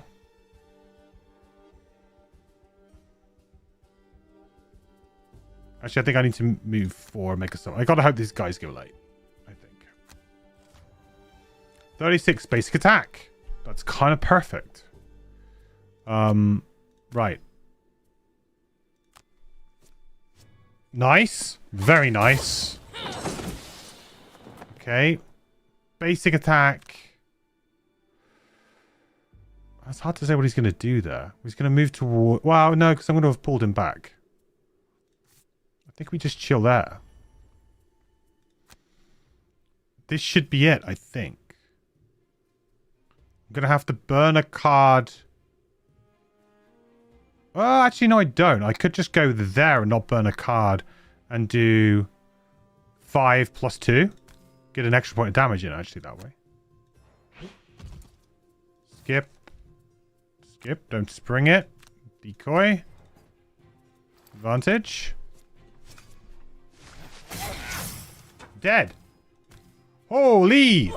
Actually, I think I need to move 4, make a summon. I gotta hope these guys go late, I think. 36 basic attack. That's kind of perfect. Right. Nice. Very nice. Okay. Basic attack. It's hard to say what he's going to do there. He's going to move toward... Well, no, because I'm going to have pulled him back. I think we just chill there. This should be it, I think. I'm going to have to burn a card... Well, actually, no, I don't. I could just go there and not burn a card and do 5 plus 2. Get an extra point of damage in, actually, that way. Skip. Skip. Don't spring it. Decoy. Advantage. Dead. Holy!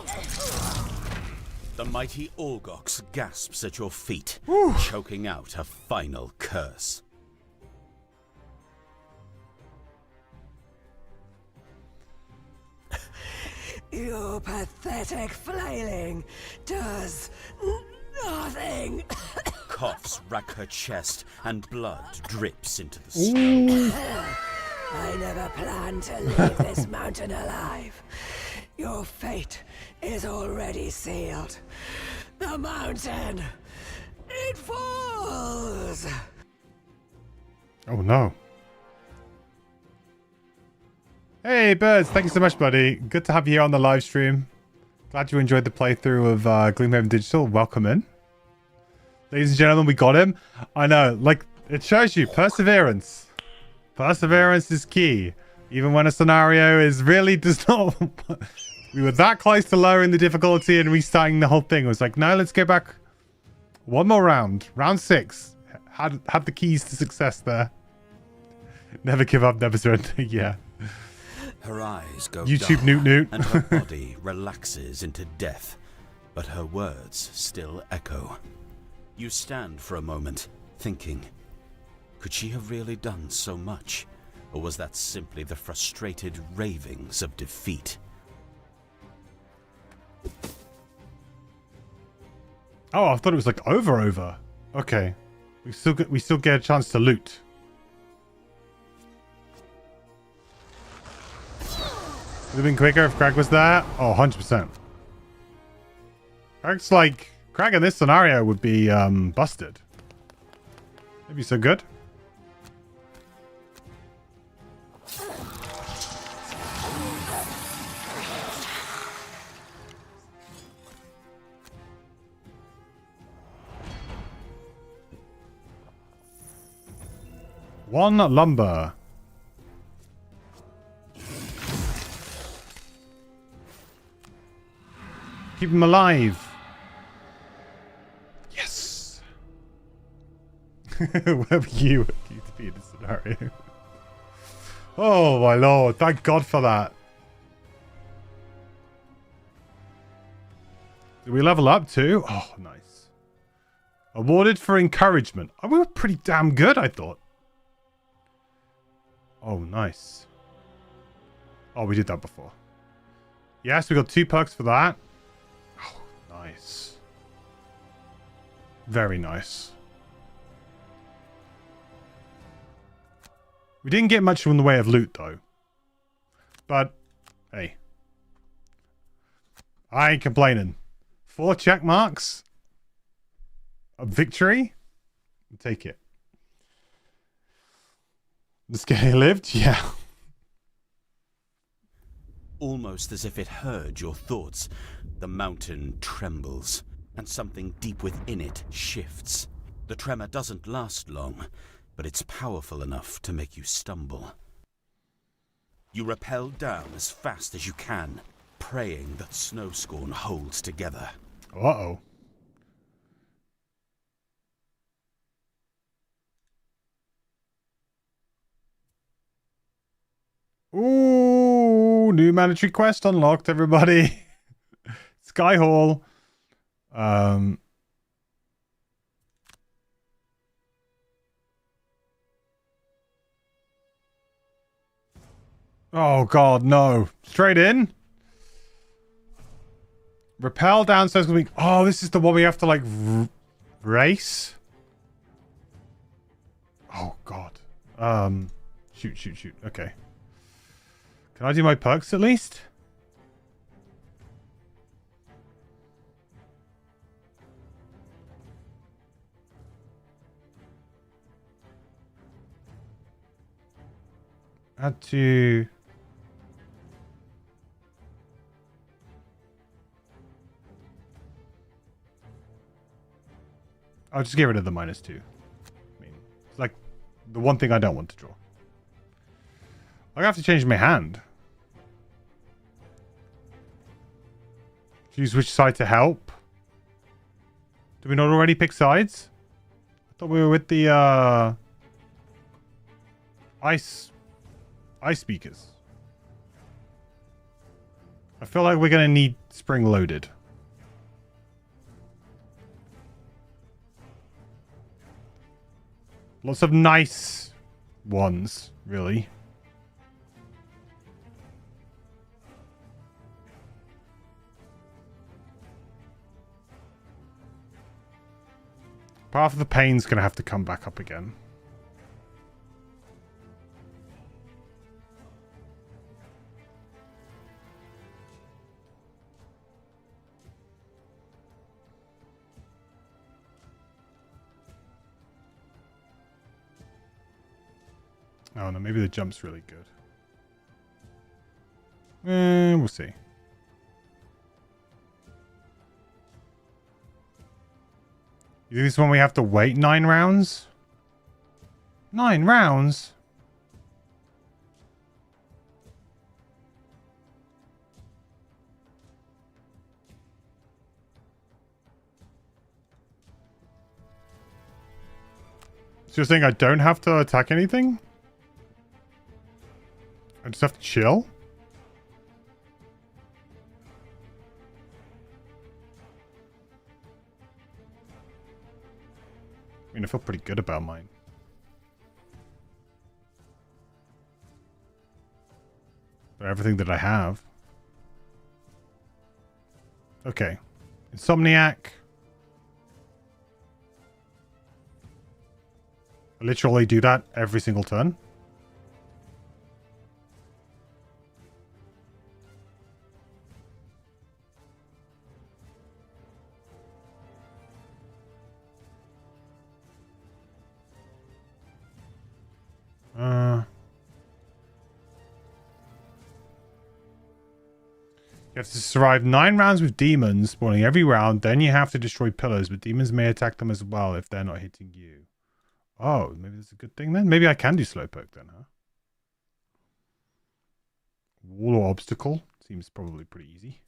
The mighty Orgox gasps at your feet, Whew. choking out a final curse. Your pathetic flailing does nothing. Coughs rack her chest and blood drips into the snow. I never planned to leave this mountain alive. Your fate is already sealed. The mountain, it falls. Oh, no. Hey, Birds. Thank you so much, buddy. Good to have you here on the live stream. Glad you enjoyed the playthrough of Gloomhaven Digital. Welcome in. Ladies and gentlemen, we got him. I know. Like, it shows you perseverance. Perseverance is key. Even when a scenario is really does not... We were that close to lowering the difficulty and restarting the whole thing. It was like, no, let's go back. One more round. Round 6. Had the keys to success there. Never give up, never surrender. Yeah. Her eyes go YouTube dark, newt newt. and her body relaxes into death, but her words still echo. You stand for a moment, thinking, could she have really done so much? Or was that simply the frustrated ravings of defeat? Oh, I thought it was like over. Okay. We still get a chance to loot. Would have been quicker if Craig was there? Oh, 100%. Craig's like... Craig in this scenario would be busted. That'd be so good. 1 lumber. Keep him alive. Yes. Where were you to be in this scenario? Oh my lord! Thank God for that. Did we level up too? Oh, nice. Awarded for encouragement. Oh, we were pretty damn good, I thought. Oh, nice. Oh, we did that before. Yes, we got 2 perks for that. Oh, nice. Very nice. We didn't get much in the way of loot, though. But, hey. I ain't complaining. 4 check marks. A victory. I'll take it. The scary lived? Yeah. Almost as if it heard your thoughts, the mountain trembles, and something deep within it shifts. The tremor doesn't last long, but it's powerful enough to make you stumble. You rappel down as fast as you can, praying that Snowscorn holds together. Uh-oh. Ooh, new mandatory quest unlocked, everybody. Sky Hall. Oh god, no. Straight in. Rappel downstairs. Oh, this is the one we have to like race. Oh god. Shoot. Okay. Can I do my perks at least? Had to... I'll just get rid of the -2. I mean, it's like the one thing I don't want to draw. I have to change my hand. Choose which side to help. Do we not already pick sides? I thought we were with the ice speakers. I feel like we're gonna need spring loaded. Lots of nice ones, really. Path of the Pain's gonna have to come back up again. Oh no, maybe the jump's really good. We'll see. You think this one we have to wait 9 rounds? 9 rounds? So you're saying I don't have to attack anything? I just have to chill? I mean, I feel pretty good about mine. For everything that I have. Okay. Insomniac. I literally do that every single turn. You have to survive 9 rounds with demons, spawning every round. Then you have to destroy pillars, but demons may attack them as well if they're not hitting you. Oh, maybe that's a good thing then. Maybe I can do slowpoke then, huh? Wall or obstacle seems probably pretty easy.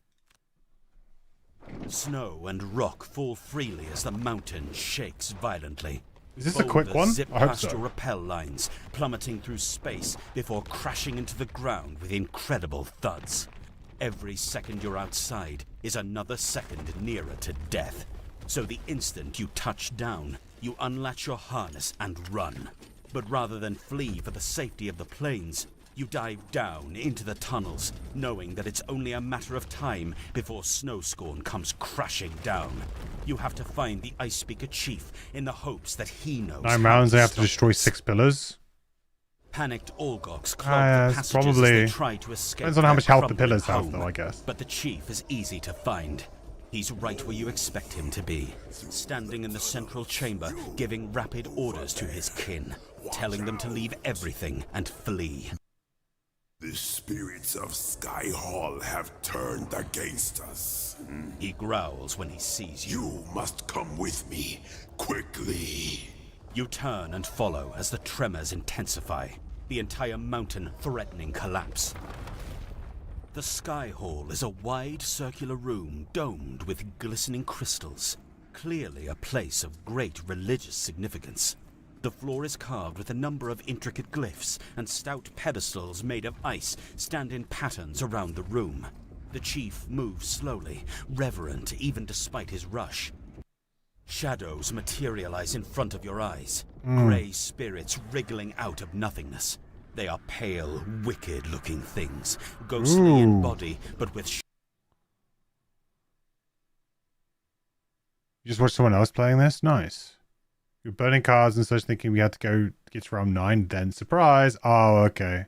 Snow and rock fall freely as the mountain shakes violently. Is this a quick one? Zip I hope past so. your rappel lines, plummeting through space before crashing into the ground with incredible thuds. Every second you're outside is another second nearer to death. So the instant you touch down, you unlatch your harness and run. But rather than flee for the safety of the plains, you dive down into the tunnels, knowing that it's only a matter of time before Snowscorn comes crashing down. You have to find the Ice Speaker chief in the hopes that he knows 9 how rounds, to I have to stop destroy this. 6 pillars. Panicked Olgoks clog the it's passages as probably... they try to escape. Depends on how their much health the crumbling pillars have, home. though, I guess. But the chief is easy to find. He's right where you expect him to be, standing in the central chamber, giving rapid orders to his kin, telling them to leave everything and flee. The spirits of Sky Hall have turned against us. He growls when he sees you. You must come with me, quickly. You turn and follow as the tremors intensify, the entire mountain threatening collapse. The Sky Hall is a wide circular room domed with glistening crystals, clearly a place of great religious significance. The floor is carved with a number of intricate glyphs, and stout pedestals made of ice stand in patterns around the room. The chief moves slowly, reverent even despite his rush. Shadows materialize in front of your eyes, grey spirits wriggling out of nothingness. They are pale, wicked-looking things, ghostly in body, but with... You just watched someone else playing this? Nice. You're burning cards and such, thinking we had to go get to round 9, then surprise! Oh, okay.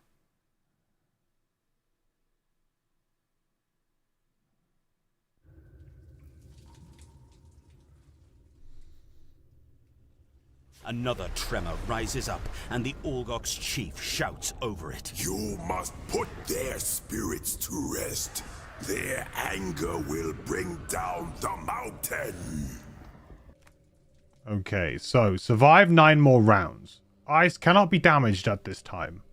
Another tremor rises up, and the Olgoks chief shouts over it. You must put their spirits to rest. Their anger will bring down the mountain. Okay, so survive 9 more rounds. Ice cannot be damaged at this time.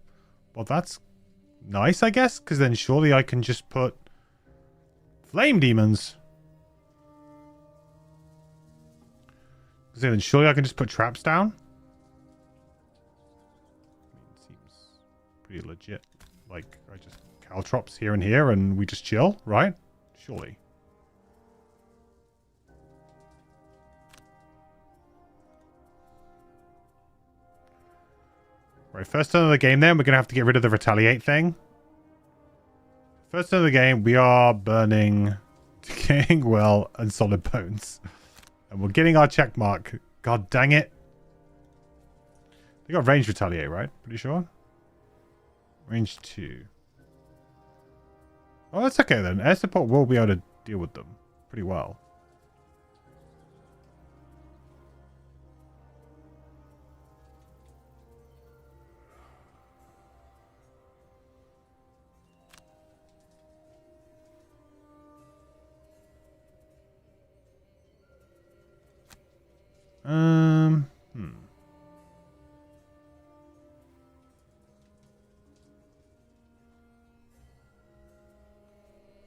Well, that's nice, I guess, because then surely I can just put flame demons. So then surely I can just put traps down. I mean, it seems pretty legit. Like, I just caltrops here and here and we just chill, right? Surely. Right, first turn of the game then, we're going to have to get rid of the retaliate thing. First turn of the game, we are burning Decaying Well and Solid Bones. And we're getting our check mark. God dang it. They got range retaliate, right? Pretty sure. Range 2. Oh, that's okay then. Air support will be able to deal with them pretty well.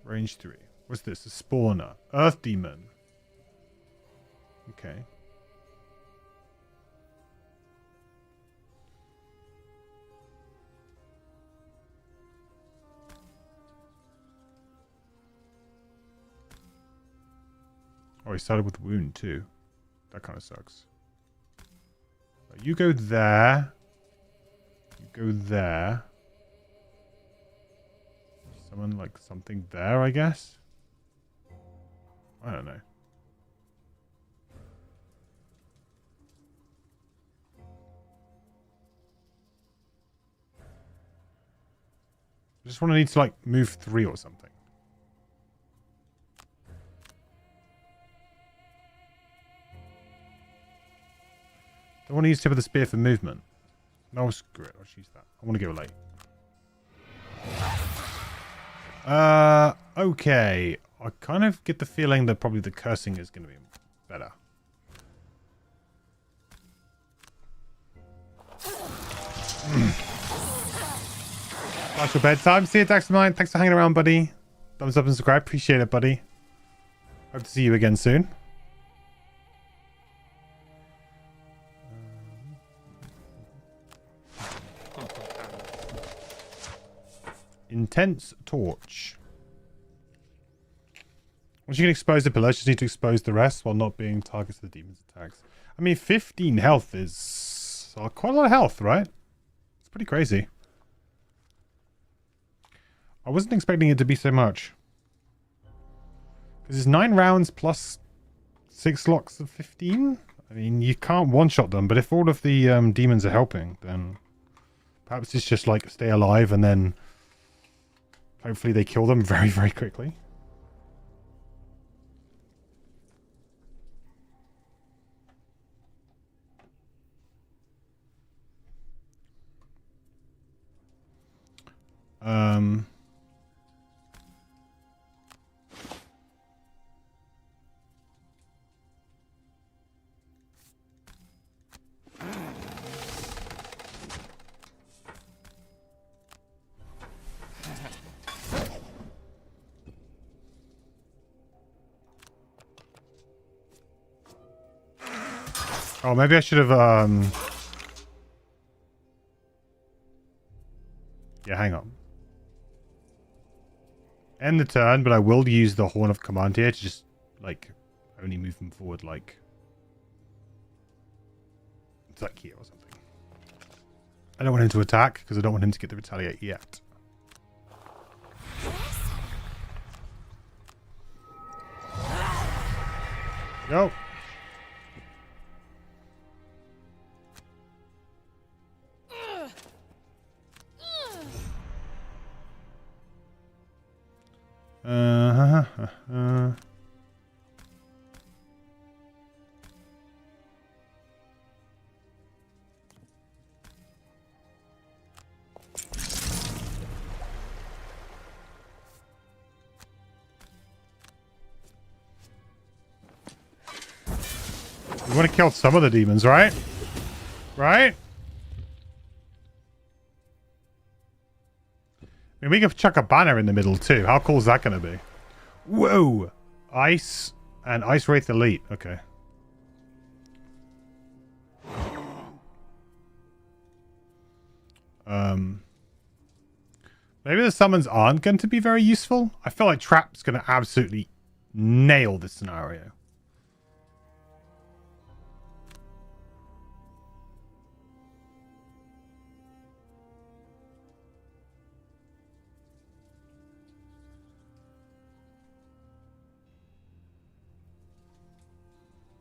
Range 3. What's this? A spawner. Earth demon. Okay. Oh, he started with wound too. That kind of sucks. You go there. You go there. Summon like something there, I guess. I don't know. I just want to need to like move 3 or something. I want to use tip of the spear for movement. No, screw it. I'll just use that. I want to go late. Okay. I kind of get the feeling that probably the cursing is going to be better. Past your bedtime. See you, Daxamine. Thanks for hanging around, buddy. Thumbs up and subscribe. Appreciate it, buddy. Hope to see you again soon. Intense torch. Once you can expose the pillars, you just need to expose the rest while not being targets of the demon's attacks. I mean, 15 health is quite a lot of health, right? It's pretty crazy. I wasn't expecting it to be so much. Because it's 9 rounds plus 6 locks of 15? I mean, you can't one-shot them, but if all of the demons are helping, then perhaps it's just like stay alive and then hopefully they kill them very, very quickly. Oh, maybe I should have, yeah, hang on. End the turn, but I will use the Horn of Command here to just, like, only move them forward, like... It's like here or something. I don't want him to attack, because I don't want him to get the retaliate yet. Go! You want to kill some of the demons, right? Right? I mean, we can chuck a banner in the middle too. How cool is that going to be? Whoa! Ice and Ice Wraith Elite. Okay. Maybe the summons aren't going to be very useful. I feel like Trap's going to absolutely nail this scenario.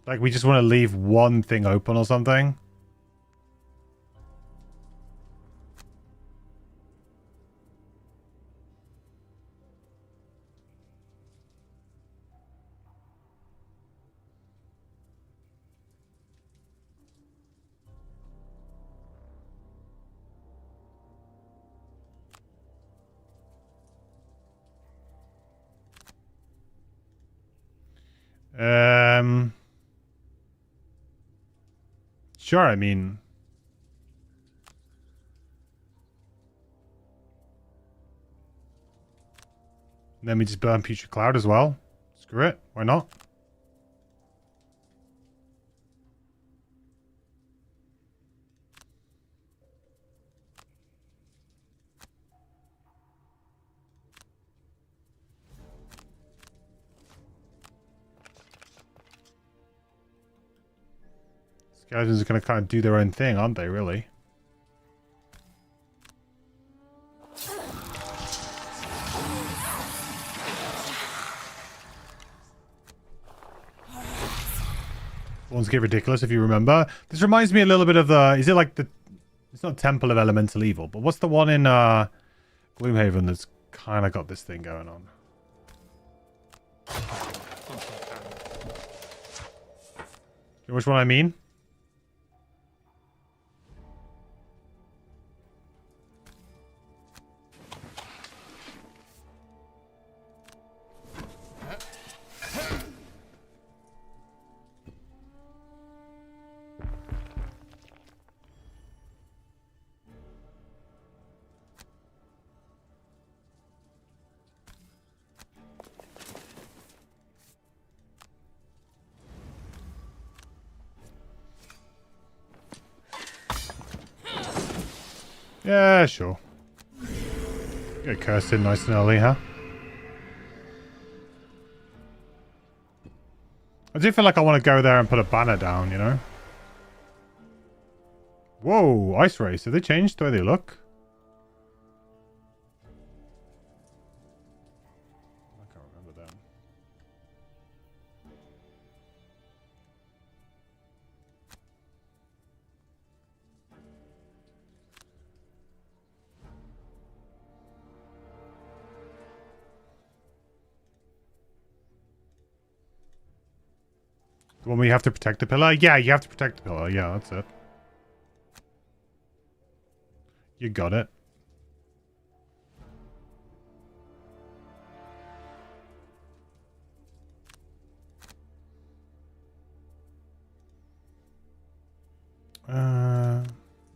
Like, we just want to leave one thing open or something. Sure, I mean... Then we just burn Future Cloud as well. Screw it. Why not? Skeletons are going to kind of do their own thing, aren't they, really? Ones get ridiculous, if you remember. This reminds me a little bit of the... Is it like the... It's not Temple of Elemental Evil, but what's the one in Gloomhaven that's kind of got this thing going on? You know which one I mean? Yeah, sure. Get cursed in nice and early, huh? I do feel like I want to go there and put a banner down, you know? Whoa, Ice Race. Have they changed the way they look? I can't remember them. The one where you have to protect the pillar? Yeah, you have to protect the pillar. Yeah, that's it. You got it.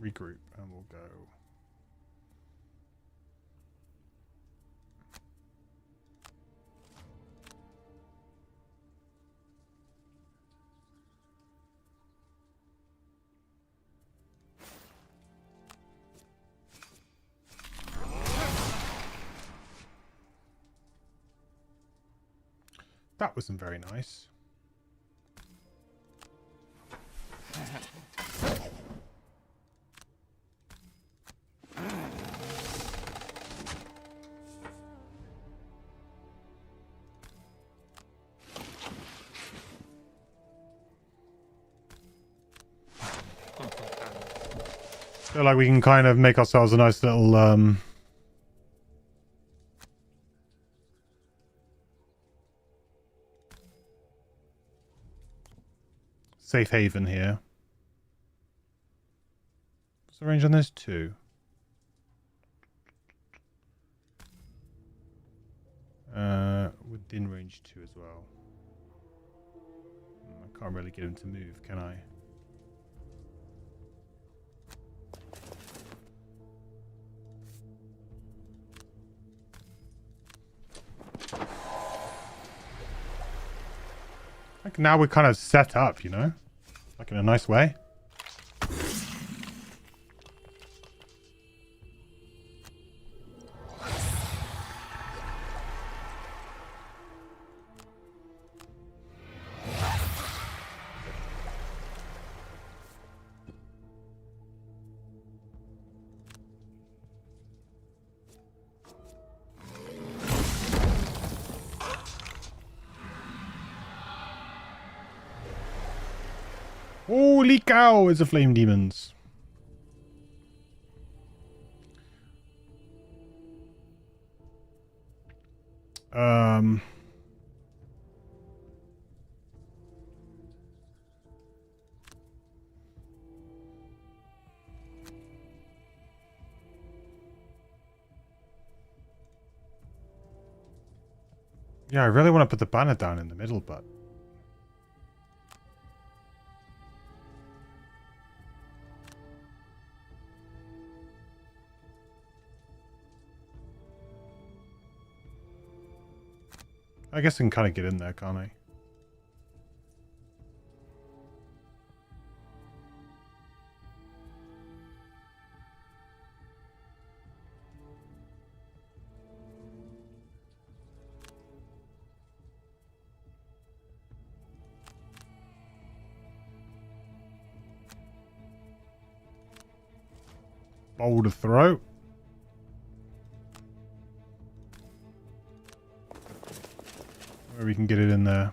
Regroup and we'll go. That wasn't very nice. Feel like we can kind of make ourselves a nice little safe haven here. What's the range on this? 2. Within range 2 as well. I can't really get him to move, can I? Like now we're kind of set up, you know? Like in a nice way. Holy cow, it's a flame demons. Yeah, I really want to put the banner down in the middle, but I guess I can kind of get in there, can't I? Boulder throat. Where we can get it in there.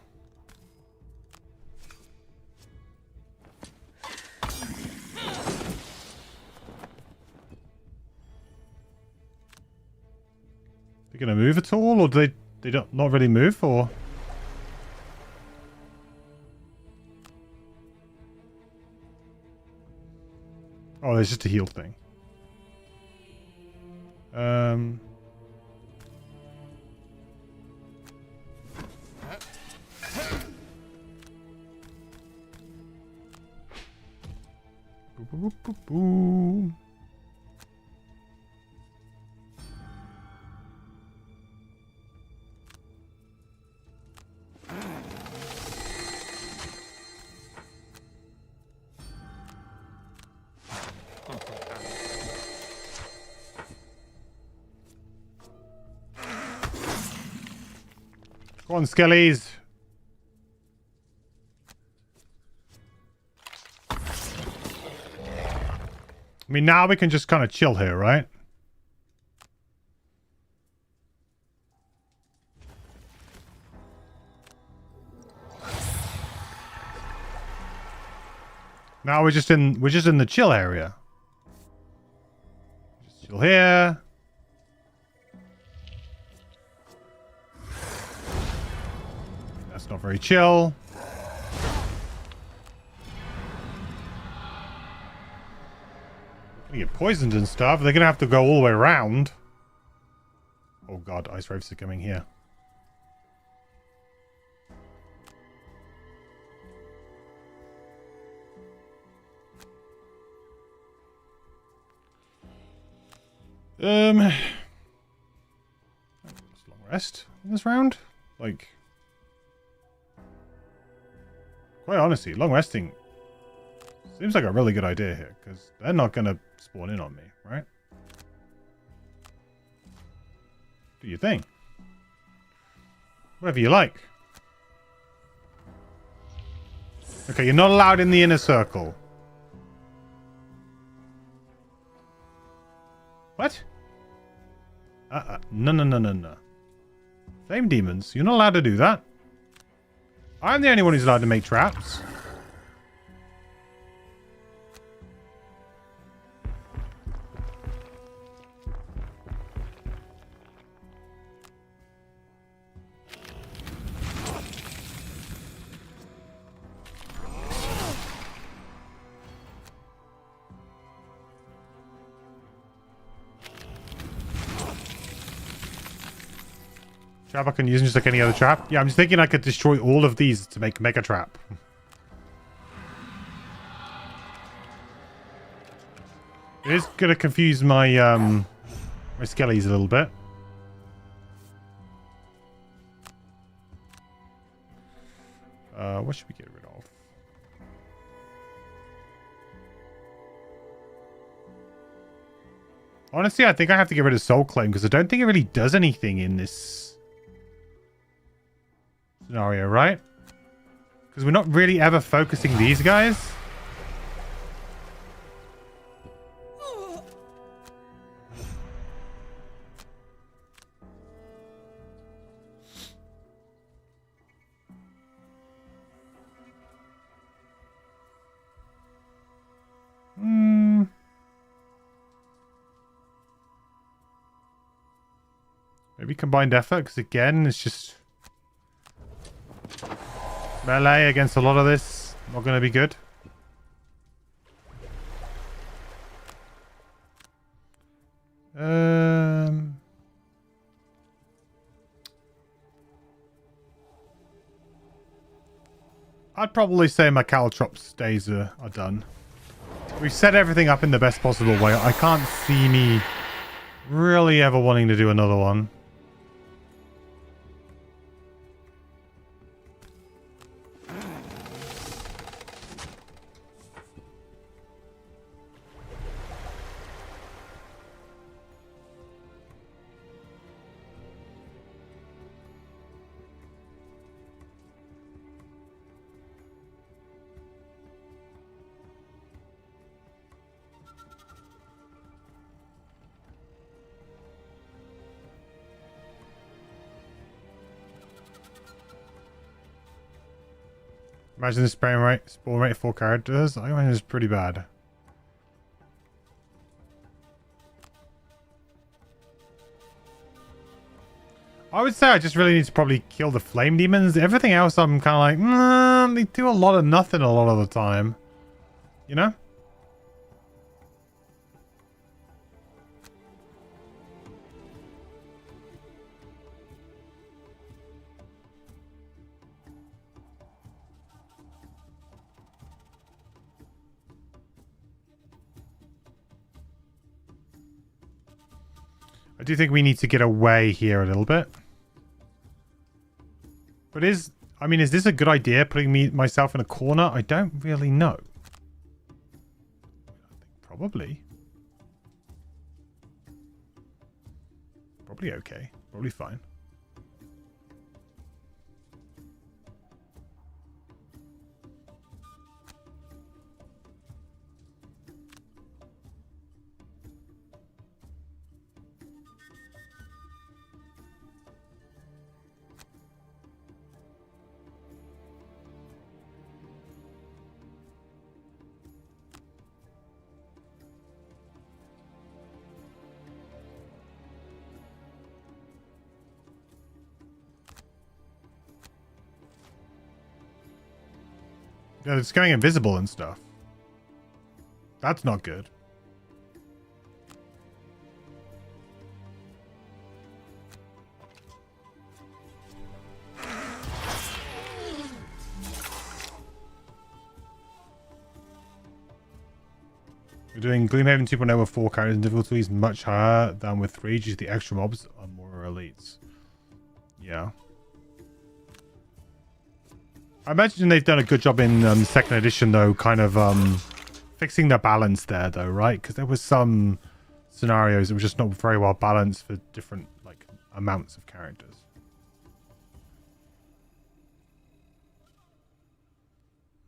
They're gonna move at all, or do they don't not really move, or? Oh, it's just a heal thing. Boo, boo, boo, boo. Go on, Skellies. I mean, now we can just kind of chill here, right? Now we're just in the chill area. Just chill here. That's not very chill. Gonna get poisoned and stuff. They're gonna have to go all the way around. Oh god, ice waves are coming here. Long rest in this round? Like, quite honestly, long resting seems like a really good idea here, because they're not going to spawn in on me, right? Do you think? Whatever you like. Okay, you're not allowed in the inner circle. What? No. Flame demons, you're not allowed to do that. I'm the only one who's allowed to make traps. Trap I can use just like any other trap. Yeah, I'm just thinking I could destroy all of these to make Mega Trap. It is gonna confuse my my skellies a little bit. What should we get rid of? Honestly, I think I have to get rid of Soul Claim because I don't think it really does anything in this scenario, right? Because we're not really ever focusing these guys. Maybe combined effort, because again, it's just melee against a lot of this. Not going to be good. I'd probably say my caltrops days are done. We've set everything up in the best possible way. I can't see me really ever wanting to do another one. Imagine the spawn rate of 4 characters. I imagine it's pretty bad. I would say I just really need to probably kill the flame demons. Everything else I'm kind of like, they do a lot of nothing a lot of the time. You know? I do think we need to get away here a little bit. But is this a good idea, putting myself in a corner? I don't really know. Probably. Probably okay. Probably fine. Yeah, it's going invisible and stuff. That's not good. We're doing Gloomhaven 2.0 with 4 characters and difficulty is much higher than with 3 due to the extra mobs are more elites. Yeah. I imagine they've done a good job in second edition though, kind of fixing the balance there though, right? Because there was some scenarios that were just not very well balanced for different like amounts of characters.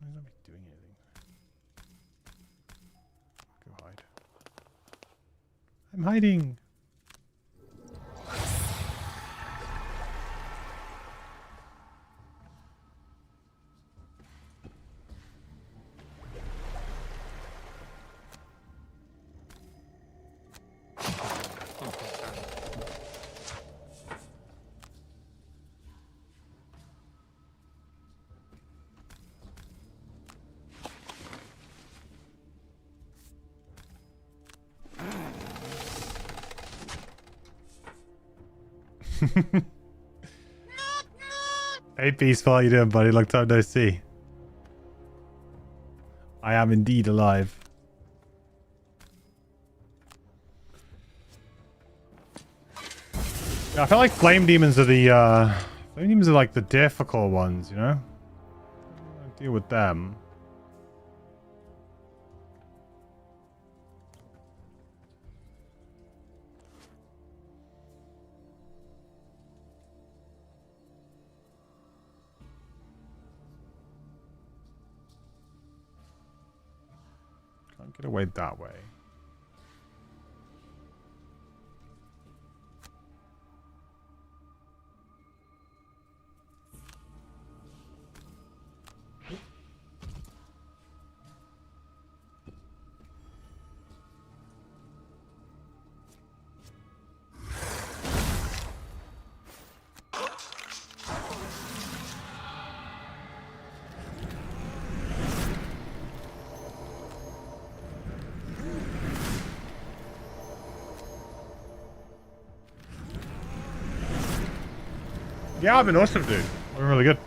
Why is nobody doing anything? Go hide. I'm hiding. Hey Peaceful, how you doing, buddy? Long time no see. I am indeed alive. Yeah, I feel like flame demons are the flame demons are like the difficult ones, you know? I deal with them. Can't get away that way. Yeah, I've been awesome, dude. I've been really good.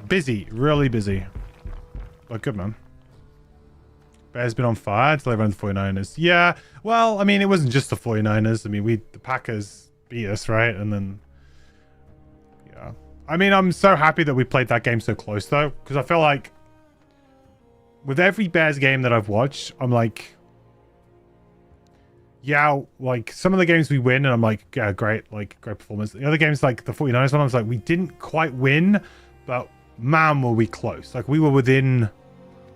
Busy, really busy. But good, man. Bear's been on fire until everyone's 49ers. Yeah, well, I mean, it wasn't just the 49ers. I mean, the Packers beat us, right? And then, yeah. I mean, I'm so happy that we played that game so close, though. Because I feel like with every Bears game that I've watched, I'm like, yeah, like some of the games we win and I'm like, yeah, great, like great performance. The other games like the 49ers one, I was like, we didn't quite win, but man, were we close. Like we were within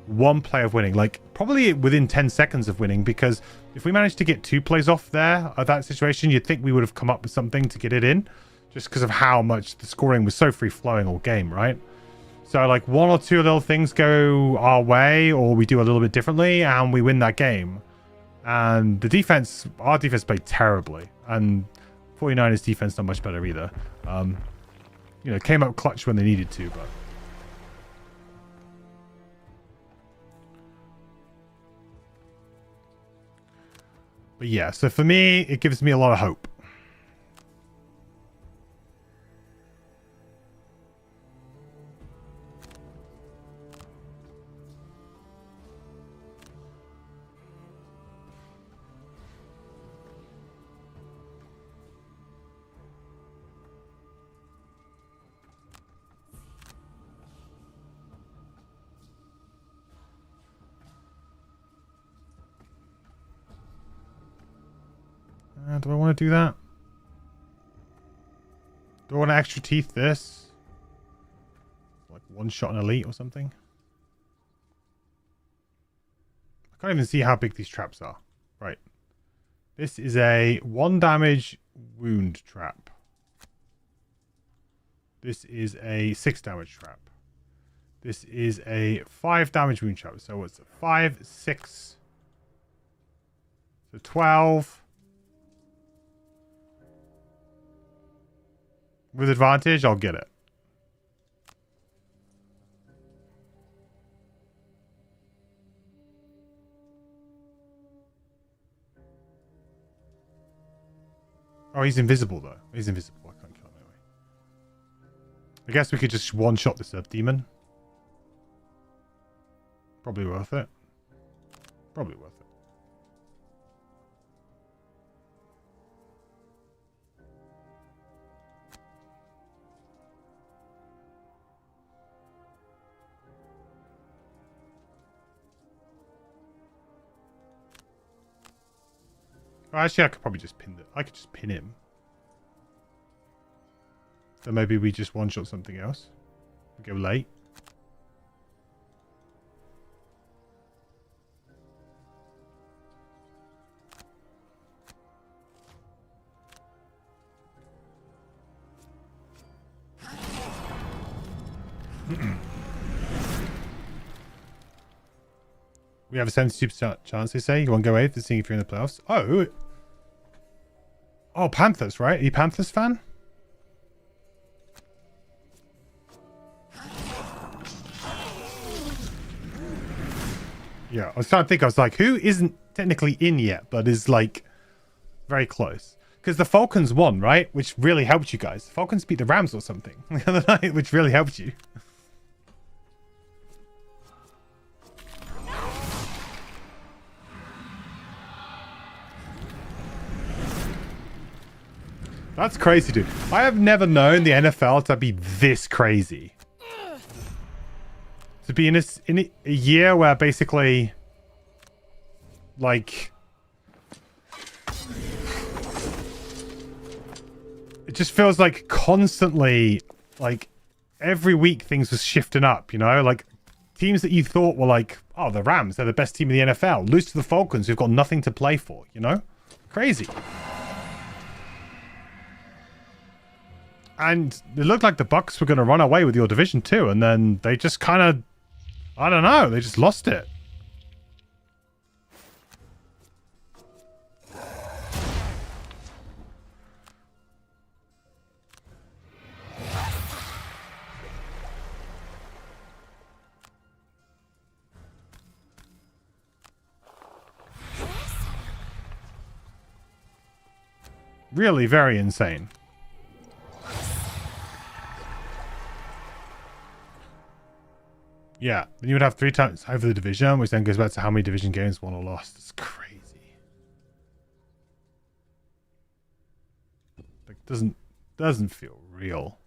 one play of winning, like probably within 10 seconds of winning, because if we managed to get 2 plays off there at that situation, you'd think we would have come up with something to get it in just because of how much the scoring was so free flowing all game, right? So like 1 or 2 little things go our way or we do a little bit differently and we win that game. And the defense, our defense played terribly. And 49ers defense not much better either. You know, came up clutch when they needed to, but yeah, so for me, it gives me a lot of hope. Do I want to do that? Do I want to extra teeth this? Like one shot an elite or something? I can't even see how big these traps are. Right. This is a 1 damage wound trap. This is a 6 damage trap. This is a 5 damage wound trap. So what's it? 5, 6. So 12. With advantage, I'll get it. Oh, he's invisible though. He's invisible. I can't kill him anyway. I guess we could just one-shot this demon. Probably worth it. Probably worth it. Oh, actually, I could probably just pin I could just pin him. So maybe we just one-shot something else. We go late. We have a 72% chance, they say. You want to go 8th to see if you're in the playoffs. Oh. Oh, Panthers, right? Are you Panthers fan? Yeah, I was trying to think. I was like, who isn't technically in yet, but is like very close? Because the Falcons won, right? Which really helped you guys. The Falcons beat the Rams or something the other night, which really helped you. That's crazy, dude. I have never known the NFL to be this crazy. To be in a year where basically, like, it just feels like constantly, like, every week things was shifting up, you know? Like, teams that you thought were like, oh, the Rams, they're the best team in the NFL. Lose to the Falcons, who've got nothing to play for, you know? Crazy. And it looked like the Bucks were going to run away with your division too, and then they just kind of, I don't know, they just lost it. Really very insane. Yeah, then you would have 3 times over the division, which then goes back to how many division games won or lost. It's crazy. Like, doesn't feel real.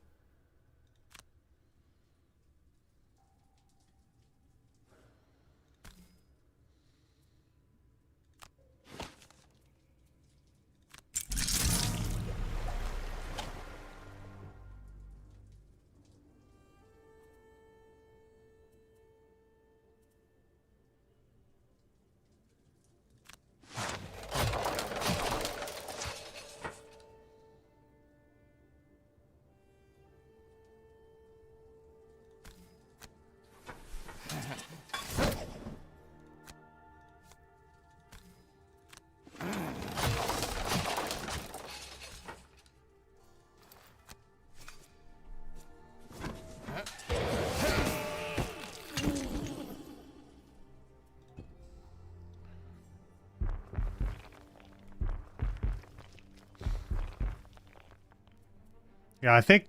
Yeah, I think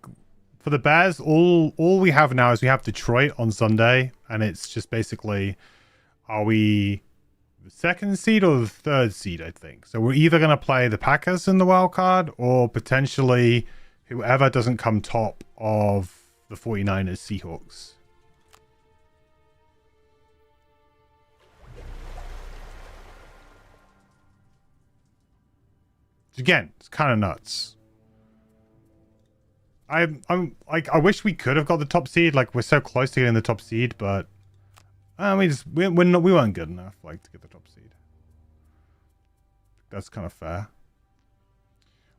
for the Bears, all we have now is we have Detroit on Sunday, and it's just basically, are we the 2nd seed or the 3rd seed, I think. So we're either going to play the Packers in the wild card, or potentially whoever doesn't come top of the 49ers Seahawks. Again, it's kind of nuts. I'm like, I wish we could have got the top seed. Like, we're so close to getting the top seed, but we weren't good enough, like, to get the top seed. That's kind of fair.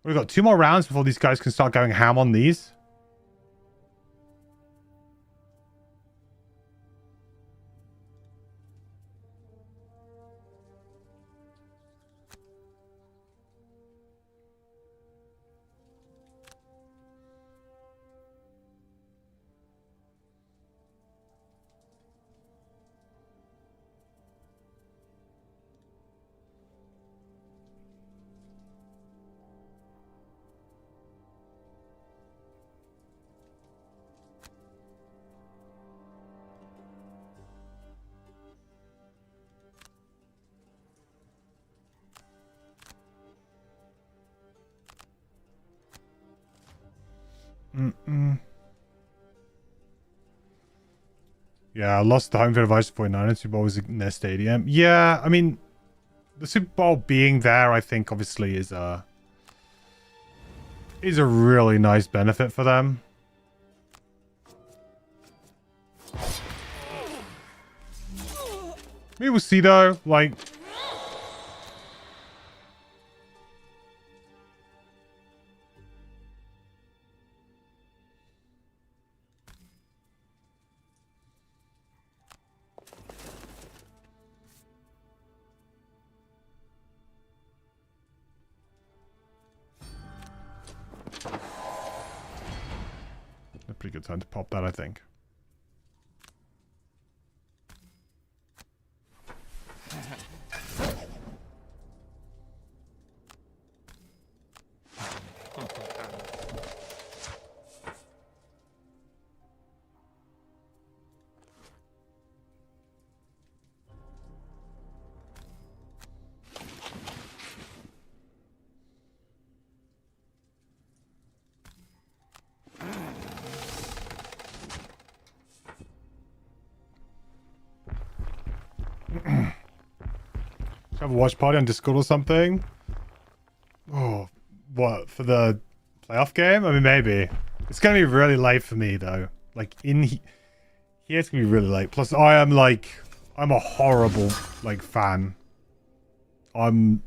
We've got 2 more rounds before these guys can start going ham on these. Yeah, I lost the home field advice for 49ers. Super Bowl was in their stadium. Yeah, I mean, the Super Bowl being there, I think, obviously is a really nice benefit for them. Maybe we'll see though. Like, a pretty good time to pop that, I think. Have a watch party on Discord or something? Oh, what, for the playoff game? I mean, maybe. It's gonna be really late for me though. Like here, it's gonna be really late. Plus, I'm a horrible like fan. I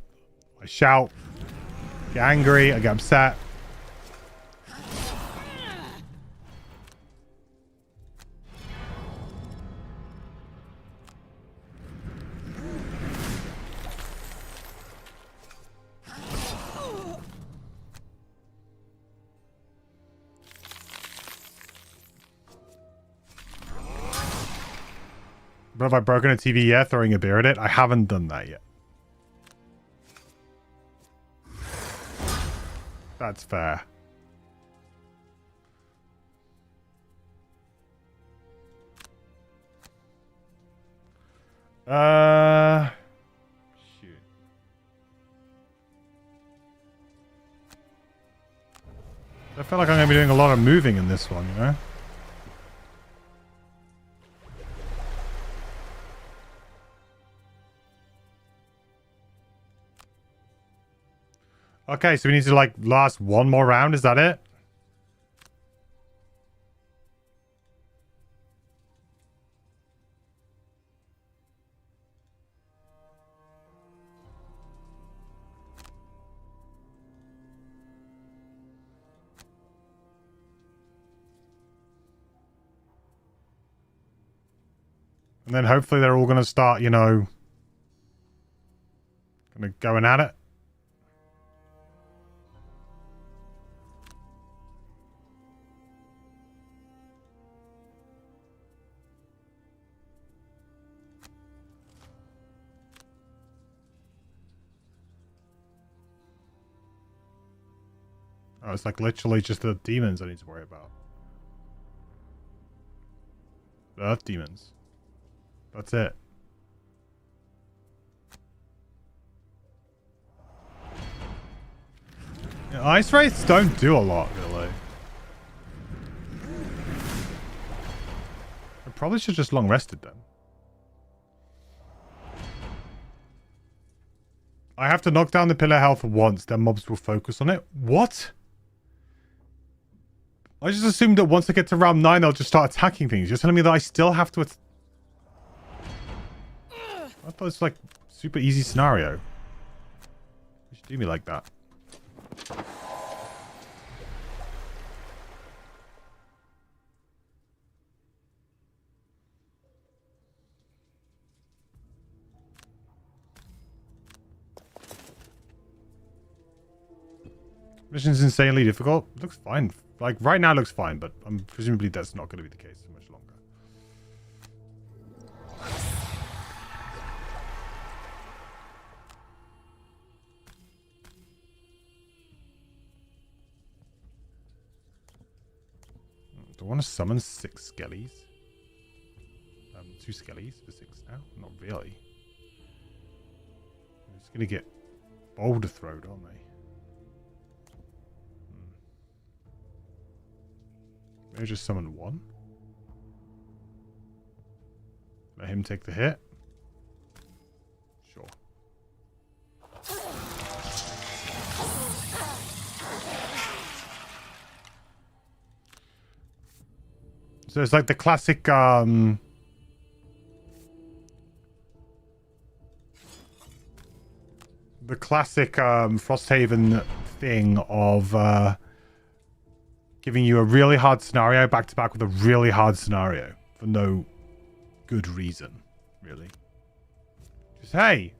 shout, get angry, I get upset. But have I broken a TV yet, throwing a beer at it? I haven't done that yet. That's fair. Shoot. I feel like I'm going to be doing a lot of moving in this one, you know? Okay, so we need to like last one more round, is that it? And then hopefully they're all going to start, you know, going at it. Oh, it's like literally just the demons I need to worry about. The earth demons. That's it. Yeah, ice wraiths don't do a lot, really. I probably should just long rested them. I have to knock down the pillar health once, then mobs will focus on it. What? I just assumed that once I get to round 9, they'll just start attacking things. You're telling me that I still have to... I thought it's like super easy scenario. You should do me like that. Mission's insanely difficult. Looks fine. Like right now it looks fine, but presumably that's not going to be the case for much longer. Do I want to summon 6 skellies? 2 skellies for 6 now? Not really. I'm just going to get boulder throwed, aren't they? Maybe just summon one. Let him take the hit. Sure. So it's like the classic Frosthaven thing of giving you a really hard scenario back to back with a really hard scenario for no good reason, really. Just hey.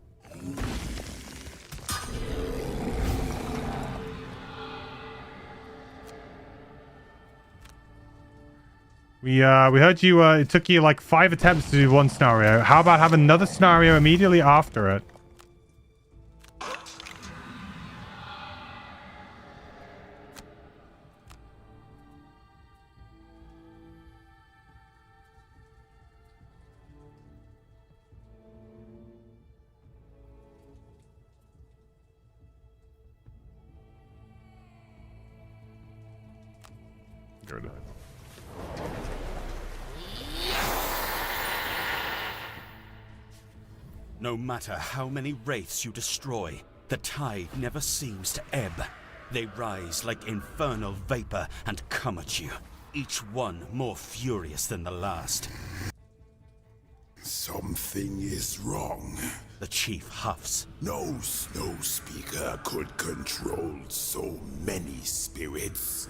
We heard you, it took you like 5 attempts to do one scenario. How about have another scenario immediately after it? Go to it. No matter how many wraiths you destroy, the tide never seems to ebb. They rise like infernal vapor and come at you, each one more furious than the last. Something is wrong. The chief huffs. No snow speaker could control so many spirits.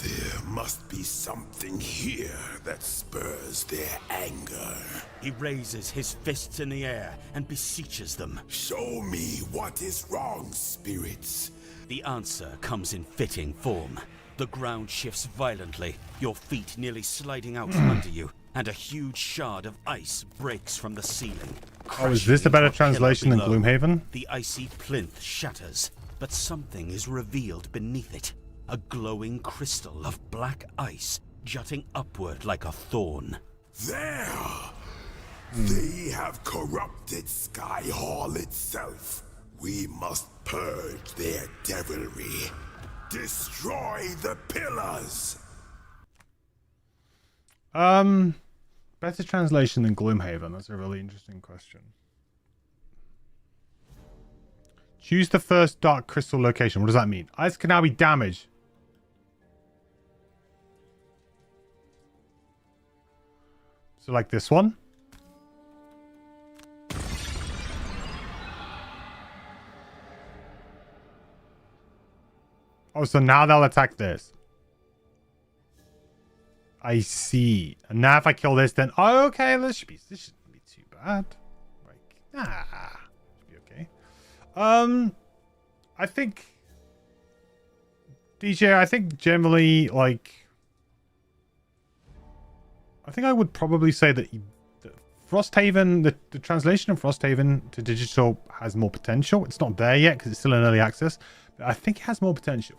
There must be something here that spurs their anger. He raises his fists in the air and beseeches them. Show me what is wrong, spirits. The answer comes in fitting form. The ground shifts violently, your feet nearly sliding out from under you, and a huge shard of ice breaks from the ceiling. Oh, is this a better translation than Gloomhaven? The icy plinth shatters, but something is revealed beneath it. A glowing crystal of black ice jutting upward like a thorn. There! They have corrupted Sky Hall itself. We must purge their devilry. Destroy the pillars! Better translation than Gloomhaven. That's a really interesting question. Choose the first dark crystal location. What does that mean? Ice can now be damaged. So like this one? Oh, so now they'll attack this. I see. And now if I kill this, then oh, okay, this shouldn't be too bad. Like, should be okay. I think DJ, I think generally, like, I think I would probably say that Frosthaven, the translation of Frosthaven to digital has more potential. It's not there yet because it's still in early access, but I think it has more potential.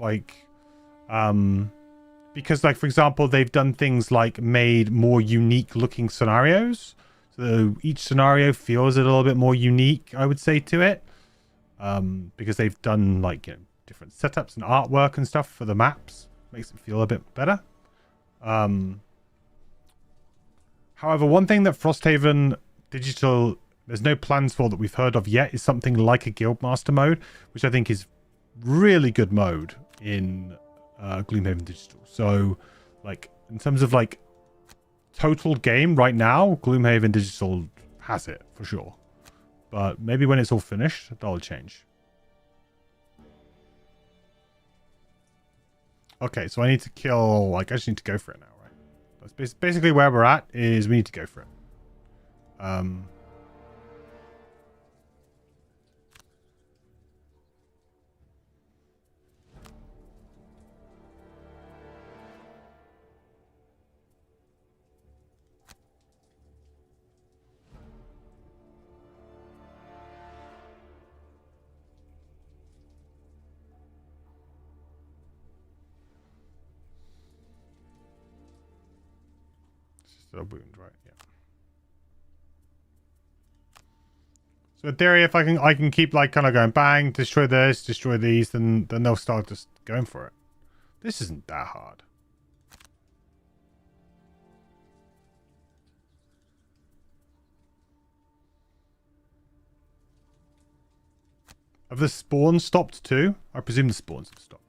Like, because, like, for example, they've done things like made more unique looking scenarios. So each scenario feels a little bit more unique, I would say, to it. Because they've done, like, you know, different setups and artwork and stuff for the maps. Makes it feel a bit better. However, one thing that Frosthaven Digital, there's no plans for that we've heard of yet, is something like a Guildmaster mode, which I think is really good mode in Gloomhaven Digital. So, like, in terms of, like, total game right now, Gloomhaven Digital has it, for sure. But maybe when it's all finished, that'll change. Okay, so I need to kill, like, I just need to go for it now, right? That's basically where we're at, is we need to go for it. A wound, right? Yeah. So in theory, if I can keep like kind of going bang, destroy this, destroy these, then they'll start just going for it. This isn't that hard. Have the spawns stopped too? I presume the spawns have stopped.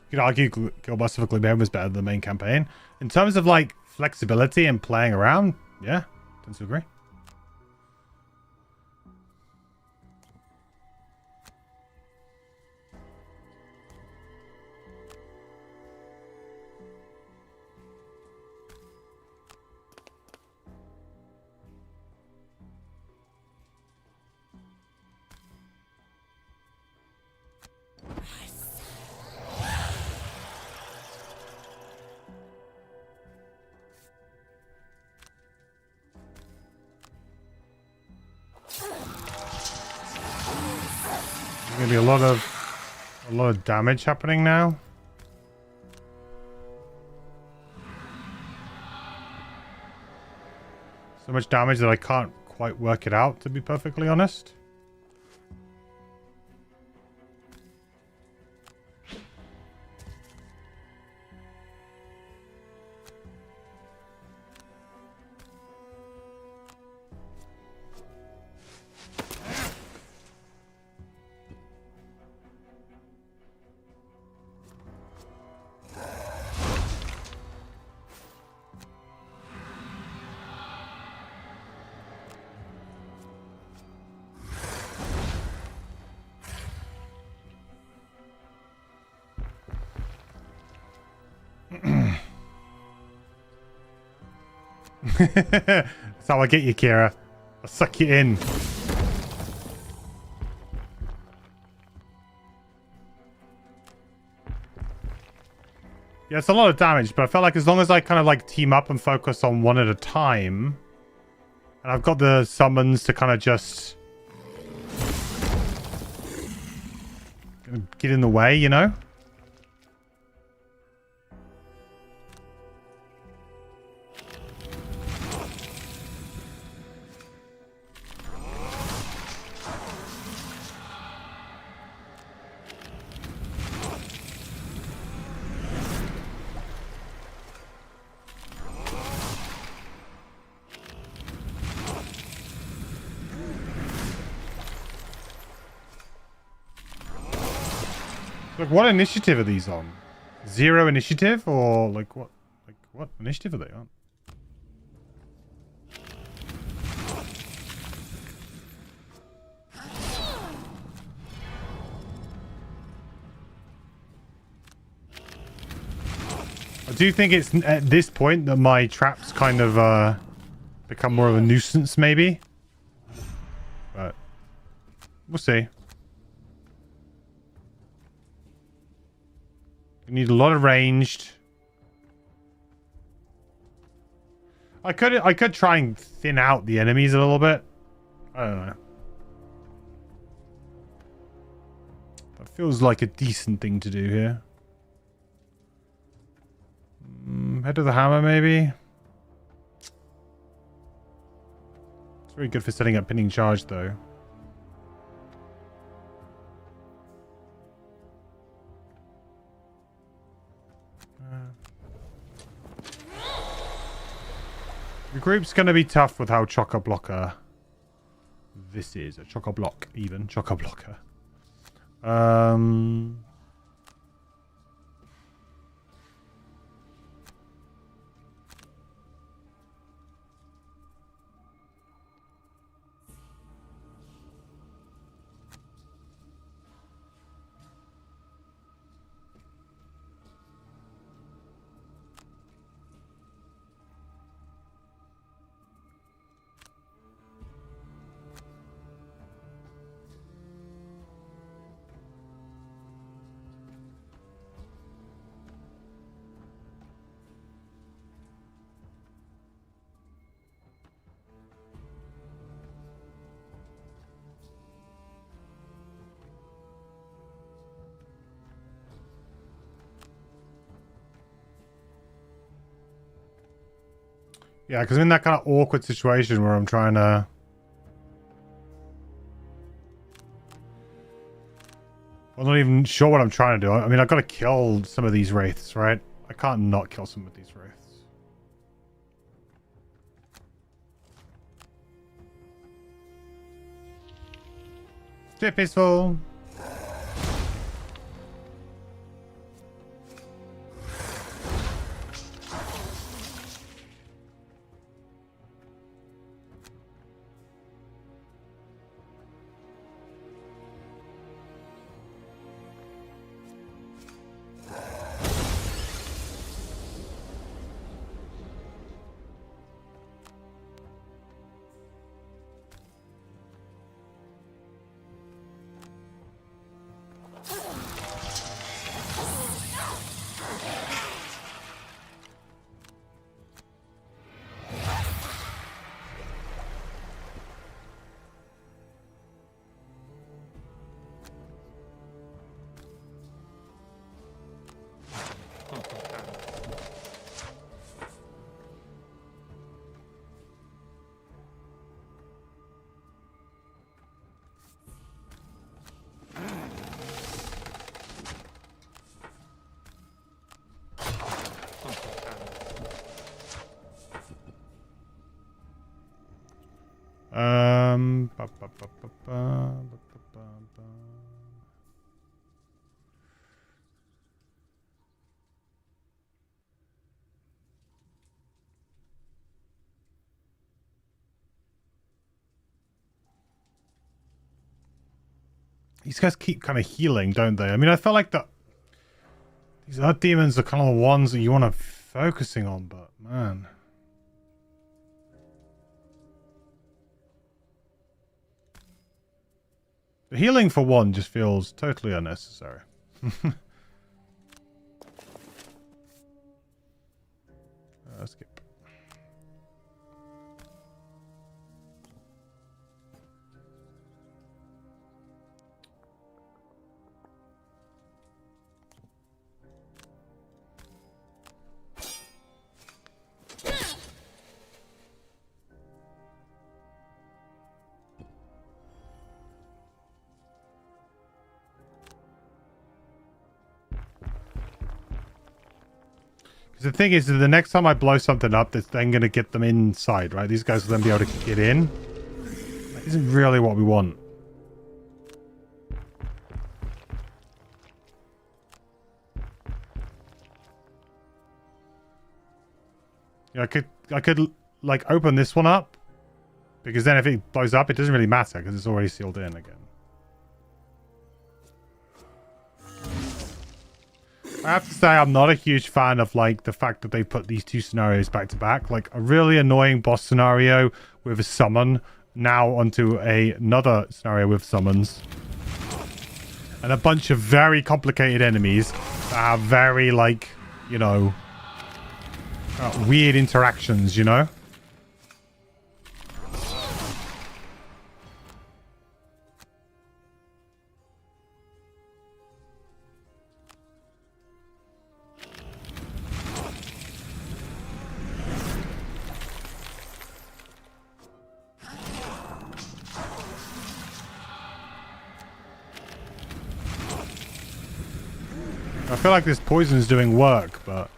You could argue Guildmaster for Gloomhaven was better than the main campaign. In terms of like flexibility and playing around, yeah, tend to agree. There's gonna be a lot of damage happening now. So much damage that I can't quite work it out, to be perfectly honest. That's how I get you, Kira. I'll suck you in. Yeah, it's a lot of damage, but I felt like as long as I kind of like team up and focus on one at a time, and I've got the summons to kind of just get in the way, you know? Like, what initiative are these on? 0 initiative? Or, like, what? Like, what initiative are they on? I do think it's at this point that my traps kind of, become more of a nuisance, maybe. But, we'll see. You need a lot of ranged. I could try and thin out the enemies a little bit. I don't know. That feels like a decent thing to do here. Head of the hammer, maybe. It's very good for setting up pinning charge, though. The group's going to be tough with how chock-a-blocker this is. A chock-a-block, even. Chock-a-blocker. Yeah, because I'm in that kind of awkward situation where I'm trying to... I'm not even sure what I'm trying to do. I mean, I've got to kill some of these wraiths, right? I can't not kill some of these wraiths. Stay peaceful. Ba, ba, ba, ba, ba, ba, ba, ba. These guys keep kind of healing, don't they? I mean, I felt like these earth demons are kind of the ones that you want to focusing on, but man. The healing for one just feels totally unnecessary. Skip. The thing is that the next time I blow something up, that's then going to get them inside, right? These guys will then be able to get in. That isn't really what we want. Yeah, I could like open this one up, because then if it blows up, it doesn't really matter because it's already sealed in again. I have to say, I'm not a huge fan of like the fact that they put these two scenarios back to back. Like a really annoying boss scenario with a summon, now onto another scenario with summons, and a bunch of very complicated enemies that have very like, you know, weird interactions, you know. I feel like this poison is doing work, but...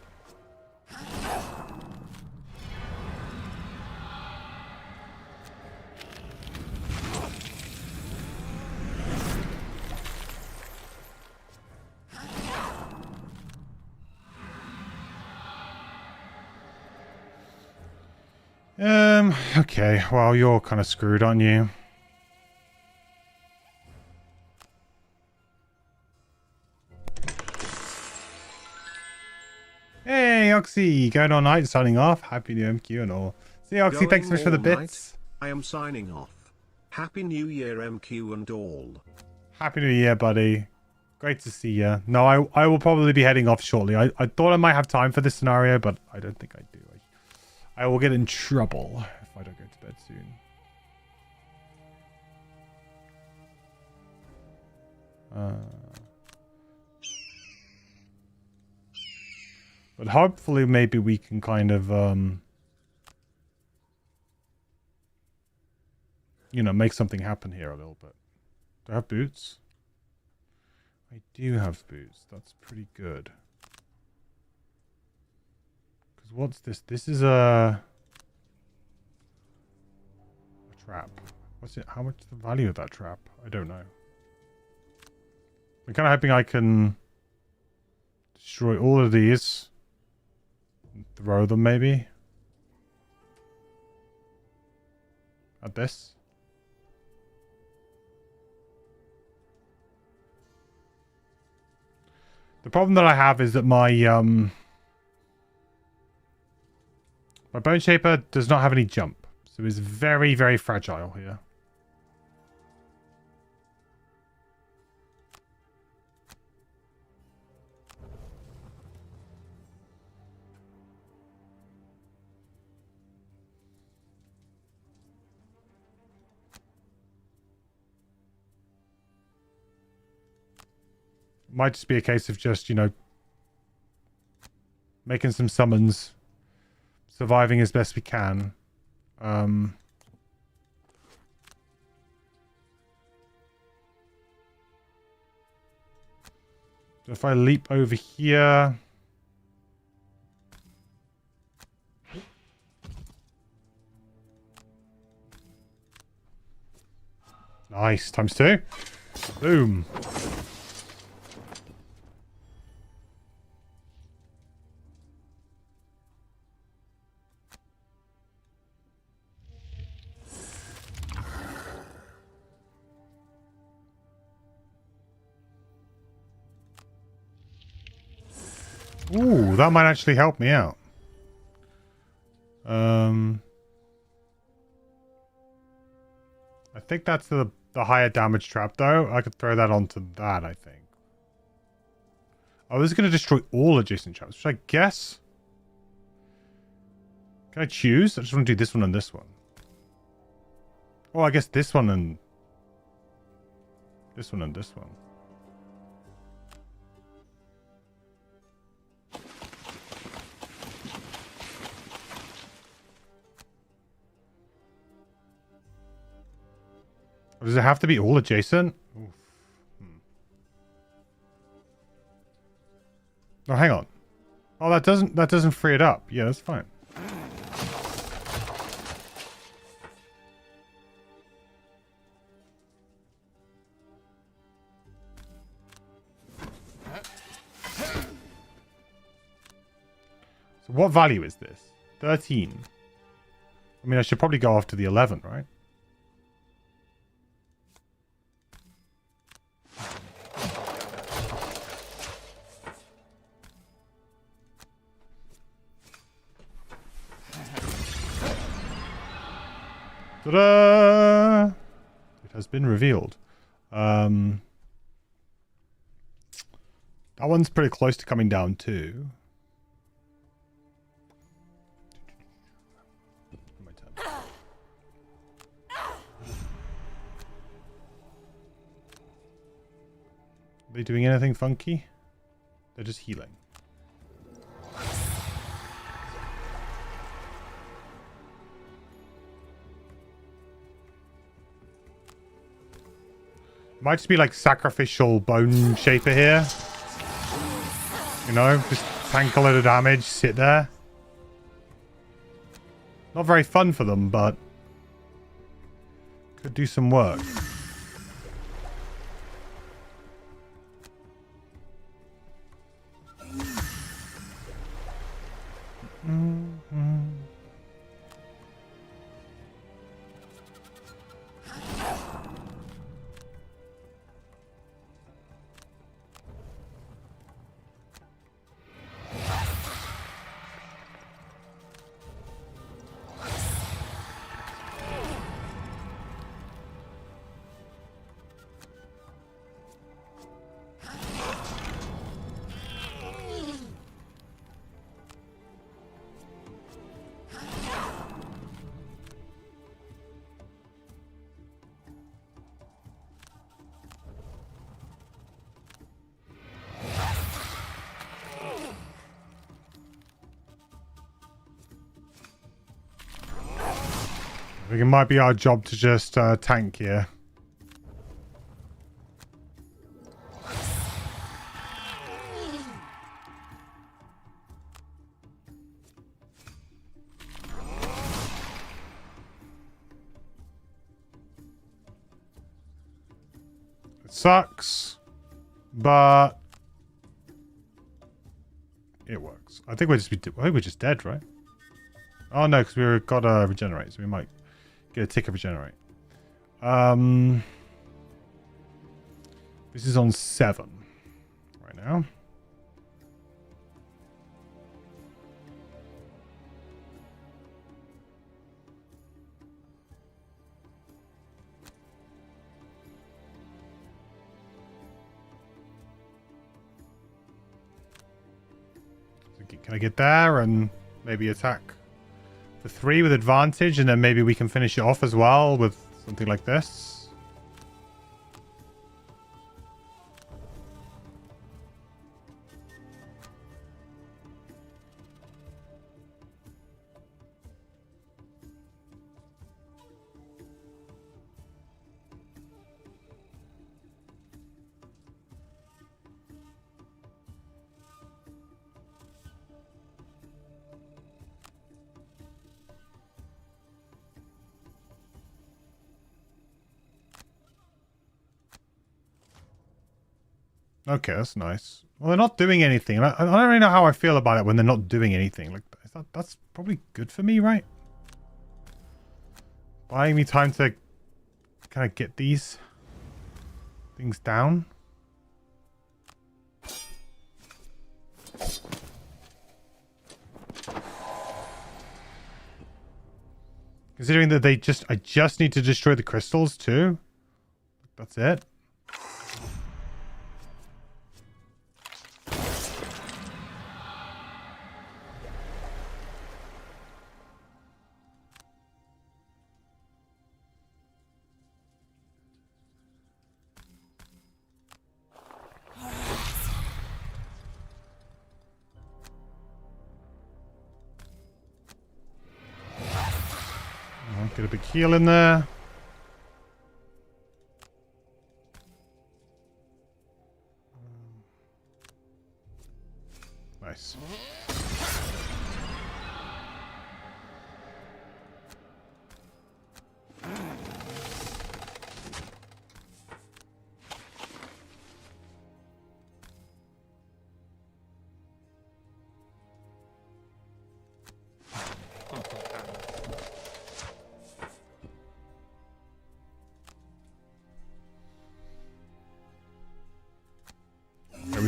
Okay, well, you're kind of screwed, aren't you? Hey, Oxy, going all night, signing off. Happy New MQ and all. See, Oxy, thanks so much for the bits. I am signing off. Happy New Year, MQ and all. Happy New Year, buddy. Great to see you. No, I will probably be heading off shortly. I thought I might have time for this scenario, but I don't think I do. I will get in trouble if I don't go to bed soon. But hopefully maybe we can kind of you know, make something happen here a little bit. Do I have boots? I do have boots. That's pretty good. Because what's this? This is a trap. What's it? How much is the value of that trap? I don't know. I'm kind of hoping I can destroy all of these. And throw them maybe. At this. The problem that I have is that my Bone Shaper does not have any jump. So it's very, very fragile here. Might just be a case of just, you know, making some summons, surviving as best we can. So if I leap over here... Nice, ×2. Boom. Ooh, that might actually help me out. I think that's the higher damage trap, though. I could throw that onto that, I think. Oh, this is going to destroy all adjacent traps, which I guess... Can I choose? I just want to do this one and this one. Oh, I guess this one and... This one and this one. Does it have to be all adjacent? Oof. Oh, hang on. Oh, that doesn't free it up. Yeah, that's fine. So what value is this? 13. I mean, I should probably go after the 11, right? Ta-da! It has been revealed. That one's pretty close to coming down too. My turn. Are they doing anything funky? They're just healing. Might just be like sacrificial Bone Shaper here. You know, just tank a load of damage, sit there. Not very fun for them, but could do some work. Like it might be our job to just tank here. It sucks, but it works. I think we're just dead, right? Oh no, because we got to regenerate, so we might get a tick of regenerate. This is on 7 right now. Can I get there and maybe attack for 3 with advantage, and then maybe we can finish it off as well with something like this? Okay, that's nice. Well, they're not doing anything. I don't really know how I feel about it when they're not doing anything. Like, that's probably good for me, right? Buying me time to kind of get these things down. Considering that I just need to destroy the crystals too. That's it. Get a big heal in there. Nice.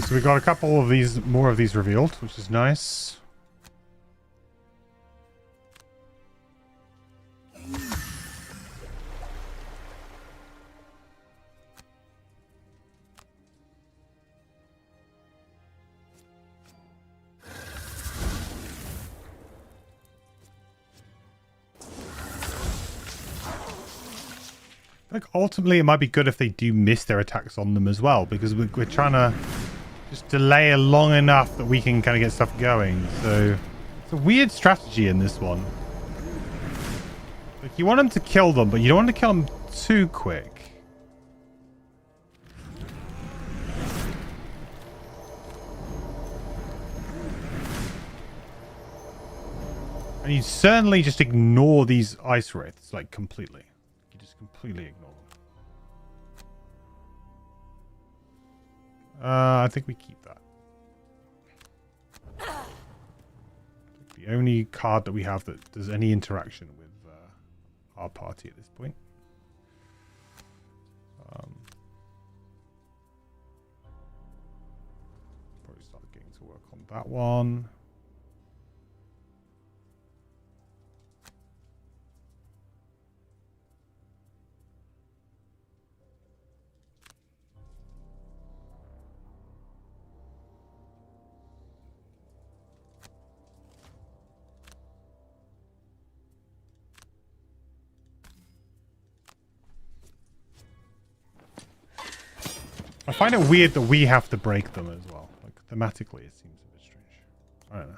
So we got a couple of these, more of these revealed, which is nice. Like ultimately it might be good if they do miss their attacks on them as well, because we're trying to just delay it long enough that we can kind of get stuff going. So it's a weird strategy in this one. Like you want them to kill them, but you don't want to kill them too quick. And you certainly just ignore these ice wraiths, like completely. You just completely ignore them. I think we keep that. The only card that we have that does any interaction with our party at this point. Probably start getting to work on that one. I find it weird that we have to break them as well. Like, thematically, it seems a bit strange. I don't know.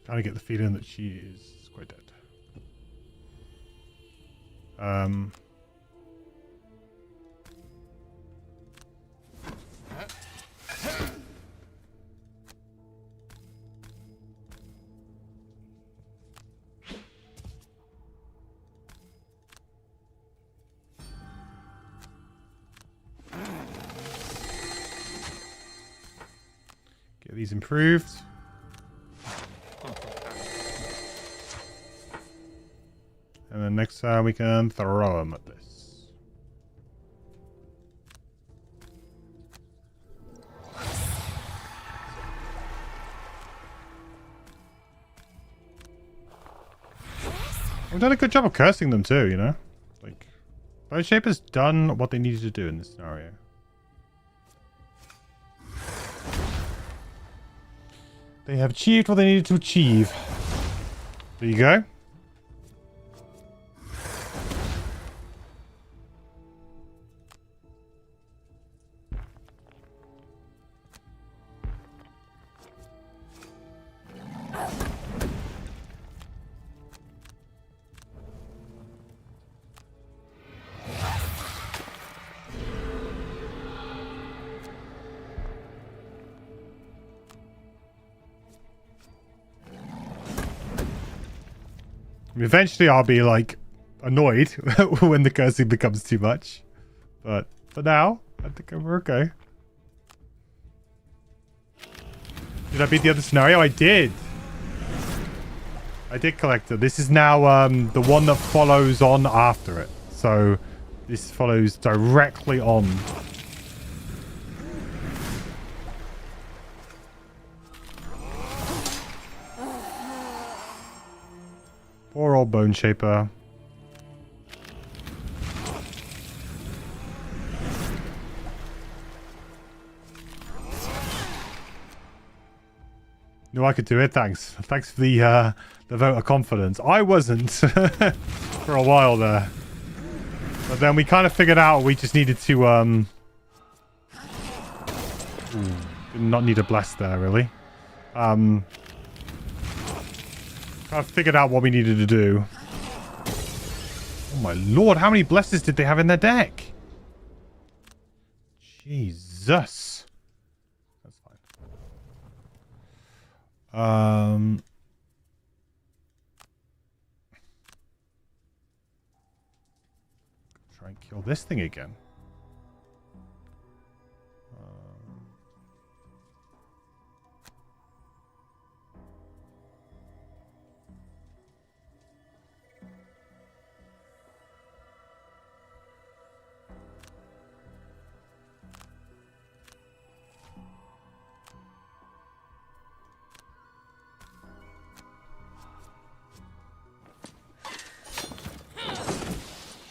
Kind of get the feeling that she is quite dead. Get these improved. And then next time we can throw them at this. We've done a good job of cursing them too, you know? Like, Bone Shaper's done what they needed to do in this scenario. They have achieved what they needed to achieve. There you go. Eventually I'll be like annoyed when the cursing becomes too much. But for now, I think we're okay. Did I beat the other scenario? I did. I did collect it. This is now the one that follows on after it. So this follows directly on. Poor old Bone Shaper. No, I could do it. Thanks. Thanks for the vote of confidence. I wasn't for a while there. But then we kind of figured out we just needed to did not need a bless there, really. I figured out what we needed to do. Oh my lord, how many blesses did they have in their deck? Jesus. That's fine. Try and kill this thing again.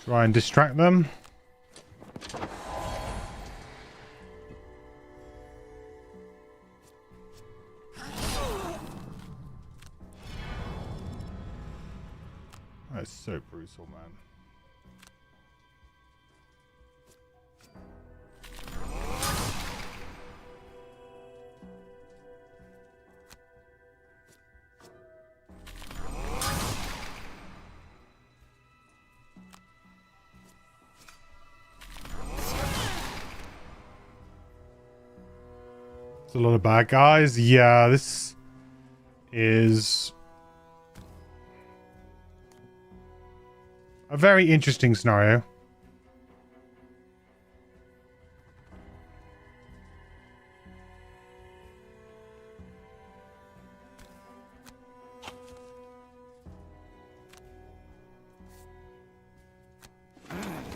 Try and distract them. That's so brutal, man. A lot of bad guys. Yeah, this is a very interesting scenario.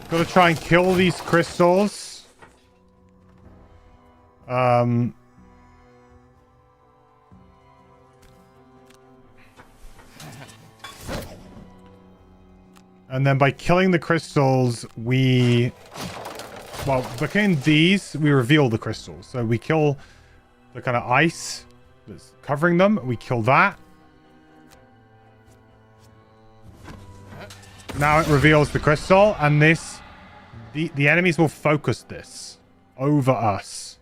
Gotta try and kill these crystals. And then by killing the crystals, by killing these, we reveal the crystals. So we kill the kind of ice that's covering them. We kill that. Now it reveals the crystal, and the enemies will focus this over us.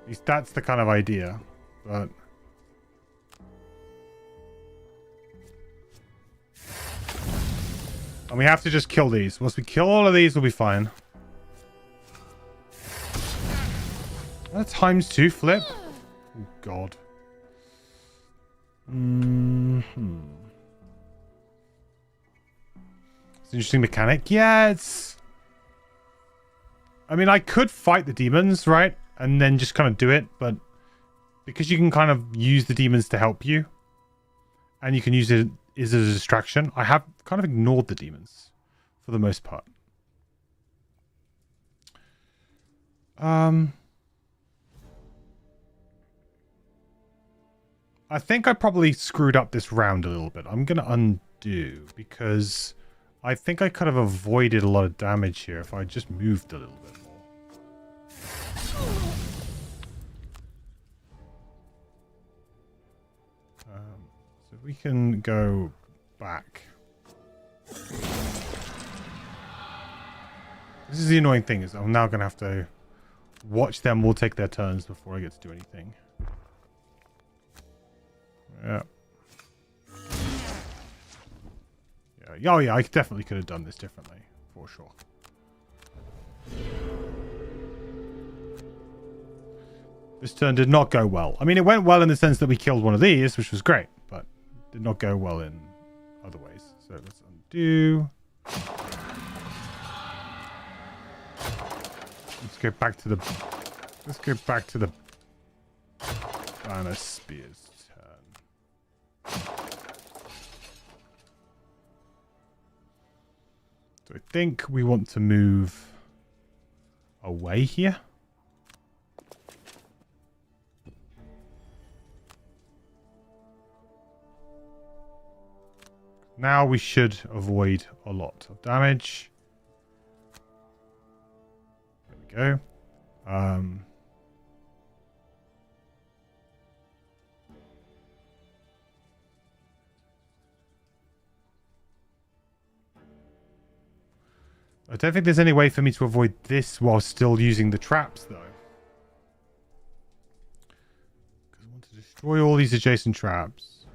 At least that's the kind of idea. But and we have to just kill these. Once we kill all of these, we'll be fine. That times 2 flip. Oh god. It's an interesting mechanic. Yeah, it's... I mean, I could fight the demons, right? And then just kind of do it, but because you can kind of use the demons to help you, and you can use it as a distraction, I have kind of ignored the demons for the most part. I think I probably screwed up this round a little bit. I'm going to undo because I think I could have avoided a lot of damage here if I just moved a little bit more. So we can go back. This is the annoying thing, is I'm now going to have to watch them all take their turns before I get to do anything. Yeah. Oh yeah, I definitely could have done this differently, for sure. This turn did not go well. I mean, it went well in the sense that we killed one of these, which was great, but did not go well in other ways. So let's undo. Let's go back to the... Let's go back to the Banner Spears turn. So I think we want to move away here. Now we should avoid a lot of damage. There we go. I don't think there's any way for me to avoid this while still using the traps, though. Because I want to destroy all these adjacent traps.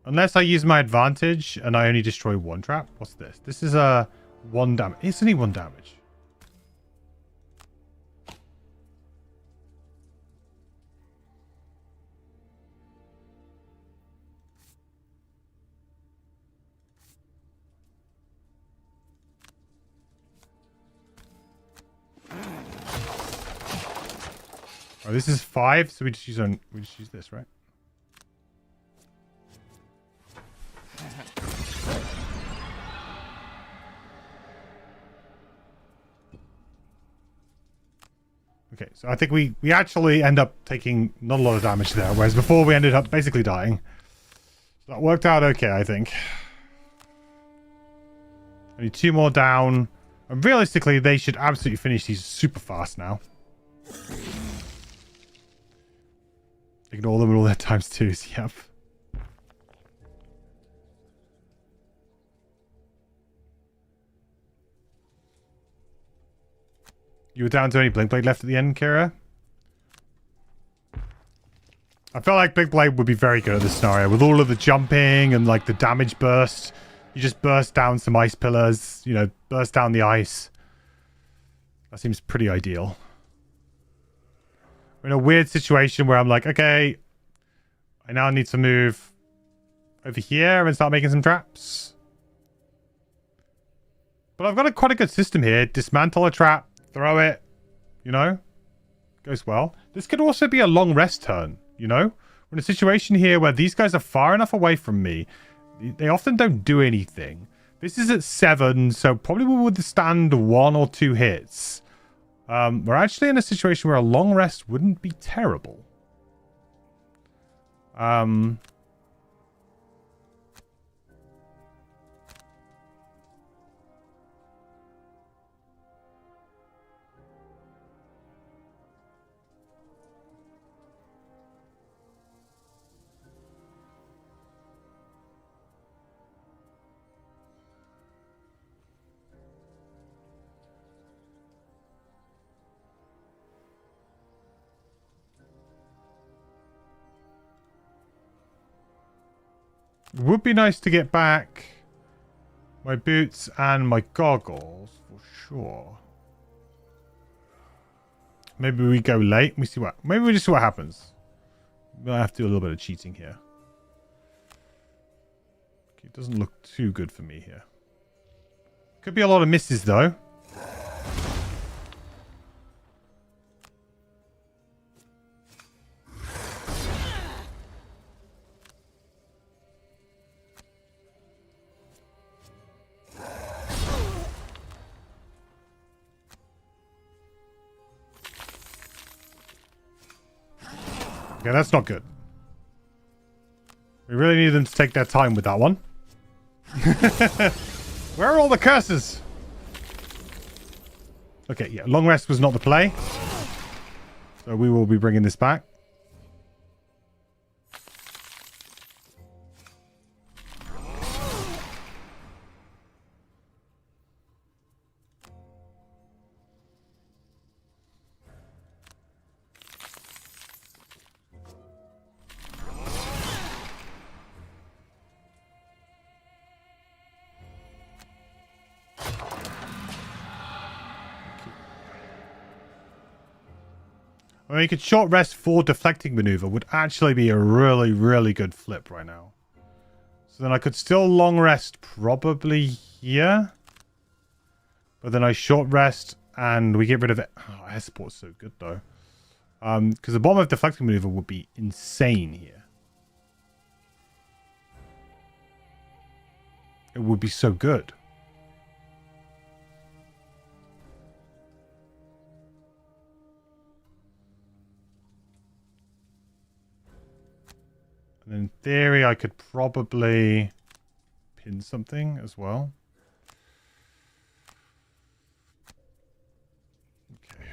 Unless I use my advantage and I only destroy one trap. What's this? This is a 1 damage. It's only 1 damage. Oh, this is 5, so we just use this, right? Okay, so I think we actually end up taking not a lot of damage there, whereas before we ended up basically dying. So that worked out okay, I think. Only 2 more down. And realistically, they should absolutely finish these super fast now. Ignore them and all their times 2s, yep. You were down to any Blink Blade left at the end, Kira? I felt like Blink Blade would be very good at this scenario. With all of the jumping and like the damage burst. You just burst down some ice pillars. You know, burst down the ice. That seems pretty ideal. We're in a weird situation where I'm like, okay, I now need to move over here and start making some traps. But I've got quite a good system here. Dismantle a trap. Throw it, you know, goes well. This could also be a long rest turn, you know. We're in a situation here where these guys are far enough away from me. They often don't do anything. This is at 7, so probably will withstand 1 or 2 hits. We're actually in a situation where a long rest wouldn't be terrible. It would be nice to get back my boots and my goggles for sure. Maybe we go late. We see what. Maybe we just see what happens. We'll have to do a little bit of cheating here. Okay, it doesn't look too good for me here. Could be a lot of misses though. Okay, that's not good. We really need them to take their time with that one. Where are all the curses? Okay, yeah, long rest was not the play. So we will be bringing this back. I mean, you could short rest for deflecting maneuver would actually be a really, really good flip right now. So then I could still long rest probably here. But then I short rest and we get rid of it. Oh, air support's so good though. Because the bottom of deflecting maneuver would be insane here. It would be so good. And in theory, I could probably pin something as well. Okay.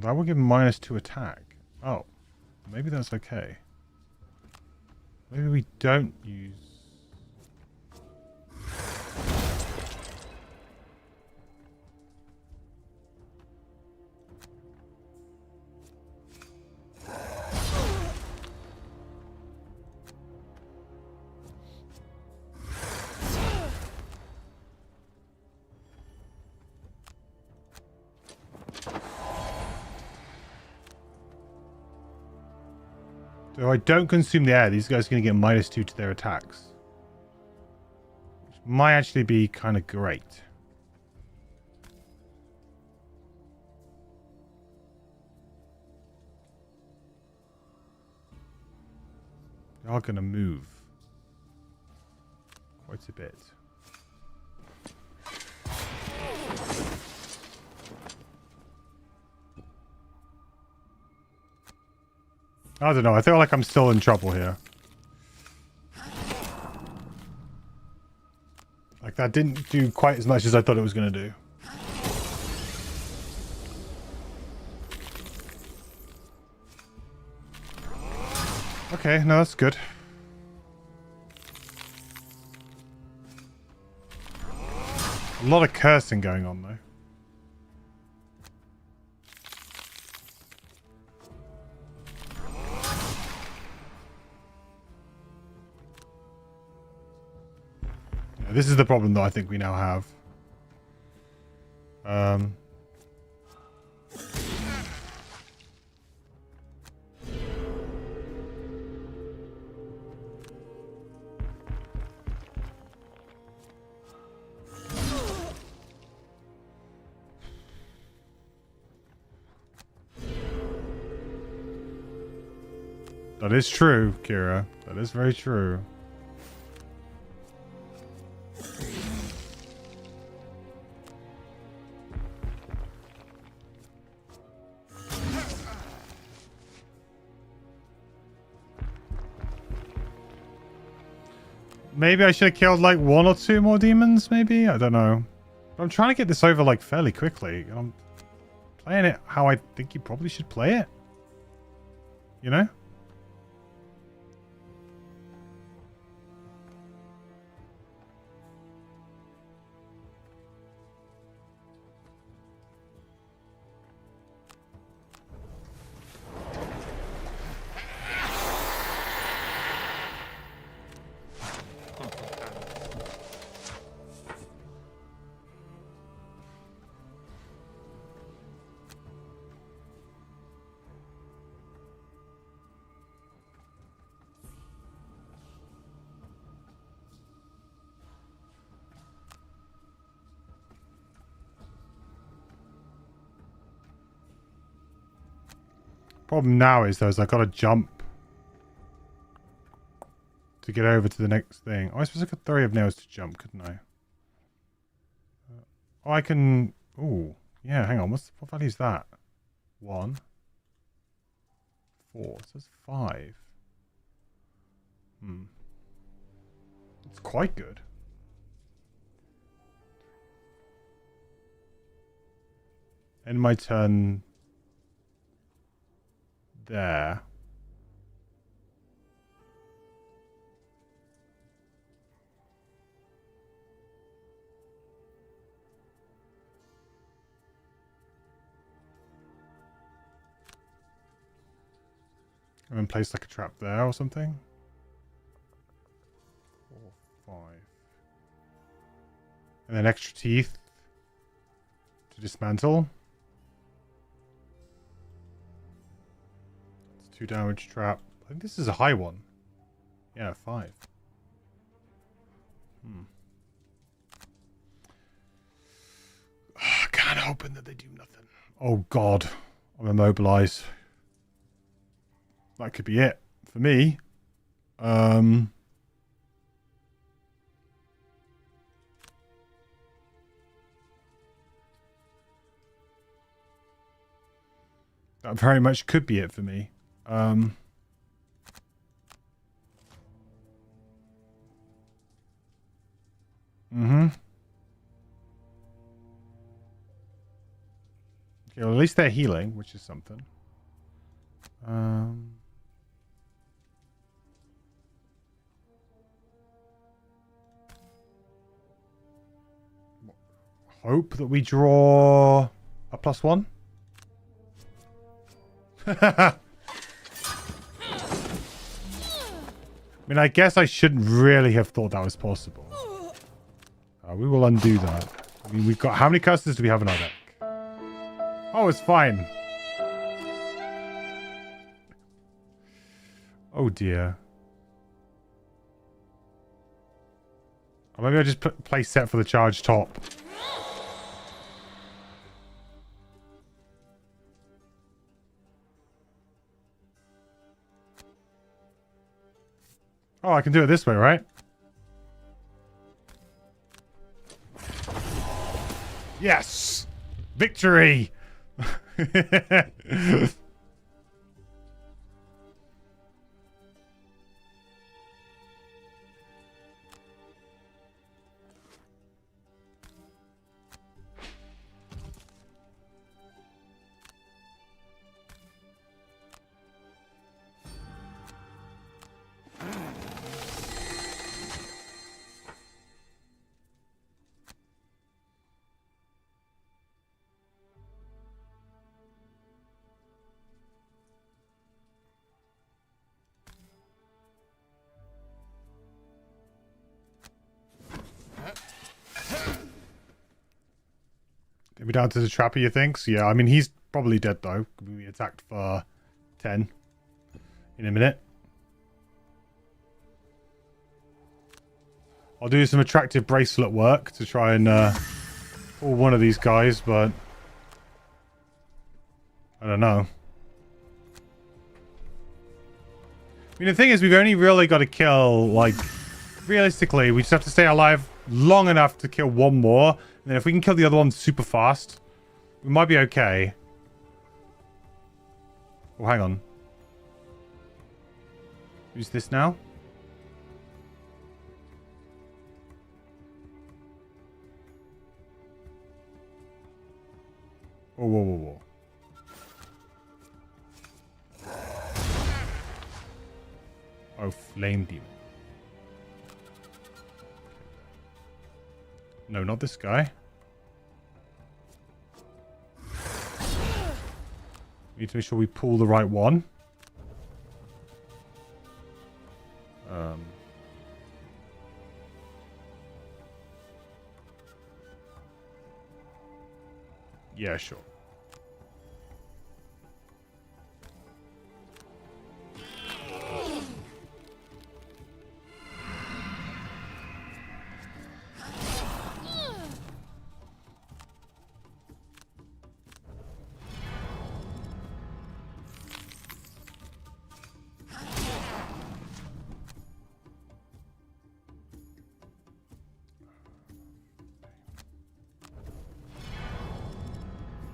That would give -2 attack. Oh. Maybe that's okay. Maybe we don't use... So if I don't consume the air, these guys are going to get -2 to their attacks. Which might actually be kind of great. They are going to move quite a bit. I don't know. I feel like I'm still in trouble here. Like, that didn't do quite as much as I thought it was going to do. Okay, no, that's good. A lot of cursing going on, though. This is the problem that I think we now have. That is true, Kira. That is very true. Maybe I should have killed like 1 or 2 more demons, maybe? I don't know. But I'm trying to get this over like fairly quickly. I'm playing it how I think you probably should play it. you know? Problem now is, though, is I've got to jump to get over to the next thing. Oh, I suppose I could 3 of nails to jump, couldn't I? Oh, I can... Ooh. Yeah, hang on. What value is that? 1. 4. It says 5. It's quite good. End my turn... there. And then place like a trap there or something. 4, 5. And then extra teeth to dismantle. 2 damage trap. I think this is a high one. Yeah, 5. I can't open that they do nothing. Oh god. I'm immobilized. That could be it. For me. That very much could be it for me. Okay, well, at least they're healing, which is something. Hope that we draw a +1. I mean, I guess I shouldn't really have thought that was possible. We will undo that. I mean, we've got... How many curses do we have in our deck? Oh, it's fine. Oh, dear. Or maybe I just play set for the charge top. Oh, I can do it this way, right? Yes! Victory! Get me down to the trapper, you think? So, yeah, I mean, he's probably dead, though. We attacked for 10 in a minute. I'll do some attractive bracelet work to try and pull one of these guys, but I don't know. I mean, the thing is, we've only really got to kill, like, realistically, we just have to stay alive long enough to kill one more. And then if we can kill the other one super fast, we might be okay. Oh, hang on. Use this now. Whoa, whoa, whoa, whoa. Oh, flame demon. No, not this guy. We need to make sure we pull the right one. Yeah, sure.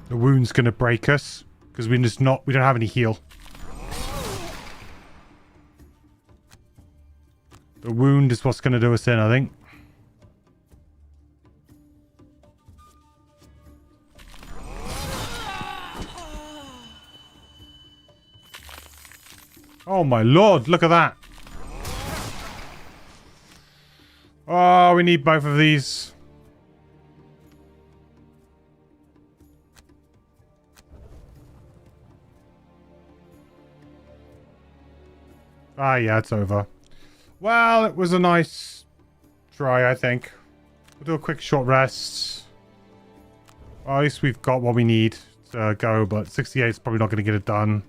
The wound's gonna break us because we don't have any heal. The wound is what's gonna do us in, I think. Oh my lord, look at that. Oh, we need both of these. Ah, yeah, it's over. Well, it was a nice try, I think. We'll do a quick short rest. Well, at least we've got what we need to go, but 68 is probably not going to get it done.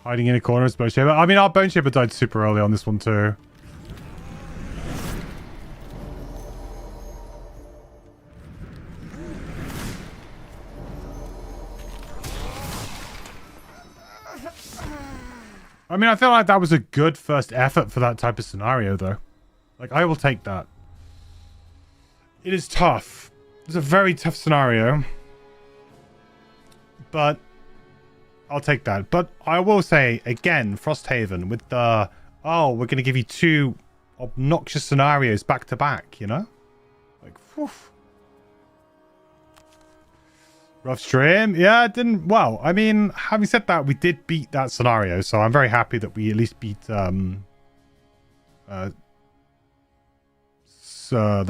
Hiding in a corner is Bone Shaper. I mean, our Bone Shaper died super early on this one, too. I mean, I feel like that was a good first effort for that type of scenario, though. Like, I will take that. It is tough. It's a very tough scenario. But I'll take that. But I will say, again, Frosthaven with the... Oh, we're going to give you 2 obnoxious scenarios back to back, you know? Like, whew. Rough stream. Yeah, it didn't... Well, I mean, having said that, we did beat that scenario. So I'm very happy that we at least beat the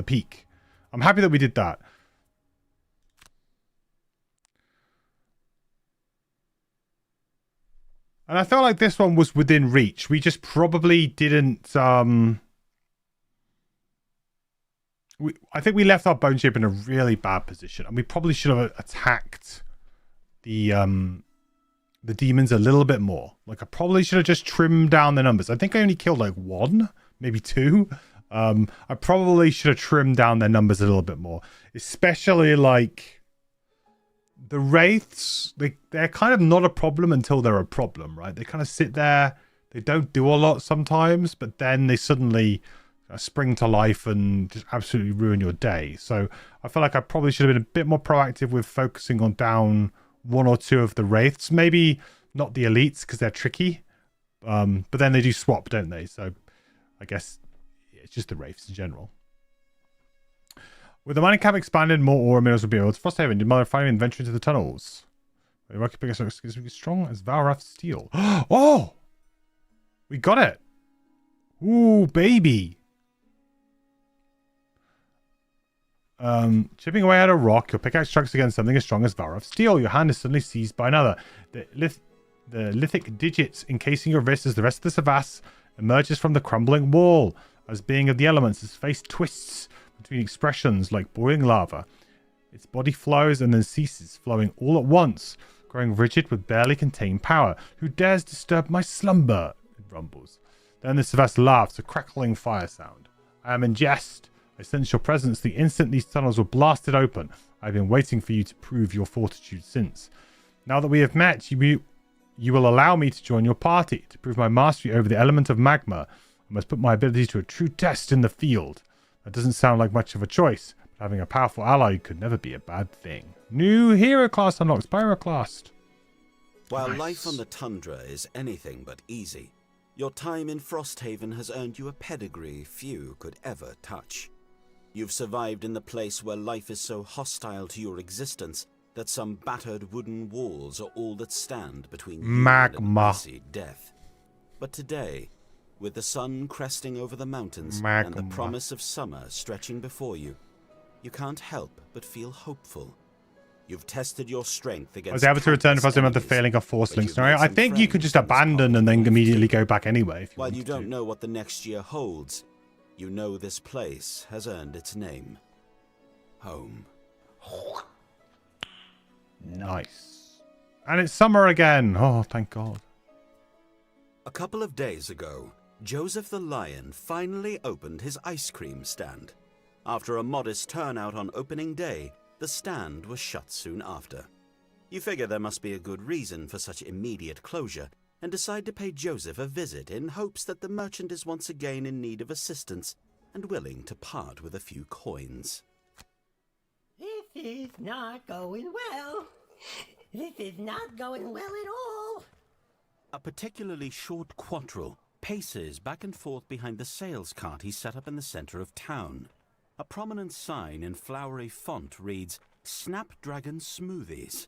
peak. I'm happy that we did that. And I felt like this one was within reach. We just probably didn't... I think we left our Bone Shaper in a really bad position, and we probably should have attacked the demons a little bit more. Like, I probably should have just trimmed down the numbers. I think I only killed like 1, maybe 2. I probably should have trimmed down their numbers a little bit more, especially like the wraiths. They're kind of not a problem until they're a problem, right? They kind of sit there. They don't do a lot sometimes, but then they suddenly spring to life and just absolutely ruin your day. So I feel like I probably should have been a bit more proactive with focusing on down 1 or 2 of the wraiths. Maybe not the elites because they're tricky, but then they do swap, don't they? So I guess it's just the wraiths in general. With the mining camp expanded, more ore minerals will be able to Frosthaven. Did Mother finally venture into the tunnels? The rocky pick is strong as Valrath steel. Oh, we got it. Ooh, baby. Chipping away at a rock, your pickaxe strikes against something as strong as Valrath steel. Your hand is suddenly seized by another. The lithic digits encasing your wrist as the rest of the Savas emerges from the crumbling wall. As being of the elements, his face twists between expressions like boiling lava. Its body flows and then ceases, flowing all at once, growing rigid with barely contained power. Who dares disturb my slumber? It rumbles. Then the Savas laughs, a crackling fire sound. I am in jest. I sense your presence the instant these tunnels were blasted open. I've been waiting for you to prove your fortitude since. Now that we have met, you will allow me to join your party. To prove my mastery over the element of magma, I must put my ability to a true test in the field. That doesn't sound like much of a choice, but having a powerful ally could never be a bad thing. New hero class unlocked. Pyroclast. While Nice. life on the tundra is anything but easy, your time in Frosthaven has earned you a pedigree few could ever touch. You've survived in the place where life is so hostile to your existence that some battered wooden walls are all that stand between you and an icy death. But today, with the sun cresting over the mountains and the promise of summer stretching before you, you can't help but feel hopeful. You've tested your strength against. I was able to return if I was the failing of Force Link scenario. I think you could just abandon and then immediately go back anyway. While you don't know what the next year holds, you know this place has earned its name. Home. Nice. And it's summer again. Oh, thank God. A couple of days ago, Joseph the Lion finally opened his ice cream stand. After a modest turnout on opening day, the stand was shut soon after. You figure there must be a good reason for such immediate closure, and decide to pay Joseph a visit in hopes that the merchant is once again in need of assistance and willing to part with a few coins. This is not going well. This is not going well at all. A particularly short quattrel paces back and forth behind the sales cart he set up in the center of town. A prominent sign in flowery font reads, Snapdragon Smoothies.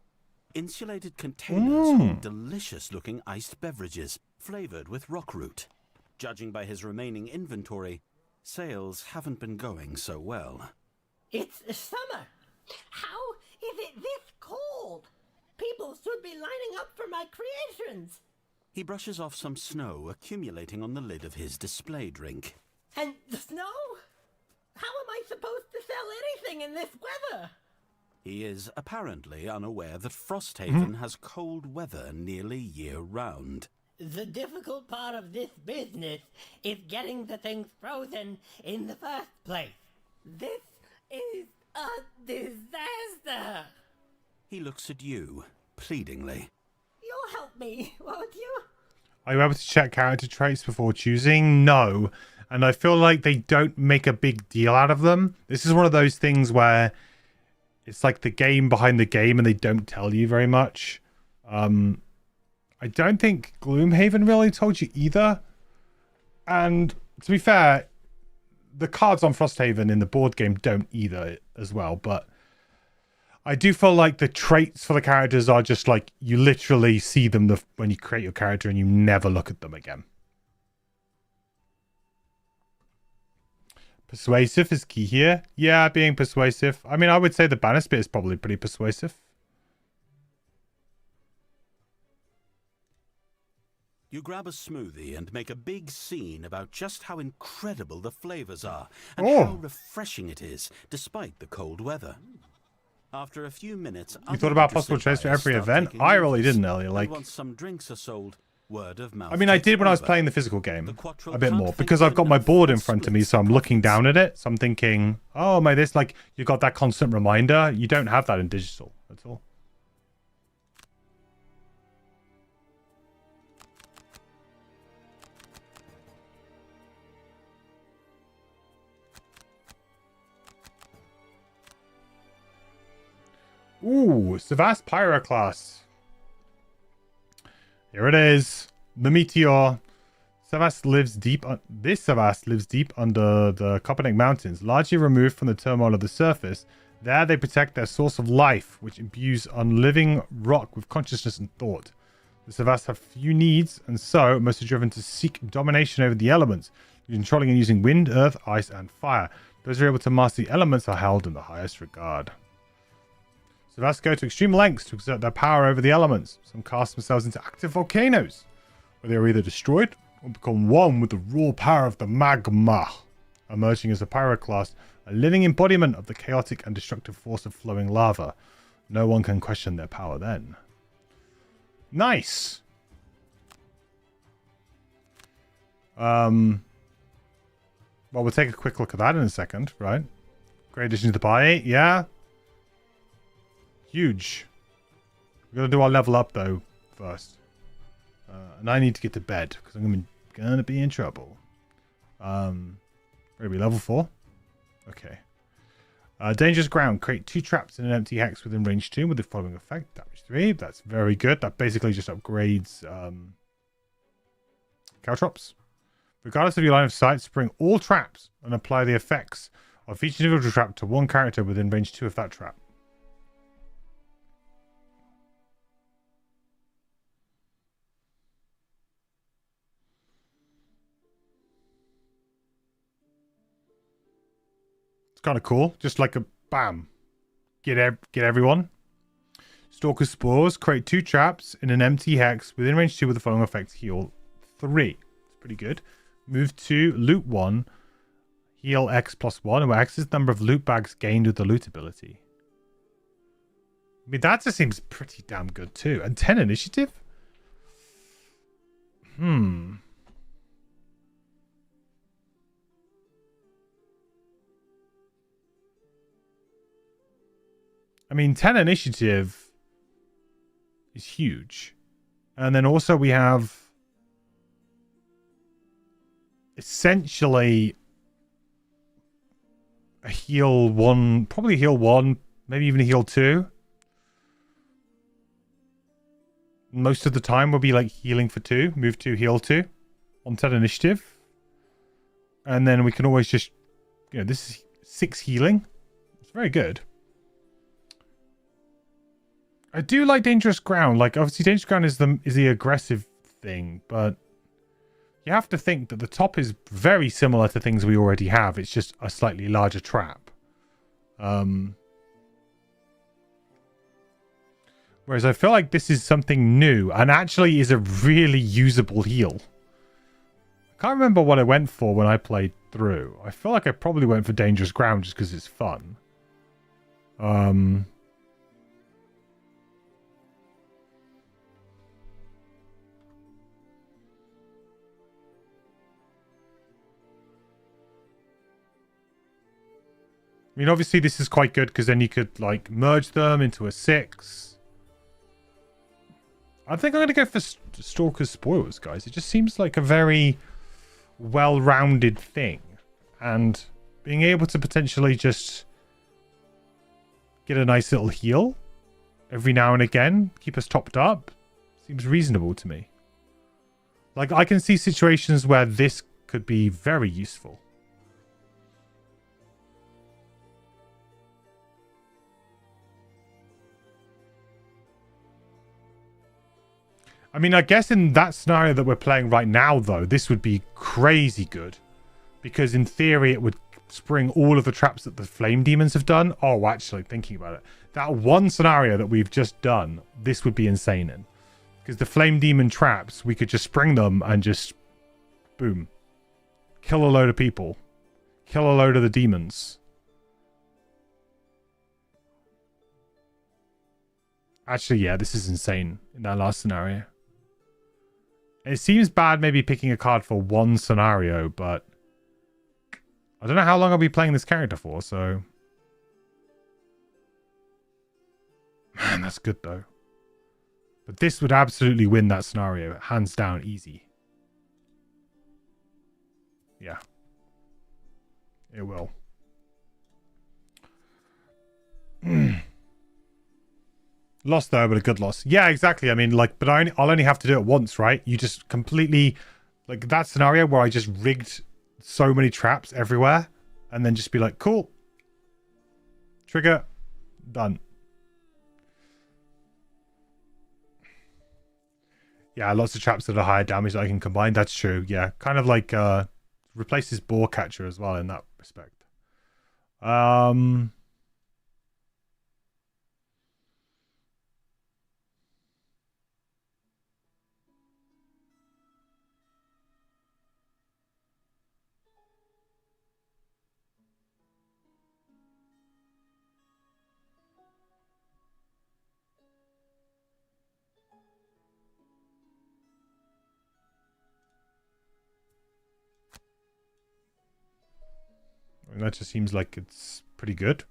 Insulated containers hold delicious-looking iced beverages, flavored with rockroot. Judging by his remaining inventory, sales haven't been going so well. It's summer. How is it this cold? People should be lining up for my creations. He brushes off some snow accumulating on the lid of his display drink. And the snow? How am I supposed to sell anything in this weather? He is apparently unaware that Frosthaven has cold weather nearly year-round. The difficult part of this business is getting the things frozen in the first place. This is a disaster. He looks at you, pleadingly. You'll help me, won't you? Are you able to check character traits before choosing? No. And I feel like they don't make a big deal out of them. This is one of those things where it's like the game behind the game and they don't tell you very much. I don't think Gloomhaven really told you either. And to be fair, the cards on Frosthaven in the board game don't either as well. But I do feel like the traits for the characters are just like you literally see them when you create your character and you never look at them again. Persuasive is key here. Yeah, being persuasive. I mean, I would say the Bannis bit is probably pretty persuasive. You grab a smoothie and make a big scene about just how incredible the flavors are and how refreshing it is, despite the cold weather. After a few minutes, you thought about possible trades for every event? I really didn't earlier. Like, once some drinks are sold, word of mouth. I mean, I did when I was playing the physical game a bit more because I've got my board in front of me, so I'm looking down at it. So I'm thinking, oh, my, this, like, you got that constant reminder. You don't have that in digital at all. Ooh, Savas Pyroclast. Here it is. The Meteor. Savas lives deep. This Savas lives deep under the Kopernik Mountains, largely removed from the turmoil of the surface. There they protect their source of life, which imbues unliving rock with consciousness and thought. The Savas have few needs, and so most are driven to seek domination over the elements, controlling and using wind, earth, ice, and fire. Those who are able to master the elements are held in the highest regard. Savas go to extreme lengths to exert their power over the elements. Some cast themselves into active volcanoes, where they are either destroyed or become one with the raw power of the magma, emerging as a pyroclast, a living embodiment of the chaotic and destructive force of flowing lava. No one can question their power then. Nice! Well, we'll take a quick look at that in a second, right? Great addition to the party, yeah. Huge. We're going to do our level up, though, first. And I need to get to bed, because I'm going to be in trouble. We're going to be level 4. Okay. Dangerous ground. Create 2 traps in an empty hex within range 2 with the following effect. Damage 3. That's very good. That basically just upgrades caltrops. Regardless of your line of sight, spring all traps and apply the effects Of each individual trap to one character within range 2 of that trap. It's kind of cool. Just like a bam. Get everyone. Stalker's Spores. Create 2 traps in an empty hex within range 2 with the following effects. Heal 3. It's pretty good. Move 2. Loot 1. Heal X +1. Where X is the number of loot bags gained with the loot ability. I mean, that just seems pretty damn good too. And 10 initiative? I mean, 10 initiative is huge. And then also we have essentially a heal 1, probably heal 1, maybe even a heal 2. Most of the time we'll be like healing for 2, move 2, heal 2 on 10 initiative. And then we can always just, you know, this is 6 healing. It's very good. I do like Dangerous Ground. Like, obviously, Dangerous Ground is the aggressive thing, but you have to think that the top is very similar to things we already have. It's just a slightly larger trap. Whereas I feel like this is something new and actually is a really usable heal. I can't remember what I went for when I played through. I feel like I probably went for Dangerous Ground just because it's fun. I mean, obviously this is quite good because then you could, like, merge them into a 6. I think I'm going to go for Stalker's Spoils, guys. It just seems like a very well-rounded thing. And being able to potentially just get a nice little heal every now and again, keep us topped up, seems reasonable to me. Like, I can see situations where this could be very useful. I mean, I guess in that scenario that we're playing right now, though, this would be crazy good. Because in theory, it would spring all of the traps that the Flame Demons have done. Oh, actually, thinking about it. That one scenario that we've just done, this would be insane in. Because the Flame Demon traps, we could just spring them and just... boom. Kill a load of people. Kill a load of the demons. Actually, yeah, this is insane in that last scenario. It seems bad maybe picking a card for one scenario, but I don't know how long I'll be playing this character for, so... Man, that's good, though. But this would absolutely win that scenario. Hands down, easy. Yeah. It will. Loss though, but a good loss. Yeah, exactly. I mean, like, but I'll only have to do it once, right? You just completely, like, that scenario where I just rigged so many traps everywhere and then just be like, cool. Trigger. Done. Yeah, lots of traps that are higher damage that I can combine. That's true. Yeah, kind of like replaces Boar Catcher as well in that respect. That just seems like it's pretty good.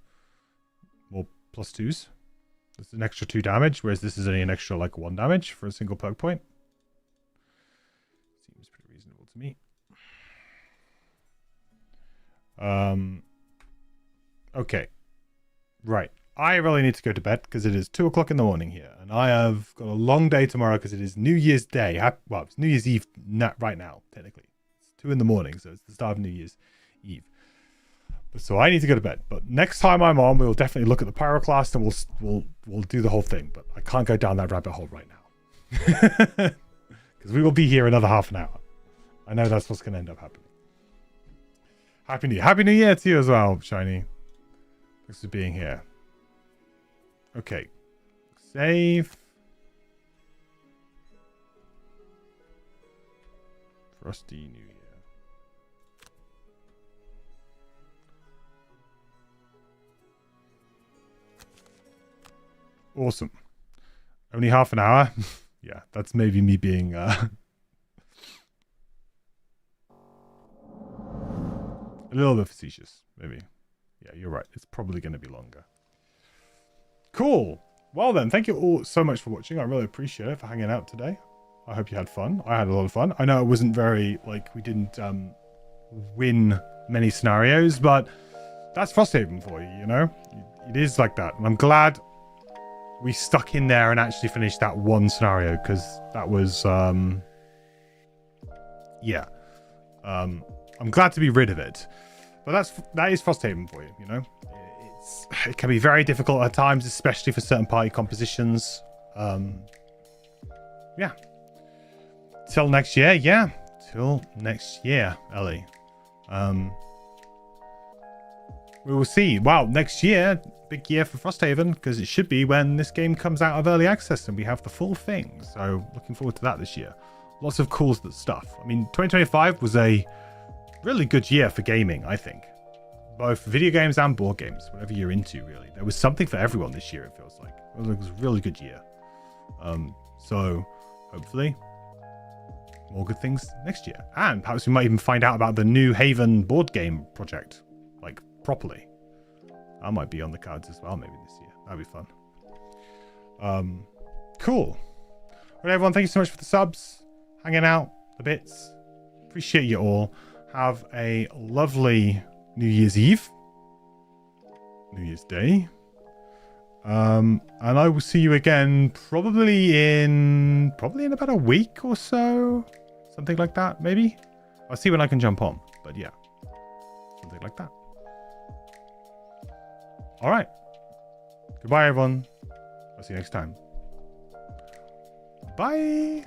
More +2s. It's an extra 2 damage, whereas this is only an extra, like, 1 damage for a single perk point. Seems pretty reasonable to me. Okay. Right. I really need to go to bed because it is 2 o'clock in the morning here. And I have got a long day tomorrow because it is New Year's Day. Well, it's New Year's Eve right now, technically. It's 2 in the morning, so it's the start of New Year's Eve. So I need to go to bed. But next time I'm on, we'll definitely look at the Pyroclast and we'll do the whole thing. But I can't go down that rabbit hole right now. Because we will be here another half an hour. I know that's what's going to end up happening. Happy New Year to you as well, Shiny. Thanks for being here. Okay. Save. Frosty New Year. Awesome. Only half an hour. Yeah, that's maybe me being a little bit facetious, maybe. Yeah, you're right. It's probably going to be longer. Cool. Well then, thank you all so much for watching. I really appreciate it, for hanging out today. I hope you had fun. I had a lot of fun. I know it wasn't very, like, we didn't win many scenarios, but that's Frosthaven for you, you know? It is like that. And I'm glad we stuck in there and actually finished that one scenario, because that was, yeah. I'm glad to be rid of it. But that is Frosthaven for you, you know? It can be very difficult at times, especially for certain party compositions. Yeah. Till next year, yeah. Till next year, Ellie. We will see. Wow, next year, big year for Frosthaven, because it should be when this game comes out of early access and we have the full thing. So looking forward to that this year. Lots of cool stuff. I mean, 2025 was a really good year for gaming, I think. Both video games and board games, whatever you're into, really. There was something for everyone this year, it feels like. It was a really good year. So hopefully more good things next year. And perhaps we might even find out about the new Haven board game project, like, properly. That might be on the cards as well, maybe this year. That'd be fun. Cool. Well, everyone, thank you so much for the subs, hanging out, the bits. Appreciate you all. Have a lovely New Year's Eve, New Year's Day. And I will see you again probably in about a week or so. Something like that, maybe. I'll see when I can jump on. But yeah, something like that. All right. Goodbye, everyone. I'll see you next time. Bye.